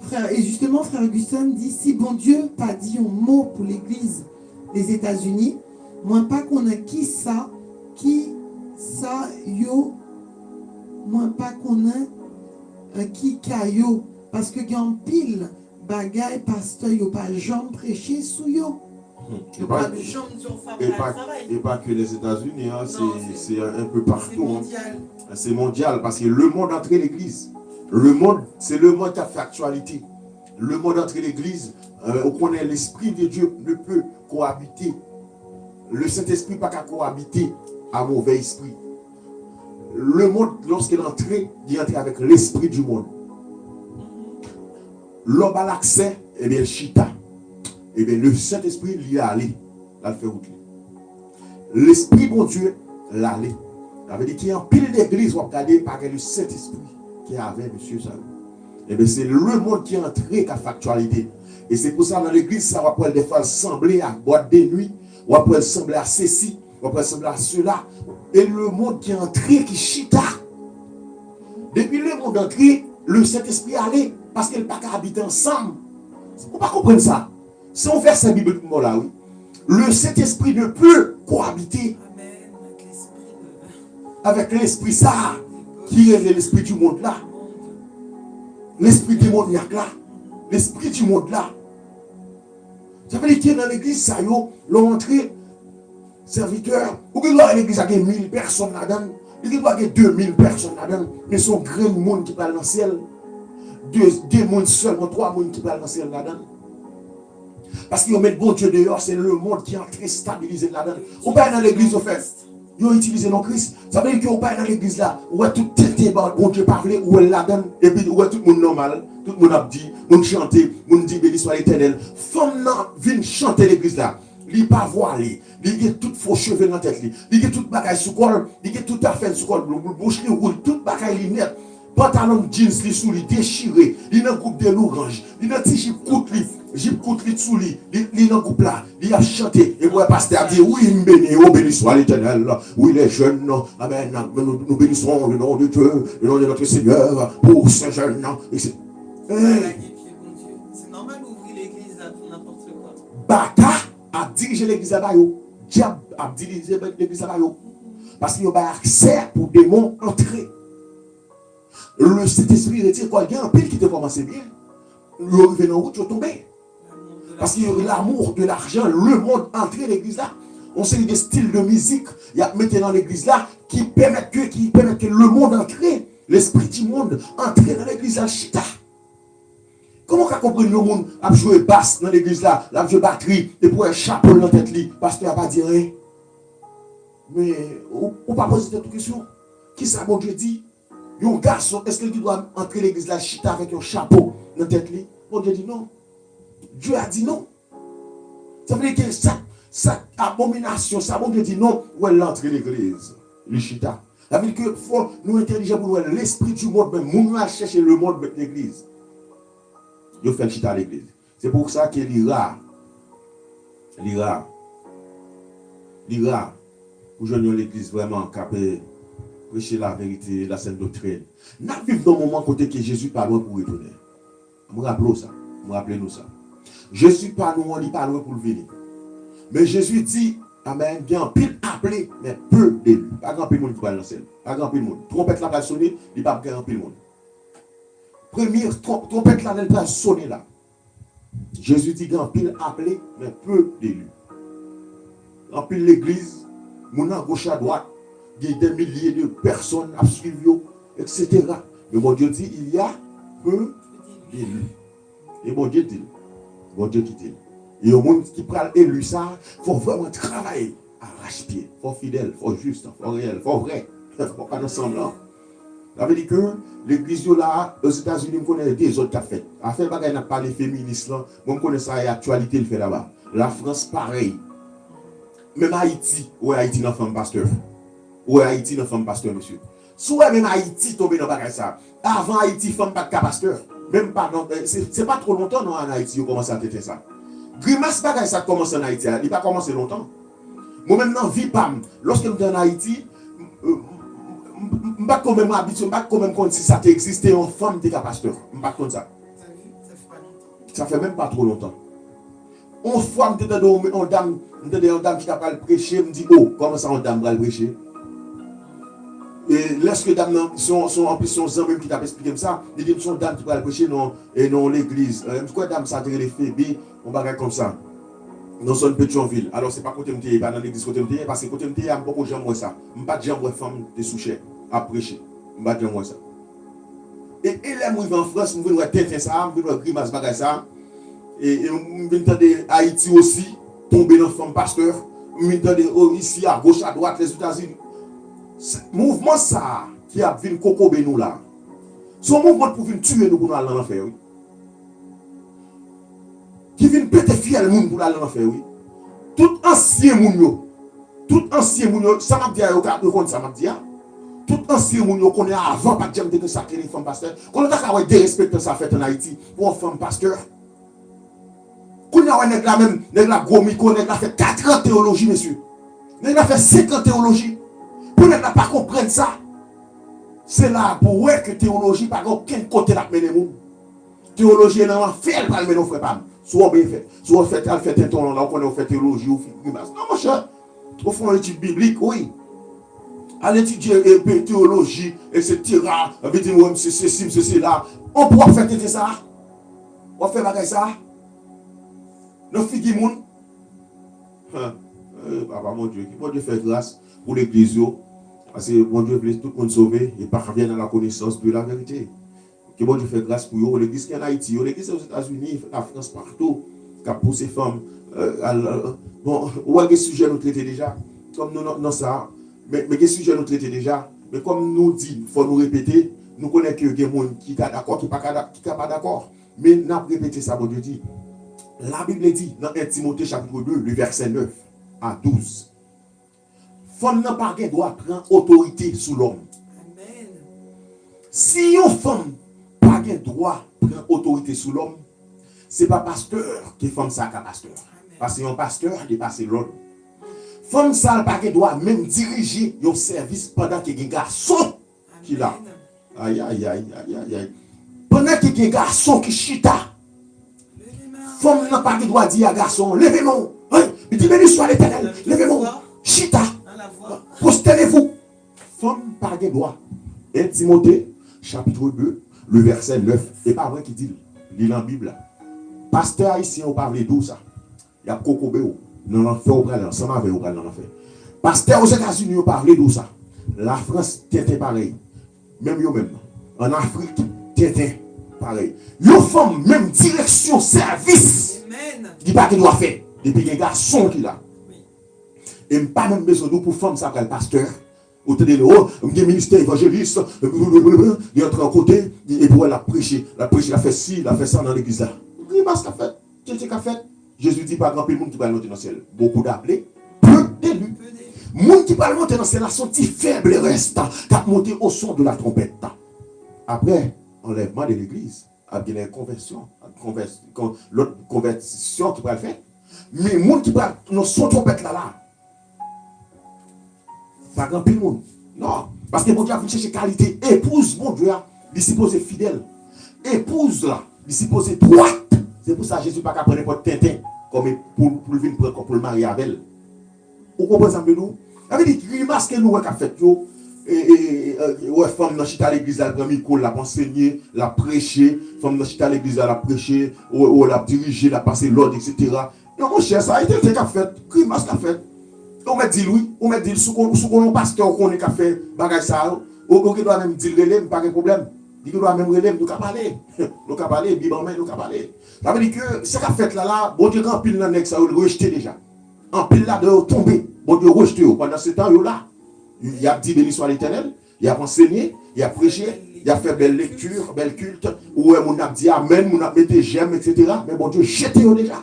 Frère, et justement, frère Augustin dit, si bon Dieu pas dit un mot pour l'église des États-Unis, moi pas qu'on a qui ça, yo, moi pas qu'on a qui caillou, parce que gagne pile bagaille pasteur yo pas jamais prêcher sous yo.
Et pas que les États-Unis, hein, c'est un peu partout. C'est mondial. Hein. C'est mondial parce que le monde entre l'église. Le monde, c'est le monde qui a fait actualité. Le monde entre l'église, on connaît l'Esprit de Dieu ne peut cohabiter. Le Saint-Esprit pas qu'à cohabiter à mauvais esprit. le monde, lorsqu'il est entré, il est entré avec l'esprit du monde. L'homme a l'accès, et bien, chita. Et bien, le Saint-Esprit, il est allé. Là, il fait route. L'Esprit, mon Dieu, l'allé. Ça veut dire qu'il y a un pile d'église, on va regarder par le Saint-Esprit qui avait, monsieur Salou. Et bien, c'est le monde qui est entré avec la factualité. Et c'est pour ça, dans l'église, ça va pouvoir des fois sembler à boîte de nuit, on va pouvoir sembler à ceci, on va pouvoir sembler à cela. Et le monde qui est entré, qui chita. Depuis le monde entré, le Saint-Esprit allait, parce qu'il n'a pas qu'à habiter ensemble. On ne peut pas comprendre ça. Si on fait ça bibliquement là, oui, le Saint-Esprit ne peut cohabiter avec l'esprit ça, qui est l'esprit du monde là. L'esprit démoniaque là. L'esprit du monde là. Ça veut dire que dans l'église, ça y est, l'ont entré, serviteurs, ou que dans l'église, il y a 1000 personnes là-dedans, il y a 2000 personnes là-dedans, mais son grand monde qui parle dans le ciel, deux mondes seulement, 3 mondes qui parlent dans le ciel là-dedans. Parce qu'ils mettent bon Dieu dehors, c'est le monde qui est en train de stabiliser là-dedans. On parle dans l'église, au fait. Ils ont utilisé non Christ. Ça veut dire qu'on parle dans l'église là, où est tout têté, bon Dieu parler, où est là-dedans, et puis où est tout le monde normal, tout le monde a dit, on chante, on dit béni soit l'Éternel. Femme vient chanter l'église là. Il n'est pas voilé, il a tout faux cheveux dans la tête, il a tout bagaille sous col, il a tout affaire sous col, bouche qui roule, tout bagaille net. Pantalon jeans li sous li déchiré, il a un groupe de l'orange, il a un petit jip coute li sous li, il a un groupe là, il a chanté, et le pasteur a dit, oui, béni soit l'Éternel, oui, les jeunes, amen, nous bénissons le nom de Dieu, le nom de notre Seigneur, pour ces jeunes, c'est
normal d'ouvrir l'église là pour n'importe quoi.
Baka a dirigé l'église à Bayo, Diable a dirigé l'église à Bayo, parce qu'il y a accès pour des démons entrer. Le Saint-Esprit retire quoi? Il y a un pile qui te commence bien. Le revenu en route, tu vas tomber. Parce qu'il y a l'amour de l'argent, le monde entré dans l'église là. On sait des styles de musique, il y a maintenant dans l'église là, qui permettent que le monde entre, l'esprit du monde entre dans l'église là, chita. Comment on comprend le monde a joué basse dans l'église là, a joué batterie, et pour un chapeau dans la tête, parce qu'il n'a pas dit rien. Mais on ne peut pas poser cette question. Qui ça, mon Dieu dit? Un garçon, est-ce qu'il doit entrer l'église là, chita avec un chapeau dans la tête? Mon Dieu dit non. Dieu a dit non. Ça veut dire que cette abomination, ça, mon Dieu dit non, où elle entre l'église, le chita. Ça veut dire que faut nous intelligents pour nous, l'esprit du monde, même, nous allons chercher le monde de l'église. Il fait le chita à l'église. C'est pour ça qu'il est rare. Pour joindre l'église vraiment capable prêcher la vérité, la sainte doctrine. Nous vivons dans un moment côté que Jésus parle pour retourner. Nous rappelons ça. Nous rappelons ça. Jésus parle, on dit parle pour le venir. Mais Jésus dit, amen, il y a un pile appelé, mais peu d'élus. Pas grand pile monde qui parle dans le ciel. Pas grand pile monde. Trompette là va sonner, il n'y a pas grand pile monde. Première trompette là, elle va sonner là. Jésus dit, grand pile appelé, mais peu d'élus. Grand pile l'église, mon à gauche à droite. Il y a des milliers de personnes à suivre, etc. Mais mon Dieu dit, il y a peu d'élus. Et mon Dieu dit, qui dit. Et au monde qui prend élu ça, il faut vraiment travailler, arrache-pied, il faut fidèle, il faut juste, il faut réel, il faut vrai, il ne faut pas de semblant. Ça veut dire que l'église là, aux États-Unis, on connaît des autres qui ont fait. Afin de n'a pas les féministes là, on connaît ça et l'actualité le fait là-bas. La France, pareil. Même Haïti, où Haïti n'a pas femme pasteur. Où Haïti n'a pas femme pasteur, monsieur. Soit même Haïti tombe dans le ça. Avant Haïti, femme pas de pasteur. Même pas, c'est pas trop longtemps non, en Haïti, on commence à traiter ça. Grimace bagay ça commence en Haïti, il n'a pas commencé longtemps. Moi-même dans vie PAM, lorsque je suis en Haïti, je ne pas quand même habitué, je ne pas quand même si ça existait une femme qui est pasteur. Je ne pas comme ça. Ça fait même pas trop longtemps. Une fois, je suis une dame qui a prêché, je me dis, oh, comment ça une dame va prêcher? Et lorsque dame en plus son même qui t'a expliqué ça, il dit son dame qui va prêcher et non l'église. Pourquoi dame ça a les fébés, on va comme ça. Dans son Pétionville. Alors c'est pas côté m'té, pas dans l'église côté m'té parce que côté m'té, il y a beaucoup de gens moi ça. Je pas de gens moi femme de souché à prêcher. Je pas de gens moi ça. Et là moi en France, je veux tête ça, je veux grimace bagay ça. Et je veux entendre Haïti aussi tomber dans femme pasteur. Je veux entendre ici à gauche à droite les États-Unis. Mouvement ça qui a vu coco nous là. Son mouvement pour venir tuer nous pour nous aller en enfer, oui. Qui vient péter fiel monde pour aller en enfer, oui. Tout ancien moun yo, ça m'a dit yo ka ça m'a dit. Tout ancien moun yo connaît avant pas de dire que ça crée une femme pasteur. Qu'on a ka des respecter ça fait en Haïti pour une femme pasteur. Qu'on a nèg la même, nèg la gros micro, nèg la fait 4 ans théologie monsieur. Nèg la fait 5 ans théologie. Pour nèg la pas comprendre ça. C'est là pour ouais que théologie pas aucun côté la mener moun. Théologie dans l'enfer pas mener nos frères pas. Soit bien fait. Soit fait un ton là on connaît fait théologie ou non mon cher. Au fond l'étude biblique oui. À l'étudier théologie etc. Veut dire moi c'est là. On pourra faire ça. On fait bagay ça. Nos filles moun. Papa mon Dieu fait grâce pour l'église. Parce que mon Dieu veut tout le monde sauver et parvient à la connaissance de la vérité. Que bon Dieu fait grâce pour eux. L'église qui est en Haïti, l'église aux États-Unis, la France, partout, qui a poussé ces femmes. Bon, où est-ce que sujet nous traiter déjà? Comme nous, non, ça. Mais quel sujet nous traiter déjà? Mais comme nous dit, il faut nous répéter, nous connaissons que des gens qui sont d'accord, qui ne sont pas d'accord. Mais nous avons répété ça, bon Dieu dit. La Bible dit, dans 1 Timothée chapitre 2, le verset 9 à 12. Femme n'a pas de droit prendre autorité sous l'homme.
Amen.
Si une femme n'a pas de droit prendre autorité sous l'homme, ce n'est pas pasteur qui femme ça qu'un pasteur. Parce qu'un pasteur a dépassé l'homme. Femme ça n'a pas de droit même diriger un service pendant qu'il y a un garçon qui l'a. Aïe, aïe, aïe, aïe, aïe, aïe. Pendant qu'il y a un garçon qui chita, femme n'a pas de droit dire à garçon, levez-moi. Il dit, béni soit l'Éternel, levez-moi. Chita. Postez-vous. Femme par des droits. 1 Timothée, chapitre 2, le verset 9. Et pas vrai qui dit, lit dans la Bible. Pasteur haïtien, on parle d'où ça? Il y a Kokobéo. Nous l'en fait au bras, ensemble avec au bras, nous l'en fait. Pasteur aux États-Unis, on parle d'où ça? La France, c'était pareil. Même yo même. En Afrique, c'était pareil. Yo femme, même direction, service.
Amen.
Qui pas qu'il doit faire. Depuis qu'il y a un garçon qui l'a. Et pas même besoin de pour femme ça le pasteur. Au télé le ministère évangéliste, il entre en côté et pour la prêcher, la fait ci, la fait ça dans l'église là. Grimace qu'a fait, qu'est-ce qu'a fait? Jésus dit pas grand peu de monde qui va monter dans le ciel. Beaucoup d'appelés, peu d'élus. Monde qui va monter dans le ciel là sont faibles restent, qui monter au son de la trompette. Après enlèvement de l'église, après la conversion, l'autre conversion qui va faire. Mais monde qui va dans son trompette là. Pas grand pile monde. Non. Parce que mon Dieu a voulu chercher qualité. Épouse, mon Dieu, il s'y pose fidèle. Épouse là, il s'y pose droite. C'est pour ça que Jésus n'a pas prendre n'importe Tintin comme pour venir pour le marier avec elle. Vous comprenez ça, nous? Ça veut dire qu'il masque nous qui a fait. Ouais, femme dans chita à l'église, elle prend le micro, la enseigner, la prêcher. Femme dans chita à l'église, elle a prêché, ou la diriger, la passer l'ordre, etc. Non, mon cher, ça a été le qu'a fait. Qu'il masque a fait. On m'a dit oui, on m'a dit sous qu'on pasteur qu'on est fait bagage ça, on doit même dire relève pas de problème. Il doit même relève nous parler. Nous parler Bible nous parler. Ça veut dire que ce qu'a fait là bon Dieu en pile dans nèg ça rejeté déjà. En pile là de tomber, bon Dieu rejeté pendant ce temps là. Il a dit béni soit l'Éternel, il a enseigné, il a prêché, il a fait belle lecture, belle culte, où on a dit amen, on a mis j'aime etc. Mais bon Dieu jeté déjà.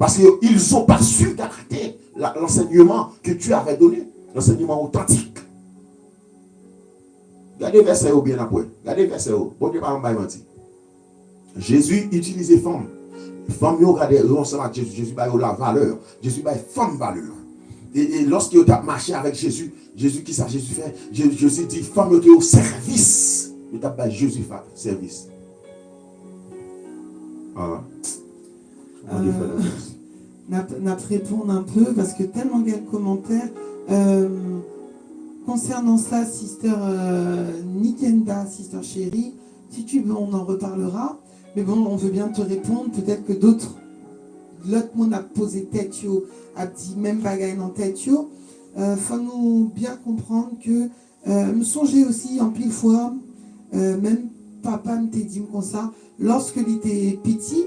Parce qu'ils n'ont pas su garder l'enseignement que tu avais donné, l'enseignement authentique. Regardez verset bien après. Regardez verset bon Dieu pas menti. Jésus utilisait femme. Femme yo regardez ensemble avec Jésus. Jésus ba la valeur. Jésus ba femme valeur. Et lorsqu'il a marché avec Jésus, Jésus qui ça Jésus fait? Jésus dit femme yo au service. Il t'a ba Jésus fait service. Ah.
N'a répondre un peu parce que tellement il y a de commentaires concernant ça, sister Nikenda, sister chérie, si tu veux on en reparlera, mais bon on veut bien te répondre, peut-être que l'autre monde a posé tête a dit même bagaille dans tête faut nous bien comprendre que me songer aussi en pile fois même papa me dit comme ça lorsque il était petit.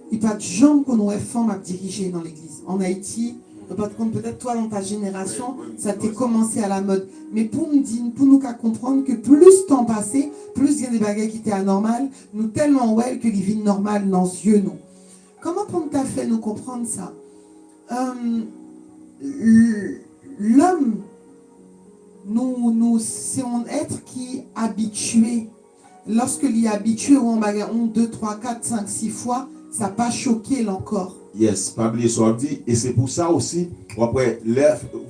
Il n'y a pas de gens qu'on aurait femme à diriger dans l'église. En Haïti, Par contre, peut-être toi, dans ta génération, ça t'est commencé à la mode. Mais pour nous qu'à comprendre que plus temps passé, plus il y a des bagages qui étaient anormales, nous tellement well que les vies normales dans les yeux, nous. Comment pour nous t'as fait nous comprendre ça? L'homme, c'est un être qui est habitué. Lorsque il est habitué, on bagarre 1, 2, 3, 4, 5, 6 fois, ça n'a pas choqué encore.
Yes, pas oublier ce qu'on dit. Et c'est pour ça aussi, après, le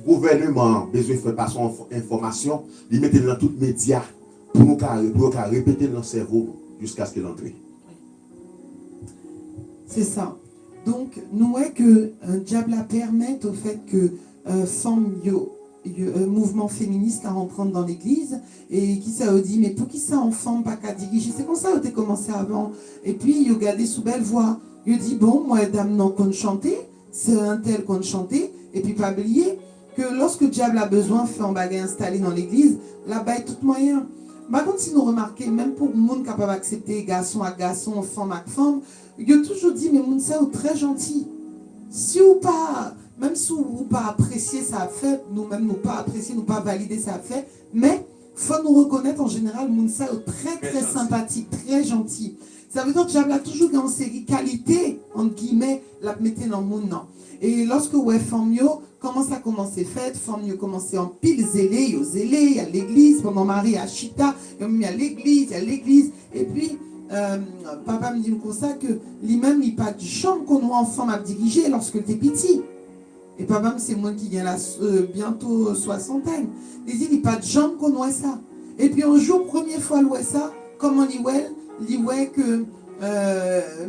gouvernement a besoin de faire passer information, il mettait dans tous les médias pour nous répéter dans le cerveau jusqu'à ce qu'il entre.
C'est ça. Donc, nous voyons que diable permet au fait que femme mouvement féministe à rentrer dans l'église et qui ça a dit mais pour qui ça en femme pas qu'à diriger, c'est comme ça que tu as commencé avant. Et puis il a gardé sous belle voix. Il dit bon moi dame non qu'on chantait, c'est un tel qu'on chantait et puis pas oublier que lorsque le diable a besoin de faire un bagage installé dans l'église, là-bas est tout moyen. Par contre si nous remarquons même pour le monde capable d'accepter garçon à garçon, femme à femme, il a toujours dit mais monde ça est très gentil. Si ou pas même si vous pas apprécier ça fait, nous-mêmes nous pas apprécier, nous pas valider ça fait, mais faut nous reconnaître en général Mounsa est très sympathique, très gentil. Ça veut dire que Diable a toujours une série qualité entre guillemets la mettre dans le monde. Et lorsque ouais Famio commence à commencer fête, Famio commence en pile zélé, il y a l'église pendant Marie à Chita, il y a l'église et puis papa me dit comme ça que lui-même il pas de chambre qu'on a enfant à diriger lorsque il était petit. Et papa, c'est moi qui gagne bientôt soixantaine. Il dit, il n'y a pas de jambes qu'on voit ça. Et puis un jour, première fois, il ça, comment il voit que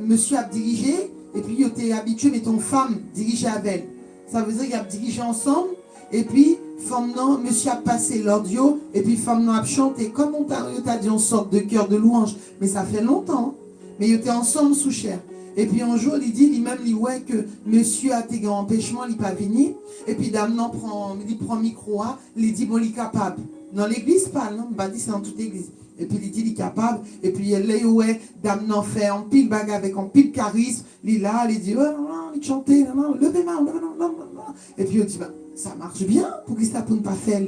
monsieur a dirigé, et puis il était habitué, mais ton femme dirigeait avec elle. Ça veut dire qu'il a dirigé ensemble, et puis, femme non, monsieur a passé l'audio, et puis femme non a chanté, comme on t'a dit, une sorte de cœur de louange. Mais ça fait longtemps, mais ils étaient ensemble sous chair. Et puis un jour, il dit lui-même, ouais, que monsieur a été en empêchement, il n'est pas venu. Et puis dame prend le micro, il dit, bon, il est capable. Dans l'église, pas, non, il dit c'est dans toute l'église. Et puis il dit, il est capable. Et puis là, ouais, dame fait un pile bague avec un pile charisme. Il est là, il dit, oh non, non, il chantait, non, levez-moi, non. Et puis il dit, ben, ça marche bien, pour qu'il ça ne pas faire.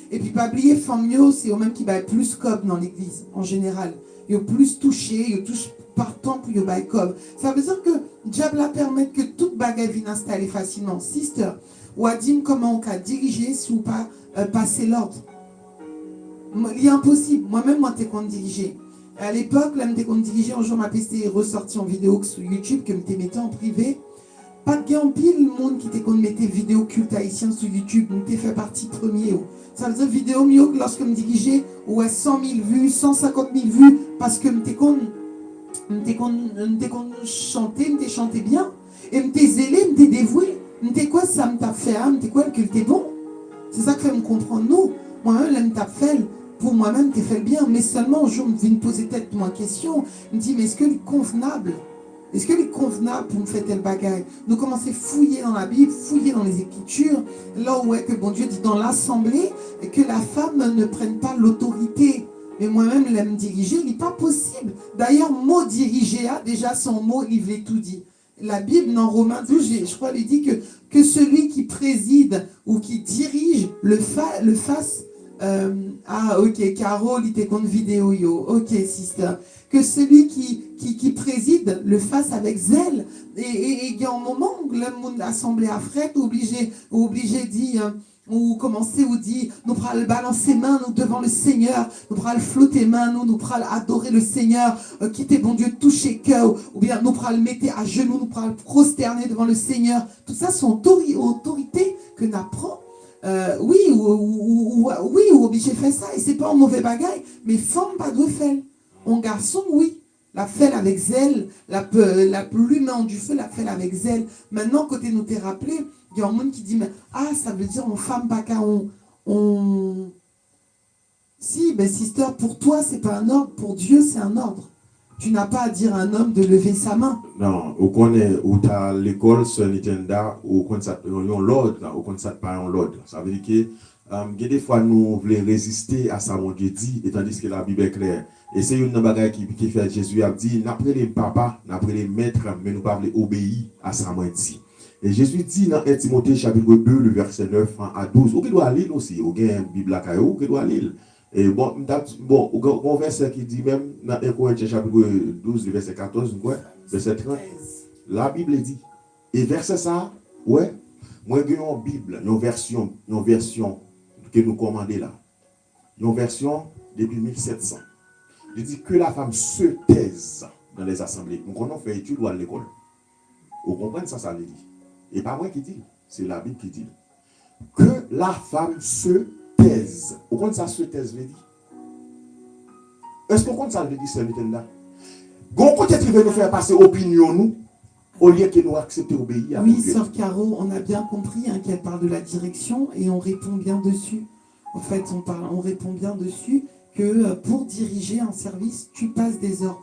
Et puis pas oublier, Famio, c'est au même qui va être plus cob dans l'église, en général. Il est plus touché, il touche partant pour le bail cob. Ça veut dire que diable permet que toute bagarre vienne installer facilement. Sister, ou a dit comment on peut diriger si ou pas passer l'ordre. Il est impossible. Moi-même, moi, t'es qu'on diriger. À l'époque, là, m'étais qu'on diriger, un jour, ma PC est ressorti en vidéo sur YouTube, que m'étais mettais en privé. Pas de gain pile le monde qui était qu'on mettait vidéo culte haïtien sur YouTube, m'étais fait partie premier. Ça veut dire vidéo mieux que lorsque me dirigeais, ouais, 100 000 vues, 150 000 vues, parce que m'étais qu'on chantait, m'étais chanté bien, et m'étais zélé, m'étais dévoué, m'étais quoi ça m't'a fait, m'étais quoi que t'es bon. C'est ça que fait me comprendre nous. Moi-même, là m't'a fait, pour moi-même, t'es fait le bien, mais seulement un jour, me vient me poser tête moi question, me dit, mais est-ce que c'est convenable? Est-ce qu'il est convenable pour me faire tel bagaille? Nous commençons à fouiller dans la Bible, fouiller dans les Écritures, là où est que bon Dieu dit dans l'assemblée que la femme ne prenne pas l'autorité. Mais moi-même, l'aime diriger, il n'est pas possible. D'ailleurs, mot diriger, déjà son mot, il veut tout dire. La Bible, dans Romains 12, je crois, il dit que celui qui préside ou qui dirige le fasse. Ok, Carole, il était contre vidéo, yo. Ok, sister. Que celui qui préside le fasse avec zèle. Et il y a un moment où l'assemblée à fret obligé de dire, ou commencer ou dire, nous pourrons balancer main nous devant le Seigneur, nous pourrons flotter main nous pourrons adorer le Seigneur, quitter bon Dieu, toucher cœur, ou bien nous pourrons le mettre à genoux, nous pourrons prosterner devant le Seigneur. Tout ça sont autorités que nous apprenons. Oui, ou obligé de faire ça, et c'est pas un mauvais bagaille, mais femme pas de faire. Un garçon, oui, la fait avec zèle, la plume du feu, la fait avec zèle. Maintenant, côté nous t'es rappelé, il y a un monde qui dit, mais ça veut dire en femme pas qu'à on. Si, ben sister, pour toi, c'est pas un ordre, pour Dieu, c'est un ordre. Tu n'as pas à dire à un homme de lever sa main.
Non, au connaît où tu as l'école sur Nintendo, ou quand ça l'ordre, ou quand ça pas en l'ordre. Ça veut dire que des fois nous voulons résister à ça mon Dieu dit, et tandis que la Bible est claire. Et c'est une bagaille qui fait Jésus a dit, n'après les papas, n'après les maîtres, mais nous pas obéir à ça mon dit. Et Jésus dit dans 1 Timothée chapitre 2, le verset 9 à 12, ou qui doit lire aussi, ou qui a une Bible à Caillou, ou qui doit lire. Et bon, bon verset qui dit même dans 1 Corinthiens chapitre 12, le verset 14, quoi, verset 30, la Bible dit. Et verset ça, ouais, moi j'ai une Bible, une version que nous commandons là. Une version depuis 1700. Il dit que la femme se taise dans les assemblées. Nous on fait études ou à l'école. Vous comprenez ça, ça veut dire. Et pas moi qui dis, c'est la Bible qui dit. Que la femme se taise. Vous comprenez ça, se taise veut dire? Est-ce qu'on compte ça veut dire, c'est là? Gon côté qui veut nous faire passer opinion nous, au lieu que nous accepter obéir à
Oui,
Dieu.
sœur Caro, on a bien compris qu'elle parle de la direction et on répond bien dessus. En fait, on répond bien dessus que pour diriger un service, tu passes des ordres.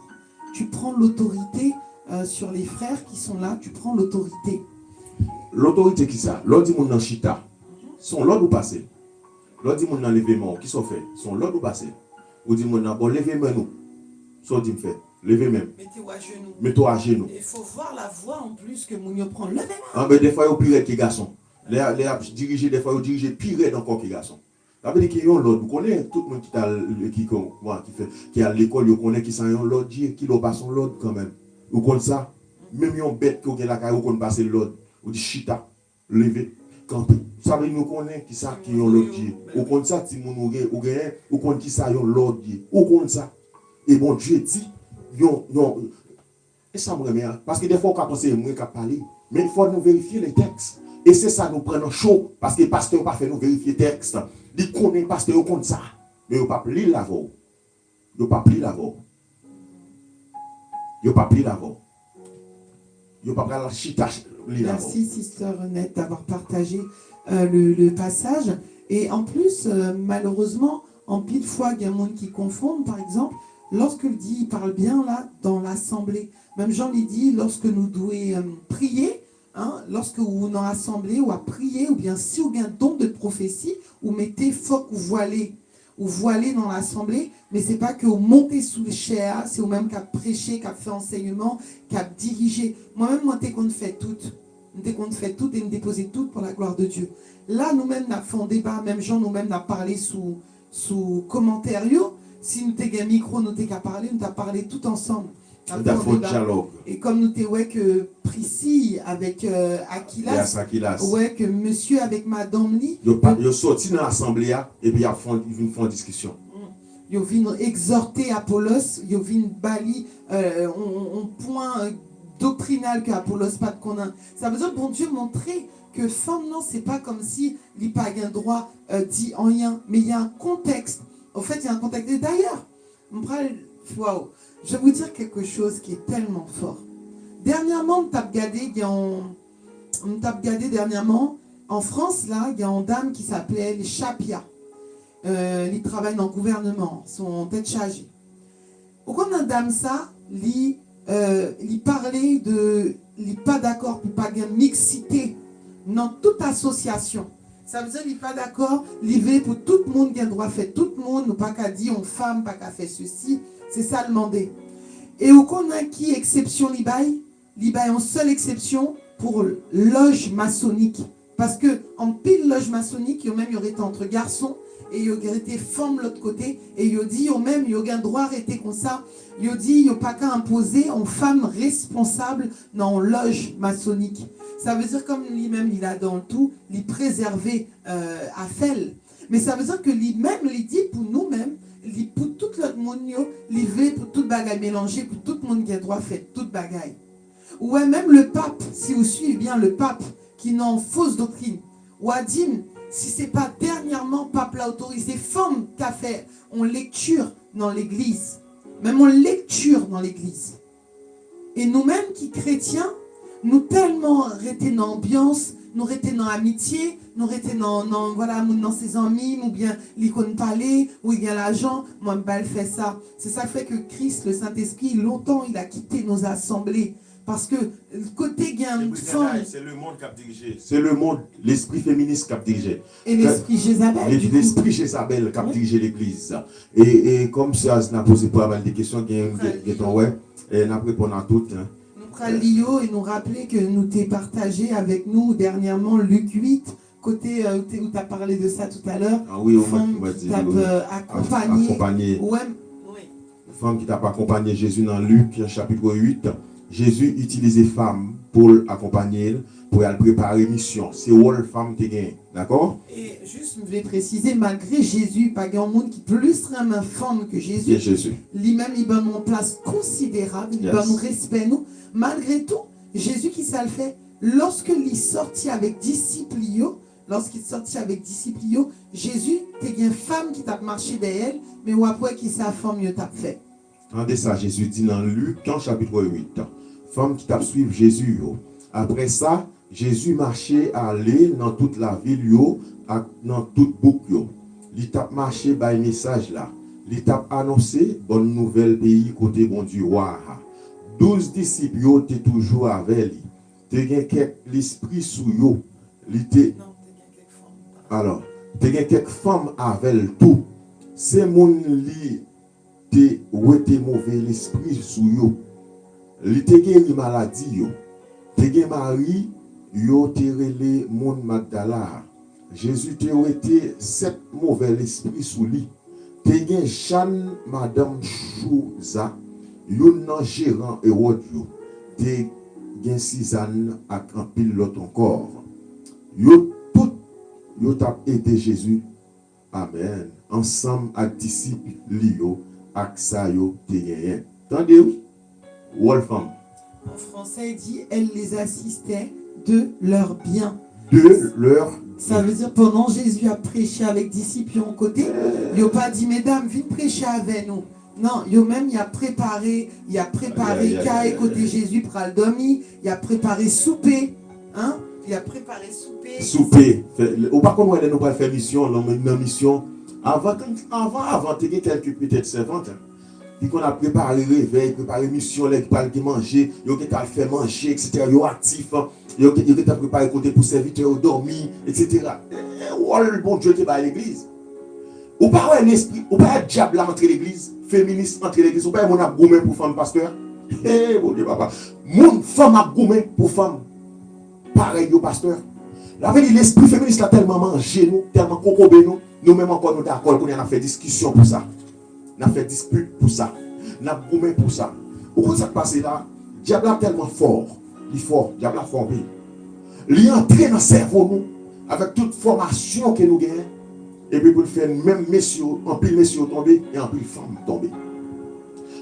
Tu prends l'autorité sur les frères qui sont là, tu prends l'autorité.
L'autorité qui ça? L'ordre dit mon dans chita. Son l'ordre ou passé? L'ordre dit mon dans l'événement qui sont fait? Son l'ordre ou passé? Ou dit mon dans bon l'événement nous? Son dit me fait. Levez même.
Mettez-vous à genoux.
Mets-toi à genoux.
Il faut voir la voix en plus que
Mounio prend le
Ah, mais des fois, il y a pire que les garçons. Les diriger, des fois, ils dirigent pire encore que les garçons. Ça veut dire qu'il y a un l'autre. Vous connaissez tout le monde qui a l'école, vous connaissez qui sont un l'autre, qui n'a pas son l'autre quand même. Vous connaissez ça? Même un bête qui a la caille, vous connaissez passer l'autre. Vous dites chita, lever, camper. Ça veut dire nous connaissons qui ça qui ont l'autre. Vous connaissez ça, si vous connaissez qui ça ont l'autre. Vous connaissez ça. Et bon Dieu dit, et ça me remet, parce que des fois, on pense que moi qui parler, mais il faut nous vérifier les textes. Et c'est ça, nous prenons chaud, parce que le pasteur n'a pas fait nous vérifier les textes. Il connaît le pasteur, il connaît ça. Mais il n'a pas pris la voix. Il n'a pas pris la voix. Il n'a pas pris la voix. Il n'a pas pris la chita.
Merci, Sister Renette, d'avoir partagé le passage. Et en plus, malheureusement, en pile fois, il y a un monde qui confond, par exemple, lorsque le dit, il parle bien là, dans l'assemblée. Même Jean lui dit, lorsque nous devons prier, lorsque vous dans l'assemblée, ou à prier, ou bien si vous avez un don de prophétie, vous mettez phoque ou voilé dans l'assemblée, mais c'est pas que vous montez sous le chéa, c'est vous même qu'à prêcher, qu'à faire enseignement, qu'à diriger. Moi-même, moi, t'es qu'on fait tout. Dès qu'on fait tout et nous déposer tout pour la gloire de Dieu. Là, nous-mêmes, nous avons fait un débat, même Jean, nous-mêmes, nous avons parlé sous commentaire. Si nous avons un micro, nous avons parlé, nous avons parlé tout ensemble. Et comme nous avons que Priscille avec Akilas, ouais, que monsieur avec madame Li,
ils sont sortis dans l'assemblée et puis ils font une discussion.
Ils viennent exhorter Apollos, ils viennent bali un point doctrinal que Apollos pas de connaître. Ça veut dire bon Dieu montrer que femme non, c'est pas comme si il pas un droit dit en rien, mais il y a un contexte. En fait, il y a un contexte. Et d'ailleurs, waouh, je vais vous dire quelque chose qui est tellement fort. Dernièrement, on t'a regardé dernièrement en France là, il y a une dame qui s'appelait Chapia. Il travaille dans le gouvernement, son tête chargée. Pourquoi une dame ça, il parlait de, il pas d'accord pour pas de mixité dans toute association. Ça veut dire qu'il n'est pas d'accord, il veut pour tout le monde qui a le droit de faire tout le monde, nous pas qu'à dire on femme, pas qu'à faire ceci, c'est ça le demander. Et au qu'on a qui exception l'Ibaï en seule exception pour loge maçonnique. Parce que en pile loge maçonnique, il y aurait été entre garçons et il y aurait été femmes de l'autre côté. Et il dit même, il y aurait un droit arrêté comme ça. Il dit, il n'y a pas qu'à imposer en femme responsable dans loge maçonnique. Ça veut dire comme lui-même, il a dans le tout, il préservé à Fel. Mais ça veut dire que lui-même, il dit pour nous-mêmes, pour tout le monde, il veut pour toute bagaille mélangée, pour tout le monde qui a droit de faire toute bagaille. Ou même le pape, si vous suivez bien le pape, qui n'a en fausse doctrine, ou a dit, si ce n'est pas dernièrement, le pape l'a autorisé, femmes qu'à faire en lecture dans l'église, même en lecture dans l'église. Et nous-mêmes qui chrétiens, nous tellement arrêtés dans l'ambiance, nous arrêtés dans l'amitié, nous arrêtés dans ses amis, ou bien l'icône palais, ou il y a l'argent, moi, je fait ça. C'est ça qui fait que Christ, le Saint-Esprit, longtemps, il a quitté nos assemblées. Parce que le côté gain
c'est le monde qui a dirigé. C'est le monde, l'esprit féministe qui a dirigé.
Et l'esprit Jézabel.
L'esprit Jézabel qui a dirigé l'église. Et comme ça, on a posé pas mal de questions, et on a répondu à toutes.
Pralio et nous rappeler que nous t'es partagé avec nous dernièrement Luc 8, côté où tu as parlé de ça tout à l'heure.
Ah oui, on
Femme
m'a
qui
dit,
t'a
oui.
accompagné. Ouais,
Oui.
Femme qui t'a accompagné Jésus dans Luc chapitre 8. Jésus utilisait femme pour l'accompagner, pour aller préparer mission. C'est où la femme qui gagne. D'accord?
et juste, je voulais préciser, malgré Jésus, pas grand monde qui plus rame une femme que
C'est
Jésus,
Jésus.
lui-même, il donne une place considérable, il
Yes.
donne respect, nous. Malgré tout, Jésus qui ça le fait, lorsqu'il sortit avec disciples, Jésus, t'es une femme qui t'a marché derrière elle, mais ou après qui sa femme yo t'a fait.
Attendez ça, Jésus dit dans Luc chapitre 8. Femme qui t'a suivi Jésus. Yo. Après ça, Jésus marchait aller dans toute la ville, yo, dans toute boucle. Yo. Il t'a marché par message là. Il t'a annoncé bonne nouvelle pays côté bon Dieu. 12 disciples yo étaient toujours avec lui. T'es quelques l'esprit sous yo.
Non, t'es bien quelques femmes.
Alors, t'es quelques femmes avec tout. C'est mon li te wete mauvais l'esprit sous yo. Li te gen une maladie yo. Te gen mari yo te relé moun Magdala. Jésus te wete 7 mauvais esprit sous lui. Te gen Jeanne madame Chouza, yon nan gérant Hérode yo. Te gen Suzanne ak an pile l'autre encore. Yo tout yo tap aidé Jésus. Amen. Ensemble avec disciples Lio, avec ça yo te gagné. Entendez-vous? Wolfram.
En français, il dit, elle les assistait de leur bien.
De leur.
Ça veut dire, pendant Jésus a prêché avec disciples en côté, il n'a pas dit, mesdames, viens prêcher avec nous. Non, il a préparé Kai côté Jésus pour le dormir, il a préparé souper, hein? Il a préparé souper.
Souper. Ou par contre, nous pas faire mission, une mission. Avant, tu as quelques peut-être servantes. Puis qu'on a préparé réveil, préparé mission, les qui manger, ils ont fait manger, etc. Ils sont actifs, ils ont préparé côté pour serviteurs, dormir, etc. Le bon Dieu qui est à l'église. Ou pas un esprit, ou pas un diable entre l'église, féministe entre l'église, ou pas un mon gourmet pour femme pasteur. Eh, bon Dieu, papa. Mon femme a gourmet pour femme. Pareil au pasteur. La vérité, l'esprit féministe a tellement mangé nous, tellement concobé nous, nous-mêmes encore nous d'accord qu'on a fait discussion pour ça. On a fait dispute pour ça. On a gommé pour ça. Pourquoi ça passe là? Diable est tellement fort. Il est fort. Diable est fort. Il est entré dans le cerveau nous, avec toute formation que nous gagnons. Et puis pour le faire, même messieurs, en pile messieurs tombés et en pile femmes tombées.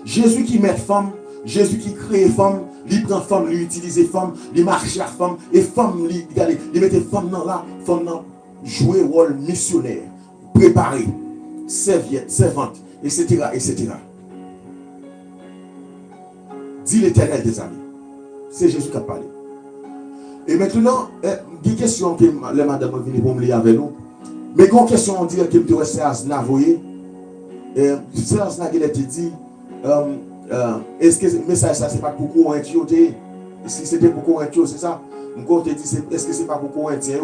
Jésus qui met femme, Jésus qui crée femme, il prend femme, il utilise femme, il marche à femme, et femme, il mettait femme dans là, femme dans jouer rôle missionnaire, préparé, serviette, servante, etc., etc. Dit l'Éternel des amis. C'est Jésus qui a parlé. Et maintenant, des questions que les madames sont venues pour me lire avec nous. Mais quand question on dit que me c'est Asna, vous voyez, c'est Asna qui a dit, est-ce que le message ça c'est pas pour Corinthien? Si c'était pour Corinthien, c'est ça? Quand te dit, est-ce que c'est pas pour Corinthien?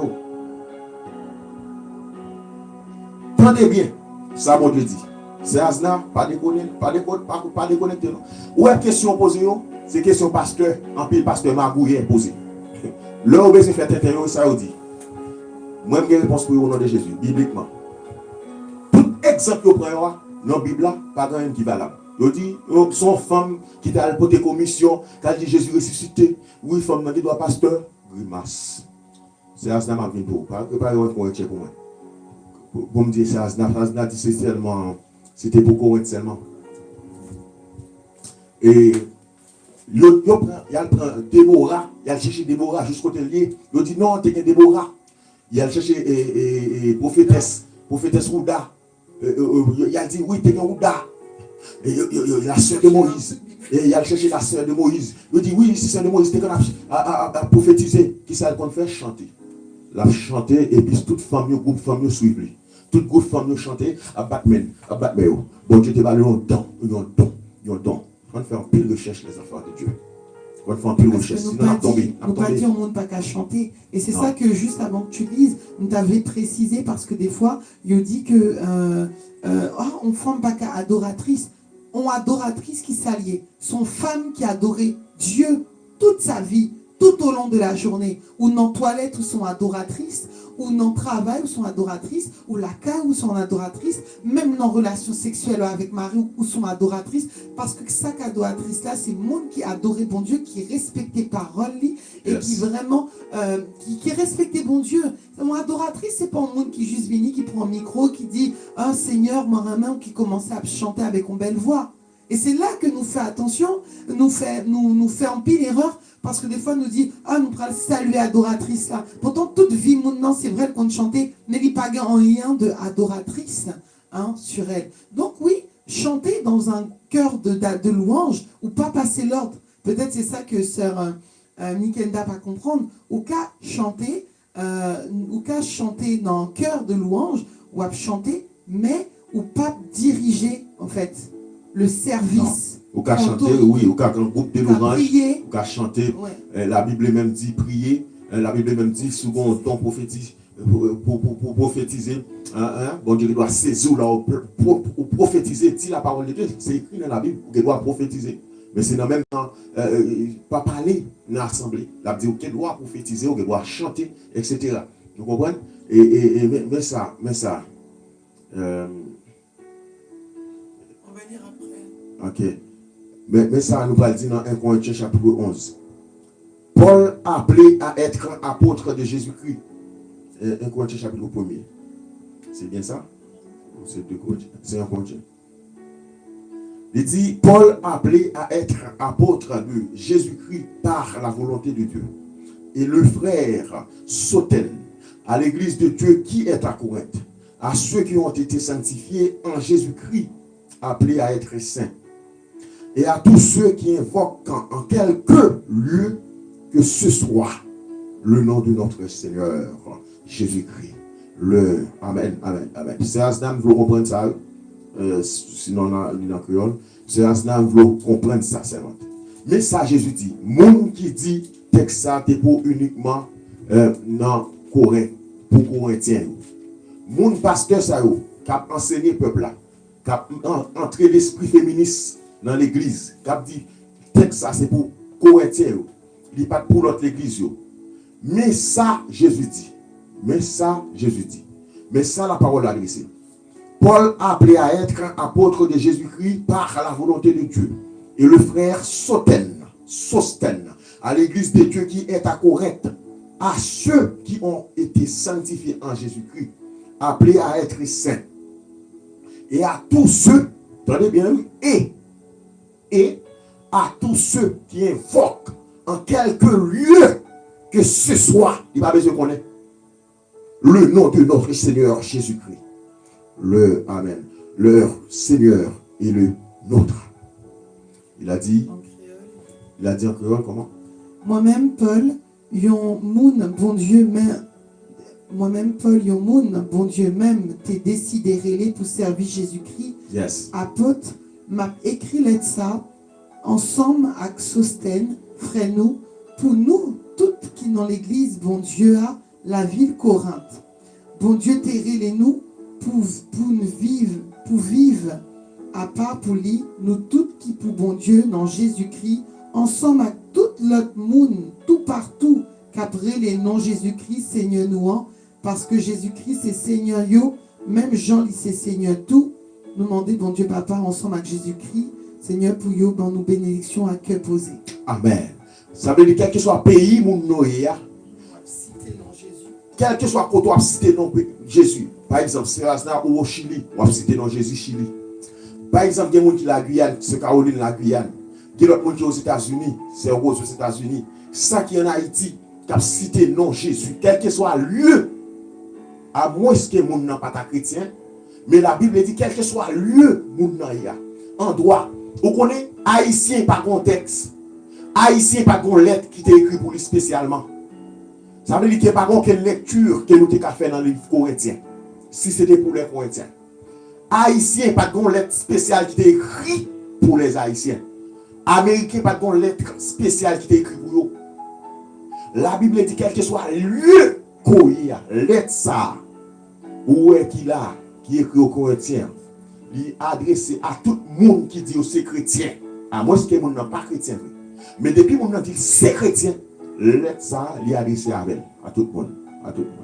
Tendez bien, ça mon Dieu dit. C'est Asna, pas déconnecter. Ou est question posée, c'est question pasteur, en pile pasteur Magouille posé. Là où besoin faire intérieur, ça vous dit. Moi, j'ai une réponse pour vous au nom de Jésus, bibliquement. Tout exemple que vous prenez dans la Bible, pas grand qui va là. Vous dit, son femme qui t'a apporté commission, qui a dit Jésus ressuscité. Oui, femme qui doit pasteur, grimace. C'est Asna m'a venu pour. Pas un Corinthien pour moi. Pour me dire, c'est Asna dit c'est seulement. C'était pour Corinthien seulement. Et il a pris Déborah, il a cherché Déborah jusqu'au lié. Il dit non, tu es Déborah. Il a cherché prophétesse Rouda. Il a dit oui, tu es Rouda. La sœur de Moïse. Et il a cherché la sœur de Moïse. Il dit oui, si sœur de Moïse, tu as prophétisé. Qui ça qu'on fait chanter? La chanter et puis toute famille, groupe famille suivre lui. Toute groupe famille chanter à Batman. Bon Dieu te va le don. On fait un pile de recherche les enfants de Dieu. On fait un pile de recherche. Sinon on a tombé.
Nous pas dit au monde pas qu'à chanter. Et c'est ça que juste avant que tu lises, nous t'avais précisé parce que des fois, il dit que on ne forme pas qu'à adoratrice. On adoratrice qui s'alliait. Son femme qui adorait Dieu toute sa vie, tout au long de la journée, ou dans la toilette où sont adoratrices, ou dans le travail où sont adoratrices, ou la caille où sont adoratrices, même dans relation sexuelle avec Marie où sont adoratrices, parce que chaque adoratrice là, c'est le monde qui adorait bon Dieu, qui respectait parole et qui vraiment qui respectait bon Dieu. Mon adoratrice, c'est pas un monde qui juste vient, qui prend un micro, qui dit oh Seigneur, moi main, qui commence à chanter avec une belle voix. Et c'est là que nous fait attention, nous fait en pile erreur, parce que des fois nous dit ah nous prenons saluer adoratrice là. Pourtant toute vie maintenant c'est vrai qu'on chantait, mais il n'y a pas en lien de adoratrice sur elle. Donc oui, chanter dans un cœur de louange ou pas passer l'ordre. Peut-être c'est ça que sœur Nikenda va comprendre. Ou qu'à chanter dans un cœur de louange ou à chanter, mais ou pas diriger en fait le service.
Ou qu'à chanter, oui, ou qu'à un groupe de louange, ou qu'à chanter. Ouais. La Bible même dit prier. La Bible même dit souvent ton prophétise pour prophétiser. Bon Dieu doit saisir là pour prophétiser. Si la parole de Dieu, c'est écrit dans la Bible, qu'il doit prophétiser. Mais c'est dans le même temps, pas parler dans l'assemblée. La Bible dit qu'il doit prophétiser, qu'il doit chanter, etc. Vous comprenez? Mais ça.
On va lire après.
Ok. Mais ça, nous va dire dans 1 Corinthiens chapitre 11. Paul appelé à être apôtre de Jésus-Christ. 1 Corinthiens chapitre 1er. C'est bien ça? C'est 2 Corinthiens. C'est 1 Corinthiens. Il dit, Paul appelé à être apôtre de Jésus-Christ par la volonté de Dieu. Et le frère Sostène, à l'église de Dieu qui est à Corinthe, à ceux qui ont été sanctifiés en Jésus-Christ, appelés à être saints, et à tous ceux qui invoquent en quelque lieu que ce soit le nom de notre Seigneur Jésus-Christ. Amen, amen, amen. C'est Asnam, vous comprenez ça? Sinon, on a une créole. C'est Asnam, vous comprenez ça, c'est vrai. Mais ça, Jésus dit, monde qui dit texte ça, c'est pour uniquement dans Corinthe, pour Corinthiens. Mon pasteur, ça, qui a enseigné le peuple là, qui a entré l'esprit féministe dans l'église, qui a dit texte ça, c'est pour Corinthiens. Il n'est pas pour l'autre église. Mais ça, Jésus dit. Mais ça, la parole adressée. Paul appelé à être apôtre de Jésus-Christ par la volonté de Dieu. Et le frère Sostène, à l'église de Dieu qui est à Corinthe, à ceux qui ont été sanctifiés en Jésus-Christ, appelés à être saints. Et à tous ceux, entendez bien, et à tous ceux qui invoquent en quelque lieu que ce soit, il va besoin qu'on ait le nom de notre Seigneur Jésus-Christ. Amen. Leur Seigneur et le nôtre. Il a dit en créole comment?
Moi-même, Paul, yon moun, bon Dieu, même, t'es décidé relé pour servir Jésus-Christ.
Yes.
Apôtre, m'a écrit lettre ça, ensemble avec Sostène, frère nous, pour nous, toutes qui dans l'église, bon Dieu a la ville Corinthe. Bon Dieu t'es relé nous, pour vivre à part pour lui, nous toutes qui pour bon Dieu dans Jésus-Christ, ensemble avec tout l'autre monde, tout partout, qu'après les noms Jésus-Christ, Seigneur nous, parce que Jésus-Christ c'est Seigneur yo, même Jean c'est Seigneur tout, nous demander bon Dieu Papa ensemble avec Jésus-Christ, Seigneur pour yo, dans nos bénédictions à cœur posé.
Amen. Ça veut dire quel que soit le pays où nous sommes, quel que soit le pays cité dans Jésus. Par exemple, c'est Asna ou au Chili, on va citer dans Jésus Chili. Par exemple, il y a des gens qui sont la Guyane, c'est Caroline la Guyane. Il y a d'autres gens qui sont aux États-Unis, c'est Rose aux États-Unis. Ça qui est en Haïti, qui a cité non Jésus, quel que soit le lieu, à moins que les gens n'ont pas ta chrétien, mais la Bible dit quel que soit le lieu, les gens n'ont en droit. Vous connaissez, Haïtien par contexte, Haïtien par une lettre qui est écrite pour lui spécialement. Ça veut dire qu'il n'y a pas aucune lecture que nous avons fait dans le livre corinthien. Si c'était pour les Corinthiens. Haïtien, pas de lettre spéciale qui est écrite pour les Haïtiens. Américain, pas de lettre spéciale qui est écrite pour eux. La Bible dit quel que soit le lieu qu'on y a, lettre ça, où est qu'il a, qui est écrit aux Corinthiens, il est adressé à tout le monde qui dit que c'est chrétien. À moins que le monde n'est pas chrétien. Mais depuis mon dit c'est chrétien, let ça lui adresser avec à tout le monde, à tout le monde.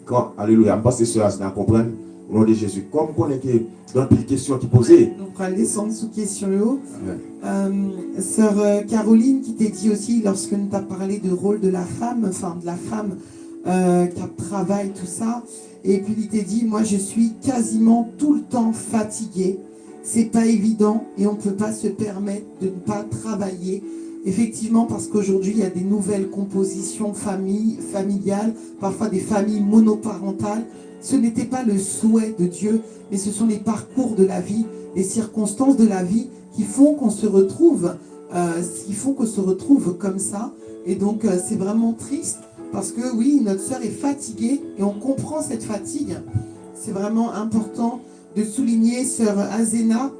Quand alléluia, je pense que cela se comprendre au nom de Jésus. Comme on connaît que dans les questions qui posées.
Donc on va descendre sous question. Sœur Caroline qui t'a dit aussi lorsque nous t'as parlé du rôle de la femme, enfin de la femme qui travaille tout ça, et puis il t'a dit moi je suis quasiment tout le temps fatiguée. C'est pas évident et on ne peut pas se permettre de ne pas travailler. Effectivement, parce qu'aujourd'hui, il y a des nouvelles compositions familiales, parfois des familles monoparentales. Ce n'était pas le souhait de Dieu, mais ce sont les parcours de la vie, les circonstances de la vie qui font qu'on se retrouve, comme ça. Et donc, c'est vraiment triste parce que oui, notre sœur est fatiguée et on comprend cette fatigue. C'est vraiment important de souligner sœur Azena,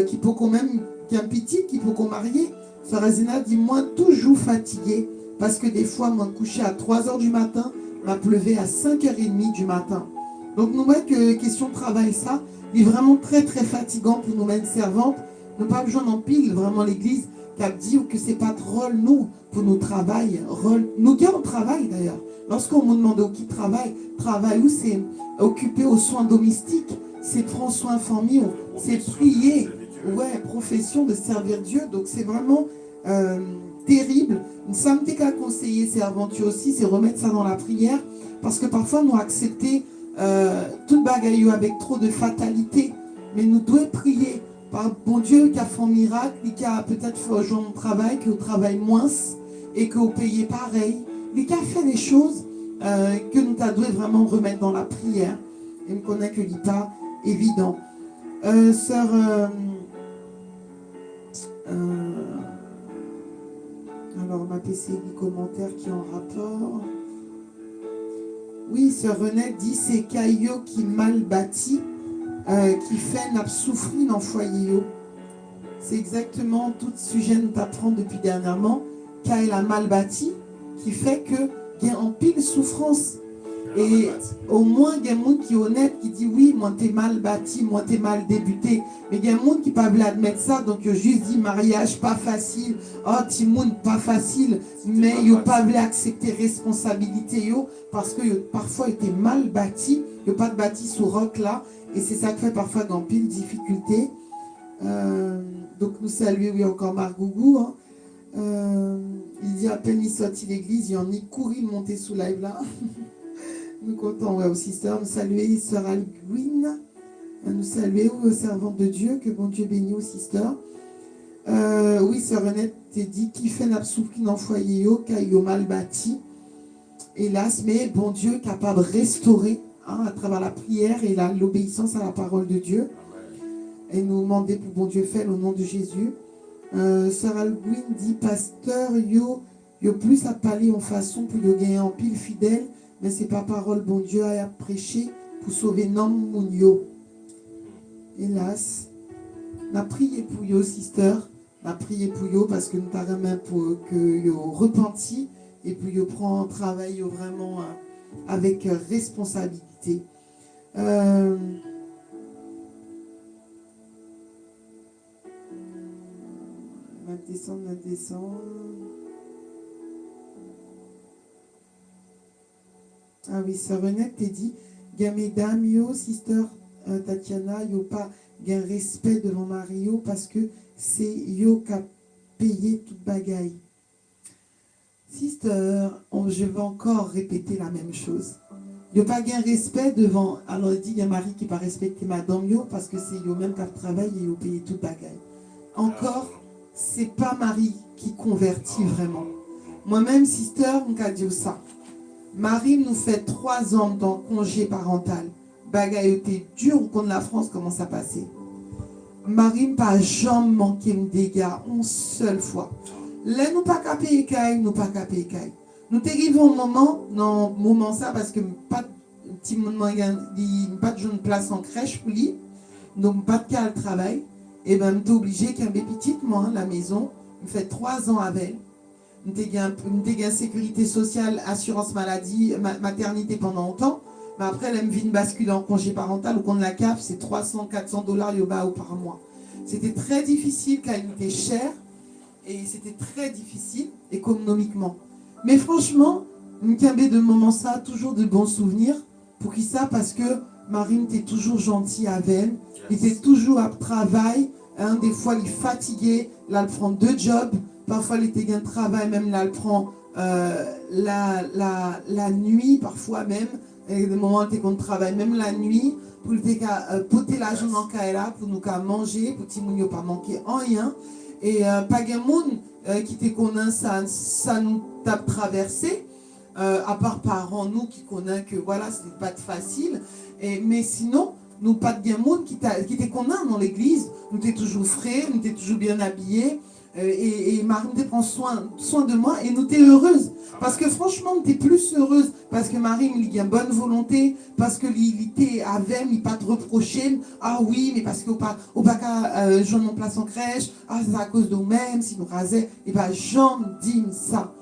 qui peut quand même, qui est un petit, qui peut qu'on marie. Sœur Azena dit, moi, toujours fatiguée, parce que des fois, moi, coucher à 3h du matin, m'a pleuvé à 5h30 du matin. Donc, nous voyons que question de travail, ça, est vraiment très, très fatigant pour nous mettre servantes. Nous n'avons pas besoin d'en pile, vraiment, l'église, qui a dit que c'est pas de rôle, nous, pour nous travailler. Nous, qui on travaille, d'ailleurs. Lorsqu'on me demande qui travaille où c'est occupé aux soins domestiques, c'est prendre soin famille, c'est prier. Ouais, profession de servir Dieu. Donc c'est vraiment terrible. Nous sommes qu'à conseiller ces aventures aussi, c'est remettre ça dans la prière. Parce que parfois nous acceptons toute bagaille avec trop de fatalité. Mais nous devons prier par bon Dieu qui a fait un miracle, qui a peut-être fait aujourd'hui un travail, qui au travail moins et que au pays pareil. Mais qui a fait des choses que nous devons vraiment remettre dans la prière. Et nous connaissons que n'est pas évident. Sœur alors on m'a PC des commentaires qui ont rapport. Oui, sœur Renette dit c'est Caillot qui mal bâti qui fait n'a souffrir dans le foyer. C'est exactement tout ce sujet nous t'apprend depuis dernièrement. Caillot a mal bâti qui fait que il y a en pile souffrance. Et au moins, il y a un monde qui est honnête, qui dit oui, moi t'es mal bâti, moi t'es mal débuté. Mais il y a un monde qui ne peut pas admettre ça, donc il juste dit mariage pas facile, oh Timoun pas facile, mais il ne pas accepter responsabilité parce que parfois il était mal bâti, il n'y a pas de bâti sous roc là, et c'est ça qui fait parfois dans pile difficulté. Donc nous saluons oui, encore Margougou. Il dit à peine il sorti l'église, il en est couru monter sous live là. Nous comptons ouais, aux sisters, nous saluer Sœur Alguine, nous saluer aux servantes de Dieu, que bon Dieu bénisse aux sisters. Oui, Sœur Renette t'es dit qui fait n'absoufki dans foyer yo, qui mal bâti. Hélas, mais bon Dieu capable de restaurer à travers la prière et l'obéissance à la parole de Dieu. Et nous demander pour bon Dieu faire au nom de Jésus. Sœur Alguine dit pasteur yo plus à parler en façon pour yo gagner en pile fidèle. Mais c'est pas parole bon Dieu à prêcher pour sauver nom moun yo. Hélas, n'a prié pour yo sister, n'a prié pour yo parce que nous t'avons pour que yo repenti et puis yo prend un travail vraiment avec responsabilité. Descendre. Ah oui, Sœur Renette t'a dit, gain mesdames, yo, sister Tatiana, yo pas gain respect devant Mario parce que c'est yo qui a payé toute bagaille. Sister, je vais encore répéter la même chose. Yo pas gain respect devant, alors il dit, il y a Marie qui pas respecter madame yo parce que c'est yo même qui a travaillé et yo payé toute bagaille. Encore, c'est pas Marie qui convertit vraiment. Moi-même, sister, on a dit ça. Marie nous fait 3 ans dans congé parental. Bagaille était dur contre la France, comment ça passait. Marie n'a jamais manqué de dégâts, une seule fois. Là, nous pas qu'à payer caille, nous pas qu'à payer caille. Nous t'arrivons au moment ça, parce que pas de petit moment, pas de jeune place en crèche pour lui, donc pas de cas de travail. Et ben, nous t'es obligé qu'il y ait une petite, moi, la maison, nous fait 3 ans avec elle. Nous avons sécurité sociale, assurance maladie, maternité pendant longtemps. Mais après, elle me vient basculer en congé parental ou qu'on la CAF, c'est 300-400 $ par mois. C'était très difficile car il était cher. et c'était très difficile économiquement. Mais franchement, Mkambé de moment ça, toujours de bons souvenirs. Pour qui ça? Parce que Marine était toujours gentille avec elle, il était toujours à travail. Des fois, il est fatigué, là, elle prend 2 jobs. Parfois, il était gain de travail, même là, elle prend la nuit, parfois même. Et des moments où on travaille, même la nuit, pour poter l'argent dans Kaela, pour nous manger, pour que pas manquer en rien. Et pas de monde qui te connaît, ça nous tape traversé. À part parents, nous qui connaissons que voilà, c'était pas facile. Mais sinon, nous pas de monde qui te connaît dans l'église. Nous t'es toujours frais, nous t'es toujours bien habillés. Et Marie te prend soin de moi et nous t'es heureuse. Parce que franchement, nous t'es plus heureuse. Parce que Marie, il a une bonne volonté. Parce que il était avec, il pas te reprocher. Ah oui, mais parce qu'au pas j'en ai place en crèche. Ah, c'est à cause de nous-mêmes, si nous rasait. Et bien, j'en dis ça.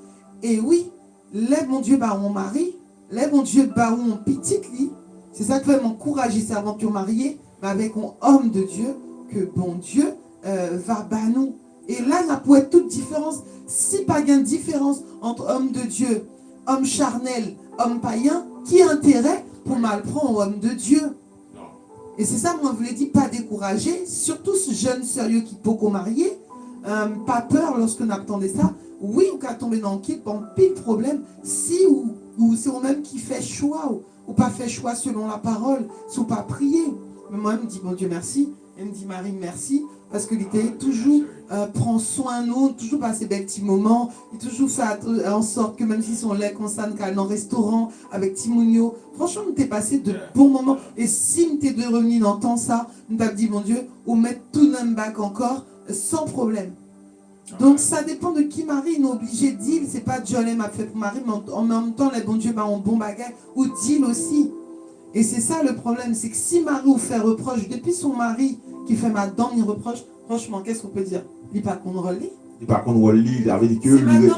Et oui, lève mon Dieu, bah, mon mari. Lève mon Dieu, bah, mon petit lit. C'est ça qui fait m'encourager cette aventure mariée. Mais avec un homme de Dieu, que bon Dieu va bah nous. Et là, il peut être toute différence. Si pas de différence entre homme de Dieu, homme charnel, homme païen, qui a intérêt pour mal prendre homme de Dieu? Et c'est ça, moi, je vous l'ai dit, pas décourager. Surtout ce jeune sérieux qui peut qu'on marier. Pas peur lorsqu'on attendait ça. Oui, ou qu'à tomber dans le kit, bon, pile problème. Si ou c'est vous-même qui fait choix ou pas fait choix selon la parole, si ou pas prier. Mais moi, je me dis, bon Dieu, merci. Elle me dit, Marie, merci. Parce qu'il était toujours prend soin de nous, toujours passer des petits moments, il toujours fait en sorte que même si son lait concerne qu'à un restaurant avec Timounio, franchement, nous t'es passé de bons moments. Et si nous t'es de revenir dans temps ça, nous t'as dit, mon Dieu, ou mettre tout notre bac encore, sans problème. Donc ça dépend de qui Marie, nous obligé de dire, c'est pas John m'a fait pour Marie, mais en même temps, les bons dieux, bah, on bon bagage, ou deal aussi. Et c'est ça le problème, c'est que si Marie vous fait reproche, depuis son mari qui fait madame, il reproche, franchement, qu'est-ce qu'on peut dire? Il pas qu'on relit.
Il pas qu'on relit, il avait dit que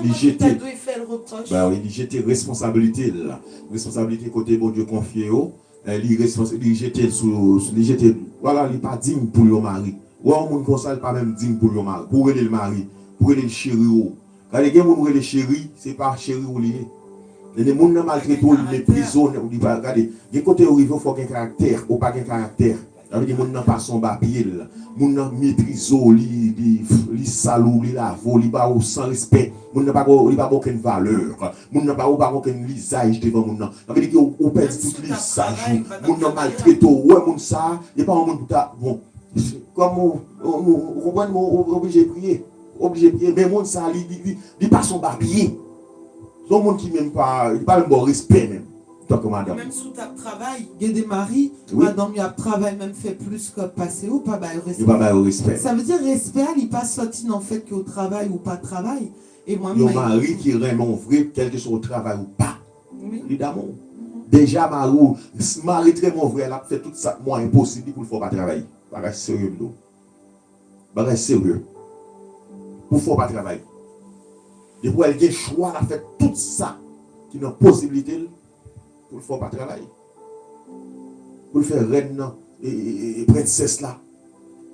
il jetait. Fait le reproche.
Bah oui, il jetait responsabilité là. Responsabilité côté bon Dieu confié au. Il jetait voilà, il n'est pas digne pour le mari. Ou un monde comme ça, il n'est pas même digne pour le mari. Pour aider le mari, pour aider le chéri. Quand les gens ont le chéri, ce n'est pas chéri ou lié. Les gens ont maltraité, ils les prisonniers. Regardez, il y a côté où il faut qu'il y ait un caractère ou pas un caractère. Ça veut dire que les gens n'ont pas son papier. Les gens n'ont maîtrisé, ils salou, ils lavent, ils sont sans respect. Les gens n'ont pas aucune valeur. Les gens n'ont pas aucun visage devant les gens. Ça veut dire qu'ils perdent tout visage. Les gens n'ont maltraité. Ouais, les gens ça, il n'y a pas un monde qui a. Bon, comme on est obligé de prier. Obligé de prier. Mais les gens ça, ils n'ont pas son papier. C'est un monde qui n'a pas le bon respect même.
Même sous ta travail, il y a des maris, oui. Madame, il y a travail même fait plus que passer ou pas respect. Ça veut dire respect, il n'est pas sorti en fait qu'au travail ou pas travail. Et moi,
il y a un mari qui est vraiment vrai, quel que soit au travail ou pas. Oui. Évidemment. Déjà, mari très mon vrai, elle a fait tout ça, moi impossible pour ne pas travailler. Pas sérieux, non. Pas sérieux. Pour ne pas travailler. Et pour elle, il y a choix, elle a fait tout ça qui n'a possibilité. Pour le faire pas travailler. Pour le faire reine et princesse là.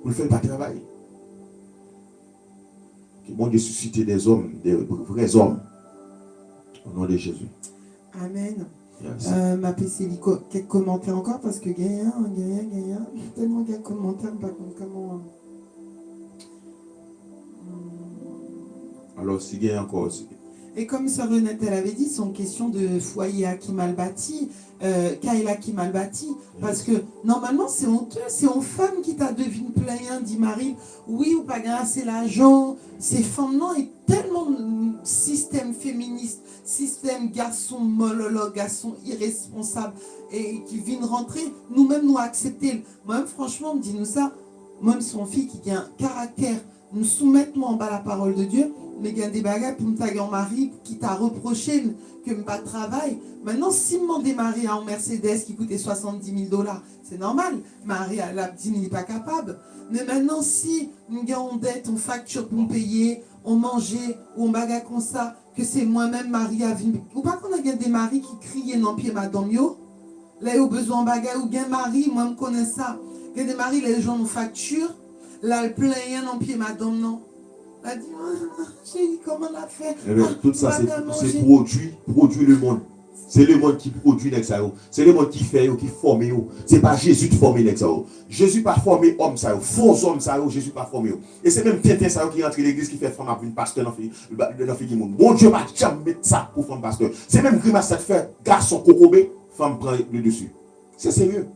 Pour le faire pas travailler. Que mon Dieu suscite des hommes, des vrais hommes. Au nom de Jésus.
Amen. Yes. Ma PC quelques commentaires encore parce que gagnant. Tellement de commentaires, par contre, comment.
Alors, si gagne encore.
Et comme Sœur Renette, elle avait dit, c'est une question de foyer qui mal bâti, Kaila qui mal bâti. Parce que normalement, c'est honteux, c'est une femme qui t'a deviné plein, dit Marie. Oui, ou pas c'est l'argent. Ces femmes, non, et tellement système féministe, système garçon monologue, garçon irresponsable, et qui viennent rentrer, nous-mêmes nous accepter. Moi-même, franchement, me dit nous ça, moi-même, son fille qui a un caractère, nous soumettons en bas la parole de Dieu. Mais il y a des bagages pour me taguer en mari qui t'a reproché que je pas de travail. Maintenant, si je des maris à un Mercedes qui coûtait $70 000, c'est normal. Marie à la petite, il n'est pas capable. Mais maintenant, si nous avons dette, on facture pour me payer, on mangeait, ou on bagage comme ça, que c'est moi-même Marie à venir. Ou pas qu'on a des maris qui crient dans le pied, madame yo. Là, il y a besoin de bagage, ou bien Marie, moi, je connais ça. Il y a des maris, les gens nous facturent. Là, le plein dans le pied, madame non. Elle dit, chérie, comment on a fait?
Eh bien, tout ça,
Pas de
c'est
manger.
produit le monde. C'est le monde qui produit les ça. C'est le monde qui fait, qui forme. C'est pas Jésus qui forme les ça. Jésus pas formé homme ça. Faux homme ça. Jésus pas formé. Et c'est même Tintin ça qui rentre l'église qui fait femme avec une pasteur dans le fille monde. Bon Dieu pas jamais mettre ça pour femme pasteur. C'est même grimace ça fait garçon cocobé, femme prend le dessus. C'est sérieux.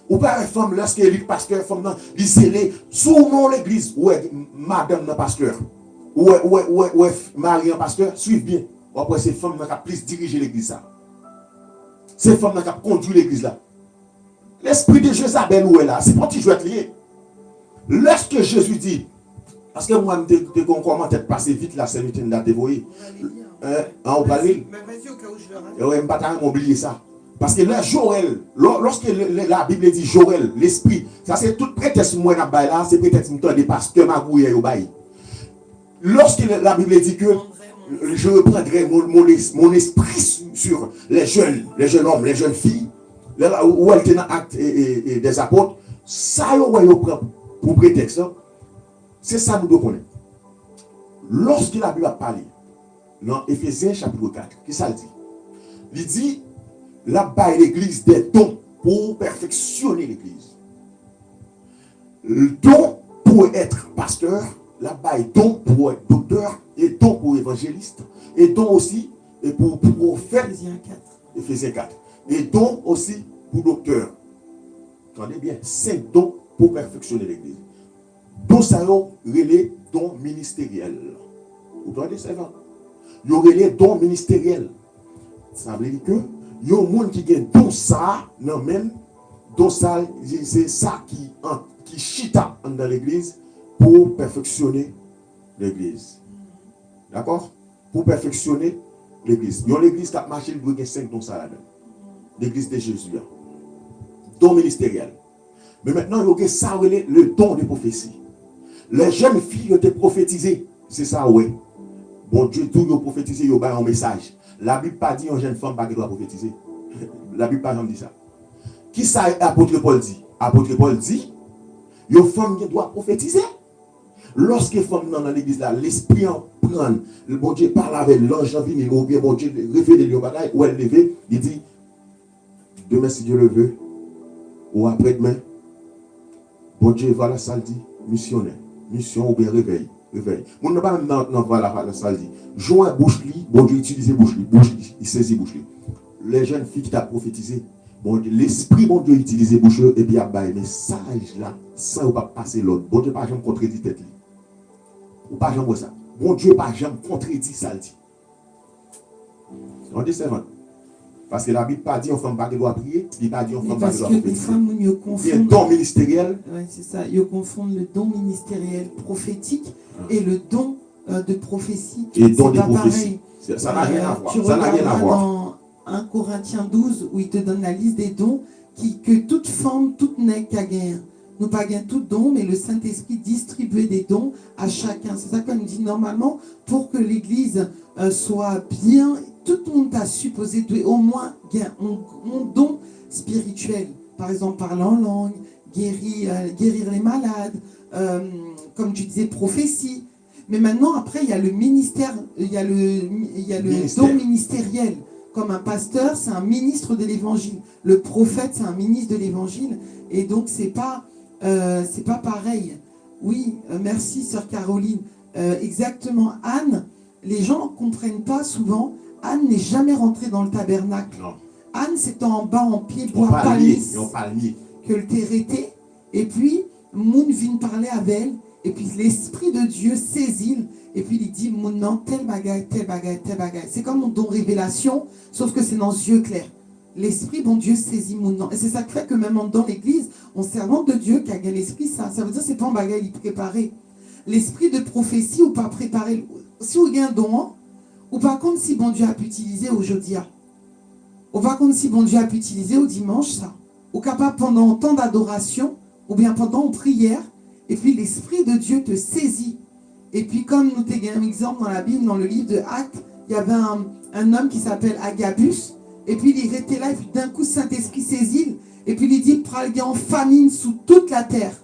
Ou pas une femme lorsqu'elle est pasteur, femme dans l'isélé sous mon l'église. Ouais, madame le pasteur. Ouais, Marie en pasteur, suivez bien. Après ces femmes qui ont plus dirigé l'église ça. Ces femmes qui ont conduit l'église là. L'esprit de Jézabel où est là, c'est pour qui je vais être lié. Lorsque Jésus dit, parce que moi, je comment peut-être passer vite la Sainte là, dévoyé. On va lire.
Mais vas-y au cas où je le rate.
Je ne vais pas oublier ça. Parce que là, Joël, lorsque la Bible dit Joël, l'esprit, ça c'est tout prétexte moi là, c'est prétexte des pasteurs magouillés au bail. Lorsque la Bible dit que je reprendrai mon esprit sur les jeunes hommes, les jeunes filles, là où elle était dans l'acte et des apôtres, ça y prend pour prétexte. C'est ça nous devons connaître. Lorsque la Bible a parlé, dans Éphésiens chapitre 4, qu'est-ce que ça dit? Il dit, là-bas l'église des dons pour perfectionner l'église. Le don pour être pasteur, là-bas est don pour être docteur, et don pour évangéliste, et don aussi et pour faire Éphésiens 4. Et don aussi pour docteur. Attendez bien, 5 dons pour perfectionner l'église. Dons ça relais dons ministériels. Vous entendez ça? Il y aurait les dons ministériels. Ça veut dire que il y a un monde qui a don ça, non même, don ça, c'est ça qui chita dans l'église pour perfectionner l'église. D'accord? Pour perfectionner l'église. Il y a l'église qui a marché, il y a 5 dons ça là-dedans. L'église de Jésus. Don ministériel. Mais maintenant, il y a ça, le don de prophétie. Les jeunes filles ont été prophétisées. C'est ça, oui. Bon Dieu, tout le prophétisé, il y a un message. La Bible pas dit une jeune femme qui doit prophétiser. La Bible pas dit ça. Qui ça, apôtre Paul dit? Apôtre Paul dit, une femme qui doit prophétiser. Lorsque une femme dans l'église là, l'esprit en prend, le bon Dieu parle avec l'ange en vini, ou bien bon Dieu révèle les bagailles, ou elle lève, il dit, demain si Dieu le veut, ou après-demain, bon Dieu va la salle dit, missionnaire, mission ou bien réveil. On n'a pas dans la salle dit, joint bouche li, bon Dieu utilise bouche li, il saisit bouche li. Les jeunes filles qui t'a prophétisé, bon Dieu, l'esprit bon Dieu utilise bouche et puis il y a un message là, ça ou pas passer l'autre. Bon Dieu pas jamais contredit tête li. Ou pas jamais ça. Bon Dieu pas jamais contredit ça dit. On dit c'est vrai. Parce que la Bible pas dit on femme pas doit prier, il pas dit on femme pas doit prophétiser.
Parce que des femmes ils confondent.
Il y a un don ministériel.
Oui, c'est ça. Ils confondent le don ministériel prophétique et le don de prophétie.
Et don de prophétie. Ça n'a rien à voir.
Tu
Ça n'a rien à voir.
dans 1 Corinthiens 12 où il te donne la liste des dons que toute femme, toute nègre a gagné. Nous pas gagné tout don, mais le Saint-Esprit distribuait des dons à chacun. C'est ça qu'on nous dit normalement pour que l'Église soit bien. Tout le monde a supposé au moins gagner un don spirituel. Par exemple, parler en langue, guérir les malades, comme tu disais, prophétie. Mais maintenant, après, il y a le ministère, il y a le don ministériel. Comme un pasteur, c'est un ministre de l'évangile. Le prophète, c'est un ministre de l'évangile. Et donc, c'est pas pareil. Oui, merci, sœur Caroline. Exactement, Anne, les gens ne comprennent pas souvent. Anne n'est jamais rentrée dans le tabernacle.
Non.
Anne, c'était en bas, en pied, bois palmis, que le terreté. Et puis, Moun vient parler avec elle. Et puis, l'Esprit de Dieu saisit. Et puis, il dit, Moun, non, tel bagaille, tel bagaille, tel bagaille. C'est comme mon don révélation, sauf que c'est dans les yeux clairs. L'Esprit, bon Dieu, saisit Moun, non. Et c'est ça qui fait que même dans l'Église, on servant de Dieu qui a gagné l'Esprit, ça veut dire que c'est pas un bagaille, il préparé. L'Esprit de prophétie ou pas préparé. Si vous avez un don, ou par contre, si bon Dieu a pu utiliser aujourd'hui, ou par contre, si bon Dieu a pu utiliser au dimanche, ça, ou capable pendant un temps d'adoration, ou bien pendant une prière, et puis l'Esprit de Dieu te saisit. Et puis comme nous t'avons un exemple dans la Bible, dans le livre de Actes, il y avait un homme qui s'appelle Agabus, et puis il était là, et puis d'un coup, Saint-Esprit saisit, et puis il dit, pral en famine sous toute la terre.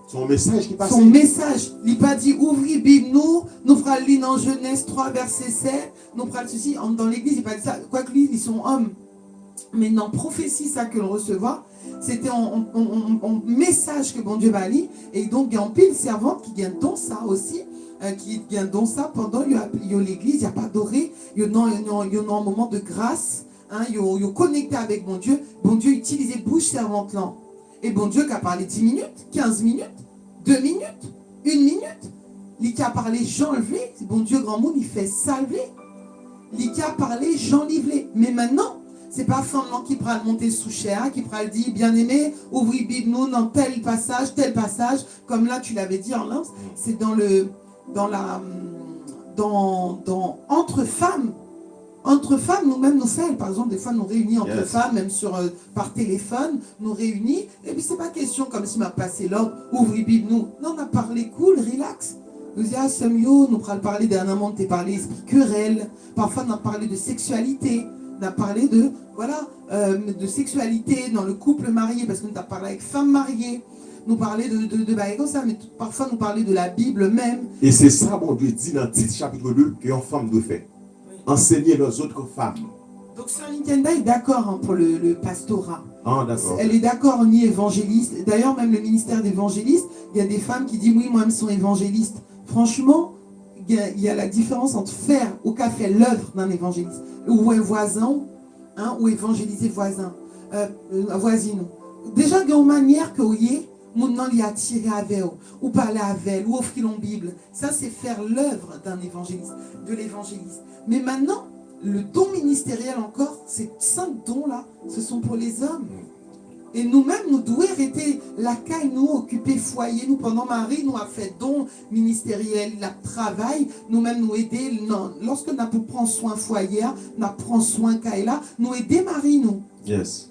Son message qui passe.
Son message, il n'a pas dit ouvrir Bible, nous ferons le lire dans Genèse 3, verset 7, nous ferons ceci. Dans l'église, il n'a pas dit ça, quoique lui, ils sont hommes. Mais dans prophétie, ça que le recevoir, c'était en message que bon Dieu va lire. Et donc, il y a un pile servante qui gagne dans ça aussi. Qui gagne dans ça pendant il y a l'église, il n'y a pas adoré, il y a un moment de grâce, il y a connecté avec bon Dieu utilisait bouche servante là. Et bon Dieu qui a parlé 10 minutes, 15 minutes, 2 minutes, 1 minute. Il qui a parlé Jean levé, bon Dieu grand monde, il fait salver. Il qui a parlé Jean livré. Mais maintenant, c'est pas seulement qui prend monter sous chair, qui prend le dire, bien aimé, ouvrez Bible nous dans tel passage, comme là tu l'avais dit en lance, c'est entre femmes. Entre femmes, nous-mêmes nous faisons, par exemple, des fois nous réunis entre femmes, même par téléphone, nous réunis, et puis c'est pas question comme si m'a passé l'ordre, ouvrez Bible nous. Non, on a parlé cool, relax. Nous disons, ah, Samuel, nous allons parler d'un amant, tu parlé esprit querelle. Parfois, on a parlé de sexualité. On a parlé de sexualité dans le couple marié, parce qu'on a parlé avec femmes mariées. Nous parler de comme ça, mais parfois nous parler de la Bible même.
Et c'est ça, bon Dieu dit dans Tite chapitre 2, qu'une femme doit faire. Enseigner les autres femmes.
Donc Sœur Nikenda est d'accord pour le pastorat.
Ah, d'accord.
Elle est d'accord, ni évangéliste. D'ailleurs, même le ministère d'évangéliste, il y a des femmes qui disent, oui, moi-même, sont évangélistes. Franchement, il y a la différence entre faire ou qu'a fait l'œuvre d'un évangéliste, ou un voisin, ou évangéliser voisin, voisine. Déjà, il y a une manière que vous voyez, maintenant, il y a tiré avec eux, ou parler avec elle, ou offrir une Bible. Ça, c'est faire l'œuvre d'un évangéliste, de l'évangéliste. Mais maintenant, le don ministériel encore, ces 5 dons-là, ce sont pour les hommes. Et nous-mêmes, nous devons arrêter la caille, nous, occuper foyer. Nous, pendant Marie, nous a fait don ministériel, la travail. Nous-mêmes, nous aider. Lorsque nous prenons soin foyer, nous prenons soin caille là, nous aider Marie, nous.
Yes.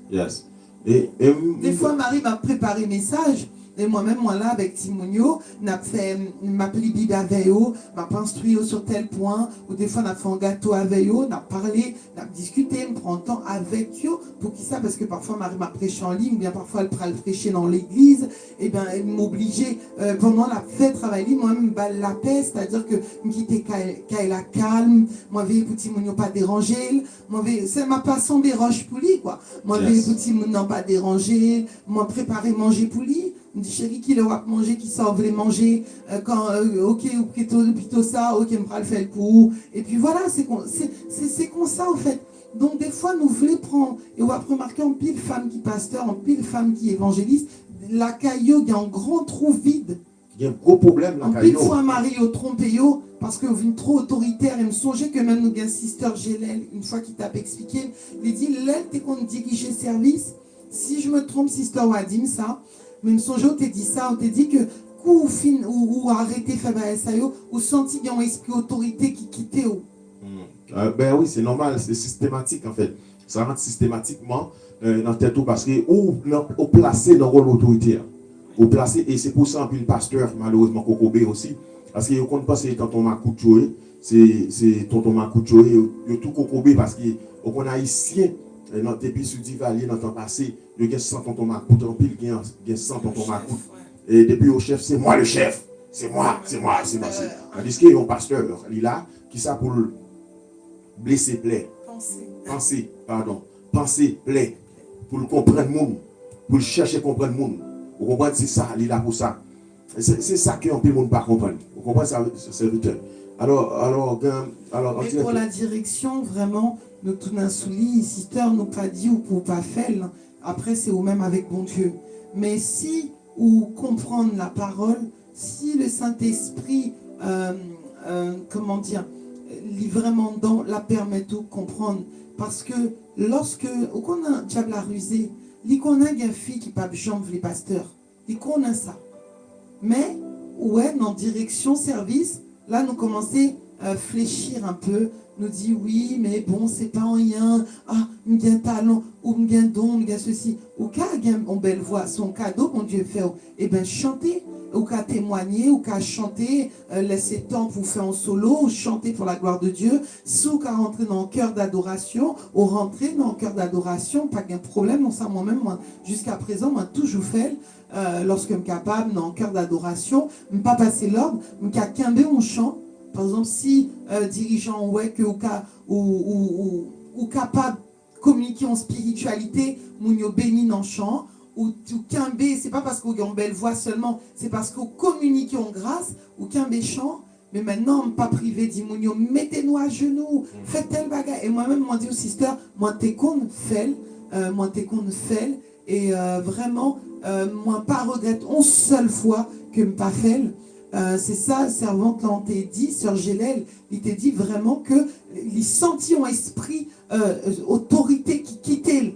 Des fois, Marie m'a préparé message. Et moi-même, moi là, avec Timonio, m'a pris Bible avec eux, m'a instruit sur tel point, ou des fois, on a fait un gâteau avec eux, on a parlé, on a discuté, on prend le temps avec eux, pour qui ça, parce que parfois, Marie m'a prêché en ligne, ou bien parfois, elle prend le prêcher dans l'église, et bien, elle m'obligeait, pendant la fête, travailler, moi-même, la paix, c'est-à-dire que, je quittais qu'elle la calme, moi, veille pour Timonio pas déranger, moi, c'est ma passion des roches pour lui, quoi. Moi, veille pour Timonio pas déranger, moi, préparer manger pour lui. Me dit chérie qui le va manger, qui ça voulait manger, ok, ou plutôt ça, ok, me le faire pour. Et puis voilà, c'est comme ça, au fait. Donc des fois, nous voulons prendre, et on va remarquer en pile femme qui pasteur, en pile femme qui évangéliste, la caillou, il y a un grand trou vide.
Il y a un gros problème, la
caillou. En pile fois, Marie au trompé, parce que vous venez trop autoritaire, et me songez que même nous, un sister Gélèle, une fois qu'il t'a expliqué, il dit, l'aile, t'es qu'on dirige service, si je me trompe, sister Wadim, ça, même son jour, t'es dit ça, on t'a dit que coup fin ou arrêter faire ça ou senti qu'il y a un esprit autorité qui quittait.
Ben oui, c'est normal, c'est systématique en fait. Ça rentre systématiquement dans la tête parce que ou placé dans le rôle d'autorité. Ou placé, et c'est pour ça un peu le pasteur, malheureusement, Kokobé aussi. Parce que quand on pense que tonton Makouchoé, c'est tonton Makouchoé, il y a tout Kokobé parce qu'on a haïtien. Dans tes pays sud-divaliers, dans le temps passé, il y a 100 tonton Macoute, en pile, il y a 100 tonton Macoute. Et depuis au chef, c'est moi le chef. C'est moi. Tandis qu'il y a un pasteur, il est là, qui ça pour blesser plaie. Penser plaie. Pour le comprendre le monde. Pour le chercher à comprendre le monde. Vous comprenez, c'est ça, il est là pour ça. C'est ça que un peu le monde ne pas comprendre. Vous comprenez ça, serviteur. Alors,
et pour la direction, vraiment, nous tout d'un souli, sister, nous pas dit ou pour pas faire. Après, c'est au même avec bon Dieu. Mais si ou comprendre la parole, si le Saint-Esprit, comment dire, lit vraiment dans la permet de comprendre. Parce que lorsque, au qu'on a un diable à ruser, il qu'on a une fille qui pas jambe les pasteurs, il qu'on a ça. Mais ouais, dans direction service. Là, nous commençons fléchir un peu, nous dit oui, mais bon, c'est pas rien, ah, m'gain talent, ou m'gain don, m'gain ceci, ou qu'à on belle voix, son cadeau, mon Dieu fait, eh bien, chanter, ou qu'à témoigner, ou qu'à chanter, laisser temps pour faire en solo, ou chanter pour la gloire de Dieu, sous qu'à rentrer dans le cœur d'adoration, ou rentrer dans le cœur d'adoration, pas qu'un problème, non, ça, moi-même, moi, jusqu'à présent, moi, toujours fait, lorsque je suis capable, dans le cœur d'adoration, je ne pas passer l'ordre, je qu'à quimber on chant. Par exemple, si dirigeant ouais que ou capable de communiquer en spiritualité, mounio béni dans chant, ou tout quimber, c'est pas parce qu'on a une belle voix seulement, c'est parce qu'on communique en grâce, ou quimber chant. Mais maintenant, pas privé, dit mounio, mettez-nous à genoux, faites tel bagage. Et moi-même, moi dis aux sister, moi t'es qu'on fait, et vraiment, moi pas regrette une seule fois que me pas fait. C'est ça, servante, quand t'a dit, sœur Gélèle, il t'a dit vraiment que il sentit en esprit autorité qui t'est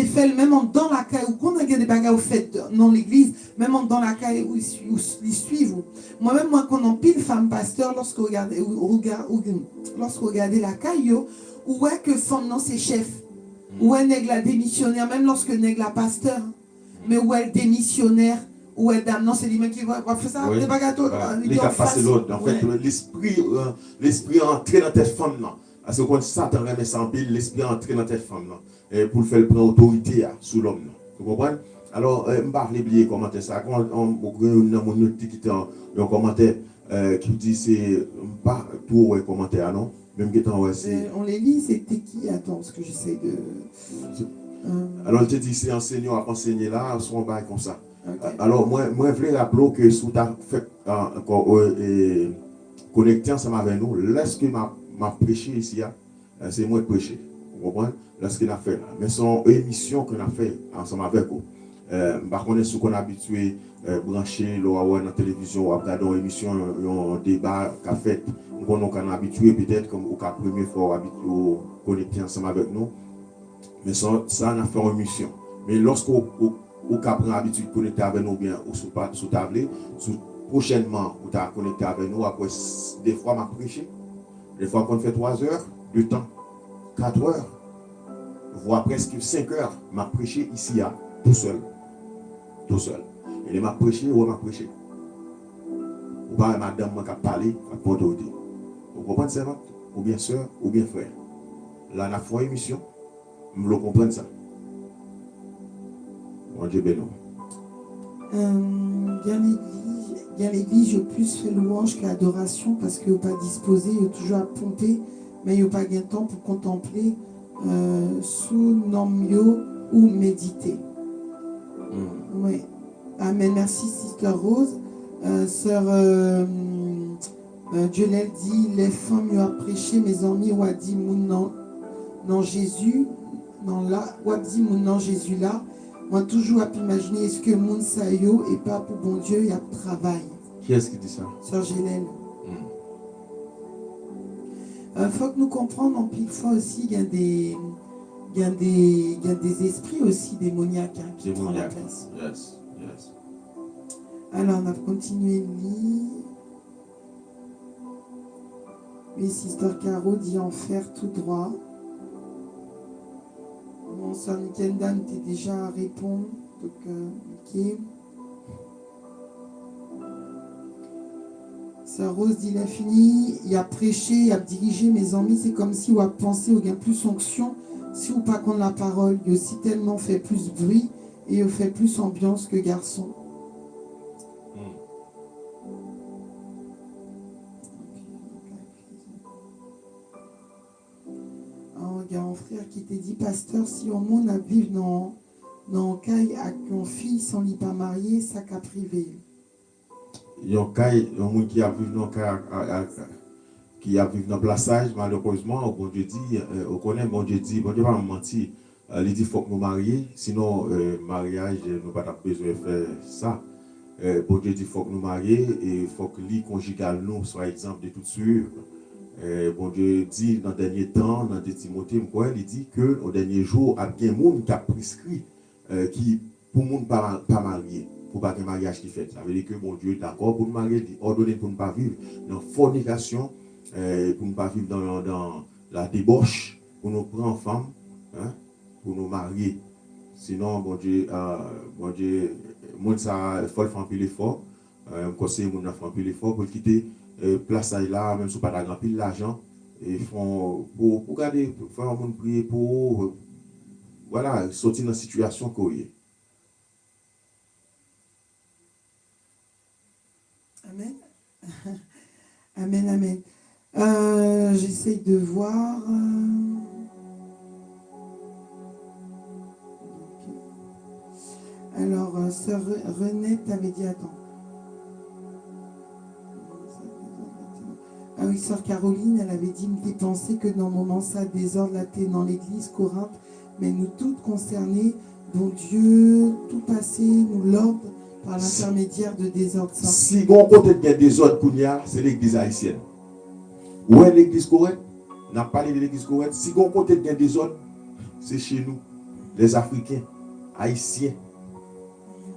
fait, même dans la caille, ou qu'on a des bagages au fait dans l'église, même dans la caille où ils suivent. Moi-même, moi, quand on pile femme pasteur, lorsque vous regardez la caille, ou ouais que femme non c'est chef, ou elle n'est la démissionnaire, même lorsque n'est la pasteur, mais où elle démissionnaire. Ouais, dame, non, c'est lui-même qui va faire ça.
Oui.
Des bagatons.
Il a passé l'autre. En fait, l'esprit entré dans cette femme là. Parce que quand Satan remet ça en pile, l'esprit entré dans cette femme là. Pour le faire prendre autorité sous l'homme. Vous comprenez? Alors, je ne vais pas oublier commenter ça. Quand on a mon outil qui était en commentaire qui dit c'est pas tout commentaire, non? Même qui est en
on les lit, c'était qui? Attends, parce que j'essaie de.
Alors, il te dit c'est enseignant à enseigner là, soit on va comme ça.
Okay.
Alors, moi, je voulais rappeler que sous ta fait connecté ensemble avec nous, lorsque m'a prêché ici, c'est moi qui prêché. Vous comprenez? Lorsque qu'on a fait. Mais c'est une émission qu'on a fait ensemble avec vous. Par contre, ce qu'on a habitué brancher dans la télévision, ou regarder une émission, un débat qu'a fait, on a habitué peut-être comme au cas première fois habitué connecter ensemble avec nous. Mais ça, on a fait une émission. Mais lorsqu'on ou qui prend l'habitude de connecter avec nous bien ou sous table, prochainement, vous avez connecté avec nous, après, des fois, m'a prêché. Des fois, qu'on fait 3 heures de temps, 4 heures, voire presque 5 heures, m'a prêché ici, tout seul. Tout seul. Et il m'a prêché ou m'a prêché. Ou pas madame qui a parlé, à porte autorité. Vous comprenez ça, ou bien soeur, ou bien frère. Là, on a fait une émission, vous le comprenez ça. Mon Dieu béni.
Bien l'église, je plus fait louange qu'adoration parce que pas disposé, il toujours à pomper, mais il n'y a pas de temps pour contempler sous nomio ou méditer. Oui. Amen. Merci, Sister Rose. Sœur Diolel dit les femmes lui a prêché, mes amis, ou a dit mon non Jésus, non là, ou a dit mon non Jésus là. Moi, toujours à imaginer, est-ce que mon sayo et pas pour bon Dieu, il y a travail.
Qui est-ce qui dit ça?
Sœur Gélèle. Faut que nous comprenions, en pile fois aussi, il y a des esprits aussi démoniaques qui prennent la place.
Yes, yes.
Alors, on a continué de lire. Oui, Sister Caro dit en faire tout droit. Mon soeur Nikenda t'est déjà à répondre. Donc, ok. Sœur Rose dit il a fini, il a prêché, il a dirigé mes amis. C'est comme si on a pensé, on a plus onction. Si ou pas contre la parole, il a aussi tellement fait plus bruit et il fait plus ambiance que garçon. Il y a un frère qui t'a dit, pasteur, si on monde à vivre dans un caille avec une fille sans lui pas marié, ça qu'a privé.
Il y a un caille, un monde qui a vécu dans qui a vécu dans le plaçage, malheureusement, bon Dieu dit, on connaît, bon Dieu dit, bon Dieu va me mentir, il dit faut que nous marions, sinon mariage, nous n'avons pas besoin de faire ça. Bon Dieu dit faut que nous marions et il faut que l'île conjugale nous soit exemple de tout sûr. Bon Dieu dit dans le dernier temps, dans Timothée, il dit que au dernier jour, il y a bien des gens qui a prescrit qui pour ne pas marier, pour pas qu'un mariage qui fait. Ça veut dire que bon Dieu est d'accord pour nous marier, il ordonne pour ne pas vivre dans fornication
pour ne pas vivre dans la débauche, pour nous prendre en femme, hein, pour nous marier. Sinon, bon Dieu, monde ça, il faut le faire un peu l'effort. Conseiller mon enfant un peu l'effort pour quitter place là, même si pas de grand pile l'argent, et font pour garder, pour faire un monde prier pour voilà, sortir dans la situation qu'on est.
Amen. Amen, amen. J'essaye de voir. Alors, sœur Renette t'avait dit, attends. Ah oui, sœur Caroline, elle avait dit, t'es pensé que dans le moment ça désordre là, t'es dans l'église Corinthe, mais nous toutes concernées, dont Dieu, tout passé, nous l'ordre par l'intermédiaire de désordre.
Si on côté de désordre qu'on y a, c'est l'église haïtienne. Où est l'église Corinthe? On n'a pas parlé de l'église Corinthe. Si on côté de désordre, c'est chez nous, les Africains, Haïtiens.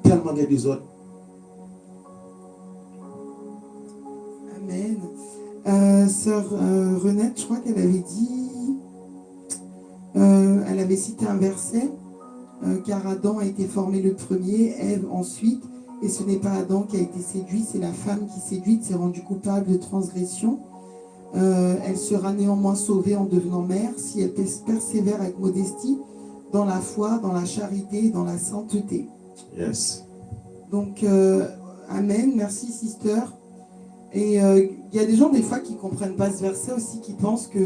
Tellement de désordre.
Amen. Sœur Renette, je crois qu'elle avait dit, elle avait cité un verset, car Adam a été formé le premier, Ève ensuite, et ce n'est pas Adam qui a été séduit, c'est la femme qui séduite s'est rendue coupable de transgression. Elle sera néanmoins sauvée en devenant mère si elle persévère avec modestie dans la foi, dans la charité, dans la sainteté.
Yes.
Donc, amen, merci sister. Et il y a des gens des fois qui ne comprennent pas ce verset aussi, qui pensent que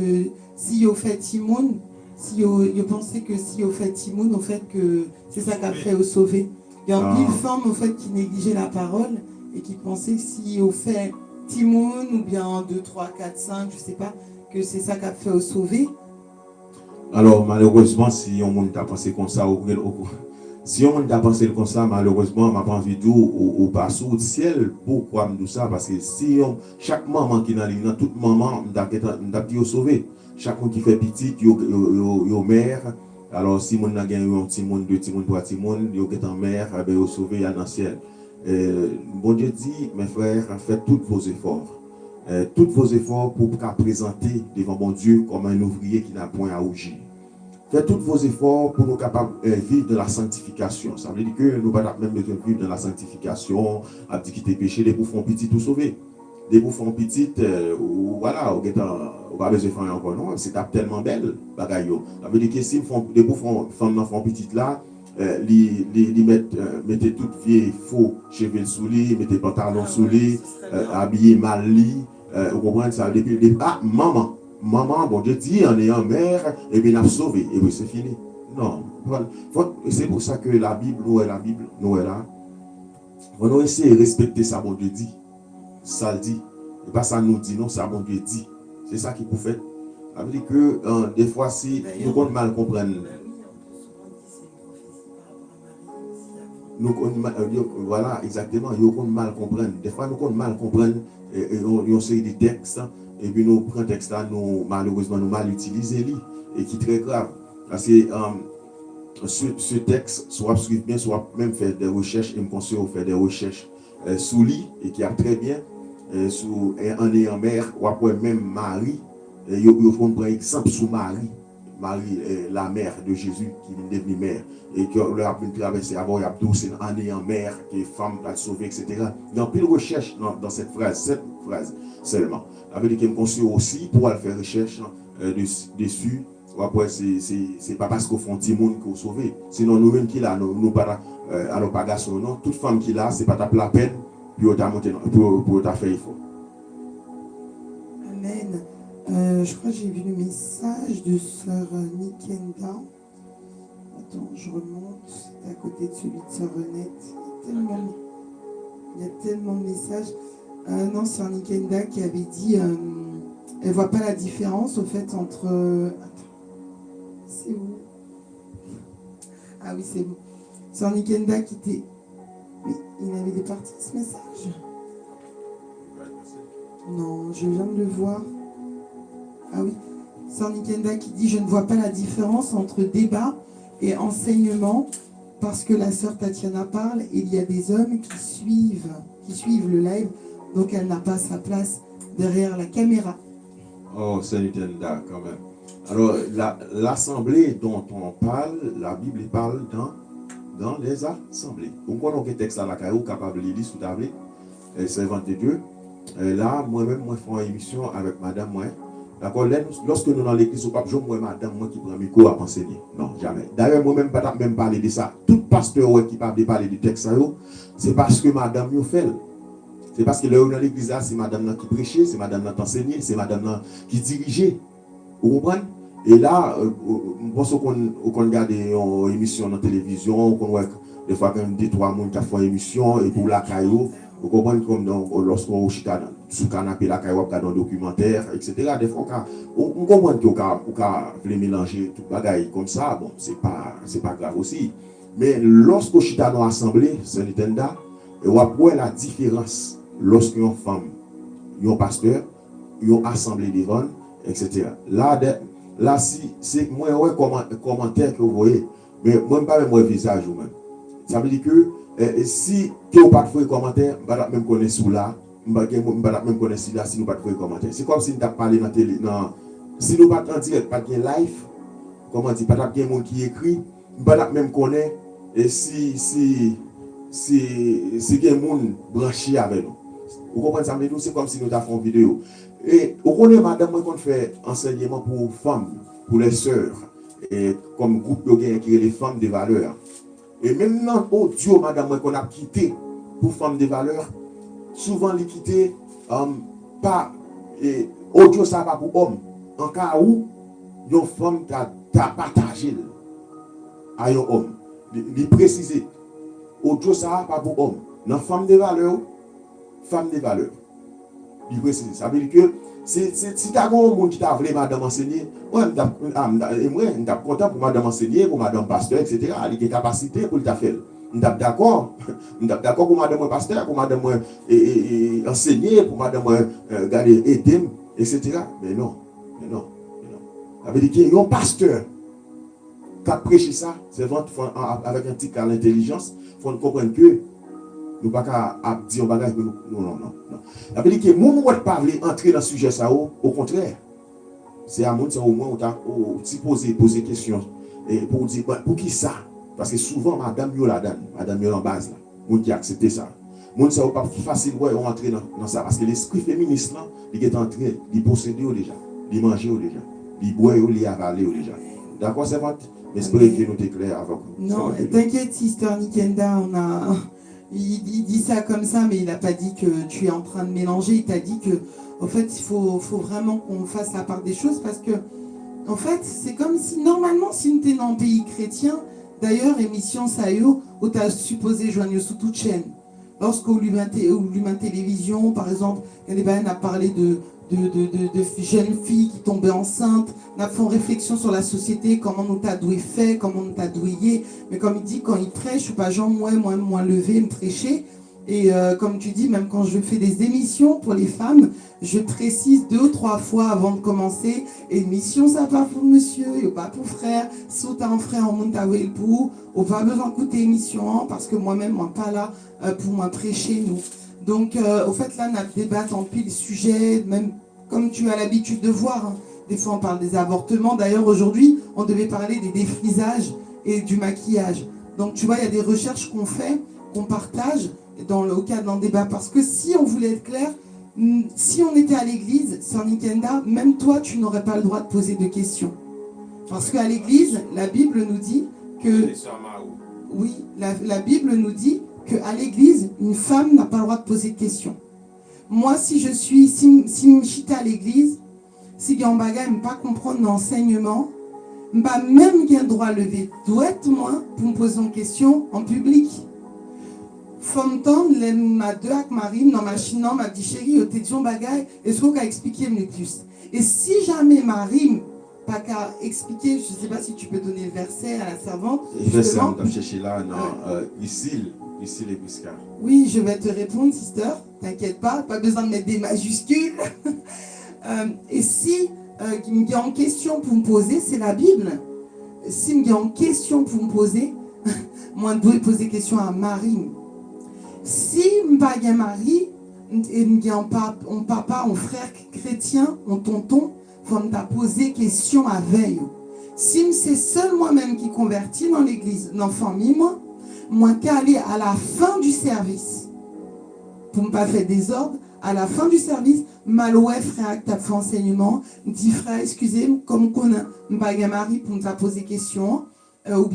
si au fait Timoun, si ils pensaient que si au fait Timoun, au fait que c'est ça qu'a fait au sauver. Il y a une femme au fait qui négligeait la parole et qui pensait que si au fait Timoun ou bien 2, 3, 4, 5, je ne sais pas, que c'est ça qu'a fait au sauver.
Alors malheureusement, si on monde a pensé comme ça, si on a pensé comme ça, malheureusement, on n'a pas envie de au passe au ciel. Pourquoi me dit ça? Parce que si chaque maman qui est dans l'île, toute maman, on a dit sauver. Chaque monde qui fait petit, yo mère. Alors si on a gagné un petit monde, 2 petits monde, 3 petits monde, yo est en mère, yo sauvé dans le ciel. Bon Dieu dit, mes frères, faites tous vos efforts. Tous vos efforts pour présenter devant mon Dieu comme un ouvrier qui n'a point à rougir. Faites tous vos efforts pour nous capables de vivre de la sanctification. Ça veut dire que nous n'avons pas même besoin de vivre de la sanctification, à quitter péché, des bouffons petits tout sauver. Des bouffons petits, voilà, on n'a pas besoin de faire encore, non, c'est tellement belle, bagayo. Ça veut dire que si des bouffons petites là, mettez toutes vieilles faux cheveux sous lui, mettez pantalons sous lui, habillez mal lui, vous comprenez ça, depuis maman, bon Dieu dit en ayant mère, et bien l'a sauvé, et puis c'est fini. Non, c'est pour ça que la Bible, nous est là. On doit essayer de respecter ça, bon Dieu dit. Ça le dit. Et pas ça nous dit, non, ça bon Dieu dit. C'est ça qui peut faire. Ça veut dire que des fois, si nous comptons mal comprendre. Voilà, exactement, nous comptons mal comprendre. Des fois, nous comptons mal comprendre, on sait des textes, et puis nous prenons texte là, nous malheureusement nous mal utilisés, et qui est très grave. Parce que ce texte, soit suivre bien, soit même faire des recherches, et me conseille de faire des recherches sous lui, et qui a très bien, en ayant mère, ou après même Marie, il faut prendre exemple sous Marie, la mère de Jésus qui vient devenir mère, et qui a pu traverser avant, il y a douce en ayant mère, qui est femme, qui a sauvé, etc. Il y a plus de recherche dans cette phrase seulement. Ça veut dire qu'il me conseille aussi pour aller faire recherche dessus. Après, c'est pas parce qu'on fait un petit monde qu'on sauvé. Sinon, nous-mêmes qui là, nous pas alors pas garçon, non. Toute femme qui là, c'est pas la peine pour ta monter pour ta faire effort.
Amen. Je crois que j'ai vu le message de sœur Nikenda. Attends, je remonte. C'est à côté de celui de sœur Renette. Il y a tellement de messages. Non, sœur Nikenda qui avait dit elle voit pas la différence au fait entre. Attends, c'est où? Ah oui, c'est bon. Sœur Nikenda qui était. Mais il avait départi ce message? Non, je viens de le voir. Ah oui. Sœur Nikenda qui dit je ne vois pas la différence entre débat et enseignement parce que la sœur Tatiana parle et il y a des hommes qui suivent le live, donc elle n'a pas sa place derrière la caméra.
Oh, c'est Nintendo quand même. Alors, l'assemblée dont on parle, la Bible parle dans les assemblées. Vous connaissez le texte à la caillou, capable de lire sous table, c'est 22. Là, moi-même, moi, je fais une émission avec madame, moi. D'accord, lorsque nous dans l'église, pas moi, madame, moi qui prend le micro à enseigner. Non, jamais. D'ailleurs, moi-même, je ne peux même parler de ça. Tout pasteur qui parle de parler du texte, c'est parce que madame, nous fait. C'est parce que là, dans l'église, c'est madame qui prêchait, c'est madame qui enseignait, c'est madame qui dirigeait. Vous comprenez? Et là, je pense qu'on regarde une émission dans la télévision, qu'on voit des fois quand des trois personnes qui font une émission, et pour la caillou, vous comprenez comme lorsqu'on est sous le canapé, la caillou, on a un documentaire, etc. Des fois, on comprend qu'on peut mélanger tout le bagaille comme ça, bon, c'est pas grave aussi. Mais lorsqu'on est dans l'assemblée, c'est Nintendo, et on voit la différence lorsqu'il y a une femme, un pasteur, une assemblée devant, etc. Là, si c'est moi, commentaire que vous voyez, mais moi, je ne parle pas de mon visage ou même. Ça veut dire que si tu n'as pas de commentaire, je ne vais pas même connaître sous là, je ne vais pas même connaître si là, si nous n'avons pas de commentaire. C'est comme si nous n'avons pas parlé dans la télé. Si nous n'avons pas en direct, pas de live, comment dire, pas de monde qui écrit, je ne vais pas même connaître si il y a un monde branché avec nous. Vous comprenez ça? C'est comme si nous avons fait une vidéo. Et vous connaissez, madame, moi, qu'on fait enseignement pour femmes, pour les sœurs, et comme groupe qui est les femmes de valeur. Et maintenant, oh Dieu, madame, moi, qu'on a quitté pour femmes de valeur, souvent les quitter, pas, et oh Dieu, ça va pour homme. En cas où, une femme t'a partagé à un homme, lui préciser, oh Dieu, ça va pas pour homme. Dans femme de valeur, il précise. Ça veut dire que si tu as un monde qui t'a voulu madame enseigner, moi, je suis content pour madame enseigner, pour madame pasteur, etc. Il a des capacités pour le faire. Je suis d'accord. Pour madame pasteur, pour madame enseigner, pour madame aider, etc. Mais non. Ça veut dire qu'il y a un pasteur qui a prêché ça, c'est avec un petit cas d'intelligence, il faut comprendre que nous ne pouvons pas dire un bagage, non. Ça veut dire que nous ne pouvons pas entrer dans le sujet, ça, au contraire. C'est à moi, au moins, on poser des questions. Et pour dire, pour qui ça? Parce que souvent, madame, en base, là, on qui accepte ça. Moun ça pas facile ouais on entrer dans ça parce que l'esprit féministe là il est en train de posséder déjà, de manger déjà, de boire ou de avaler déjà. D'accord, c'est vrai. J'espère que nous t'éclairons avant.
Non, t'inquiète, Sister Nikenda, il dit ça comme ça, mais il n'a pas dit que tu es en train de mélanger. Il t'a dit que, en fait, il faut vraiment qu'on fasse la part des choses parce que, en fait, c'est comme si, normalement, si on était dans un pays chrétien, d'ailleurs, émission Sayo, où tu as supposé joindre sous toute chaîne. Lorsqu'au Lumin Télévision, par exemple, Yann a parlé de jeunes filles qui tombaient enceintes, on a fait une réflexion sur la société, comment nous t'a doué fait, comment nous t'a douillé, mais comme il dit, quand il prêche, je suis pas genre moins levé, me prêcher, et comme tu dis, même quand je fais des émissions pour les femmes, je précise 2 ou 3 fois avant de commencer, émission ça pas pour monsieur, et pas pour frère, si t'as un frère en monde t'as le pour, ou pas besoin d'écouter émission, parce que moi-même, moi pas là pour moi prêcher, nous. Donc, au fait, là, on a débattu en pile sujet, même comme tu as l'habitude de voir. Hein. Des fois, on parle des avortements. D'ailleurs, aujourd'hui, on devait parler des défrisages et du maquillage. Donc, tu vois, il y a des recherches qu'on fait, qu'on partage au cadre d'un débat. Parce que si on voulait être clair, si on était à l'église, sans Nikenda, même toi, tu n'aurais pas le droit de poser de questions. Parce qu'à l'église, la Bible nous dit que... Oui, la Bible nous dit qu'à l'église, une femme n'a pas le droit de poser de questions. Moi, si je suis à l'église, si j'ai un bagage, je ne pas comprendre l'enseignement, je n'ai même pas le droit de lever douette, moi, pour me poser une question en public. Femme tendre, ma deux avec Marie, dans ma chine, m'a dit chérie, tu es un bagage, est-ce qu'on peut expliquer le plus? Et si jamais Marie pas qu'à expliquer, je ne sais pas si tu peux donner le verset à la servante.
Verset, on t'a cherché là, ici les Biscards.
Oui, je vais te répondre, sister. T'inquiète pas besoin de mettre des majuscules. Et si il y a une question pour me poser, c'est la Bible. Si il y a une question pour me poser, moi, je dois poser question à Marie. Si je n'ai pas Marie, et il y a un papa, un frère chrétien, un tonton, faut me poser question à veille. Si c'est seul moi-même qui convertis dans l'église, dans la famille, moi qu'à aller à la fin du service, pour ne pas faire désordre, à la fin du service, maloué frère qui t'a fait enseignement, dit frère, excusez-moi, comme qu'on a un mari pour me poser question, ou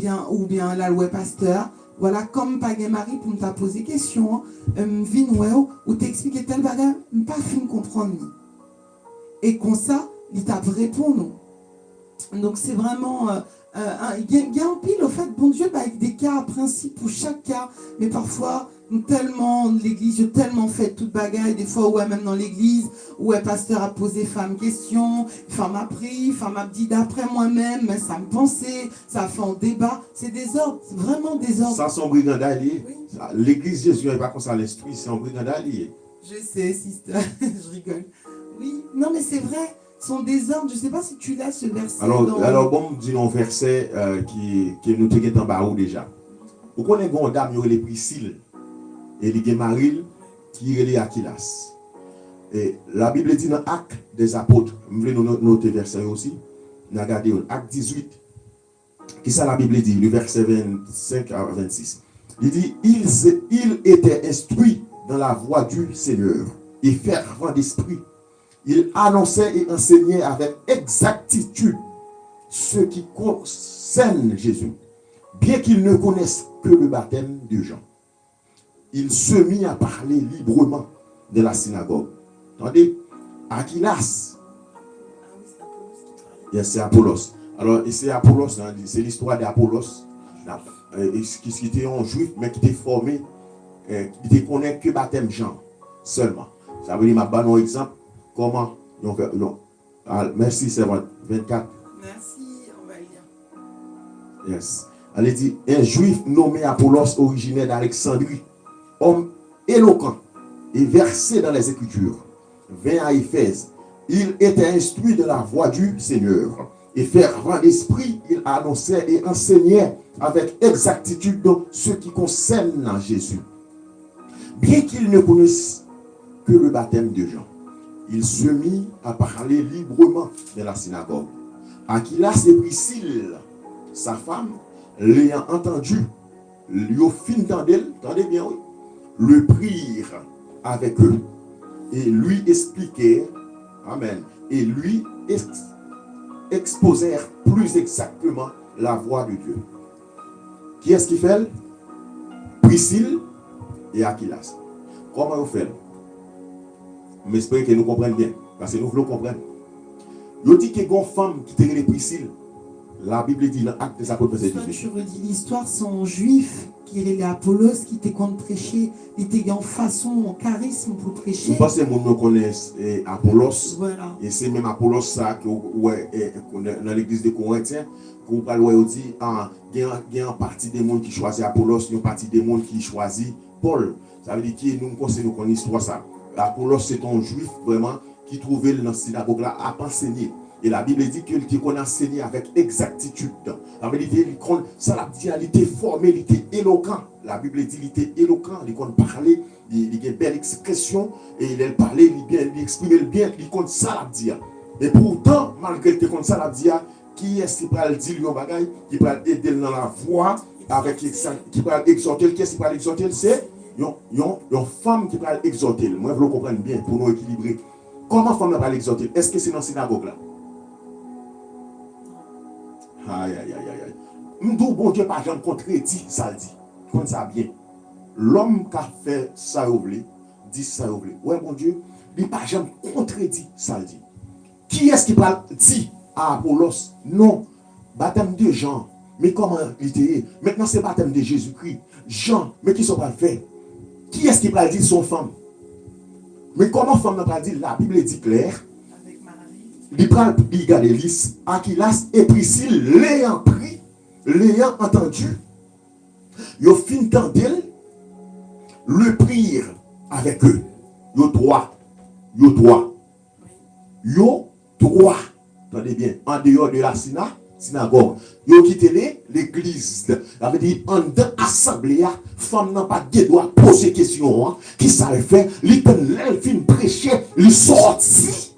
bien la loué pasteur, voilà, comme pas un mari pour me poser question, vin ou t'expliquer tel bagage, pas fin comprendre. Et comme ça, il t'a répondu. Donc c'est vraiment, il y a un pile au fait, bon Dieu, avec des cas à principe pour chaque cas, mais parfois, tellement, l'église, tellement fait toute bagaille, des fois, ouais, même dans l'église, ouais, pasteur a posé femme question, femme a pris, femme a dit d'après moi-même, mais ça me pensait, ça a fait un débat, c'est désordre, c'est vraiment désordre.
Ça, c'est un brigandalier.
Oui.
L'église Jésus n'est pas comme ça l'instruit, c'est un brigandalier.
Je sais, sister, je rigole. Oui, non, mais c'est vrai. Son désordre, je ne sais pas si tu l'as ce verset.
Alors bon, dis un verset qui nous te en bas déjà. Vous connaissez une dame, il y a Priscille, et il y a Marie qui est Aquilas. Et la Bible dit dans Actes des Apôtres, je vais noter verset aussi, regardez, Acte 18, qui ça la Bible dit, le verset 25 à 26. Il dit, ils étaient instruits dans la voie du Seigneur et fervents d'esprit. Il annonçait et enseignait avec exactitude ce qui concerne Jésus, bien qu'il ne connaisse que le baptême de Jean. Il se mit à parler librement de la synagogue. Attendez, Aquilas. Yes, c'est Apollos. Alors, c'est Apollos, hein, c'est l'histoire d'Apollos, qui était un juif, mais qui était formé, qui ne connaît que le baptême Jean seulement. Ça veut dire, je vais vous donner un exemple. Comment ils ont fait. Non. Ah, merci, c'est 24.
Merci, on va lire.
Yes. Elle dit, un juif nommé Apollos, originaire d'Alexandrie, homme éloquent et versé dans les Écritures, vint à Éphèse. Il était instruit de la voie du Seigneur. Et fervent d'esprit, il annonçait et enseignait avec exactitude ce qui concerne Jésus. Bien qu'il ne connaisse que le baptême de Jean, il se mit à parler librement de la synagogue. Aquilas et Priscille, sa femme, l'ayant entendu, lui au fin d'elle, attendez bien, oui, le prirent avec eux et lui expliquèrent, amen, et lui exposèrent plus exactement la voie de Dieu. Qui est-ce qui fait? Priscille et Aquilas. Comment vous faites? Mais j'espère que nous comprenions bien, parce que nous voulons comprendre. Il dit qu'il y a une femme qui était Priscille. La Bible dit dans l'Acte des Apôtres, verset 18.
Tu redis l'histoire, c'est un juif qui est Apollos, qui était contre prêcher, il était en façon, en charisme pour prêcher.
Je pense que nous connaissons Apollos.
Voilà.
Et c'est même Apollos ça que dans l'église de Corinthiens, qu'on parle dit, il y a une partie des gens qui choisissent Apollos, il y a une partie des gens qui choisissent Paul. Ça veut dire que nous connaissons l'histoire ça. Apollos, c'est un juif vraiment qui trouvait dans la synagogue là à enseigner. Et la Bible dit qu'il connaît enseigné avec exactitude. La Bible dit il était formé, il était éloquent. La Bible dit il était éloquent, il connaît parler, il a une belle expression, et il parlait, il exprimait bien, il connaît ça la dire. Et pourtant, malgré qu'il connaît ça la dire, qui est-ce qui peut le dire, qui peut aider dans la voie, qui peut exhorter, qui est-ce qui peut exhorter, c'est une femme qui peut exhorter. Moi, je le comprends bien pour nous équilibrer. Comment femme peut l'exhorter? Est-ce que c'est dans la synagogue là? Aïe, aïe, aïe, aïe. Nous, bon Dieu, par exemple, contredit, ça le dit. Comme ça bien. L'homme qui a fait ça, dit ça, ouais, bon Dieu, il par exemple contredit, ça le dit. Qui est-ce qui va dire à Apollos? Non, baptême de Jean. Mais comment il était? Maintenant, c'est baptême de Jésus-Christ. Jean, mais qui sont pas fait? Qui est-ce qui va dire son femme? Mais comment femme n'a pas dit? La Bible dit clair.
Avec Marie.
Il garde Lys, Aquilas et Priscille, l'ayant pris, l'ayant entendu, ils ont fin d'entendre, le prirent avec eux. Ils ont droit. Attendez bien, en dehors de la synagogue. Ils ont quitté l'église. Ça veut dire, en dans l'assemblée, femme n'a pas de droit poser question. Qui ça fait? L'elle fin prêcher, il sortit.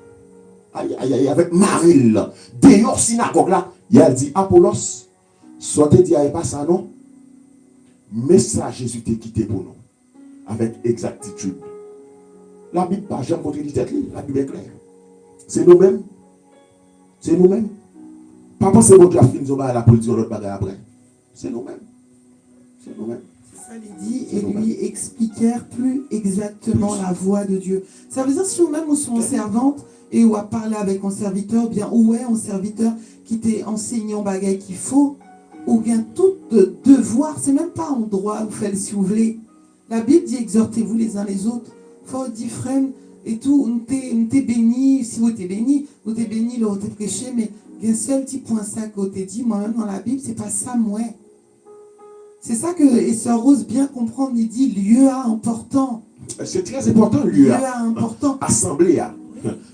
avec Marie, dehors synagogue là, il a dit Apollos, sortez dit pas ça non. Mais ça, Jésus t'a quitté pour nous, avec exactitude. La Bible pas jamais contredit tête, la Bible est claire. C'est nous-mêmes. C'est nous-mêmes. Pas penser que Dieu a fini la politique de l'autre bagarre après. C'est nous-mêmes. C'est nous-mêmes.
Ça les dit et lui expliquèrent plus exactement la voix de Dieu. Ça veut dire si nous-mêmes nous sommes servantes et ou à parler avec un serviteur, bien où est un serviteur qui t'est enseignant bagaille qu'il faut, ou bien tout devoir, c'est même pas un droit, vous faites si vous voulez. La Bible dit exhortez-vous les uns les autres. Faut dire frère et tout, nous t'es béni, si vous t'es béni, nous t'es béni, là, vous t'es prêché, mais il y a un seul petit point ça que t'es dit, moi-même dans la Bible, c'est pas ça, moi. C'est ça que, et Sœur Rose bien comprendre, il dit lieu important.
C'est très important, lieu
important.
Assemblée.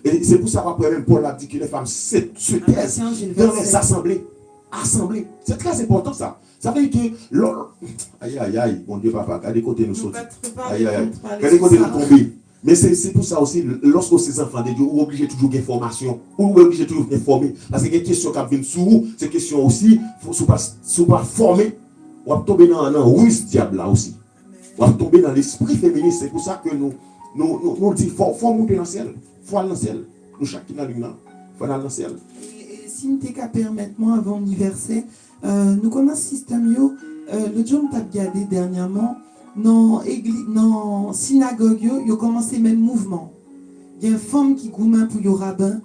Et c'est pour ça qu'après même Paul a dit que les femmes se taisent dans les assemblées. Assemblée. C'est très important ça. Ça veut dire que aïe, mon Dieu papa, regardez côté nous sauter. Aïe, regardez côté nous tomber. Mais c'est pour ça aussi, lorsque ces enfants de Dieu, vous obligez toujours d'information, ou vous obligez toujours d'informer. Parce que les questions qui viennent sur vous, c'est question aussi, si vous pas formé, vous allez tomber dans un ruse diable là aussi. Vous allez tomber dans l'esprit féminin. C'est pour ça que nous disons, faut monter dans le ciel. Faut aller dans le ciel. Nous, chacun dans l'une, faut aller dans le ciel.
Et si nous t'es permettre-moi avant l'université, nous connaissons le système, le jour où nous avons regardé dernièrement, dans la synagogue, il a commencé le même mouvement. Il y a une femme qui gourmand pour le rabbin,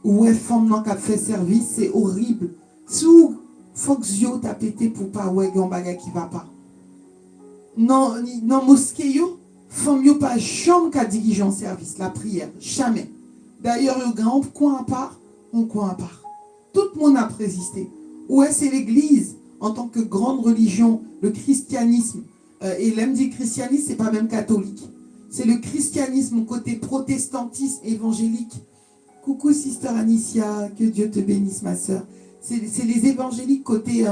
ou une femme qui a fait service, c'est horrible. Sous Foxio t'a pété pour pas ouais un bagage qui va pas. Non mosquée femme yo pas jamais qu'à diriger en service la prière, jamais. D'ailleurs yo grand coin à part, on coin à part. Tout le monde a résisté. Ouais, c'est l'église en tant que grande religion, le christianisme et l'aime dit christianisme, c'est pas même catholique. C'est le christianisme côté protestantisme évangélique. Coucou Sister Anicia, que Dieu te bénisse ma sœur. C'est les évangéliques côté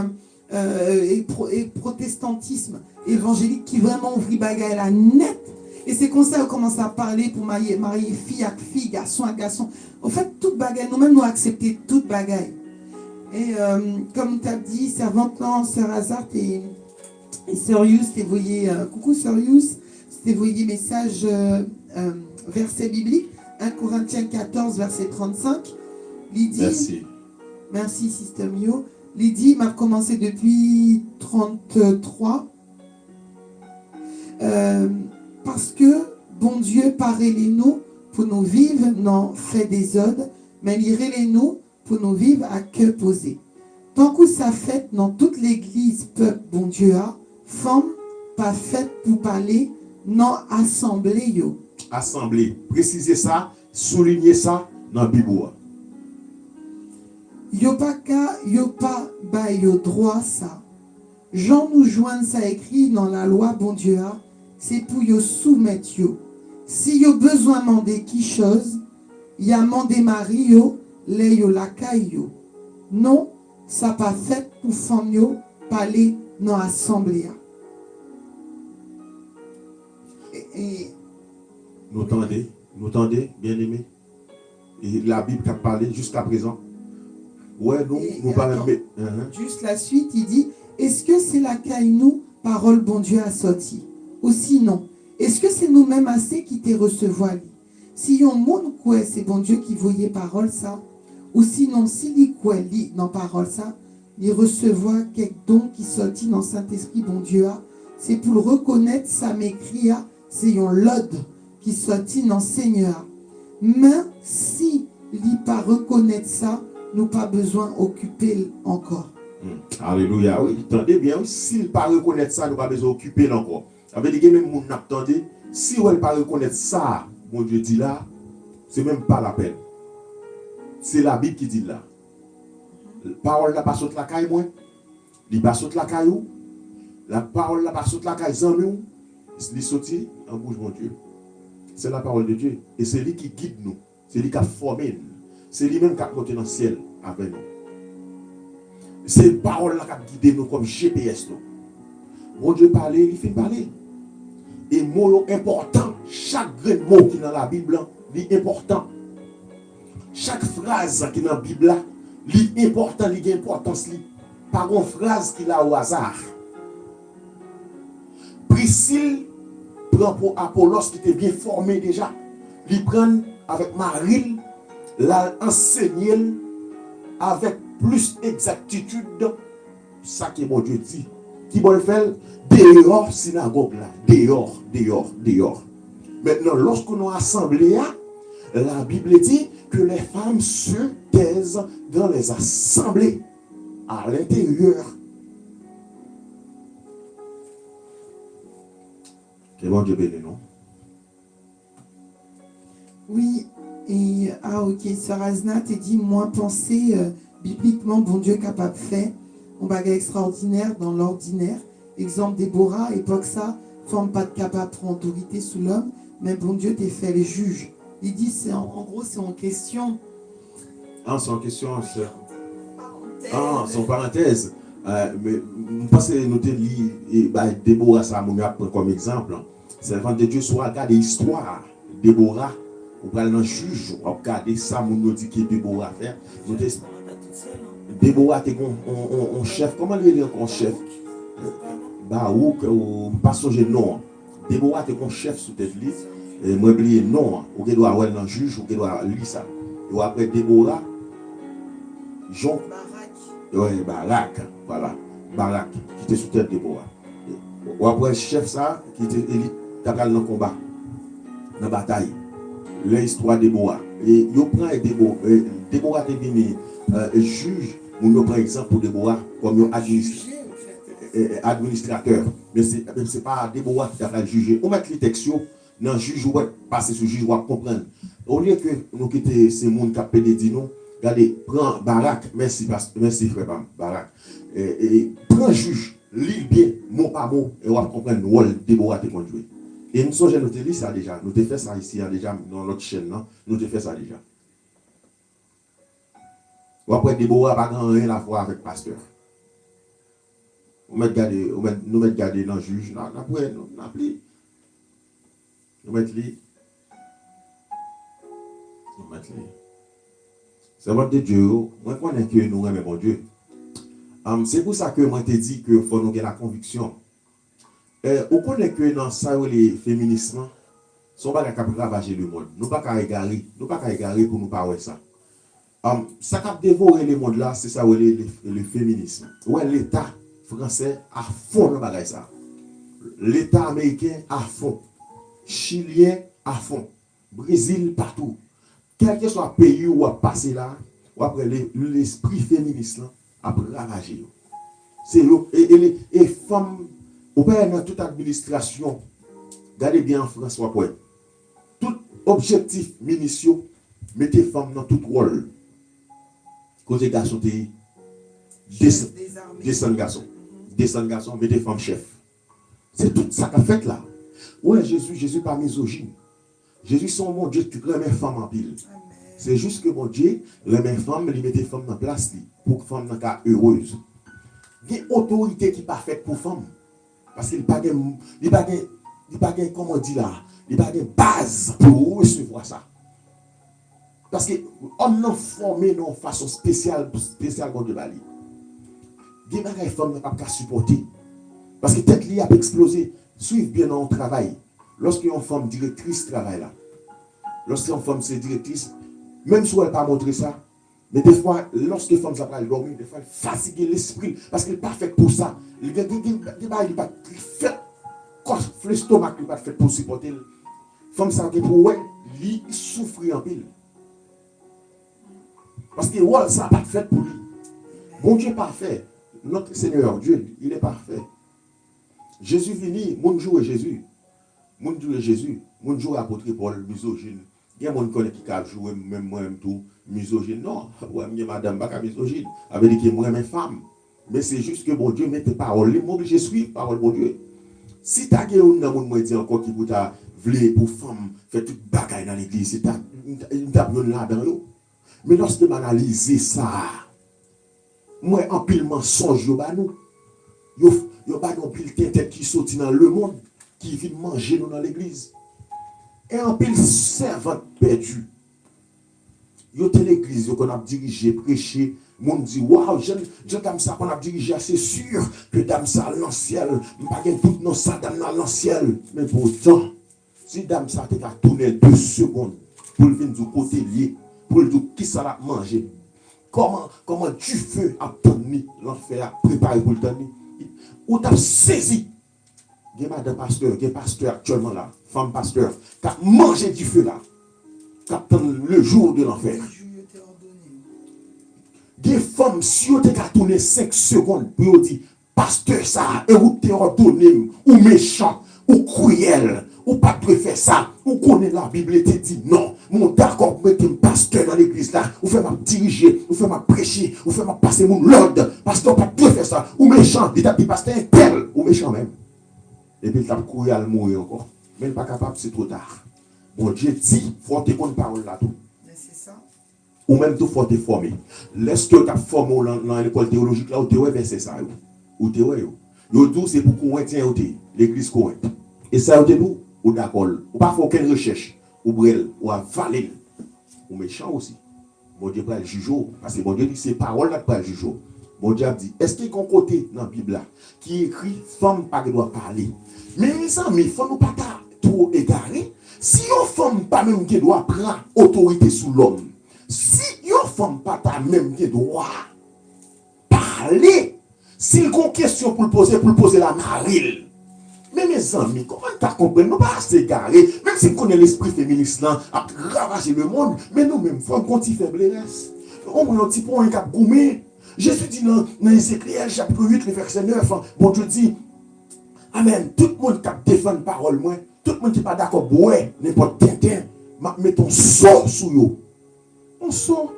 et protestantisme évangélique qui vraiment ouvrit bagaille la net. Et c'est comme ça qu'on commence à parler pour marier fille à fille, garçon à garçon. En fait, toute bagaille, nous-mêmes nous accepter toute bagaille. Et comme tu as dit, servante là, Sœur Hazard et Sœur Yous, t'es voyé, coucou Sœur Yous, t'es voyé message verset biblique, 1 Corinthiens 14, verset 35. Lydie, merci Sister Mio. Lydie m'a commencé depuis 33. Parce que bon Dieu paraît les nous pour nous vivre dans fait des odes, mais lirez les nous pour nous vivre à cœur posé. Tant que ça fait dans toute l'église peuple bon Dieu a, femme pas faite pour parler, non assemblée yo.
Assemblée, précisez ça, soulignez ça dans la Bible.
Yo pas ba yo droit ça. Jean nous joignent ça écrit dans la loi bon Dieu a, c'est pour yo soumettre yo. Si yo besoin demander qui chose, y a mandé Marie yo, les yo la caille yo. Non, ça pas fait pour femme yo parler dans l'assemblée. Et
nous tendez, bien aimé. Et la Bible qui a parlé jusqu'à présent. Ouais, nous parlons.
Juste la suite, il dit, est-ce que c'est la caille nous, parole bon Dieu a sorti? Ou sinon, est-ce que c'est nous-mêmes assez qui te recevoir? Si yon monde quoi, c'est bon Dieu qui voyait parole ça, ou sinon, si li quoi lit dans parole ça, il recevoir quelques dons qui sortit dans Saint-Esprit bon Dieu a, c'est pour le reconnaître, ça m'écrit a, c'est yon l'ode qui sortit dans Seigneur. Mais si li pas reconnaître ça, nous pas besoin d'occuper encore.
Alléluia, oui, attendez bien, s'il pas reconnaître ça, nous pas besoin d'occuper encore. Ça veut dire que même mon attendez, si on ne pas reconnaître ça, mon Dieu dit là, c'est même pas la peine. C'est la Bible qui dit là. La parole n'a pas sauté la caille, moi. Il n'a pas sauté la caille où. La parole n'a pas sauté la caille, sans nous. Il sauté en bouche, mon Dieu. C'est la parole de Dieu. Et c'est lui qui guide nous. C'est lui qui a formé nous. C'est lui-même qui a monté dans le ciel avec nous. C'est la parole qui a guidé nous comme GPS. Mon Dieu parlait, il fait parler. Et mot important, chaque grand mot qui est dans la Bible, est important. Chaque phrase qui est dans la Bible là, est important, il a importance. Pas une phrase qui a au hasard. Priscille prend pour Apollos qui était bien formé déjà. Il prend avec Marie, l'a enseigné avec plus exactitude ça que mon Dieu dit. Qui va le faire dehors synagogue là, dehors. Maintenant, lorsqu'on nous assemblé, la Bible dit que les femmes se taisent dans les assemblées à l'intérieur. Que bon Dieu bénisse, non?
Oui, et ok, Sœur Azna t'a dit, moi penser bibliquement, bon Dieu capable fait, on bagage extraordinaire dans l'ordinaire. Exemple Déborah, époque ça, forme pas de capable pour autorité sous l'homme, mais bon Dieu t'es fait les juges. Il dit, c'est en gros, c'est en question.
Ah, c'est en question, sœur. Ah, c'est en parenthèse. Mais je pense que nous avons Déborah, ça m'a pris comme exemple. C'est avant de Dieu soit regarder l'histoire. Déborah, on va aller dans le juge, on va regarder ça, nous dit que Déborah fait. Déborah, tu es un chef. Comment il est un chef? Barouk, ou pas songer non. Déborah, tu es un chef sous tête livre. Et moi, je dis non. Ou qu'il doit aller dans le juge, ou qu'il doit lire ça. Et après Déborah, Jean. Oui, Barak. Voilà. Barak, qui était sous tête de Déborah. Ou après le chef, ça, qui était élite, dans le combat, dans la bataille. L'histoire de Déborah. Et il prend Déborah est devenu juge, on prend exemple pour Déborah comme administrateur. Mais ce n'est pas Déborah qui a jugé. On met les textes dans le juge, on va passer sur le juge, on va comprendre. Au lieu que nous quitter ces gens qui ont dit nous, regardez, prends Barak, merci frère Barak, et prends juge, lis bien, mot par mot, et on va comprendre le rôle de Déborah qui conduit. Et nous sommes nous dit ça déjà, nous avons fait ça ici déjà dans notre chaîne, non? Nous avons fait ça déjà. Ou après Déborah n'a pas rien à voir avec le pasteur. Nous mettons garder dans le juge, nous appelons. Nous mettons les. C'est votre Dieu. Moi, je connais que nous aimons mon Dieu. C'est pour ça que moi, je te dis qu'il faut nous avoir la conviction. On connaît que dans ça, les féminismes, sont pas capables de ravager le monde. Nous ne pouvons pas égarer pour nous parler ça. Ça qui a dévoré le monde là, c'est ça le féminisme. Ouais, l'État français à fond dans ça. L'État américain à fond. Chilien à fond. Brésil partout. Quel que soit le pays où on passe là, ou après l'esprit féministe là, a ravagé. C'est et femmes, au père dans toute administration, regardez bien en France, tout objectif minutieux, mettez femmes dans tout rôle. Côté garçon, descend garçon, mettez femmes chef. C'est tout ça qu'a fait là. Ouais, Jésus pas misogyne. Jésus, son mon Dieu, qui remet femme en pile. C'est juste que mon Dieu remet femme, il met femme en place pour que femme soit heureuse. Il y a une autorité qui n'est pas faite pour femme. Parce qu'il n'y a pas de, comment on dit là, il n'y a pas de base pour recevoir ça. Parce qu'on a formé de façon spéciale contre le Bali. Il y a des femmes qui ne peuvent pas supporter. Parce que tête liée a explosé. Suivez bien dans le travail. Lorsqu'une femme directrice travaille là, lorsqu'une femme c'est directrice, même si elle n'a pas montré ça, mais des fois, lorsque les femmes s'appellent dormir, des fois, elle fatigue l'esprit parce qu'elle n'est pas faite pour ça. Elle n'est pas faite pour l'estomac, elle n'est pas faite pour supporter. Les femmes s'appellent pour elle, elle souffre en pile. Parce que ça n'a pas fait pour lui. Bon Dieu est parfait. Notre Seigneur, Dieu, il est parfait. Jésus vini, mon jour est Jésus. Mon Dieu est Jésus. Mon jour est apôtre Paul, misogyne. Il y a des gens qui connaissent qui jouent, même moi-même tout, misogyne. Non, ouais, madame, pas misogyne. Avec dit que moi-même femme. Mais c'est juste que bon Dieu met tes paroles. Les mots que je suis, parole de bon Dieu. Si tu as un monde qui dit encore qui vous a voulu pour femme, faire toute bagaille dans l'église, c'est une table là-dedans. Mais lorsque je analyse ça, moi, en pile mensonge, yo ba nous pile tête qui sorti dans le monde, qui vient manger nous dans l'église. Et en pile servante perdue. Yo te l'église qu'on a dirigé, prêché, mon dit waouh, je dame ça qu'on a dirigé, c'est sûr que dame ça l'ancien, pas gain tout non ça dame dans l'ancien, mais pourtant si dame ça t'es qu'à tourner 2 secondes pour le venir du côté lié, pour le dire qui ça l'a manger, comment du feu a tenu l'enfer a préparé pour le tenir, ou t'as saisi. Il y a madame pasteur, il y a pasteur actuellement là, femme pasteur, qui a mangé du feu là, qui attend le jour de l'enfer. Des femmes, si on t'a tourné 5 secondes, pour dire, pasteur ça, et vous t'es ordonné, ou méchant, ou cruel, ou pas préfère ça, ou connaît la Bible et te dit non, mon d'accord, vous mettez un pasteur dans l'église là, vous faites ma diriger, vous faites ma prêcher, vous faites ma passer mon l'ordre, pasteur pas préfère ça, ou méchant, il t'a dit pasteur tel, ou méchant même. Et puis il t'a couru à le mourir encore. Mais il n'est pas capable, c'est trop tard. Bon Dieu dit, il faut te connaître parole là tout.
C'est ça.
Ou même tout faut te former. Laisse que tu as formé dans l'école théologique là, où tu es versé ça. Où tu es. Yo tout c'est pour Corinthien l'église Corinthe. Et ça vous nous ou d'accord. Ou pas faire aucune recherche. Ou brel, ou avaler. Ou méchant aussi. Bon Dieu pas le juger. Parce que bon Dieu dit c'est parole là pas le juger. Bon Dieu a dit, est-ce qu'il y a un côté dans la Bible là qui écrit femme pas doit parler? Mais mes amis, il faut nous pas trop égarer. Si une femme pas même qui doit prendre autorité sous l'homme, si une femme pas même qui doit parler, s'il y a une question pour le poser la marille. Mais mes amis, comment tu as compris? Nous pas s'égarer, même si on connaît l'esprit féministe là, à ravager le monde, mais nous-mêmes, il faut un petit faiblesse. On a un petit point qui a goumé. Jésus dit dans Ézéchiel chapitre 8, le verset 9, bon Dieu dit, Amen, tout le monde qui défend la parole, moi, tout le monde qui n'est pas d'accord, ouais, n'importe quel met ton sort sous eux. On sort,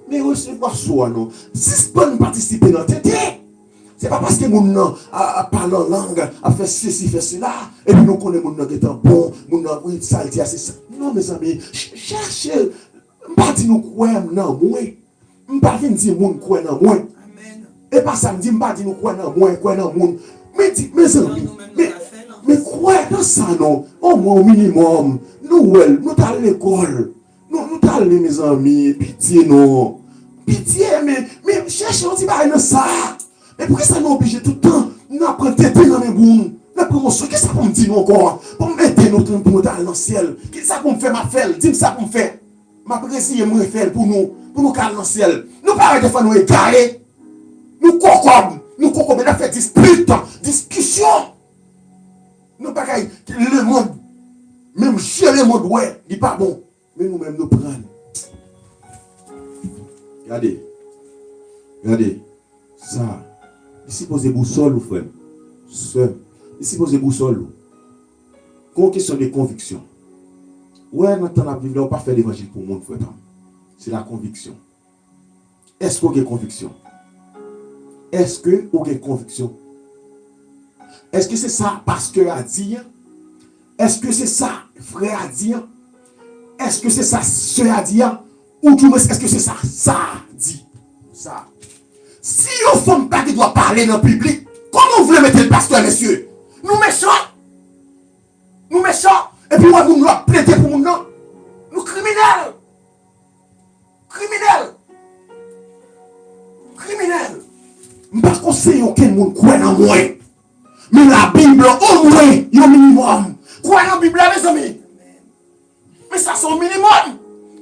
mais recevoir soi, non. Si c'est pas participer dans le c'est pas parce que mon a parlé en langue, a fait ceci, fait cela, et puis nous connaissons mon qui est un bon, mon oui, ça, c'est ça. Non, mes amis, cherchez, pas dire nous croyons non, moi. Je ne pas dire mon croit dans moi. Et pas ça me dit pas dire nous croit dans moi, croit dans mon. Mais mes amis, mais croire dans ça non. Au moins au minimum, nous à l'école. Nous allons mes amis, pitié non. Pitié mais cherchez on dit pas dans ça. Mais pourquoi ça nous oblige tout le temps nous apprendre têter dans les boules. La promotion, qu'est-ce que ça pour me dire encore? Pour me mettre notre pour dans le ciel. Qu'est-ce que ça pour me faire ma felle? Dis-moi ça pour me faire. Ma précision et me faire pour nous caler dans le ciel. Nous pas arrêter de faire nous égarer. Nous concordons, nous fait dispute, discussion. Nous pas le monde, même gérer le monde, ouais, il n'est pas bon. Mais nous-mêmes nous prenons. Regardez, ça. Ici, posez boussole, frère. Sœur. Ici, posez boussole. Quand question de conviction. Ouais, nous dans la Bible, on ne peut pas faire l'évangile pour le monde, frère. C'est la conviction. Est-ce qu'on a une conviction? Est-ce que vous avez une conviction? Est-ce que c'est ça pasteur a dit? Est-ce que c'est ça frère a dit? Est-ce que c'est ça soeur a dit? Ou tout le monde, est-ce que c'est ça dit? Ça. Si on ne femme pas qui doit parler dans le public, comment vous voulez mettre le pasteur, messieurs? Nous méchants. Et puis moi, nous doit plaider pour nous. Nous criminels. Je ne pas conseiller aucun monde croit dans moi. Mais la Bible, au moins, il y a un minimum. Croire dans la Bible, mes amis. Mais ça, c'est un minimum.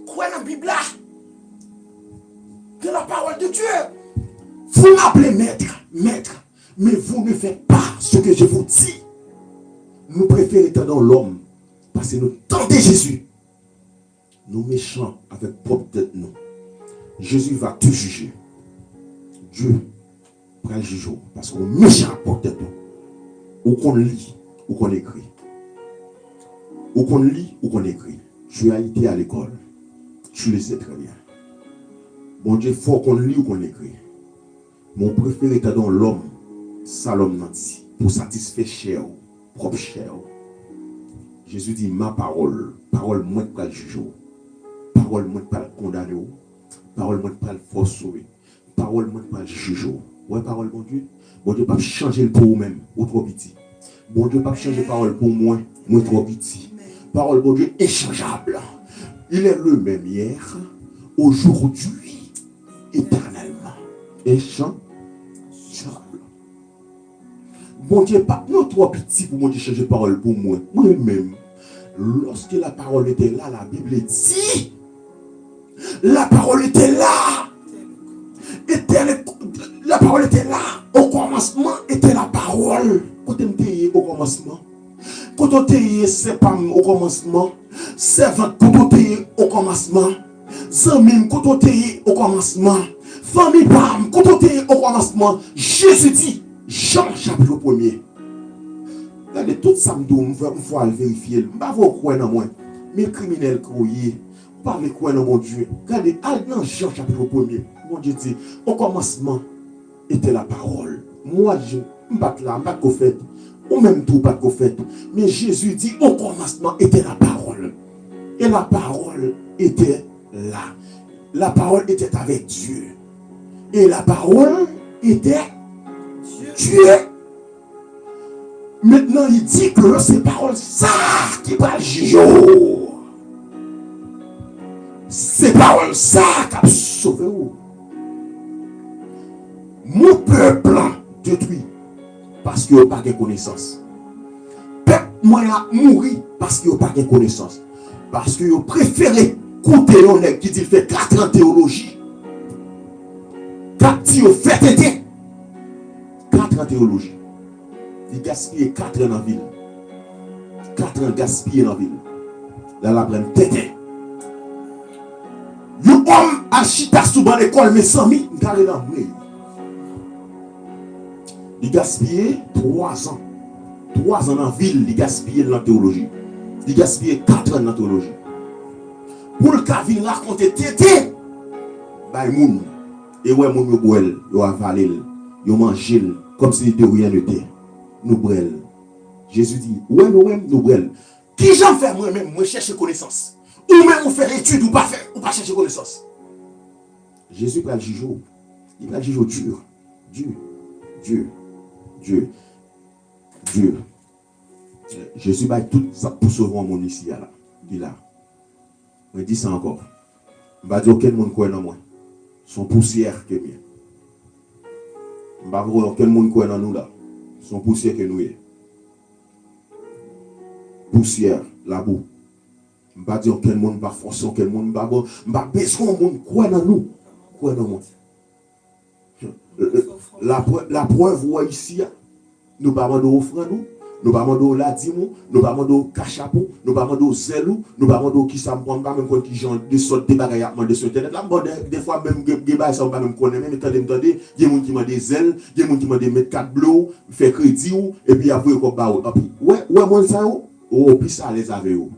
Croire dans la Bible. De la parole de Dieu. Vous m'appelez maître, mais vous ne faites pas ce que je vous dis. Nous préférons être dans l'homme, parce que nous tentons Jésus. Nous méchants avec propre tête nous. Jésus va tout juger. Dieu va le juger, parce qu'on méchant avec propre tête nous. Ou qu'on lit, ou qu'on écrit. Ou qu'on lit, ou qu'on écrit. Tu as été à l'école. Tu le sais très bien. Bon Dieu, il faut qu'on lit ou qu'on écrit. Mon préféré est dans l'homme, ça l'homme n'a dit, pour satisfaire cher, propre cher. Jésus dit, ma parole moi pas le juger, parole moi pas le condamner, parole moi pas le forcer, parole moi pas le juger. Ouais, parole bon Dieu pas changer le pour vous-même, ou trop petit. Bon Dieu pas changer parole pour moi trop petit. Parole bon Dieu échangeable. Il est le même hier, aujourd'hui, éternellement. Échangeable. Bon Dieu, pas nous trop petit pour moi de changer parole pour moi. Moi-même, lorsque la parole était là, la Bible dit, la parole était là. La parole était là. Au commencement était la parole. Quand on était au commencement. Quand on était c'est pas au commencement. Servant quand on était au commencement. Zamim quand on était au commencement. Famille Pam quand on était au commencement. Jésus dit, Jean chapitre 1er. Regardez tout ça, il faut aller vérifier. Je ne vais pas croire dans moi. Mais criminels croyez. Pas avec quoi dans mon Dieu. Regardez, dans Jean chapitre 1er. Mon Dieu dit, au commencement était la parole. Moi, je ne suis pas là, je ne suis pas fait. Ou même tout pas fait. Mais Jésus dit, au commencement était la parole. Et la parole était là. La parole était avec Dieu. Et la parole était Dieu. Maintenant, il dit que c'est parole ça qui va juger. C'est parole ça qui a sauvé. Mon peuple détruit parce qu'il n'y a pas de connaissance. Peuple moi a mouru parce qu'il n'y a pas de connaissance. Parce qu'il a préféré écouter l'honneur qui dit fait 4 ans de théologie. 4 dit au fait été. 4 ans de théologie. Il gaspille 4 ans dans la ville. 4 ans gaspillé dans la ville. Là, la prenne tête. Un homme a chita sous dans l'école, mais sans mi, il a dans le il gaspillé 3 ans. 3 ans dans la ville, il gaspillé dans la théologie. Il gaspillé 4 ans dans la théologie. Pour le cas, il raconte tété. Bah, moun. Et ouais, moun yo boel, yo avalé, yo mangé, comme si de rien n'était. Nous brel. Jésus dit, ouais, nous brel. Qui j'en fais moi-même, moi chercher connaissance. Ou même on fait étude ou pas faire, ou pas chercher connaissance. Jésus va le juger. Il va le juger dur. Dieu. Jésus va tout ça pour sauver mon ici là. Il là. Je dis ça encore. Je ne vais pas dire aucun monde croit dans moi. Son poussière que mien. Je ne vais pas dire aucun monde croit dans nous là. Son poussière que nous est. Poussière, la boue. Je ne vais pas dire aucun monde va forcer, aucun monde va bon. Je ne vais pas besoin de monde croit dans nous. Croit dans moi. La preuve, ouais, ici, nous ne pas demander offrande, nous ne pas demander ladimou, nous ne pas demander cachapou, nous ne pas demander zélou, nous ne pas demander qui ça me prend pas même quand qui genre de sorte de bagaille à demander sur internet. Là, des fois même des bagailles ça pas même connaître, mais attendez, il y a des gens qui demandent des zèles, il y a des gens qui demandent mettre 4 bleus, faire crédit et puis après quoi ba ou. Ouais, mon ça oh puis ça les avait ou.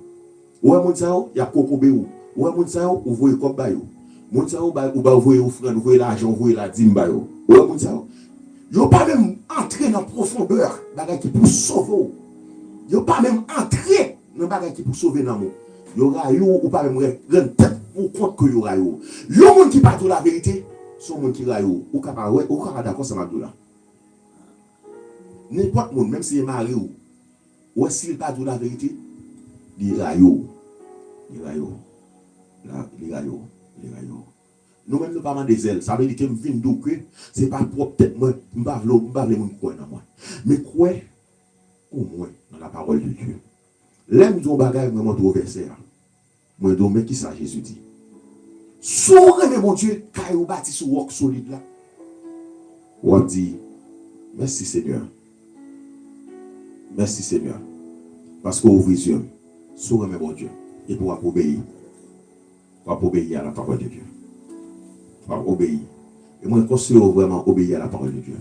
Ouais, mon ça il y a kokobé ou. Ouais, mon ça ou voyez quoi ba ou. Mon ça ou ba voyez offrande, voyez l'argent, voyez la dîme ba ou. Ouais, mon ça ils n'ont pas même entré dans la profondeur bagay qui pour sauver. Ils n'ont pas même entré dans bagay qui pour sauver dans moi. Ils aura ou pas même rendre tête pour compte que y aura yo. Yo monde qui pas de la vérité, son monde qui rayo ou capable ouais, ou capable d'accord ça m'a dit là. N'importe monde même si est marié ou s'il pas de la vérité, il rayo. Nous-mêmes, nous ne parlons pas des ailes. Ça veut dire que je viens de que ce n'est pas peut-être moi, je ne vais pas croire dans moi. Mais croire au moins dans la parole de Dieu. L'aime du bagage, moi, je verset. Moi, je dis, qui ça Jésus dit? Sourez, mon Dieu, quand vous bâtissez sur roc solide là. On dit, merci Seigneur. Merci Seigneur. Parce que vous les yeux. Sourez, mon Dieu. Et pour obéir. Pour obéir à la parole de Dieu. Pour obéir. Et moi, je conseille vraiment obéir à la parole de Dieu.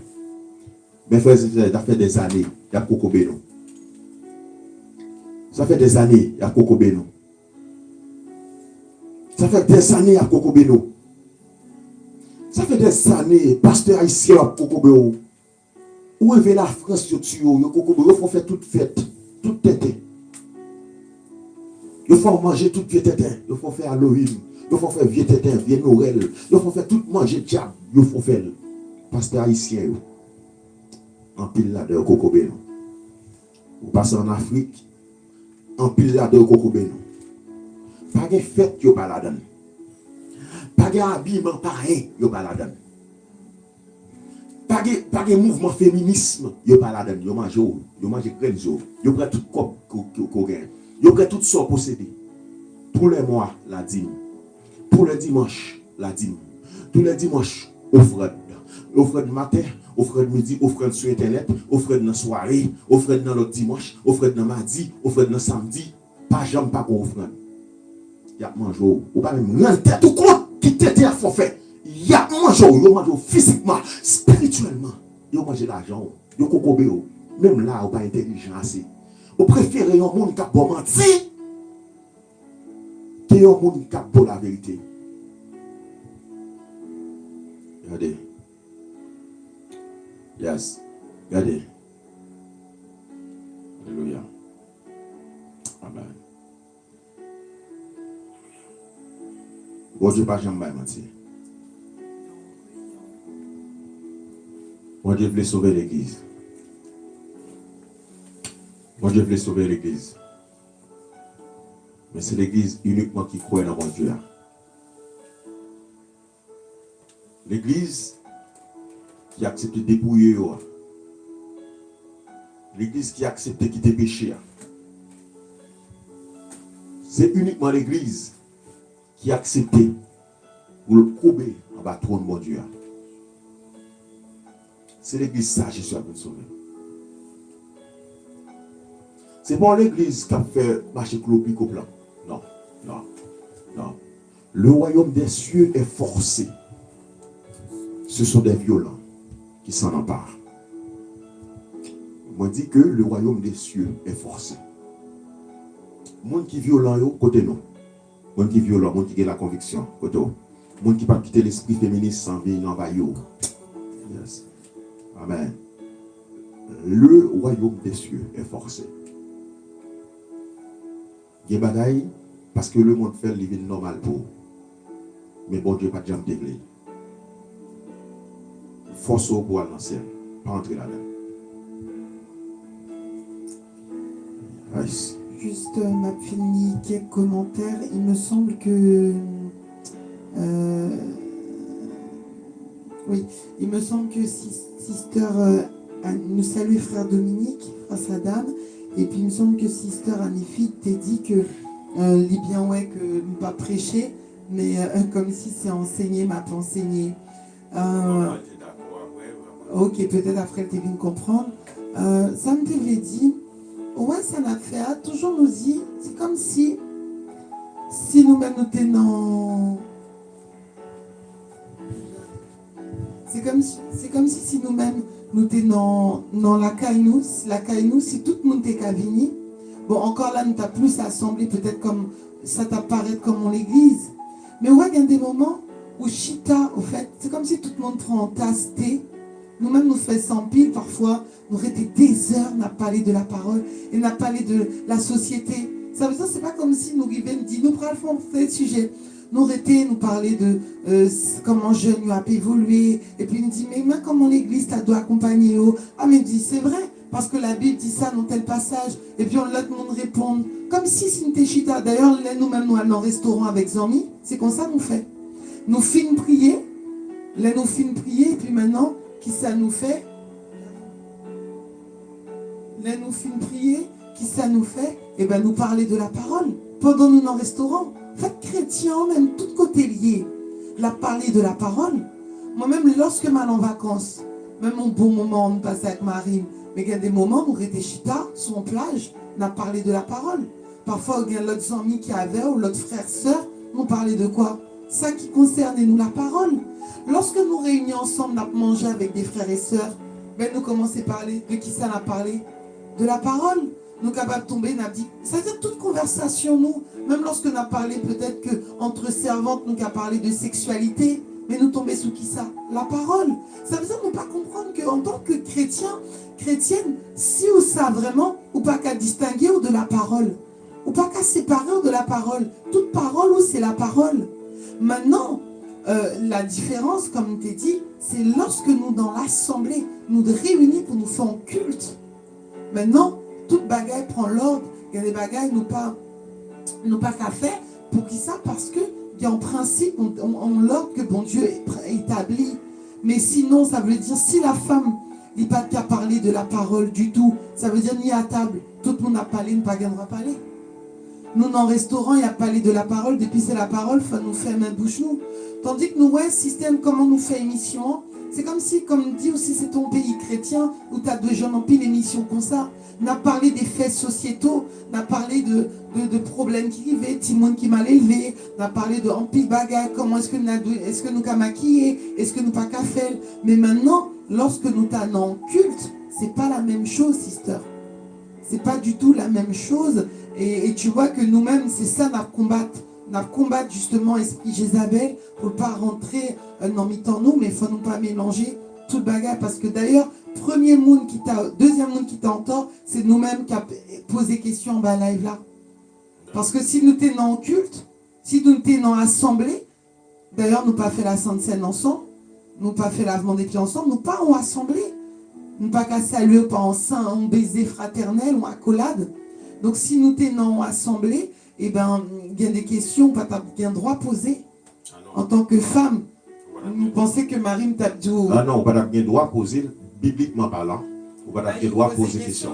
Mes frères et sœurs, ça fait des années, il y a Kokobé nous. Ça fait des années, il y a Kokobé nous. Ça fait des années, il y a Kokobé nous. Ça fait des années, pasteur ici à Kokobé nous. Où est la France, il faut faire toute fête, toute tête. Il faut manger toute vieux tête. Il faut faire Halloween. Il faut faire vieux tête, vieux Noël. Il faut faire tout manger diable. Il faut faire. Pasteur haïtien. En pile là de Kokobé. Vous passez en Afrique. En pile là de Kokobé. Pas de fête qui n'est pas là-dedans. Pas de habillement pareil, yo pas la donne. Pas de mouvement féminisme, yo pas la donne. Yo mange graines, yo prend tout cop qu'on gagne. Yo prend tout ça possédé. Tous les mois, la dîme. Tous les dimanches, la dîme. Tous les dimanches, offrande. Offrande matin, offrande midi, offrande sur internet, offrande dans la soirée, offrande dans l'autre dimanche, offrande dans mardi, offrande dans samedi. Pas jamais pas qu'on offrande. Y a mangé ou pas même rien tête ou compte qui t'était à forfait. Y a mangé ou mangé physiquement, spirituellement. Yo mangé l'argent, yo kokobé ou. Même là ou pas intelligent assez. Ou préférez un monde qui a bon menti que un monde qui a bon la vérité. Regardez. Yes. Regardez. Alléluia. Amen. Bon Dieu pas jamais mentir. Bon Dieu voulait sauver l'église. Bon Dieu voulait sauver l'église. Mais c'est l'église uniquement qui croit dans mon Dieu. L'église qui accepte de dépouiller. L'église qui accepte de quitter le péché. C'est uniquement l'église qui a accepté pour le couper en bas de mon Dieu. C'est l'église ça, Jésus a pu sauver. C'est pas l'église qui a fait marcher clopique au plan. Non, non, non. Le royaume des cieux est forcé. Ce sont des violents qui s'en emparent. Moi dis que le royaume des cieux est forcé. Monde qui violent yo côté nous. Monde qui violent, monde qui a la conviction côté nous. Monde qui pas quitter l'esprit féministe sans venir en bas yo. Yes. Amen. Le royaume des cieux est forcé. Il y a des bagailles parce que le monde fait le vie normal pour. Mais bon Dieu pas de jamais déglé. Force au pour aller dans le ciel. Pas entrer là-dedans. Nice.
Juste m'a fini quelques commentaires. Il me semble que oui, il me semble que Sister nous salue frère Dominique, frère Sadam, et puis il me semble que Sister Anifi t'a dit que les bien ouais que nous pas prêcher, mais comme si c'est enseigné, m'a pas enseigné. Ok, peut-être après elle t'a vu comprendre. Ça me t'avait dit. Ouais, ça l'a fait. Toujours nous dit, c'est comme si nous-mêmes nous tenons. C'est comme si nous-mêmes nous tenons dans la caille si tout le monde était cavini. Bon, encore là, nous t'as plus assemblé, peut-être comme ça t'apparaît comme l'église. Mais ouais, il y a des moments où Chita, au fait, c'est comme si tout le monde prend en tasse thé. Nous-mêmes, nous faisons 100 piles parfois. Nous restons des heures à parler de la parole et à parler de la société. Ça veut dire que ce n'est pas comme si nous arrivions et nous prenons le sujet. Nous restons, nous parler de comment jeune a évolué. Et puis nous dit, mais comment l'église doit accompagner. Ah, mais dit, c'est vrai. Parce que la Bible dit ça dans tel passage. Et puis on laisse tout le monde répondre. Comme si c'était chita. D'ailleurs, nous-mêmes, nous allons au restaurant avec Zami. C'est comme ça nous fait. Nous finissons prier. Là, nous finissons prier. Et puis maintenant, qui ça nous fait? Là, nous finissons prier. Qui ça nous fait? Eh bien, nous parler de la parole. Pendant nous dans le restaurant. En fait, chrétiens, même tout côté lié. La parler de la parole. Moi-même, lorsque je suis en vacances, même un bon moment, on passe avec Marine. Mais il y a des moments où j'étais chita, sur une plage, on a parlé de la parole. Parfois, il y a l'autre amis qui avait, ou l'autre frère, sœur, on parlait de quoi? Ça qui concernait nous, la parole. Lorsque nous réunions ensemble, on a mangé avec des frères et sœurs, ben nous commençons à parler. De qui ça a parlé? De la parole. Nous sommes capables de tomber, on a dit, c'est-à-dire toute conversation, nous, même lorsque nous avons parlé peut-être qu'entre servantes, nous avons parlé de sexualité, mais nous tombons sous qui ça? La parole. Ça veut dire ne pas comprendre qu'en tant que chrétien, chrétienne, si ou ça vraiment, ou pas qu'à distinguer ou de la parole, ou pas qu'à séparer ou de la parole. Toute parole ou c'est la parole. Maintenant, la différence, comme tu dit, c'est lorsque nous, dans l'assemblée, nous réunissons pour nous faire un culte. Maintenant, toute bagaille prend l'ordre. Il y a des bagailles nous pas qu'à faire. Pour qui ça? Parce que il y a en principe, on l'ordre que bon Dieu établit. Mais sinon, ça veut dire, si la femme n'est pas qu'à parler de la parole du tout, ça veut dire ni à table, tout le monde a parlé, ne pas gagnera parler. Nous, dans le restaurant, il y a parlé de la parole, depuis c'est la parole, faut nous faire main bouche nous. Tandis que nous, ouais, système, comment nous fait émission, c'est comme si, comme dit aussi, c'est ton pays chrétien, où tu as deux jeunes en pile émission comme ça. On a parlé des faits sociétaux, on a parlé de problèmes qui arrivaient, Timon qui m'a élevé, on a parlé de en pile bagarre, comment est-ce que nous qu'à maquiller, est-ce que nous pas qu'à faire. Mais maintenant, lorsque nous t'allons en culte, c'est pas la même chose, sister. C'est pas du tout la même chose. Et tu vois que nous-mêmes, c'est ça notre combat. Notre combat justement esprit Jézabel pour ne pas rentrer dans mi-temps nous, mais il ne faut pas mélanger tout le bagage. Parce que d'ailleurs, deuxième monde qui t'a en tort, c'est nous-mêmes qui avons posé question en bas live là. Parce que si nous étions en culte, si nous étions en assemblée, d'ailleurs, nous pas fait la Sainte Seine ensemble, nous pas fait lavement des pieds ensemble, nous pas en assemblée. Nous pas qu'à saluer, pas en sein, en baiser fraternel, en accolade. Donc si nous étions en assemblée, eh ben, il y a des questions, pas bien droit poser. En tant que femme, vous pensez que Marie me tape du haut.
Ah non, on va bien droit poser, bibliquement parlant. On va bien droit poser des questions.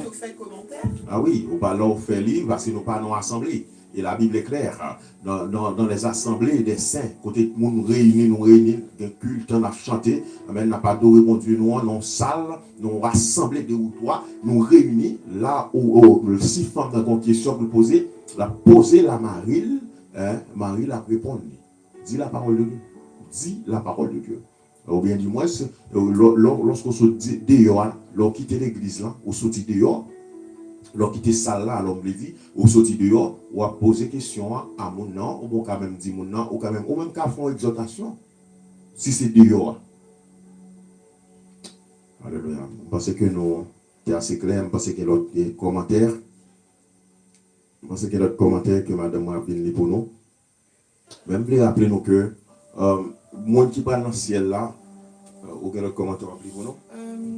Ah oui, on va leur faire livre parce que nous pas dans l'assemblée. Et la Bible est claire. Dans les assemblées des saints, côté de nous réunis, un culte, on a chanté, on n'a pas adoré mon Dieu, nous en salle, nous rassemblés deux ou trois, nous réunis, là où si femme dans une question pour poser, la Marie, Marie l'a répondu. Dis la parole de Dieu. Dis la parole de Dieu. Ou bien du moins, lorsqu'on se dit dehors, lorsqu'on quitte l'église, on se dit dehors, lorsqu'on quitte salle là, l'homme le dit, on se dit dehors, on va poser question à mon nom, ou quand même dire mon nom, ou quand même, ou même qu'à faire une exhortation, si c'est dehors. Alléluia. Je pense que nous, c'est assez clair, je pense qu'il y a l'autre commentaire. Je pense qu'il y a l'autre commentaire que madame a bien pour nous. Même pour rappeler nous que, moi qui parle dans le ciel là, ou quel autre commentaire pour nous?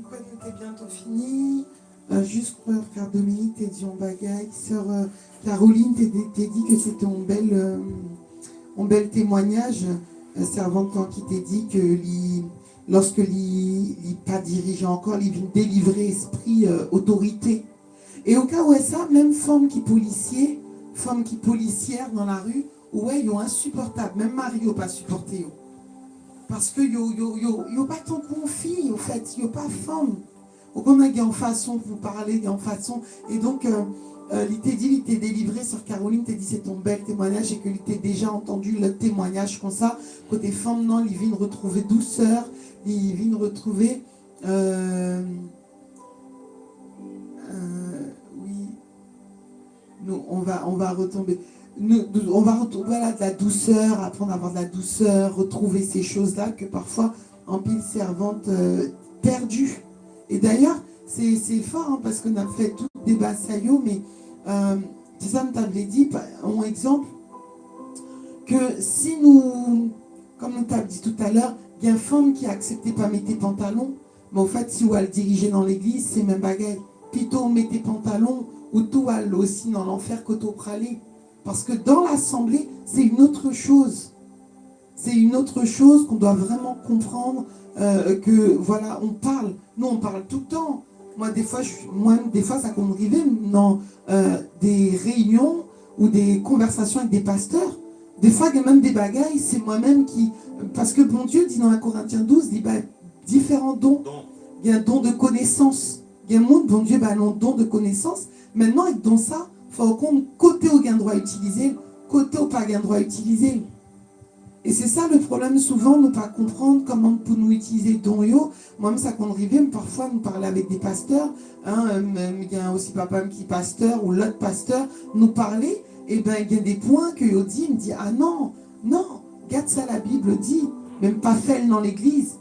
Quand nous t'es bientôt fini, juste quoi, frère Dominique, t'es dit en bagaille, sœur Caroline, t'es dit que c'était un bel témoignage, servante qui t'est dit que lorsque il pas dirigé encore, il vient délivrer esprit autorité. Et au cas où est ça, même femme qui policière dans la rue, ouais, ils sont insupportables. Même Marie n'a pas supporté. Parce que yo pas ton conflit, en fait, yo pas femme. Donc on a en façon pour parler, en façon. Et donc, il t'est délivré sur Caroline, t'es dit c'est ton bel témoignage et que il t'est déjà entendu le témoignage comme ça. Côté femme, non, il vient retrouver douceur, il vient retrouver. Oui. Nous, on va retomber. On va retrouver voilà, de la douceur, apprendre à avoir de la douceur, retrouver ces choses-là que parfois, en pile servante perdue. Et d'ailleurs, c'est fort, hein, parce qu'on a fait tout des bassaillots, mais c'est ça, nous t'avait dit, en exemple, que si nous, comme nous t'avons dit tout à l'heure, il y a une femme qui a accepté pas mettre tes pantalons, mais en fait, si on va le diriger dans l'église, c'est même bagaille. Plutôt on met tes pantalons, ou tout va aussi dans l'enfer que t'au pralé. Parce que dans l'assemblée, c'est une autre chose. C'est une autre chose qu'on doit vraiment comprendre, que voilà, on parle. Nous, on parle tout le temps. Moi, des fois, ça peut m'arriver dans des réunions ou des conversations avec des pasteurs. Des fois, il y a même des bagailles, c'est moi-même qui... Parce que bon Dieu dit dans 1 Corinthiens 12, il dit bah, différents dons. Il y a un don de connaissance. Il y a un monde, bon Dieu, bah, un don de connaissance. Maintenant, et dans ça, il faut qu'on côté au gain droit utiliser, côté au pas gain droit utiliser. Et c'est ça le problème, souvent, ne pas comprendre comment pour nous utiliser don yo. Moi-même, ça qu'on arrivait, parfois, nous parler avec des pasteurs, il y a aussi papa qui est pasteur ou l'autre pasteur, nous parler, et bien, il y a des points que yo dit, il me dit, ah non, regarde ça, la Bible dit, même pas fait dans l'église.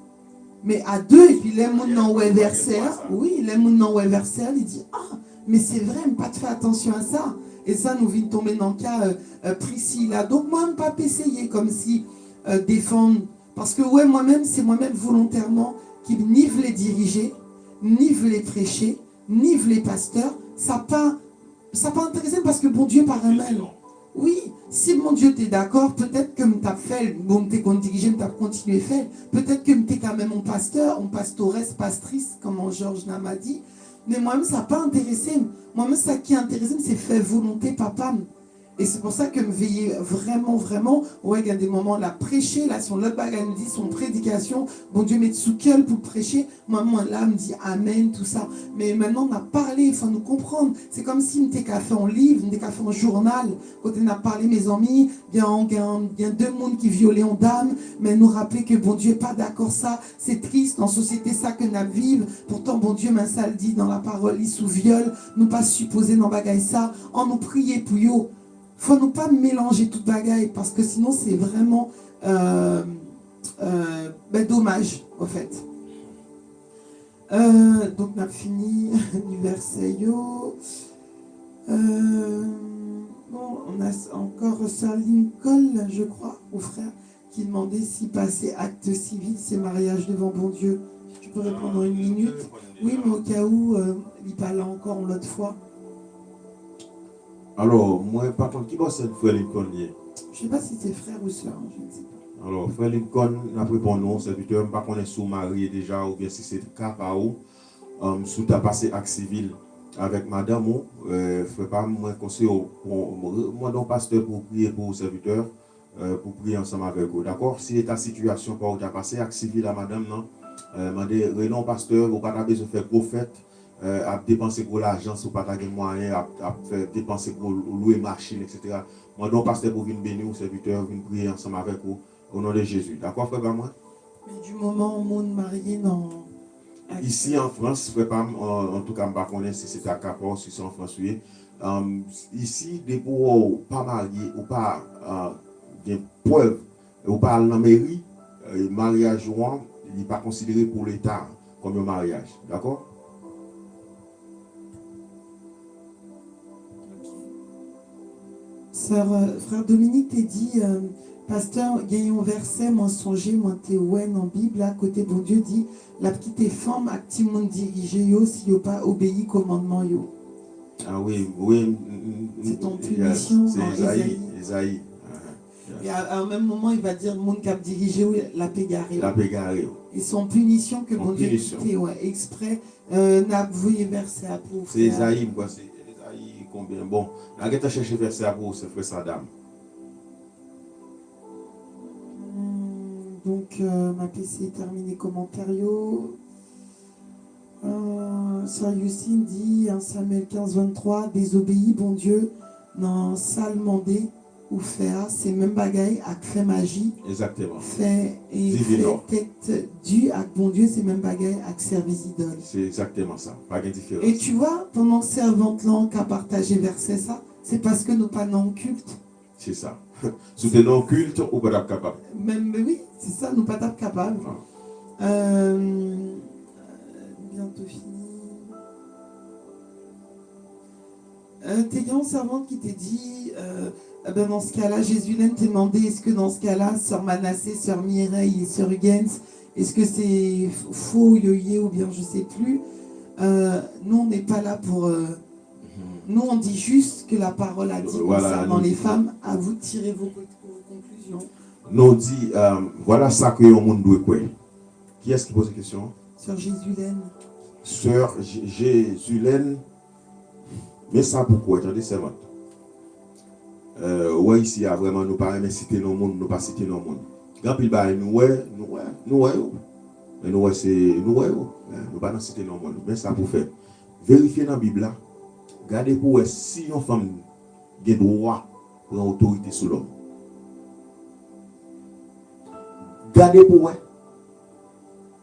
Mais à deux, et puis les gens non versaire, oui, les gens non versaire, il dit, ah, mais c'est vrai, pas de faire attention à ça. Et ça, nous vient tomber dans le cas Priscilla. Donc, moi, je ne pas essayer comme si défendre. Parce que, ouais, moi-même, c'est moi-même volontairement qui ni veut les diriger, ni veut les prêcher, ni veut les pasteurs. Ça pas intéressé parce que bon Dieu par un mal. Oui, si mon Dieu t'es d'accord, peut-être que m't'a fait, bon, t'es qu'on dirigé, m't'a continué faire. Peut-être que m't'es quand même mon pasteur, mon pastoresse, pastrice, comme Georges Nam a dit. Mais moi-même, ça n'a pas intéressé. Moi-même, ça qui a intéressé, c'est faire volonté, papa. Et c'est pour ça que me veiller vraiment, vraiment, ouais, il y a des moments, là, prêcher, là, son l'autre bagage me dit, son prédication, bon Dieu met sous cœur pour prêcher, moi, là, me dit amen, tout ça. Mais maintenant, on a parlé, il faut nous comprendre. C'est comme si on était qu'à faire un livre, on était qu'à faire un journal. Quand on a parlé, mes amis, il y a deux mondes qui violaient en dame, mais nous rappeler que bon Dieu n'est pas d'accord ça, c'est triste, dans la société, ça que nous vivons. Pourtant, bon Dieu, mais ça le dit dans la parole, il sous viol, nous pas supposer dans bagaille ça, en nous prier pour yo. Faut nous pas mélanger toute bagaille parce que sinon c'est vraiment dommage en fait. Donc on a fini du verset yo. Bon, on a encore Sir Lincoln, je crois, au frère, qui demandait si passer acte civil, c'est mariage devant bon Dieu. Tu peux répondre en une minute. Oui, mais au cas où il parle encore l'autre fois.
Alors, moi, par contre, qui va c'est frère Lincoln?
Je ne sais pas si c'est frère ou soeur, je ne sais pas.
Alors, frère Lincoln, après pour nous, serviteur, je ne sais pas qu'on est sous marié déjà, ou bien si c'est le cas, par où, sous ta passé acte civil avec madame, frère, pas moi conseil, moi, donc, pasteur, pour prier pour le serviteur, pour prier ensemble avec vous. D'accord? Si ta situation, pour tu as passé acte civil à madame, non, non, pasteur, ou pas besoin de faire prophète. À dépenser pour l'argent, si vous n'avez pas de moyens, à faire dépenser pour louer machine, etc. Moi, donc, pasteur, pour venir bénir, serviteur, venir prier ensemble avec vous, au nom de Jésus. D'accord, frère Bamouin?
Mais du moment où on est marié, non.
Ici en France, frère Bam, en tout cas, je ne sais pas si c'est à Capor, si c'est en France, oui. Ici, des pour pas marié, ou pas des preuves, ou pas dans la mairie, mariage, il n'est pas considéré pour l'État comme un mariage. D'accord?
Frère Dominique t'a dit, pasteur, il y a un verset, moi songé, moi t'es ouais en Bible, à côté bon Dieu dit, la petite femme a petit monde dirigé yo, si yo pas obéi commandement yo.
Ah oui, oui.
C'est ton punition.
C'est Esaïe.
Et à un même moment, il va dire, monde qui a dirigé la pégaré.
La pégaré.
Et son punition que bon Dieu quitté, ouais, exprès, n'a voué verset à pour.
C'est Esaïe, quoi, c'est Esaïe combien? Bon, la guette a cherché verset à pour, c'est frère Saddam.
Donc, ma PC est terminée, commentaire. Sir Youssine dit, 1 Samuel 15, 23, désobéis, bon Dieu, dans salmandé ou faire, c'est même bagaille avec fait magie.
Exactement.
Fait tête due avec bon Dieu, c'est même bagaille avec service idole.
C'est exactement ça, pas de différence.
Et tu vois, pendant servante langue a partagé verset ça, c'est parce que nous pas non culte.
C'est ça. Si tu es non culte, ou pas capable.
Même oui, c'est ça, nous pas capable. Bientôt fini. T'es une servante qui t'a dit, dans ce cas-là, Jésus l'aime t'a demandé, est-ce que dans ce cas-là, sœur Manassé, sœur Mireille et sœur Hugens, est-ce que c'est faux, yoyé ou bien je sais plus. Nous, on n'est pas là pour... Nous, on dit juste que la parole a dit concernant les femmes. À vous de tirer vos conclusions.
Nous, on dit, voilà ça que le monde doit quoi. Qui est-ce qui pose la question?
Sœur Jésulène.
Sœur Jésulène. Mais ça pourquoi? Attendez, c'est vrai. Ouais, ici, vraiment, nous pas citer nos monde, nous pas citer nos monde. Quand il va nous ouais. Mais nous c'est nous pas citer nos monde. Mais ça pour faire. Vérifier dans la Bible là. Regardez pour si une femme a droit pour une autorité sur l'homme. Regardez pour ouais.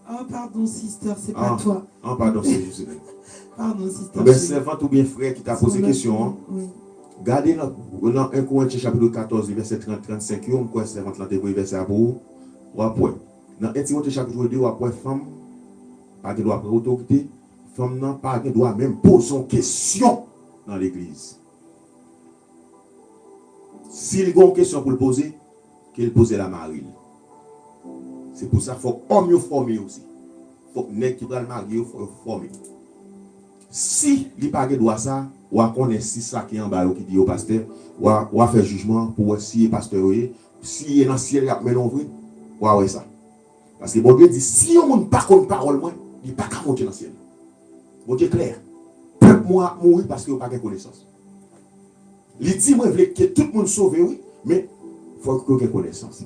Oh, pardon, sister, c'est pas toi.
Ah, pardon, c'est Jésus.
Pardon, sister.
Ben, servante ou bien frère qui t'a posé question. Hein?
Oui.
Regardez dans 1 Corinthiens chapitre 14, verset 30-35, on quoi servante là devrait verset à vous. Ou après. Dans 1 Timothée chapitre 2, ou après femme, pas de droit pour autorité. Femme n'a pas de droit même poser une question dans l'église. S'il y a une question pour le poser, qu'il pose la mari. C'est pour ça qu'il faut homme mieux former aussi. Il faut que les qui va le marier, il faut former. Si il n'a pas de droit ça,
ou à connaître si ça qui est en bas qui dit au pasteur, ou à faire jugement pour si le pasteur si est dans le ciel il a mené en vrai, ou à ça. Parce que bon Dieu dit si on ne pas contre parole moi, il pas qu'à monter dans le ciel. Bon Dieu clair. Peuple moi mourir parce que vous pas de connaissance. Il dit moi je veux que tout le monde sauve oui, mais il faut que vous ayez connaissance.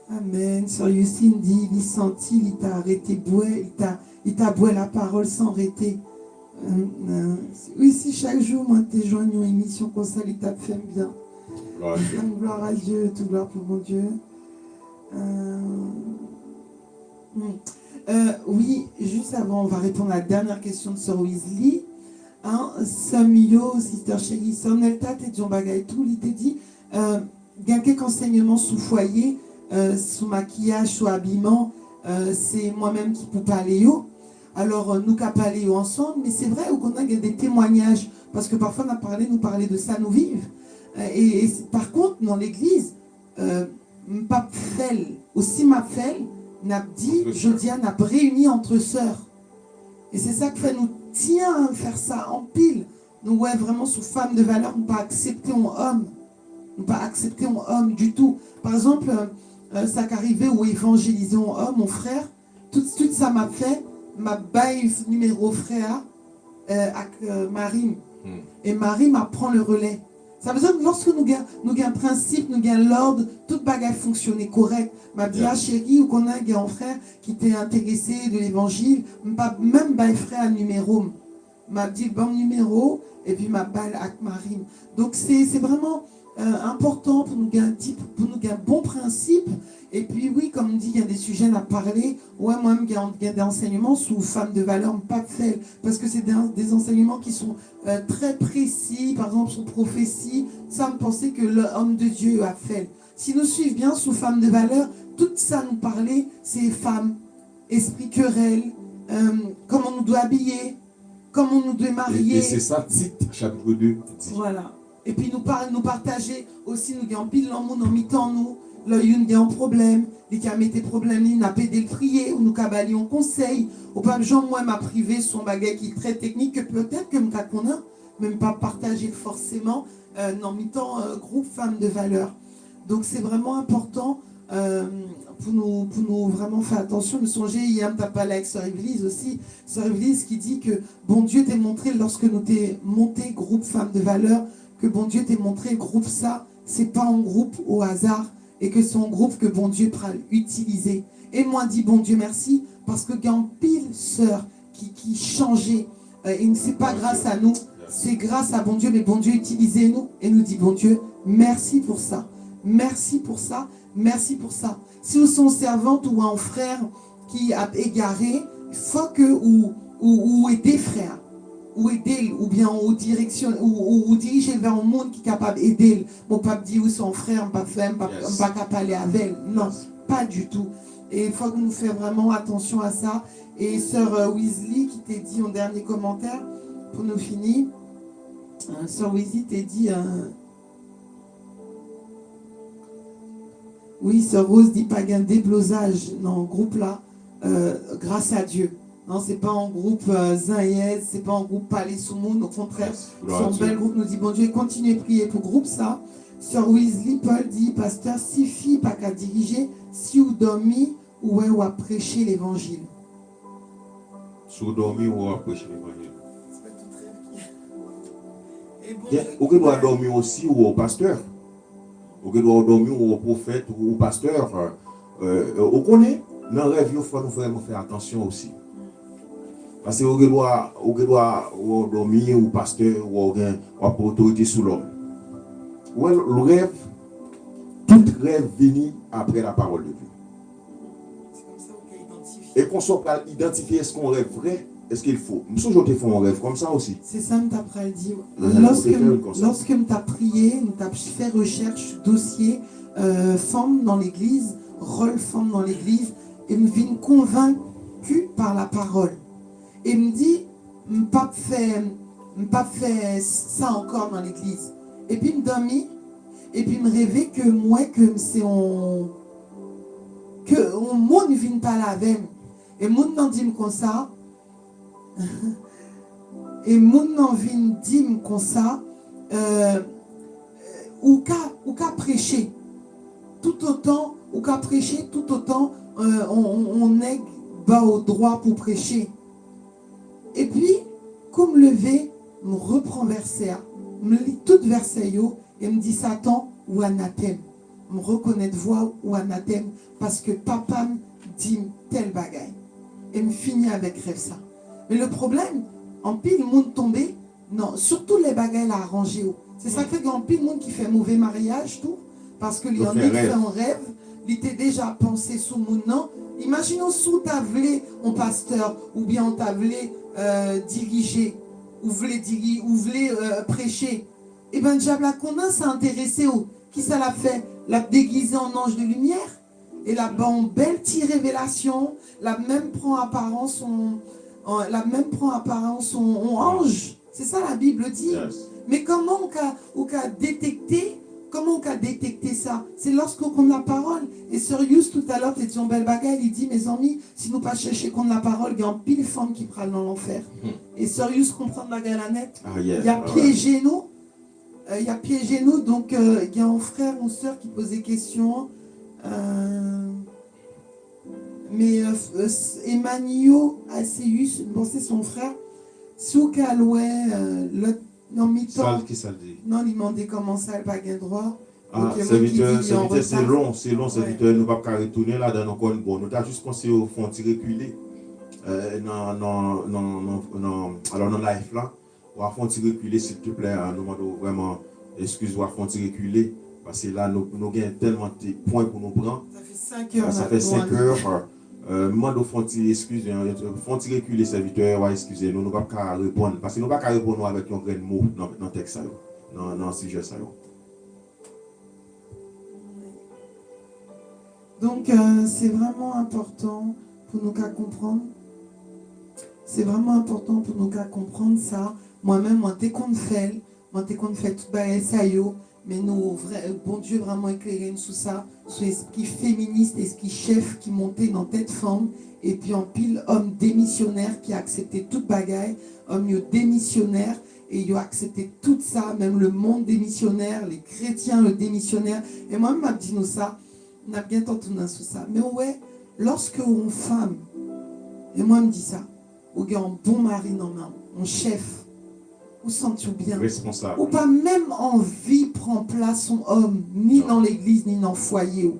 Amen. Sœur Yusine dit, il senti, il t'a arrêté bouer, il t'a boué la parole sans arrêter. Oui, si chaque jour, moi, t'es joint une émission comme ça, il t'a fait bien. Gloire à Dieu, toute gloire pour mon Dieu. Oui, juste avant, on va répondre à la dernière question de Sœur Weasley. Samio, Sister Chérie, Sonelta, t'es John Bagay, tout, il t'a dit, il y a quelques enseignements sous foyer, sous maquillage, sous habillement, c'est moi-même qui peux parler. Alors, nous qu'à parler ensemble, mais c'est vrai qu'on a des témoignages, parce que parfois on a parlé, nous parler de ça, nous vivre. Et par contre, dans l'église, Pape Fel, aussi ma Fel, n'a dit, je dis, n'a réuni entre sœurs. Et c'est ça qui fait nous tient à faire ça en pile. Nous, ouais, vraiment, sous femme de valeur, nous pas accepter un homme. Nous pas accepter un homme du tout. Par exemple, ça qu'arrivait où évangéliser un homme, mon frère, tout de suite ça m'a fait, ma baille numéro frère avec Marie. Et Marie m'apprend le relais. Ça veut dire que lorsque nous avons un principe, nous avons l'ordre, toute bagaille fonctionne correct. Ma dit, ah chérie, ou qu'on a un frère qui était intéressé de l'évangile, même baille frère numéro. M'a dit bon numéro, et puis ma balle avec Marie. Donc c'est vraiment important pour nous gagner un bon principe. Et puis oui, comme on dit, il y a des sujets à parler. Ouais, moi-même, il y a des enseignements sous femme de valeur, pas fait. Parce que c'est des enseignements qui sont très précis. Par exemple, sur prophétie, ça me pensait que l'homme de Dieu a fait. Si nous suivons bien sous femme de valeur, tout ça nous parlait, c'est femmes, esprit querelle, comment on nous doit habiller, comment on nous doit marier.
Et c'est ça, titre, chapitre 2. Dit.
Voilà. Et puis nous partager aussi, nous avons pile l'amour en mi-temps, nous. Là, il y a un problème, il y a des problèmes, il n'a pas de prier, ou nous cabali on conseil, ou pas Jean, moi, m'a privé son bagage qui est très technique, que peut-être que m'ka qu'on a, même pas partagé forcément, dans mi-temps, groupe femmes de valeur. Donc c'est vraiment important pour nous vraiment faire attention. Nous songez, hier, tu as parlé avec Sœur Église aussi, Sœur Église qui dit que bon Dieu t'est montré lorsque nous t'es monté groupe femmes de valeur, que bon Dieu t'est montré groupe ça, c'est pas un groupe au hasard, et que c'est un groupe que bon Dieu pourra utiliser. Et moi, dis bon Dieu merci, parce que il y a un pile sœur qui changeait, et c'est pas grâce à nous, c'est grâce à bon Dieu, mais bon Dieu utilisez-nous, et nous dit bon Dieu, merci pour ça, merci pour ça, merci pour ça. Si vous sont servante ou un frère qui a égaré, il faut que, ou aider frère, ou aider, ou bien ou direction, ou diriger vers un monde qui est capable d'aider. Mon pape dit, oui, son frère, pas faire, pas capable d'aller avec. Non, pas du tout. Et il faut que nous fassions vraiment attention à ça. Et Sœur Weasley, qui t'a dit en dernier commentaire, pour nous finir, Sœur Weasley t'a dit, oui, Sœur Rose dit pas gain déblosage dans le groupe là, grâce à Dieu. Non, c'est pas un groupe Zaïez, c'est pas un groupe Palais Soumoun, au contraire, c'est un bel groupe, nous dit bon Dieu, continuez à prier pour groupe ça. Sœur Weasley, Paul dit, pasteur, si fille pas qu'à diriger, si vous dormi, ou à prêcher l'évangile.
Si vous dormez ou à prêcher l'évangile.
Ou que doit dormir aussi ou au pasteur. Ou que doit dormir ou au prophète ou au pasteur. On connaît, dans le rêve, il faut nous vraiment faire attention aussi. Parce que on doit dormir ou pasteur ou autorité sous l'homme. Ouais, le rêve, tout rêve vient après la parole de Dieu.
C'est comme ça qu'on identifie.
Et qu'on soit pas identifier est-ce qu'on rêve vrai, est-ce qu'il faut. Nous sommes fait un rêve comme ça aussi.
C'est ça que tu as pris à dire.
Lorsque
Lorsque tu as prié, tu as fait recherche, dossier, femme dans l'église, rôle femme dans l'église, et me viens convaincu par la parole. Et me dit, pas fait ça encore dans l'église. Et puis me dormi, et puis me rêver que moi, que c'est on monde ne vient pas la veine. Et monde m'en dit comme ça, Et moun nan vin dim comme ça, ou qu'à prêcher, tout autant, ou qu'à prêcher, tout autant, on est bas au droit pour prêcher. Et puis, comme levé, me reprend verset, me lit tout verset yo, et me dit Satan ou anathème. Me reconnaît de voix ou anathème, parce que papa me dit tel bagaille. Et me finit avec rêve ça. Mais le problème, en pile monde tombé, non, surtout les bagailles à arranger. C'est ça qui fait qu'en pile monde qui fait mauvais mariage, tout, parce que il y en a qui fait un rêve, il était déjà pensé sous mon nom. Imaginons sous ta vlé en pasteur, ou bien on t'a vlé diriger, ou vlé prêcher. Et ben diable la condamne s'est intéressé au qui ça l'a fait, l'a déguisé en ange de lumière. Et là-bas, en belle petite révélation, la même prend apparence en ange. C'est ça la Bible dit.
Yes.
Mais comment on a détecté ça? C'est lorsqu'on a la parole. Et sérieux, tout à l'heure, tu dit en belle bagaille, il dit, mes amis, si nous pas chercher qu'on a la parole, il y a un pile femme qui prend dans l'enfer. Et sérieux, comprendre la galette,
Ah, yes.
il y a piégé nous. Il y a piégé nous, donc il y a un frère ou soeur qui pose des questions. Mais Emmanuel Asseus, bon c'est son frère, Soukaloué, non, mi-temps.
Qui ça le dit?
Non, il demandait comment ça, il n'a pas gain droit.
Ah,
Donc,
serviteur, c'est long,
Ouais.
serviteur, nous ne pouvons pas retourner là dans encore une bonne. Nous avons juste conseillé au fond de reculer. Alors, dans la life là, on va faire reculer, s'il te plaît, nous demandons vraiment, excuse-moi, faire reculer. Parce que là, nous avons tellement de points pour nous prendre.
Ça fait 5 heures.
Ça fait 5 heures. Demandons, font reculer, serviteur, excusez-nous, nous ne pouvons pas répondre. Parce que nous ne pouvons pas répondre avec un grand mot dans le texte, dans le sujet.
Donc, c'est vraiment important pour nous qu'à comprendre. C'est vraiment important pour nous qu'à comprendre ça. Moi-même, moi, dès qu'on fait tout ça, mais nous, bon Dieu, vraiment éclairé sous ça, sous esprit féministe, esprit chef qui montait dans tête femme, et puis en pile, homme démissionnaire qui a accepté toute bagaille, homme démissionnaire, et il a accepté tout ça, même le monde démissionnaire, les chrétiens, le démissionnaire. Et moi-même, m'a dit nous ça, on a bien entendu sous ça. Mais ouais, lorsque on femme, et moi, me dit ça, ou a un bon mari dans main, un chef, ou sens-tu bien?
Responsable.
Ou pas même envie prend place son homme, ni dans l'église, ni dans le foyer.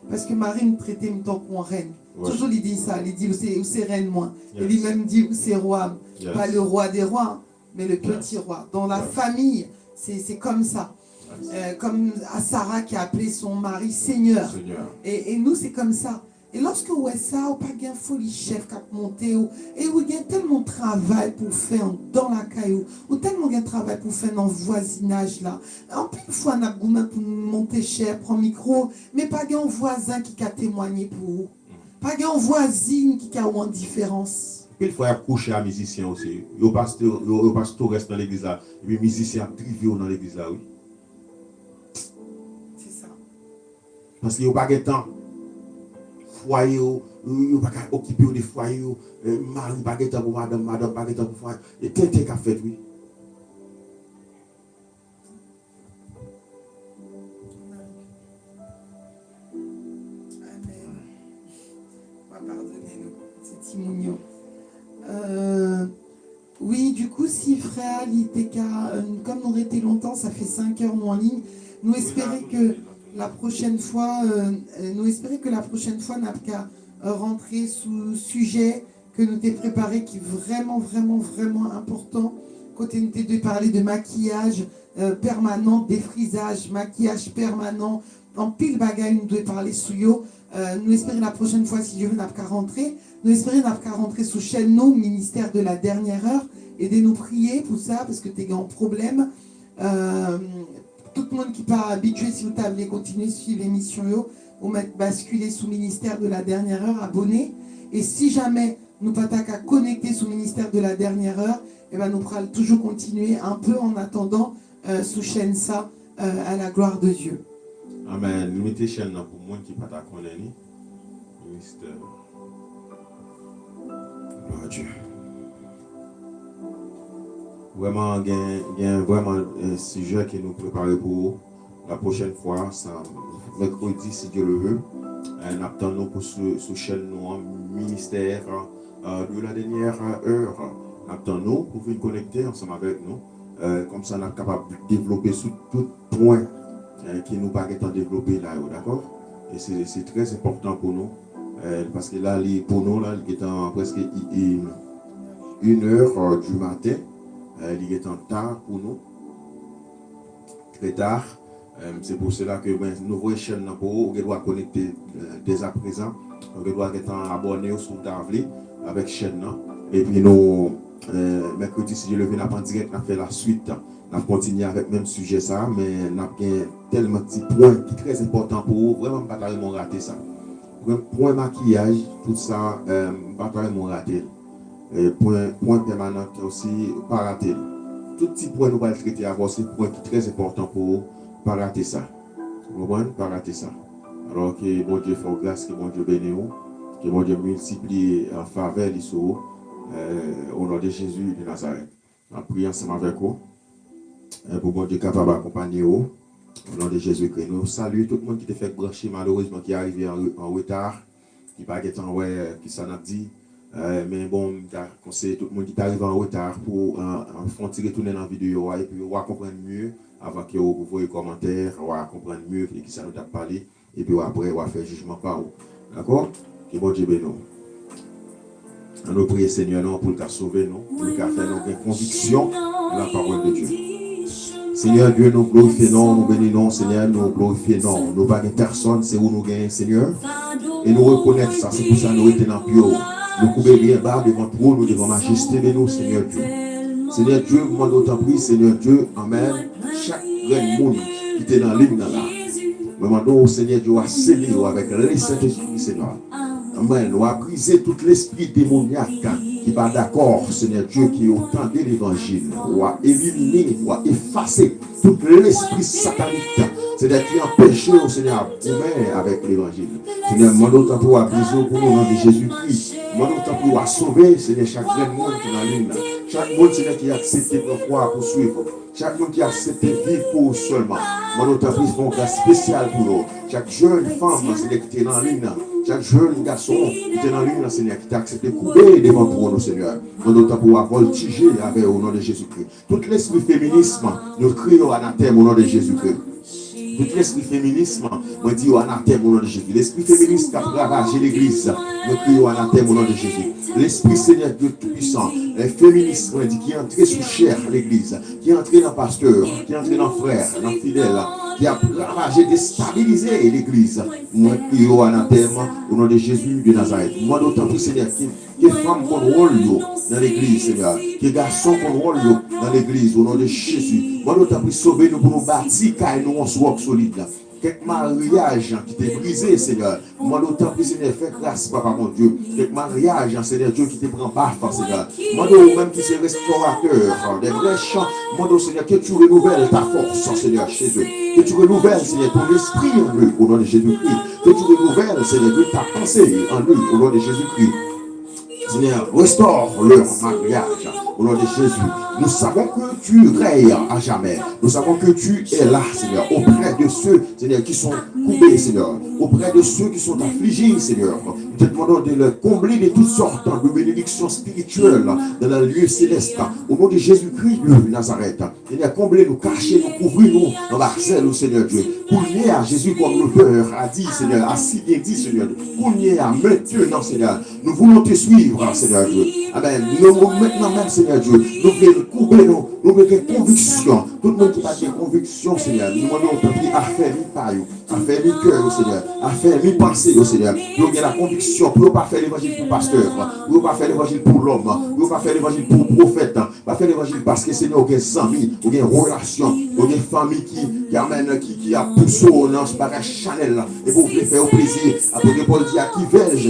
Parce que Marie me traitait me tant qu'on reine.
Ouais.
Toujours il dit ça, il dit où c'est reine moi.
Yes.
Et lui même dit où c'est roi.
Yes.
Pas le roi des rois, mais le petit roi. Dans la famille, c'est comme ça. Comme à Sarah qui a appelé son mari Seigneur. Et nous c'est comme ça. Et lorsque vous avez ça, vous n'avez pas de folie chef qui a monté, et vous avez tellement de travail pour faire dans la caillou, ou tellement de travail pour faire dans le voisinage là. En plus, une fois, on a goûté pour monter cher, prendre micro, mais pas un voisin qui a témoigné pour vous. Pas un voisine qui a une différence.
Il faut accoucher à musicien aussi. Le pasteur reste dans l'église là, et puis musicien privé dans l'église là, oui.
C'est ça.
Parce qu'il n'y a pas de temps. Foyer, il pas occuper des foyers, mari pas de temps pour madame pas de temps pour foyer. Et tel qu'a fait, oui.
Amen. Pardonnez-nous, c'est Timounio. Oui, du coup, si frère l'ITK, comme on aurait été longtemps, ça fait 5 heures nous en ligne, nous espérons que la prochaine fois, n'a qu'à rentrer sous sujet que nous t'ai préparé qui est vraiment, vraiment, vraiment important. Côté nous t'ai parler de maquillage permanent, défrisage, maquillage permanent, en pile bagaille, nous devons parler sous yo. Nous espérons la prochaine fois, si Dieu veut, n'a qu'à rentrer. Nous espérons n'a qu'à rentrer sous chaîne nous, ministère de la dernière heure, et de nous prier pour ça, parce que t'es en problème. Tout le monde qui n'est pas habitué, si vous voulez continuer à suivre l'émission, vous mettre basculer sous ministère de la dernière heure, abonné. Et si jamais nous pas qu'à connecter sous ministère de la dernière heure, et ben nous pourrons toujours continuer un peu en attendant sous chaîne ça à la gloire de Dieu.
Amen. Nous mettons chaîne pour le monde qui ne pas connaître. Ministère. Gloire à Dieu. Vraiment, il y a vraiment un sujet qui nous prépare pour la prochaine fois, ça, mercredi, si Dieu le veut. Nous attendons pour ce chaîne nous, ministère de la dernière heure. Nous attendons pour venir connecter ensemble avec nous. Comme ça, nous sommes capables de développer sur tout point qui nous paraît développer là, d'accord? Et c'est très important pour nous. Parce que là, pour nous, là, il est en presque 1h du matin. Il est en tard pour nous. Très tard. C'est pour cela que nous voyons chaîne pour on doit connecter dès à présent. On doit être abonné sur Davli avec chaîne. Et puis nous, mercredi, si je le viens en direct, on fait la suite. On continue avec le même sujet ça, mais on a tellement de petits points qui sont très importants pour vous. Vraiment, pas vraiment rater ça. Point maquillage, tout ça, pas vraiment rater. Point permanent aussi, pas rater. Tout petit point nous allons traiter avant, c'est un point qui est très important pour vous. Pas rater ça. Vous comprenez? Pas rater ça. Alors que bon Dieu fait grâce, que bon Dieu bénisse, que bon Dieu multiplie en faveur l'issue au nom de Jésus de Nazareth. On prie ensemble avec vous. Pour bon Dieu capable d'accompagner vous. Au nom de Jésus-Christ. Nous saluons tout le monde qui te fait brancher malheureusement qui est arrivé en retard, qui pas être en qui s'en a dit. Mais bon, je conseille tout le monde qui est arrivé en retard pour retourner dans la vidéo et puis on va comprendre mieux avant que vous voyez les commentaires, on va comprendre mieux qui ça nous a parlé et puis après on va faire jugement par vous. D'accord? Que bon Dieu bénisse. Nous prions Seigneur non, pour qu'il sauve nous, pour qu'il fasse nos convictions de la parole de Dieu. Seigneur Dieu, nous glorifions, nous bénissons, Seigneur, nous glorifions. Nous pas de personne, c'est où nous gagnons, Seigneur. Et nous reconnaissons ça, c'est pour ça que nous étions dans le pio. Nous couvrir bien bas devant toi, nous devant majesté de nous, Seigneur Dieu. Seigneur Dieu, moi d'autant prie, Seigneur Dieu, Amen. Chaque grand monde qui était dans l'hymne là, nous demandons, Seigneur Dieu, à sceller avec les Saint-Esprit, Seigneur. Amen. Nous avons brisé tout l'esprit démoniaque qui n'est pas d'accord, Seigneur Dieu, qui est au temps de l'évangile. Nous avons éliminé, nous avons effacé tout l'esprit satanique, c'est-à-dire qui empêche au Seigneur à avec l'évangile. Seigneur, moi d'autant pour briser pour nous au nom de Jésus-Christ. Moi d'autant pour sauver, Seigneur, chaque monde qui est dans l'hymne. Chaque monde, Seigneur, qui a accepté de croire pour suivre. Chaque monde qui a accepté de vivre pour seulement. Moi d'autant pour font grâce spéciale pour nous. Chaque jeune femme, Seigneur, qui est dans l'hymne. Chaque jeune garçon qui est dans l'hymne, Seigneur, qui t'a accepté de couper devant pour nous, Seigneur. Moi d'autant pour voltiger avec au nom de Jésus-Christ. Tout l'esprit féminisme, nous crions anathème au nom de Jésus-Christ. Tout l'esprit féminisme, moi dis anathème au nom de Jésus. L'esprit féministe qui a ravagé l'église, nous crions anathème au nom de Jésus. L'esprit Seigneur Dieu Tout-Puissant, les féministes, moi dis qui est entré sous chair l'église, qui est entré dans le pasteur, qui est entré dans le frère, dans le fidèle, qui a ravagé, déstabilisé l'église. Moi crions anathème au nom de Jésus de Nazareth. Moi d'autant plus Seigneur, qui est femme qu'on rôle dans l'église, Seigneur, qui est garçon qu'on rôle dans l'église au nom de Jésus. Moi d'autant plus sauver nous pour nous bâtir car nous on soit solide. Quelques mariages qui t'est brisé, Seigneur. Moi, d'autant plus, Seigneur, fais grâce, Papa, mon Dieu. Quelques mariages, Seigneur Dieu, qui te prend baffe, Seigneur. Moi, même qui c'est restaurateur, des vrais chants. Moi, Seigneur, que tu renouvelles ta force, Seigneur, chez eux. Que tu renouvelles, Seigneur, ton esprit en eux, au nom de Jésus-Christ. Que tu renouvelles, Seigneur, ta pensée en eux, au nom de Jésus-Christ. Seigneur, restaure leur mariage au nom de Jésus. Nous savons que tu règnes à jamais. Nous savons que tu es là, Seigneur, auprès de ceux, Seigneur, qui sont coupés, Seigneur, auprès de ceux qui sont affligés, Seigneur. Nous te demandons de leur combler de toutes sortes de bénédictions spirituelles dans le lieu céleste. Au nom de Jésus-Christ de Nazareth. Seigneur, comblez-nous, cachez-nous, couvrez-nous dans la selle, Seigneur Dieu. Coulez à Jésus comme l'auteur a dit, Seigneur, a si bien dit, Seigneur. Coulez à maintenant, Seigneur. Nous voulons te suivre, Seigneur Dieu. Amen. Nous maintenant même, Seigneur Dieu, nous voulons couvrir nous voulons des convictions. Tout le monde qui a des convictions, Seigneur. Nous demandons à faire mi-paille, à faire mi-cœur, Seigneur, à faire mi-pensée, Seigneur. Nous avons la conviction pour ne pas faire l'évangile pour le pasteur, pour ne pas faire l'évangile pour l'homme, pour ne pas faire l'évangile pour le prophète, pas faire l'évangile parce que Seigneur, il y a des amis, il y a une relation, il y a une famille qui amène, qui a poussé dans ce bagage Chanel, et vous voulez faire au plaisir. Après que Paul dit à qui veux-je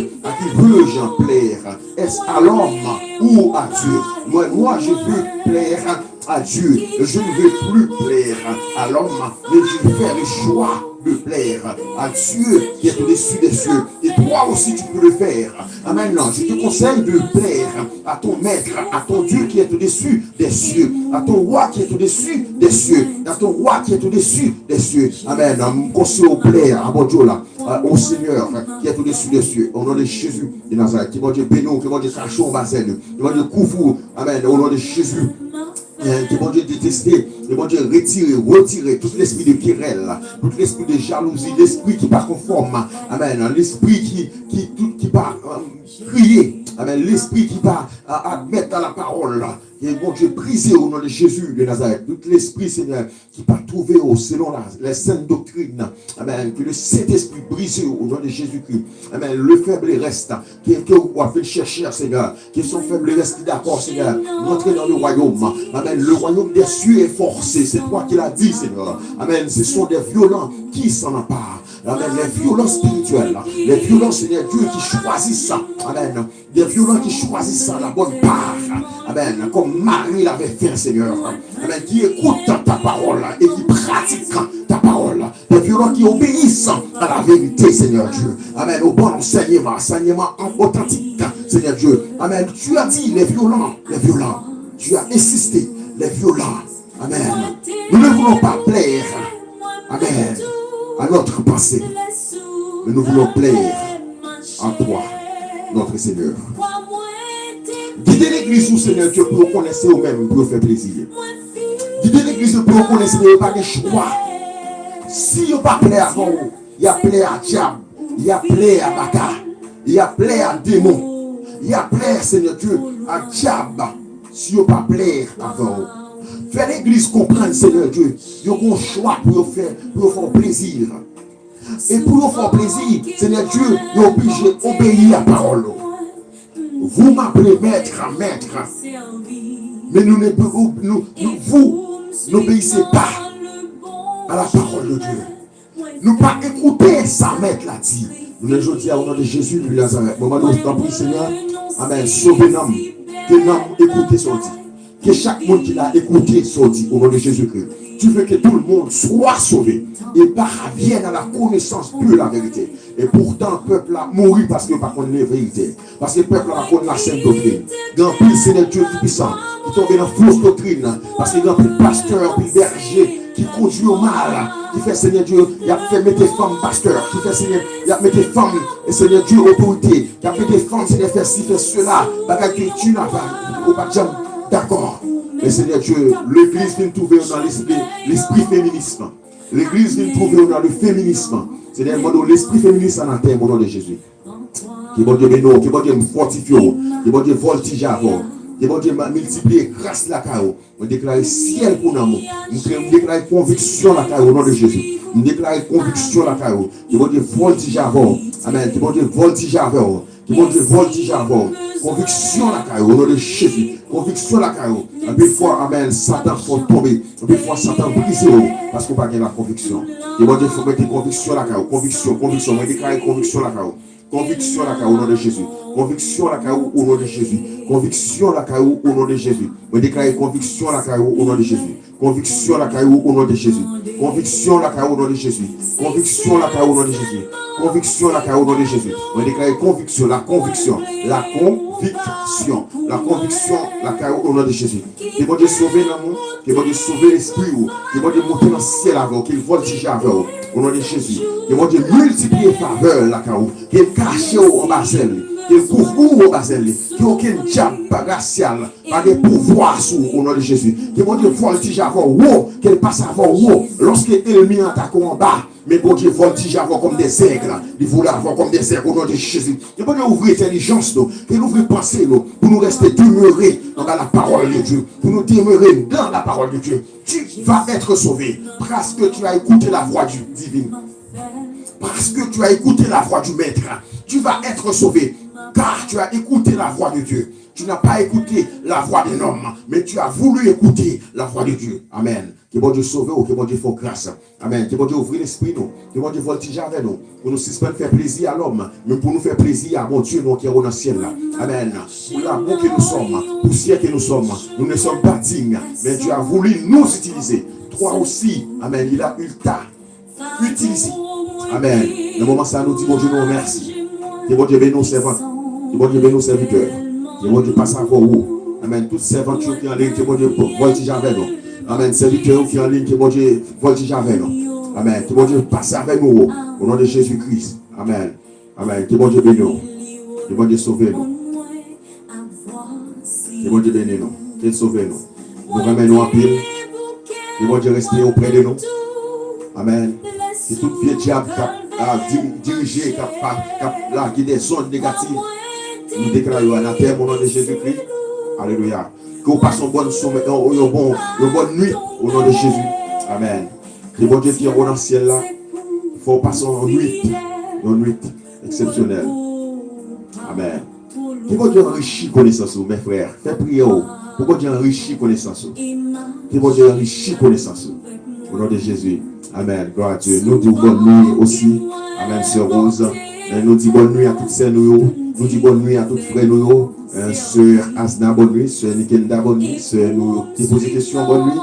plaire? Est-ce à l'homme ou à Dieu? Moi, je veux plaire à Dieu. Je ne veux plus plaire à l'homme, mais je fais le choix
de plaire à Dieu qui est au-dessus des cieux. Et toi aussi, tu peux le faire. Amen. Je te conseille de plaire à ton maître, à ton Dieu qui est au-dessus des cieux, à ton roi qui est au-dessus des cieux, à ton roi qui est au-dessus des cieux. Amen. Conseille au plaire à mon Dieu là, au Seigneur qui est au-dessus des cieux. Au nom de Jésus de Nazareth, qui va Dieu bénir, qui va Dieu cacher au bassin, qui va Dieu couvrir. Amen. Au nom de Jésus. Qui vont Dieu détester, qui vont Dieu retirer tout l'esprit de querelle, tout l'esprit de jalousie, l'esprit qui n'est pas conforme, amen, l'esprit qui va crier, amen, l'esprit qui va admettre dans la parole, et vont Dieu briser au nom de Jésus de Nazareth, tout l'esprit, Seigneur, qui va trouver selon les saintes doctrines, amen, que le Saint-Esprit brise au nom de Jésus-Christ, amen, le faible reste, que vous avez cherché, Seigneur, qui sont faibles reste d'accord, Seigneur, rentrez dans le royaume, amen, le royaume des cieux est forcé, c'est toi qui l'as dit, Seigneur, amen, ce sont des violents qui s'en emparent, amen, les violences spirituelles, les violences, Seigneur Dieu, qui choisissent ça, amen, des violents qui choisissent ça, la bonne part, amen, comme Marie l'avait fait, Seigneur, amen, qui écoutent ta parole et qui pratiquent ta parole, des violents qui obéissent à la vérité, Seigneur Dieu, amen, au bon enseignement authentique, Seigneur Dieu, amen, tu as dit les violents, tu as insisté, les violents, amen, nous ne voulons pas plaire, amen, à notre pensée, mais nous voulons plaire à toi, notre Seigneur. Guidez l'église où, Seigneur Dieu, pour connaître vous-même, pour faire plaisir. Guidez l'église pour connaître vous, pas de choix. Si vous ne pas plaire à vous, il y a plaire à diable, il y a plaire à baka, il y a plaire à démon, il y a plaire, Seigneur Dieu, à diable. Si vous ne pas plaire à vous, faites l'église comprendre, Seigneur Dieu, il y a un choix pour faire plaisir. Et pour faire plaisir, Seigneur Dieu, il est obligé d'obéir à la parole. Vous m'appelez maître, mais vous n'obéissez pas à la parole de Dieu. Nous pas écouter ça, maître l'a dit. Nous le jeudi au nom de Jésus de Nazareth. Moment nous t'en prie, Seigneur, amen, sauvez l'homme, que l'homme écoute son dit. Que chaque monde qui l'a écouté soit dit au nom de Jésus-Christ. Tu veux que tout le monde soit sauvé et parvienne à la connaissance de la vérité. Et pourtant, le peuple a mouru parce qu'il n'a pas connu la vérité. Parce que le peuple a connu la sainte doctrine. Grand pile, Seigneur Dieu tout puissant, qui tombe dans la fausse doctrine. Parce que grand pile pasteur, puis berger, qui conduit au mal, qui fait, Seigneur Dieu, il a fait mettre des femmes pasteurs, qui fait, Seigneur, il a mis des femmes, et Seigneur Dieu, autorité, qui a mis des femmes, Seigneur, fait ci, fait cela, bagarre que tu n'as pas jamais d'accord. Mais Seigneur Dieu, l'église vient trouver dans l'esprit féminisme. L'église vient trouver dans le féminisme. Seigneur, l'esprit féministe en terre, au nom de Jésus. Qui va Dieu bénir, qui va Dieu fortifier, qui va Dieu voltiger avant. Qui va Dieu multiplier grâce la carreau. On déclare ciel pour nous. On déclare conviction la carreau au nom de Jésus. On déclare conviction la carreau. Qui va Dieu voltiger avant. Amen. Qui va Dieu voltiger avant. Qui va Dieu voltiger avant. Conviction la carreau au nom de Jésus. Conviction la carreau. Et puis fois, amen, Satan faut tomber. Et puis fois, Satan briser parce qu'on n'a pas la conviction. Qui va Dieu faut mettre conviction la carreau. Conviction. On déclare conviction la carreau. Conviction la carreau au nom de Jésus. Conviction la carreau au nom de Jésus. Conviction la carreau au nom de Jésus. On déclare conviction la carreau au nom de Jésus. Conviction la carreau au nom de Jésus. Conviction la carreau au nom de Jésus. Conviction la carreau au nom de Jésus. Conviction la carreau au nom de Jésus. On déclare conviction, la conviction, la conviction, la conviction, la carreau au nom de Jésus. Qui va te sauver l'amour, qui va te sauver l'esprit, qui va te monter dans le ciel avec, qui voltige avec, au nom de Jésus. Qui va te multiplier faveur la carreau, qui est caché au basel. Qu'il couvre au basel, qu'il n'y ait aucun diable racial, pas de pouvoir au nom de Jésus. Qu'il va Dieu voltige avant haut, qu'il passe avant haut, lorsque l'ennemi attaque en bas. Mais bon Dieu voltige avant comme des aigles, il voulait avoir comme des aigles au nom de Jésus. Il va ouvrir l'intelligence, qu'il ouvre pensée pour nous rester demeurés dans la parole de Dieu, pour nous demeurer dans la parole de Dieu. Tu vas être sauvé parce que tu as écouté la voix du divin. Parce que tu as écouté la voix du Maître, tu vas être sauvé. Car tu as écouté la voix de Dieu. Tu n'as pas écouté la voix d'un homme, mais tu as voulu écouter la voix de Dieu. Amen. Que bon Dieu sauve ou que bon Dieu fasse grâce. Amen. Que bon Dieu ouvre l'esprit nous. Que bon Dieu voltige avec nous. Pour nous suspendre faire plaisir à l'homme, mais pour nous faire plaisir à mon Dieu, nous qui est dans le ciel là. Amen. Pour l'amour que nous sommes, pour ce que nous sommes, nous ne sommes pas dignes, mais Dieu a voulu nous utiliser. Toi aussi, amen. Il a eu le temps utilisé. Amen. Dans le moment ça, nous disons, bon Dieu, nous remercie. Que bon Dieu bénisse nos servants. Que bon Dieu bénisse nos serviteurs. Que bon Dieu passe à vous. Amen. Toutes servantes qui sont en ligne, que bon Dieu voltige avec nous. Amen. Serviteurs qui sont en ligne, que bon Dieu voltige avec nous. Amen. Que bon Dieu passe avec nous. Au nom de Jésus-Christ. Amen. Amen. Que bon Dieu bénisse nous. Que bon Dieu sauve nous. Que bon Dieu bénisse nous. Qu'il sauve nous. Nous remettons en pile. Que bon Dieu reste auprès de nous. Amen. Que tout vieux diable qui a dirigé, qui a largué des zones négatives, nous déclarons à terre au nom de Jésus-Christ. Alléluia. Que nous passons bonne nuit au nom de Jésus. Amen. Que bon Dieu qui est dans le ciel là, il faut passer une nuit exceptionnelle. Amen. Que bon Dieu enrichit connaissance, mes frères. Faites prier. Que bon Dieu enrichit connaissance. Que bon Dieu enrichit connaissance. Au nom de Jésus. Amen. Gloire à Dieu. Nous disons bonne nuit aussi. Amen, Sœur Rose. Nous disons bonne nuit à toutes sœurs nous. Nous disons bonne nuit à toutes frères nous. Sœur Asna, bonne nuit. Sœur Nikenda, bonne nuit. Sœur nous qui pose des questions, bonne nuit.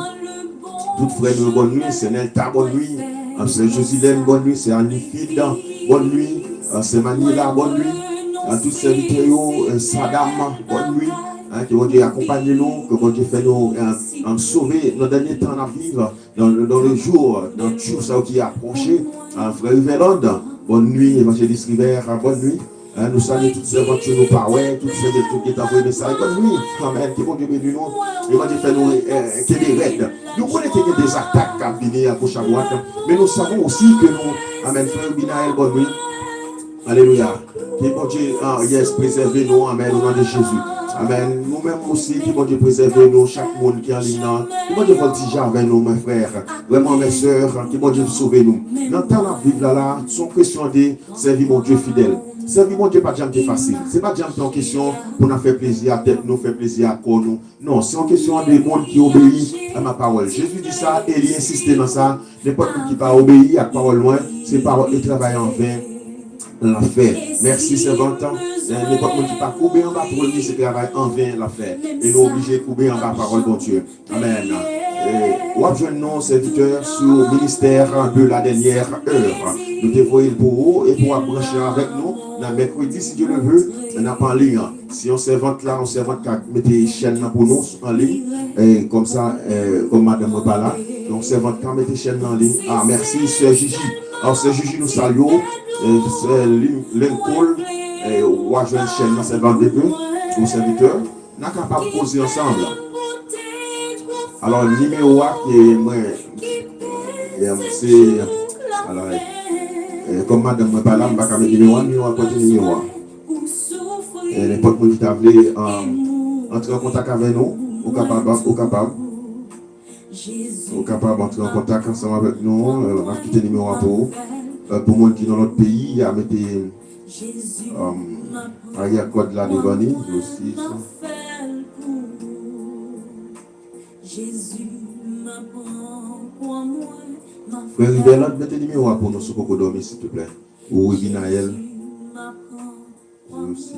Toutes frères nous, bonne nuit. Sœur Nelta, bonne nuit. Sœur Josilène, bonne nuit. Sœur Anifide, bonne nuit. Sœur Manila, bonne nuit. À toutes ces vidéos, Sadam, bonne nuit. Que bon Dieu accompagne nous, que bon Dieu fait nous sauver dans le dernier temps à vivre, dans le jour, dans tout ça qui est approché. Frère Riveland, bonne nuit, évangéliste River, bonne nuit. Nous saluons toutes ces voitures, nous parlons, toutes ces trucs qui t'envoient des messages. Bonne nuit, amen, que bon Dieu bénisse nous. Et bon Dieu fait nous qu'il est raide. Nous connaissons qu'il y a des attaques à venir à gauche à droite, mais nous savons aussi que nous, amen, frère Binaël, bonne nuit. Alléluia. Que bon Dieu, yes, préservez nous, amen, au nom de Jésus. Amen. Nous-mêmes aussi, que bon Dieu préserve nous, chaque monde qui est en ligne. Que bon Dieu voltige avec nous, mes frères. Vraiment, mes soeurs, que bon Dieu sauve nous. Dans le temps de vivre là, sont question de servir mon Dieu fidèle. Servir mon Dieu, pas de jamais facile. Ce n'est pas de jamais en question pour nous faire plaisir à tête, nous faire plaisir à corps nous. Non, c'est en question de monde qui obéit à ma parole. Jésus dit ça et il insiste dans ça. N'importe qui pas obéir à la parole loin, c'est parole et travail en vain. La fait. Merci, servante. N'importe qui pas couper en bas pour lui, c'est travail en vain la fait. Et nous obligés de couper en bas parole, bon Dieu. Amen. Ou nos serviteurs sur le ministère de la dernière heure. Nous te voyons pour vous et pour brancher avec nous. Le mercredi, si Dieu le veut, on n'a pas en ligne. Si on servante là, on servante qui mettez chaîne pour nous en ligne. Et comme ça, comme madame n'est pas là. Donc, servante qui mettez chaîne en ligne. Ah, merci, Sœur Gigi. Alors, Sœur Gigi, nous saluons. C'est Lincoln. Et on va jouer une chaîne dans cette bande de deux, aux serviteurs. On est capable de poser ensemble. Alors, le numéro A qui est moi, c'est. Alors, comme madame ne pas là, je ne vais pas mettre le numéro A, numéro A, numéro A. Et n'importe qui t'a voulu entrer en contact avec nous, au capable d'entrer en contact ensemble avec nous. On a quitté le numéro A pour moi qui est dans notre pays, à mettre. Arrière code là devant nous aussi. Frère Riveland, mettez le numéro pour nous, si vous pouvez dormir, s'il te plaît. Ou Binaël. 06.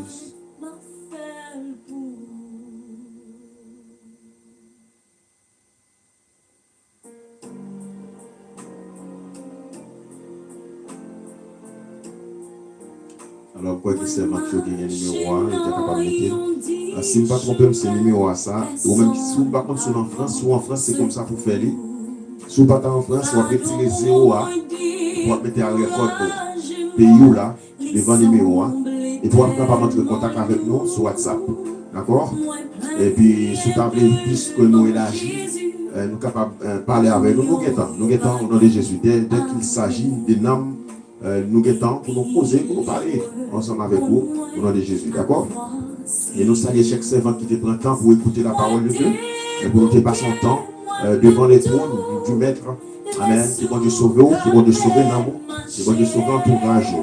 Alors, quoi que c'est, Mathieu qui a un numéro 1, il était capable de mettre. Si je ne me pas tromper, c'est le numéro à ça. Ou même si vous ne pas contre en France, ou en France, c'est comme ça pour faire. Si vous ne pas en France, vous allez retirer 0 A, vous allez mettre un record de pays là, devant le numéro 1, et vous allez capable d'entrer en contact avec nous sur WhatsApp. D'accord? Et puis, si vous avez plus que nous élargis, nous sommes capables de parler avec nous. Nous guettons au nom de Jésus. Dès qu'il s'agit des noms, nous guettons pour nous poser, pour nous parler ensemble avec vous, au nom de Jésus. D'accord? Et nous saluons chaque servant qui te prend temps pour écouter la parole de Dieu, et pour nous te passer son temps devant les trônes du Maître. Amen. Qui vont te sauver, qui vont te sauver dans vous, qui vont te sauver en tout rage.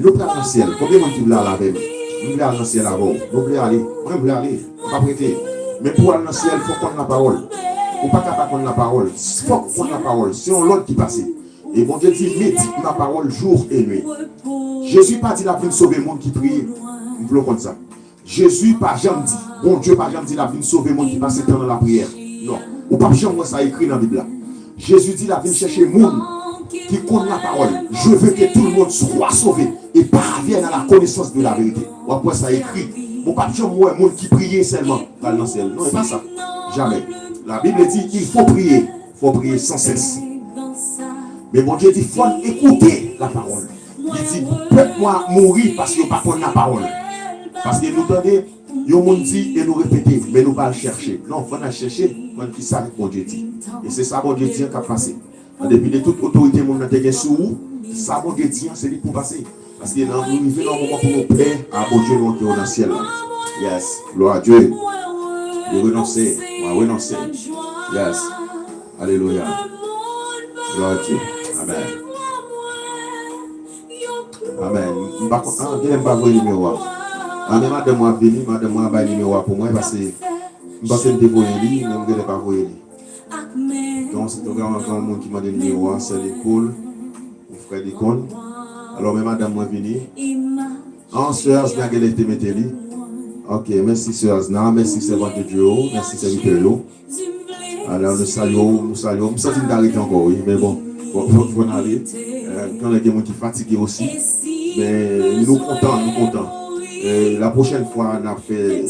Nous prenons le ciel. Combien de monde là avec nous? Nous voulons aller dans le ciel avant. Nous voulons aller. Moi, je voulais aller. On va prêter. Mais pour aller dans le ciel, il faut qu'on ait la parole. On ne peut pas prendre la parole. Il faut qu'on ait la parole. C'est un l'autre qui passe. Et bon Dieu dit, médite ma parole jour et nuit. Jésus pas dit la vie de sauver le monde qui prie. Nous voulons comme ça. Jésus pas jamais dit. Bon Dieu pas jamais dit la vie de sauver le monde qui passe dans la prière. Non. Ou pas jamais ça écrit dans la Bible. Jésus dit la vie de chercher le monde qui connaît la parole. Je veux que tout le monde soit sauvé et parvienne à la connaissance de la vérité. Ou après ça écrit. Mon pape, moi, monde qui priait seulement dans le ciel. Non, c'est pas ça. Jamais. La Bible dit qu'il faut prier. Il faut prier sans cesse. Mais mon Dieu dit qu'il faut écouter la parole. Il dit, faites-moi mourir parce que pas connaît la parole. Parce que nous donnons, nous dit et nous répéter, mais nous ne pas le chercher. Non, il faut la chercher, qui ça que mon Dieu dit. Et c'est ça mon Dieu dit qui a passé. Depuis de toute autorité, mon Dieu sur vous, ça mon Dieu dit, c'est lui pour passer. Parce que nous vivons dans un moment pour nous plaire à mon Dieu qui est dans le ciel. Yes, gloire à Dieu. Je renoncer, moi renoncer. Yes, alléluia. Gloire à Dieu. Amen. Amen. Je ne vais pas voir le numéro. Madame moi venu, madame moi va le numéro pour moi parce que je ne vais pas voir le lit, mais je ne vais pas voir le lit. Donc, c'est un monde qui m'a donné le numéro, c'est l'école, mon frère d'école. Alors, madame moi venu. En soeur, je vais aller te mettre le lit. Ok, merci soeur Azna, merci servante de Dieu, merci serviteur. Alors, nous saluons, nous sommes d'arrêter encore, oui, mais bon, il faut aller. Quand il y a des gens qui sont fatigués aussi, mais nous comptons. La prochaine fois, on a fait,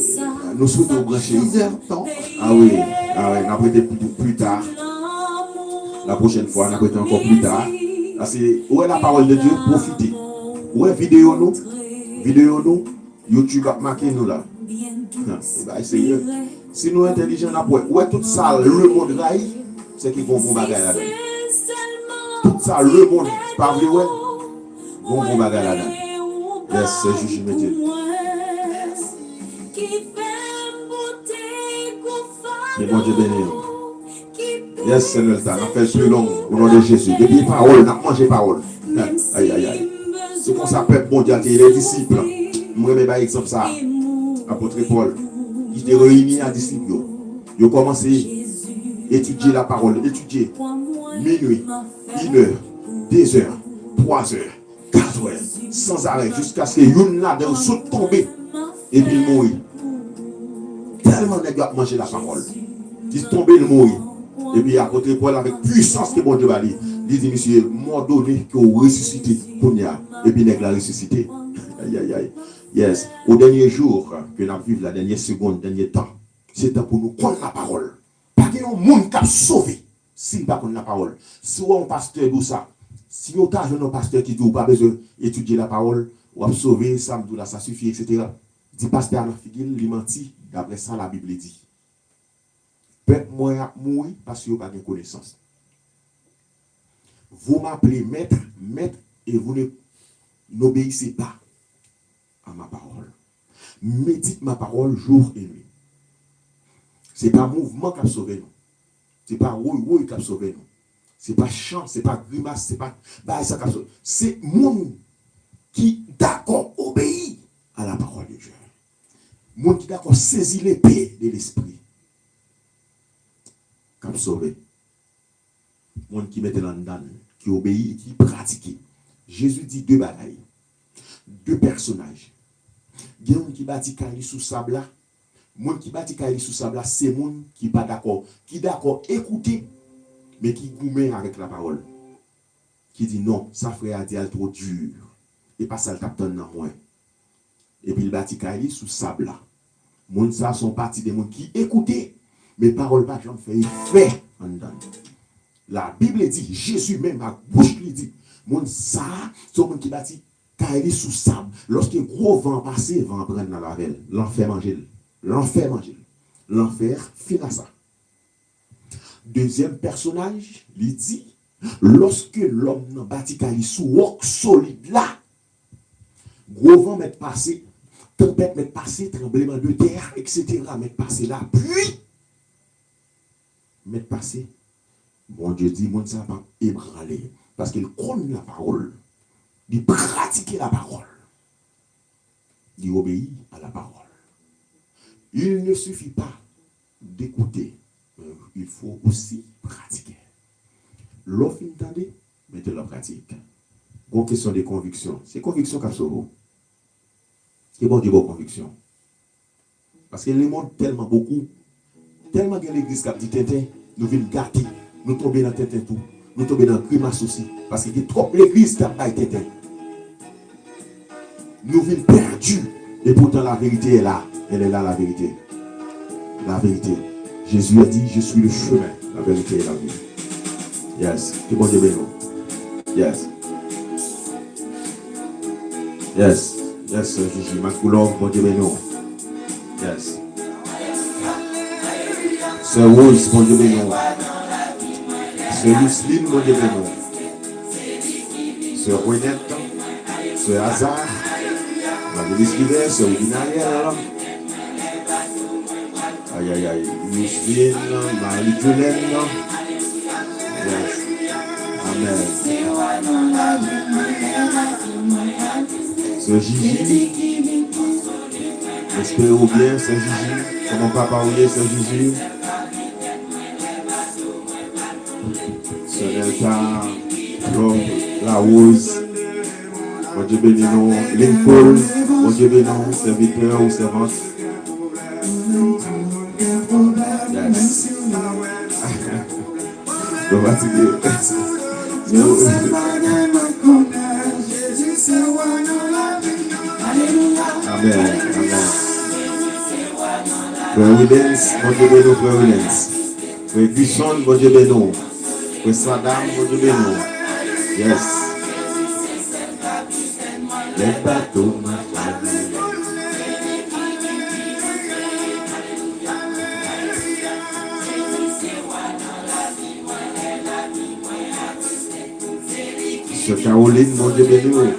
nous souhaitons brancher.
6 heures temps.
Ah oui, on a prêté plus tard. La prochaine fois, on a prêté encore plus tard. Parce que, où est la parole de Dieu? Profitez. Où est vidéo nous? YouTube a marqué nous là. Essayez. Si nous intelligents, où est tout ça, le monde là, c'est qui vont vous bagarre là-dedans. Tout ça, le monde, pas vrai, ouais, vont vous bagarre là-dedans. Yes, c'est juste métier. Que bon Dieu bénisse. Yes, c'est le temps. On fait plus long au nom de Jésus. Depuis parole, on a mangé parole. Aïe, aïe, aïe. C'est comme ça, peuple bon Dieu, les disciples. Je vais par exemple ça. Apôtre Paul, il était réuni à disciples. Il a commencé à étudier la parole, étudier minuit, 1 heure, 2 heures, 3 heures, 4 heures, sans arrêt, jusqu'à ce que une là de saute tomber et puis il mourit. Tellement de gars manger la parole. Il tombe, il mourit. Et puis apôtre Paul avec puissance que bon Dieu va dire. Il dit, monsieur, m'a donné que vous ressuscitez pour nous. Et puis il a ressuscité. Aïe, aïe, aïe. Yes. Au dernier jour que nous vivons, la dernière seconde, dernier temps, c'est temps pour nous connaître la parole. Pas qu'il y ait un monde qui a sauvé s'il ne pas connaît la parole. Si on est un pasteur d'où ça, si on a un pasteur qui dit pas besoin d'étudier la parole, ou à sauver, ça me ça suffit, etc. Dit pasteur dans figure, il mentit, d'après ça la Bible dit. Peuple moi mourir parce que vous n'avez pas de connaissance. Vous m'appelez maître, et vous n'obéissez pas à ma parole. Médite ma parole jour et nuit. Ce n'est pas mouvement qui a sauvé nous. Ce n'est pas oui qui a sauvé nous. Ce n'est pas chant, ce n'est pas grimace, ce n'est pas ça qui a sauvé. C'est mon qui d'accord obéit à la parole de Dieu. Mon qui d'accord saisit l'épée de l'esprit. Qui a sauvé. Mon qui mette dans qui obéit, qui pratique. Jésus dit 2 bagailles. 2 personnages. Il y a un qui bâtit Kaili sous sable là. Moun qui bâtit Kaili sous sable là, c'est moun qui pas d'accord. Qui d'accord écouter, mais qui gourmet avec la parole. Qui dit non, ça frère a dit elle trop dur. Et pas ça le capteur dans moi. Et puis il bâtit Kaili sous sable là. Moun ça sont partis des moun qui écouter, mais parole pas jamais fait effet en dedans. La Bible dit, Jésus même à bouche lui dit, moun ça, c'est moun qui bâtit Kaili sous sable. Lorsque gros vent passe, vent prendre dans la veille. L'enfer manger. L'enfer finit à ça. Deuxième personnage, il dit, lorsque l'homme n'a bâti Kaili sous roc solide là, gros vent met passé, tempête met passé, tremblement de terre, etc. met passé là, puis met passé. Bon Dieu dit, mon ça va ébranler. Parce qu'il connaît la parole. Il pratique la parole. Il obéit à la parole. Il ne suffit pas d'écouter. Il faut aussi pratiquer. L'offre, entendez, mettez la pratique. Bon, question des convictions. C'est conviction qu'a sauvé. C'est bon, des bonnes convictions. Parce que le monde tellement beaucoup, tellement que l'église qui a dit Tintin, nous venons gâter, nous tomber dans Tintin tout. nous tombons dans le grimace aussi. Parce qu'il y a trop l'église qui a été éteinte. Nous vîmes perdus. Et pourtant la vérité est là. Elle est là la vérité. La vérité. Jésus a dit, je suis le chemin, la vérité et la vie. Yes. Que bon Dieu bénisse. Yes. Yes. Yes, Gigi. Ma couleur, bon Dieu bénisse. Yes. Sœur Rose, bon Dieu bénisse. Sœur Lucelyne, bon Dieu bénisse. Sœur Renette, Sœur Hazard, Marie Sliver, Sœur Udinariel. Aïe aïe aïe. Lucelyne, Marie-Jolène. Yes. Amen. Sœur Gigi. Espérons bien, Sœur Gigi. Comment papa oublier, Sœur Gigi. Sœur Nelta, Claude, La Rose. Mon Dieu bénis nous. Lincoln. Mon Dieu bénis nous. Serviteur ou servante. Yes. Je vais fatiguer. Amen. Amen. Frère Williams, mon Dieu bénis, Frère Williams. Frère Buisson, mon Dieu bénis. Frère Sadam, mon Dieu bénis. Yes. Les bateaux, Sœur Caroline, mon Dieu bénis.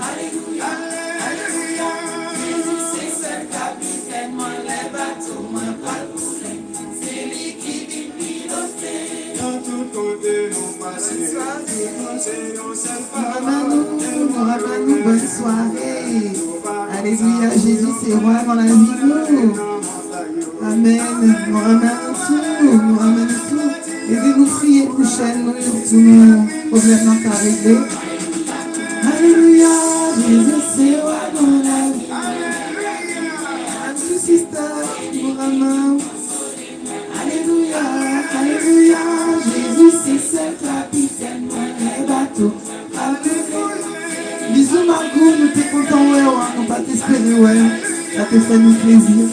Nous, bonne soirée. Alléluia, Jésus, c'est roi dans la vie de nous. Amen. Nous ramène tout. Nous ramène tout. Aidez-nous prier prochaine, nous, tous nos problèmes n'ont pas réglés. Alléluia, Jésus, c'est roi dans la vie. Alléluia, sister, nous ramène. Alléluia, Alléluia, Jésus, c'est seul capitaine, moi, les bateaux. Bisous Margot, nous t'es contents, ouais, on va t'espérer, ouais. Ça te fait nous plaisir.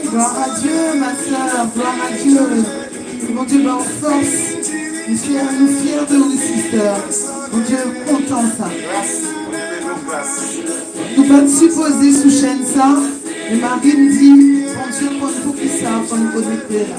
Gloire à Dieu, ma soeur, gloire à Dieu. Mon Dieu, en force. Nous fiers de vous, sister. Mon Dieu, content ça. Nous ne pouvons pas supposer sous chaîne ça. Et Marie me dit, mon Dieu, pour nous, pour ça, pour nous connecter là.